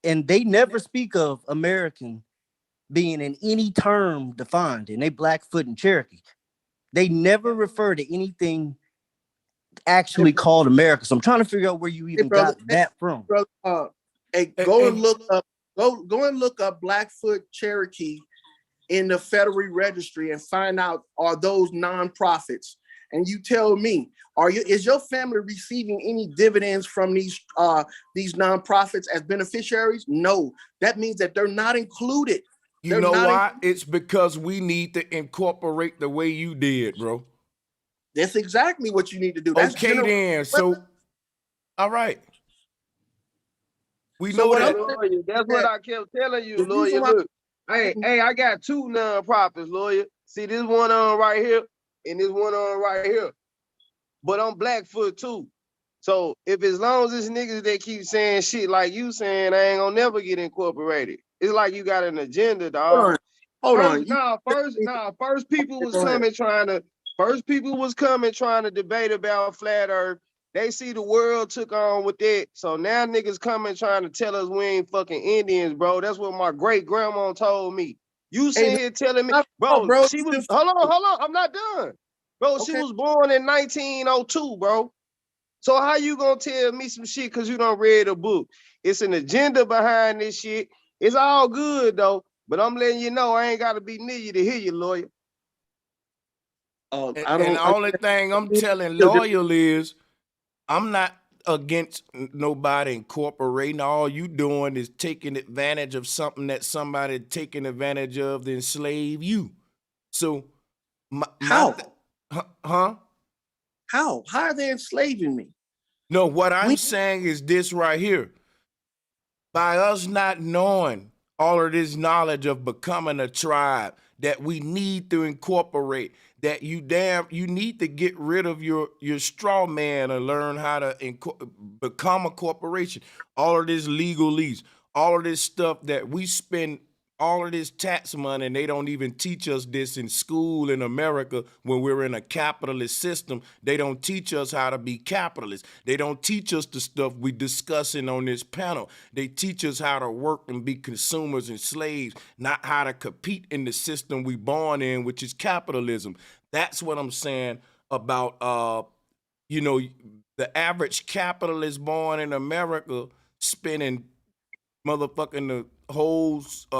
and they never speak of American being in any term defined, and they Blackfoot and Cherokee. They never refer to anything actually called America. So I'm trying to figure out where you even got that from. Go and look up Blackfoot Cherokee in the Federal Registry and find out, are those nonprofits? And you tell me, is your family receiving any dividends from these nonprofits as beneficiaries? No, that means that they're not included. You know why? It's because we need to incorporate the way you did, bro. That's exactly what you need to do. Okay, then. So, all right. We So know what Hey, I'm that. saying lawyer, that's is what that I kept telling you, the reason lawyer. why Look, hey, I got two non-profits, lawyer. See this one on right here, and this one on right here. But I'm Blackfoot too. So if as long as this niggas that keep saying shit like you saying, I ain't gonna never get incorporated. It's like you got an agenda, hold dog. on, hold on. First people was Go ahead. coming trying to debate about flat earth. They see the world took on with that. So now niggas coming trying to tell us we ain't fucking Indians, bro. That's what my great grandma told me. You Hey, sitting here telling me, not fault, bro, bro. she was hold on, I'm not done. Bro, she Okay. was born in 1902, bro. So how you gonna tell me some shit because you don't read a book? It's an agenda behind this shit. It's all good though, but I'm letting you know I ain't gotta be near you to hear you, lawyer. I And don't. the only thing I'm telling Loyal is I'm not against nobody incorporating. All you doing is taking advantage of something that somebody taking advantage of to enslave you. So How? Huh? How are they enslaving me? No, what I'm We saying is this right here. By us not knowing all of this knowledge of becoming a tribe that we need to incorporate, that you need to get rid of your straw man and learn how to become a corporation. All of this legalese, all of this stuff that we spend all of this tax money, and they don't even teach us this in school in America when we're in a capitalist system. They don't teach us how to be capitalists. They don't teach us the stuff we discussing on this panel. They teach us how to work and be consumers and slaves, not how to compete in the system we born in, which is capitalism. That's what I'm saying about the average capitalist born in America spending motherfucking the whole first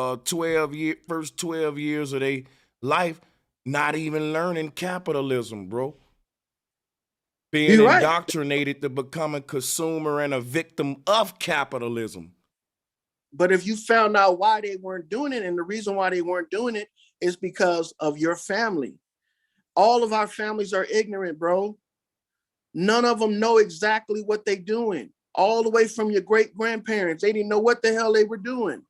12 years of their life not even learning capitalism, bro. Being You're right. indoctrinated to become a consumer and a victim of capitalism. But if you found out why they weren't doing it, and the reason why they weren't doing it is because of your family. All of our families are ignorant, bro. None of them know exactly what they're doing. All the way from your great grandparents, they didn't know what the hell they were doing.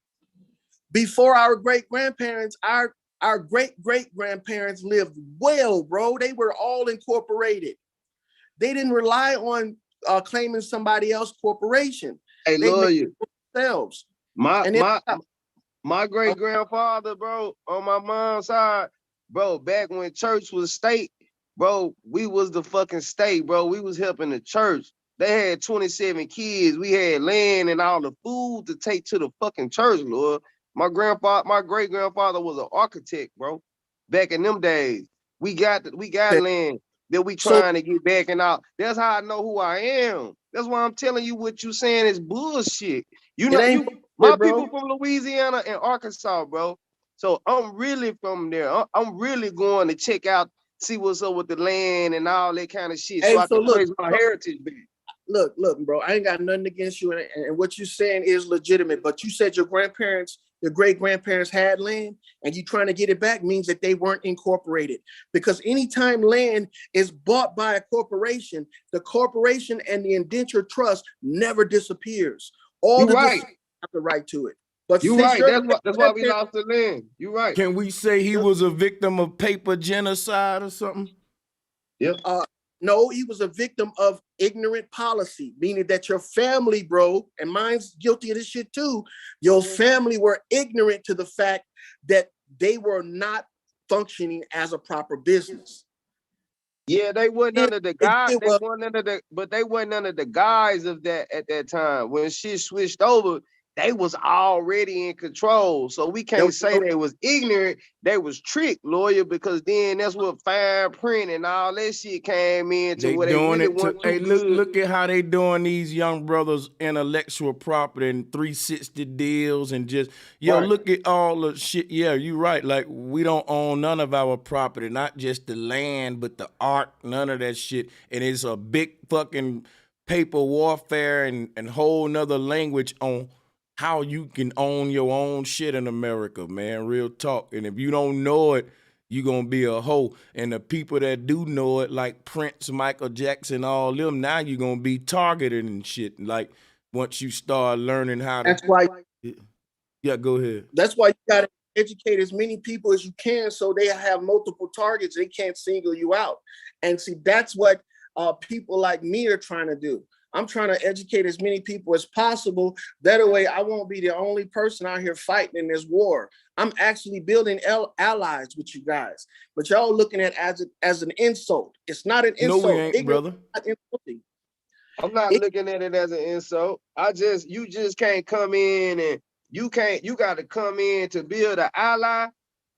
Before our great grandparents, our great great grandparents lived well, bro. They were all incorporated. They didn't rely on claiming somebody else's corporation. Hey, They made lawyer, it themselves. my great grandfather, bro, on my mom's side, bro, back when church was state, bro, we was the fucking state, bro. We was helping the church. They had 27 kids. We had land and all the food to take to the fucking church, Lord. My great grandfather was an architect, bro. Back in them days, we got land that we trying to get back and out. That's how I know who I am. That's why I'm telling you what you saying is bullshit. You know, my people from Louisiana and Arkansas, bro. So I'm really from there. I'm really going to check out, see what's up with the land and all that kind of shit, so I can trace my heritage back. Look, bro, I ain't got nothing against you, and what you're saying is legitimate. But you said your grandparents, your great grandparents had land, and you trying to get it back means that they weren't incorporated. Because anytime land is bought by a corporation, the corporation and the indenture trust never disappears. All You the right. have the right to it. But You since right. That's why we lost the land. You right. Can we say he was a victim of paper genocide or something? Yep. No, he was a victim of ignorant policy, meaning that your family, bro, and mine's guilty of this shit too. Your family were ignorant to the fact that they were not functioning as a proper business. Yeah, they wasn't under the guy. They wasn't under the guise of that at that time. When shit switched over, they was already in control. So we can't say they was ignorant. They was tricked, lawyer, because then that's what fine print and all that shit came into They where they doing really it to want hey, look at how they doing these young brothers intellectual property and 360 deals and just look at all the shit. Yeah, you right. Like we don't own none of our property, not just the land, but the art, none of that shit. And it's a big fucking paper warfare and whole nother language on how you can own your own shit in America, man. Real talk. And if you don't know it, you're going to be a hoe. And the people that do know it, like Prince, Michael Jackson, all them, now you're going to be targeted and shit. Like, once you start learning how to. That's why. Yeah, go ahead. That's why you gotta educate as many people as you can, so they have multiple targets. They can't single you out. And see, that's what people like me are trying to do. I'm trying to educate as many people as possible. That way, I won't be the only person out here fighting in this war. I'm actually building allies with you guys, but y'all looking at it as an insult. It's not an insult. No, we ain't, brother. I'm not looking at it as an insult. You just can't come in and you got to come in to build an ally.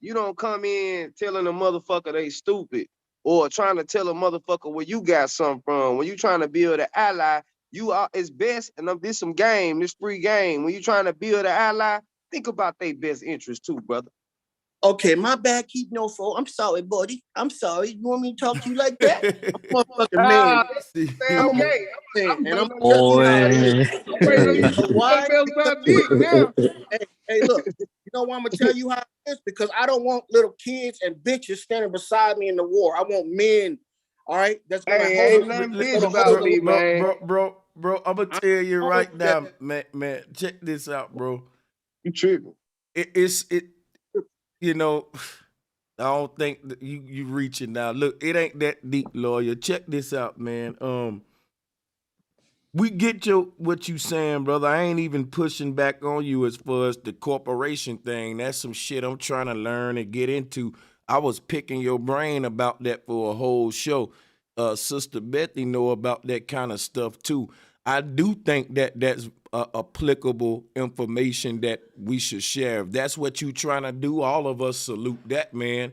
You don't come in telling a motherfucker they stupid or trying to tell a motherfucker where you got something from. When you trying to build an ally, it's best, and this some game, this free game. When you trying to build an ally, think about their best interest too, brother. Okay, my bad, keep no fault. I'm sorry, buddy. I'm sorry. You want me to talk to you like that? I'm a fucking man. I'm okay. And I'm Boy. why? Hey, look, you know why I'm gonna tell you how it is? Because I don't want little kids and bitches standing beside me in the war. I want men, all right? That's gonna ain't nothing bitch about me, man. Bro, I'm gonna tell you right now, man, check this out, bro. You tripping. You know, I don't think that you reaching now. Look, it ain't that deep, lawyer. Check this out, man. We get what you saying, brother. I ain't even pushing back on you as far as the corporation thing. That's some shit I'm trying to learn and get into. I was picking your brain about that for a whole show. Sister Bethy know about that kind of stuff too. I do think that that's applicable information that we should share. If that's what you trying to do, all of us salute that, man.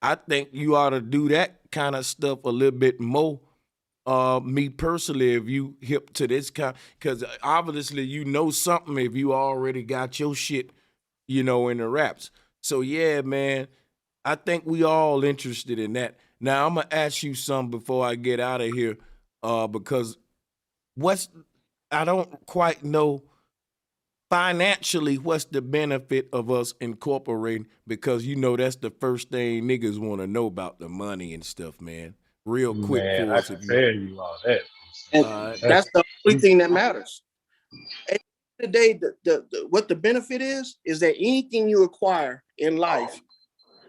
I think you ought to do that kind of stuff a little bit more. Me personally, if you hip to this kind, because obviously you know something if you already got your shit, in the raps. So yeah, man, I think we all interested in that. Now I'm gonna ask you something before I get out of here, because I don't quite know financially what's the benefit of us incorporating, because that's the first thing niggas want to know about, the money and stuff, man. Real quick for I us. can tell you all that. And that's the only thing that matters. At the end of the day, what the benefit is that anything you acquire in life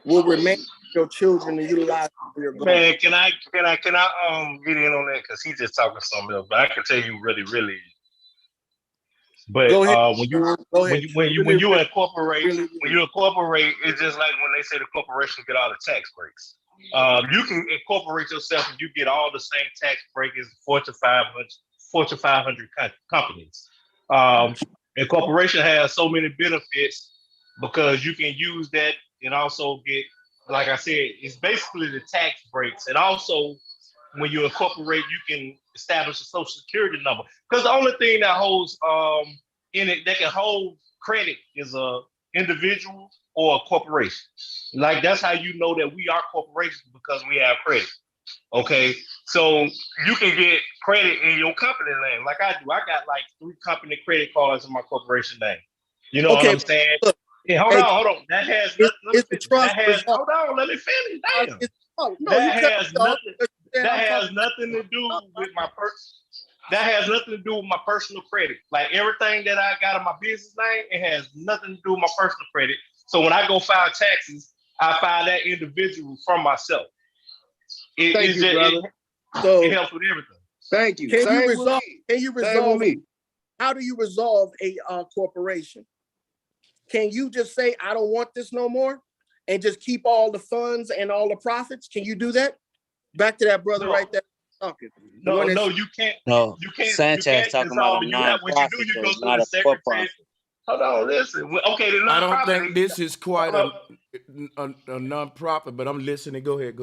will remain your children to utilize for your goals. Man, can I get in on that? Because he's just talking something else, but I can tell you really, really. But when you incorporate, it's just like when they say the corporation get all the tax breaks. You can incorporate yourself and you get all the same tax break as Fortune 500 companies. Incorporation has so many benefits because you can use that and also get, like I said, it's basically the tax breaks. And also, when you incorporate, you can establish a social security number. Because the only thing that holds in it that can hold credit is a individual or a corporation. Like, that's how you know that we are corporations, because we have credit. Okay, so you can get credit in your company name, like I do. I got like 3 company credit cards in my corporation name. You know what I'm saying? Look, hold on. That has nothing. Hold on, let me finish. Damn. That has nothing to do with my That has nothing to do with my personal credit. Like, everything that I got in my business name, it has nothing to do with my personal credit. So when I go file taxes, I file that individual from myself. Thank you, brother. It helps with everything. Thank you. Can you resolve? How do you resolve a corporation? Can you just say, I don't want this no more, and just keep all the funds and all the profits? Can you do that? Back to that brother right there talking. No, you can't. No, you can't. Sanchez talking about a non-profit, you go not a for-profit. Hold on, listen. Okay, I don't think this is quite a non-profit, but I'm listening. Go ahead.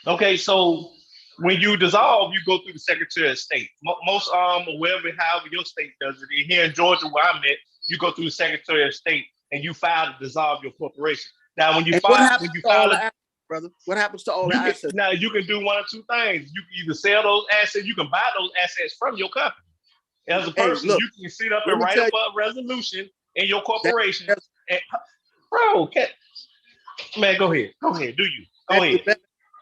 Okay, so when you dissolve, you go through the Secretary of State. Most however your state does it. Here in Georgia, where I'm at, you go through the Secretary of State and you file to dissolve your corporation. Now, when you file it, brother, what happens to all the assets? Now, you can do one of 2 things. You can either sell those assets, you can buy those assets from your company. As a person, you can sit up and write up a resolution in your corporation. Bro, man, go ahead. Go ahead. Go ahead.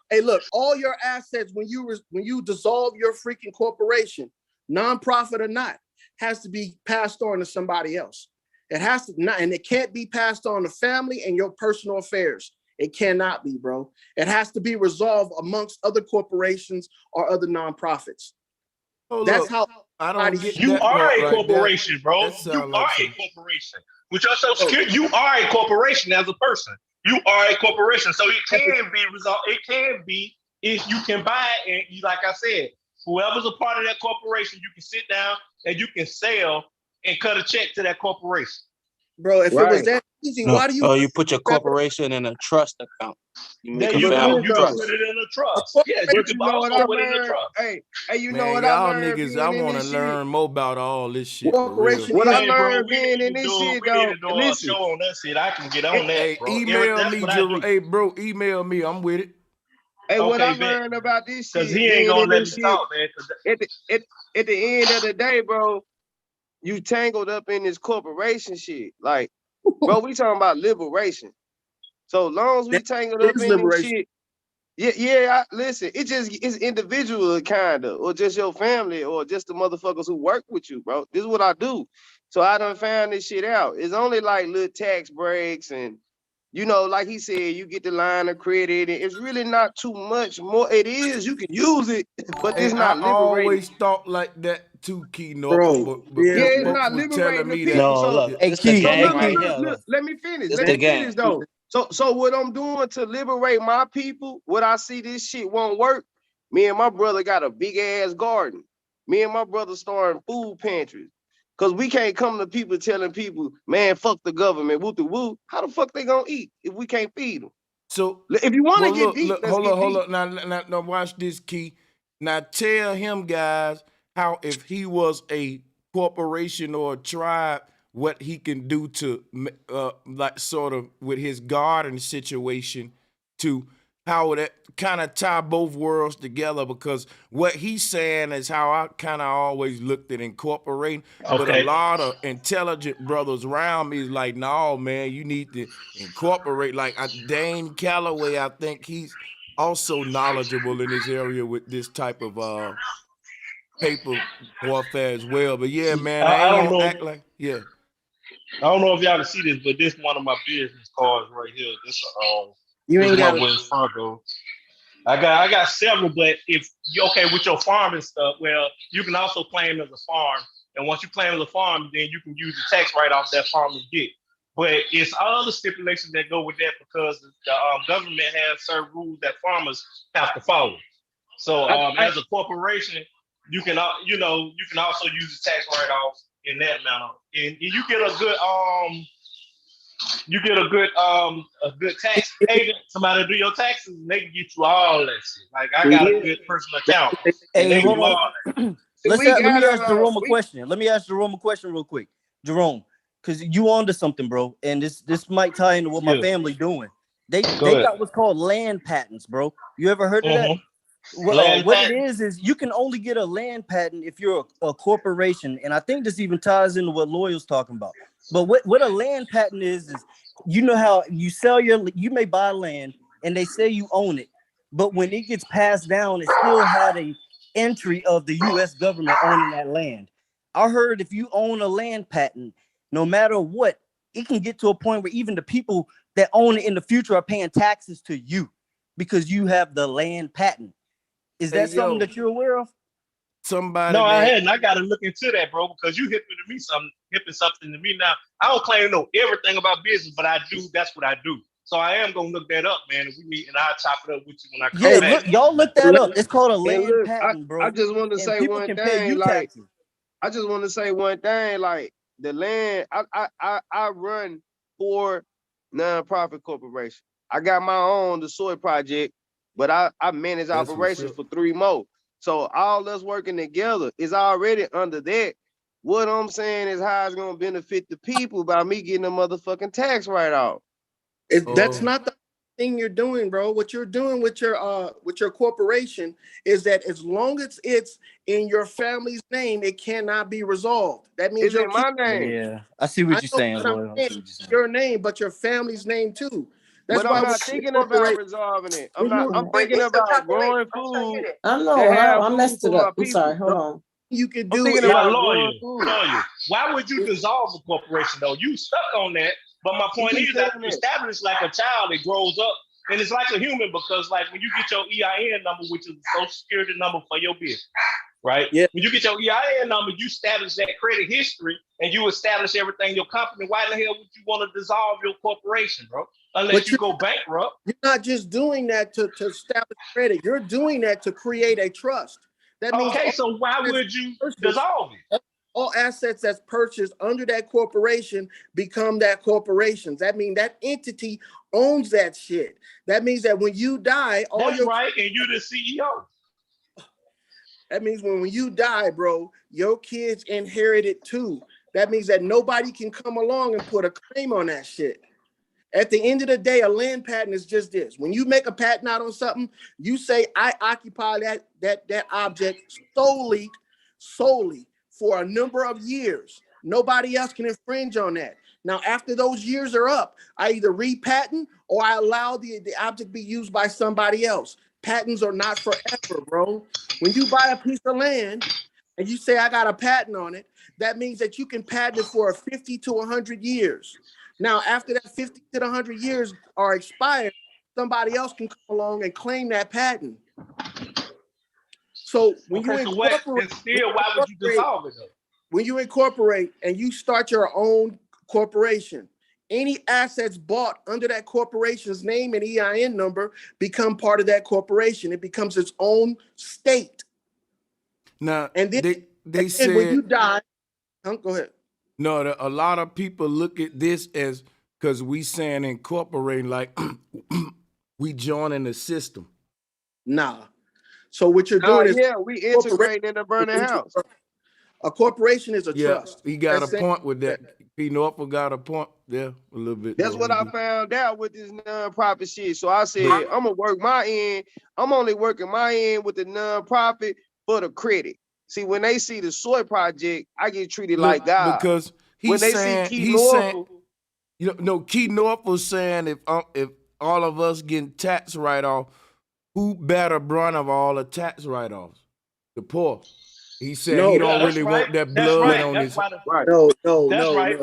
Hey, look, all your assets, when you dissolve your freaking corporation, nonprofit or not, has to be passed on to somebody else. It has to not, and it can't be passed on to family and your personal affairs. It cannot be, bro. It has to be resolved amongst other corporations or other nonprofits. That's how I don't get You that are part a right there. corporation, bro. That You sound are like a some. corporation. With your social security, you are a corporation as a person. You are a corporation. So it can be resolved. It can be if you can buy it, and you, like I said, whoever's a part of that corporation, you can sit down and you can sell and cut a check to that corporation. Bro, if it was that easy, No, why do you you put your corporation in a trust account. You make There a you go. family You can trust. put it in a trust. Yeah, you But can you know what also I put it in a learned? trust. Hey, you know Man, what I y'all learned niggas, I being in want to this shit? learn more about all this shit for real. corporation What I Hey, bro, learned we being need in to this do shit, we need though. to do a Listen, show on that shit. I can get on that, Hey, bro. email That's me, what I do. Hey, bro, email me. I'm with it. hey, what I Okay, bet. learned about this Cause shit, he ain't being gonna in let this me shit, talk, man. 'Cause at the end of the day, bro, you tangled up in this corporation shit. Like, bro, we talking about liberation. So long as we tangled up is in this liberation. shit, listen, it's individual kinda, or just your family, or just the motherfuckers who work with you, bro. This is what I do. So I done found this shit out. It's only like little tax breaks and, you know, like he said, you get the line of credit. And it's really not too much more. It is, you can use it, but Hey, it's I not liberating. always thought like that too, Keynote. Bro, But Yeah, it's folks not was telling liberating the me that. people. no, So, look, Hey, this the Key, gang hey, Key. right here. Look, let me finish. this Let the me gang. finish though. So what I'm doing to liberate my people, what I see this shit won't work. Me and my brother got a big ass garden. Me and my brother starting food pantries. Cause we can't come to people telling people, man, fuck the government, woo the woo. How the fuck they gonna eat if we can't feed them? So, If you want to well, get look, deep, let's hold get up. deep. Now, watch this, Key. Now, tell him, guys, how if he was a corporation or a tribe, what he can do to, like, sort of with his garden situation, to how that kind of tie both worlds together. Because what he's saying is how I kind of always looked at incorporating, but a okay. lot of intelligent brothers around me is like, no, man, you need to incorporate. Like Dane Calloway, I think he's also knowledgeable in this area with this type of paper warfare as well. But yeah, man, I I ain't don't gonna know. act like I don't know if y'all can see this, but this one of my business cards right here. This You this ain't my got Wells Fargo. I got several, but if you're okay with your farming stuff, well, you can also claim as a farm. And once you claim as a farm, then you can use the tax write-off that farmers get. But it's all the stipulations that go with that because the government has certain rules that farmers have to follow. So as a corporation, you can you can also use the tax write-off in that manner, and you get a good tax agent, somebody to do your taxes, and they can get you all that shit. Like I got a good personal account, and Hey, they hold do all on. that. Let me ask Jerome a question. Let me ask Jerome a question real quick. Jerome, because you onto something, bro. And this might tie into what my family doing. They got what's called land patents, bro. You ever heard of that? What it is you can only get a land patent if you're a corporation, and I think this even ties into what Loyal's talking about. But what a land patent is you know how you you may buy land and they say you own it, but when it gets passed down, it still had a entry of the U.S. government owning that land. I heard if you own a land patent, no matter what, it can get to a point where even the people that own it in the future are paying taxes to you because you have the land patent. Is that something that you're aware of? Somebody No, I that hadn't. I got to look into that, bro, because you hipping something to me now. I don't claim to know everything about business, but I do. That's what I do. So I am gonna look that up, man. If we meet, and I'll chop it up with you when I come back. Y'all look that up. It's called a land look, patent, bro. I just want to And say people one can pay thing, you like taxes. I just want to say one thing, like the land. I run 4 nonprofit corporations. I got my own, the Soy Project, but I manage That's what's operations up. for 3 more. So all us working together is already under that. What I'm saying is how it's gonna benefit the people by me getting a motherfucking tax write-off. That's not the thing you're doing, bro. What you're doing with your corporation is that as long as it's in your family's name, it cannot be resolved. That means It's in my name. Yeah, I see what you're saying, Loyal. I see what you're saying. Your name, but your family's name too. That's But why I'm not thinking about resolving it. I'm thinking about growing food I know. and Hold have on. I food messed for it my up. I'm sorry. people. Hold on. you could I'm do thinking is about lawyer, going through. why would you dissolve a corporation though? You stuck on that. But my He point keep is that saying you that. establish like a child that grows up, and it's like a human because like when you get your EIN number, which is the social security number for your business, right? Yeah. When you get your EIN number, you establish that credit history and you establish everything your company. Why in the hell would you want to dissolve your corporation, bro? Unless But you go bankrupt. you're not just doing that to establish credit. You're doing that to create a trust. That means Okay, so why would you dissolve it? All assets that's purchased under that corporation become that corporation's. That means that entity owns that shit. That means that when you die, all That's your right, and you're the CEO. That means when you die, bro, your kids inherit it too. That means that nobody can come along and put a claim on that shit. At the end of the day, a land patent is just this. When you make a patent out on something, you say, I occupy that object solely for a number of years. Nobody else can infringe on that. Now, after those years are up, I either repatent or I allow the object be used by somebody else. Patents are not forever, bro. When you buy a piece of land and you say, I got a patent on it, that means that you can patent it for 50 to 100 years. Now, after that 50 to 100 years are expired, somebody else can come along and claim that patent. So when you incorporate, why would you dissolve it though? When you incorporate and you start your own corporation, any assets bought under that corporation's name and EIN number become part of that corporation. It becomes its own state. Now, and then they said when you die, go ahead. No, a lot of people look at this as because we saying incorporating like we joining the system. Nah. So what you're doing is we integrating in a burning house. A corporation is a Yeah, trust. he got That's a point with that. P. Norfolk got a point there a little bit. That's what I found out with this nonprofit shit. So I said, I'm gonna work my end. I'm only working my end with the nonprofit for the credit. See, when they see the soy project, I get treated like God. Because when they saying, see Key Norfolk, Key Norfolk saying if all of us getting tax write-off, who better brunt of all the tax write-offs? The poor. He said he don't really want that blood on his. No.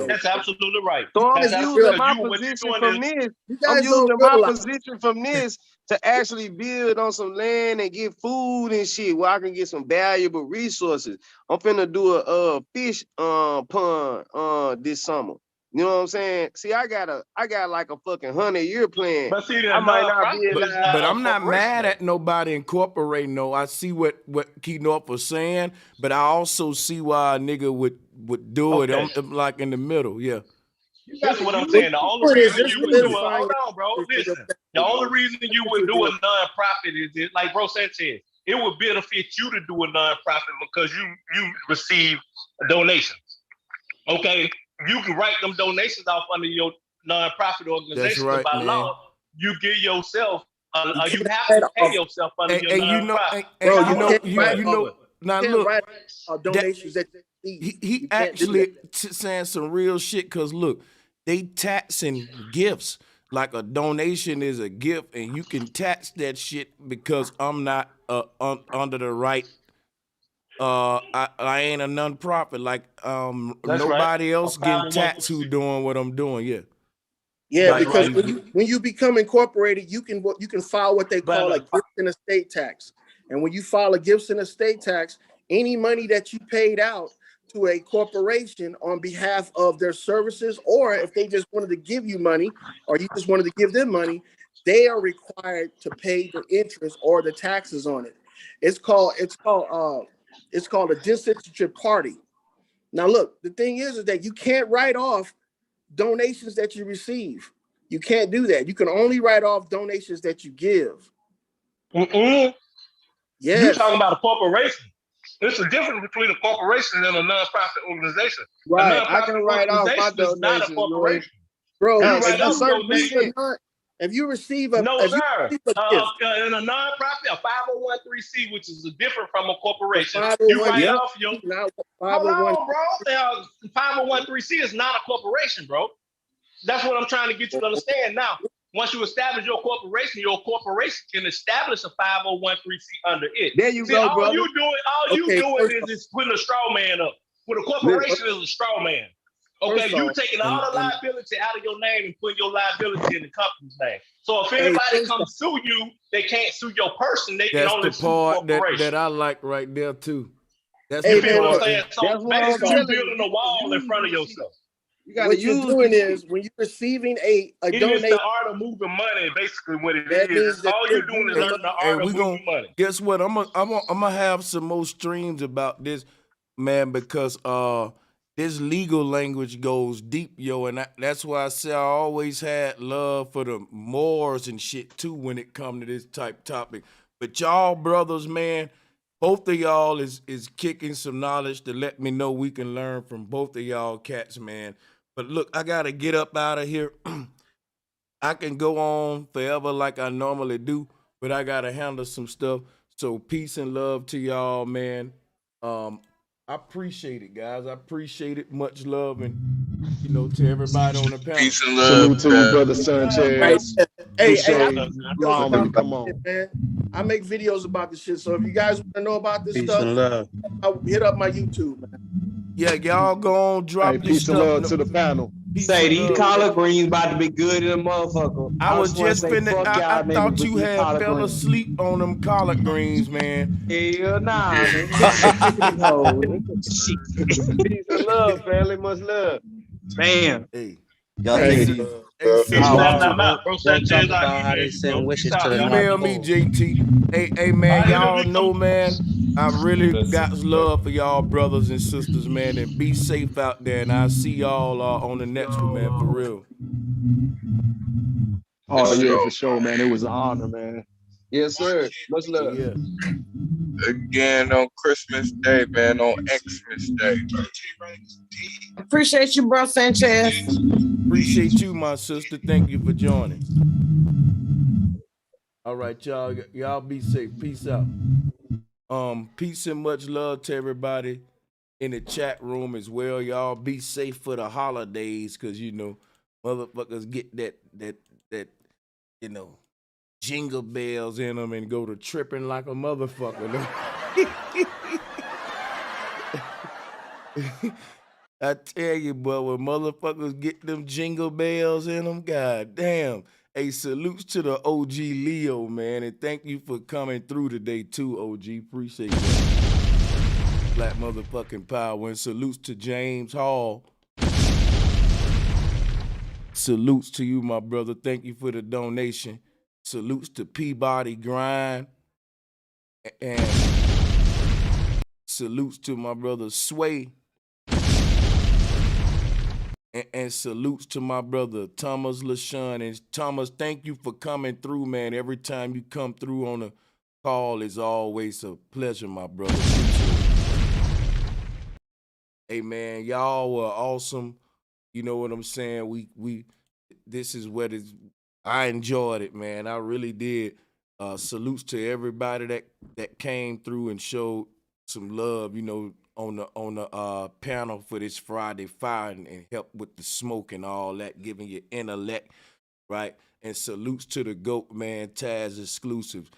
That's absolutely right. So I'm That's using my position from this. I'm using my position from this to actually build on some land and get food and shit where I can get some valuable resources. I'm finna do a fish pond this summer. You know what I'm saying? See, I got like a fucking 100-year plan. But see, I might not be alive. But I'm not mad at nobody incorporating. No, I see what Keith North was saying, but I also see why a nigga would do it. I'm like in the middle, yeah. That's what I'm saying. The only reason you would do it, hold on, bro. Listen, the only reason you would do a nonprofit is it, like Bro Sanchez, it would benefit you to do a nonprofit because you receive donations. Okay, you can write them donations off under your nonprofit organization. That's right, by man. law. You give yourself, you have to pay yourself under your nonprofit. You know. Now look, donations that he actually saying some real shit. Cause look, they taxing gifts. Like a donation is a gift, and you can tax that shit because I'm not under the right. I ain't a nonprofit. Like nobody else getting taxed who doing what I'm doing. Yeah. Yeah, because when you become incorporated, you can file what they call a gift and estate tax. And when you file a gifts and estate tax, any money that you paid out to a corporation on behalf of their services, or if they just wanted to give you money, or you just wanted to give them money, they are required to pay the interest or the taxes on it. It's called a disinterested party. Now, look, the thing is that you can't write off donations that you receive. You can't do that. You can only write off donations that you give. Yes. You're talking about a corporation. There's a difference between a corporation and a nonprofit organization. Right. I can write off my donations. Not a corporation. Bro, if you receive a in a nonprofit, a 501(c), which is different from a corporation, you write off your. Hold on, bro. 501(c) is not a corporation, bro. That's what I'm trying to get you to understand. Now, Once you establish your corporation can establish a 501(c)(3) under it. There you See, go, all brother. you doing is putting a straw man up. With a corporation is a straw man. Okay, First you off, taking all the liability out of your name and putting your liability in the company's name. So if Hey, anybody first comes sue you, they can't sue your person. They can That's only the sue the part that corporation. I like right there too. That's Hey, You the feel what I'm part. saying? So That's what I'm basically, first you off, telling you. building a wall in front of yourself. You gotta what you're use doing these is when you're receiving a It is donation, the art of moving money, basically what it that is. means that All you're you're doing is giving learning the Hey, art of we gonna moving money. guess what? I'm gonna have some more streams about this, man, because this legal language goes deep, yo, and that's why I say I always had love for the Moors and shit too when it come to this type topic. But y'all brothers, man, both of y'all is kicking some knowledge to let me know we can learn from both of y'all cats, man. But look, I gotta get up out of here. I can go on forever like I normally do, but I gotta handle some stuff. So peace and love to y'all, man. I appreciate it, guys. I appreciate it. Much love and to everybody on the panel. Peace and love. Salute to you, brother Right. Sanchez. Hey, I Appreciate make allowing me to videos come about on. this shit, man. I make videos about this shit. So if you guys want to know about this Peace stuff, and love. hit up my YouTube, man. Yeah, y'all go on, drop Hey, your peace and stuff. love to the panel. Peace Say and these love. collard greens about to be good in a motherfucker. I was just wanna just say, finna. fuck I y'all niggas thought with you these had collard fell greens. asleep on them collard greens, man. Hell nah, man. Look at these hoes. Peace and love, family. Much love. Man. Hey, Y'all hey, take it easy. hey, salute to Bro Don't Sanchez, talk I'll about how email they you, bro. send wishes Peace to out, the y'all. North email me, Pole. JT. Hey, man, y'all know, man. I really got love for y'all brothers and sisters, man, and be safe out there. And I'll see y'all on the next one, man, for real. Oh yeah, for sure, man. It was an honor, man. Yes, sir. Much love. Yeah. Again on Christmas Day, man, on Xmas Day. Appreciate you, bro Sanchez. Appreciate you, my sister. Thank you for joining. All right, y'all. Y'all be safe. Peace out. Peace and much love to everybody in the chat room as well. Y'all be safe for the holidays, cause motherfuckers get that jingle bells in them and go to tripping like a motherfucker. I tell you, but when motherfuckers get them jingle bells in them, god damn. Hey, salutes to the OG Leo, man, and thank you for coming through today too, OG. Appreciate that. Black motherfucking power. And salutes to James Hall. Salutes to you, my brother. Thank you for the donation. Salutes to Peabody Grind. And salutes to my brother Sway. And salutes to my brother Thomas LaShawn. And Thomas, thank you for coming through, man. Every time you come through on a call is always a pleasure, my brother. Hey, man, y'all were awesome. You know what I'm saying? This is what is. I enjoyed it, man. I really did. Salutes to everybody that came through and showed some love, on the panel for this Friday Fire and help with the smoke and all that, giving you intellect, right? And salutes to the GOAT, man, Taz Exclusives.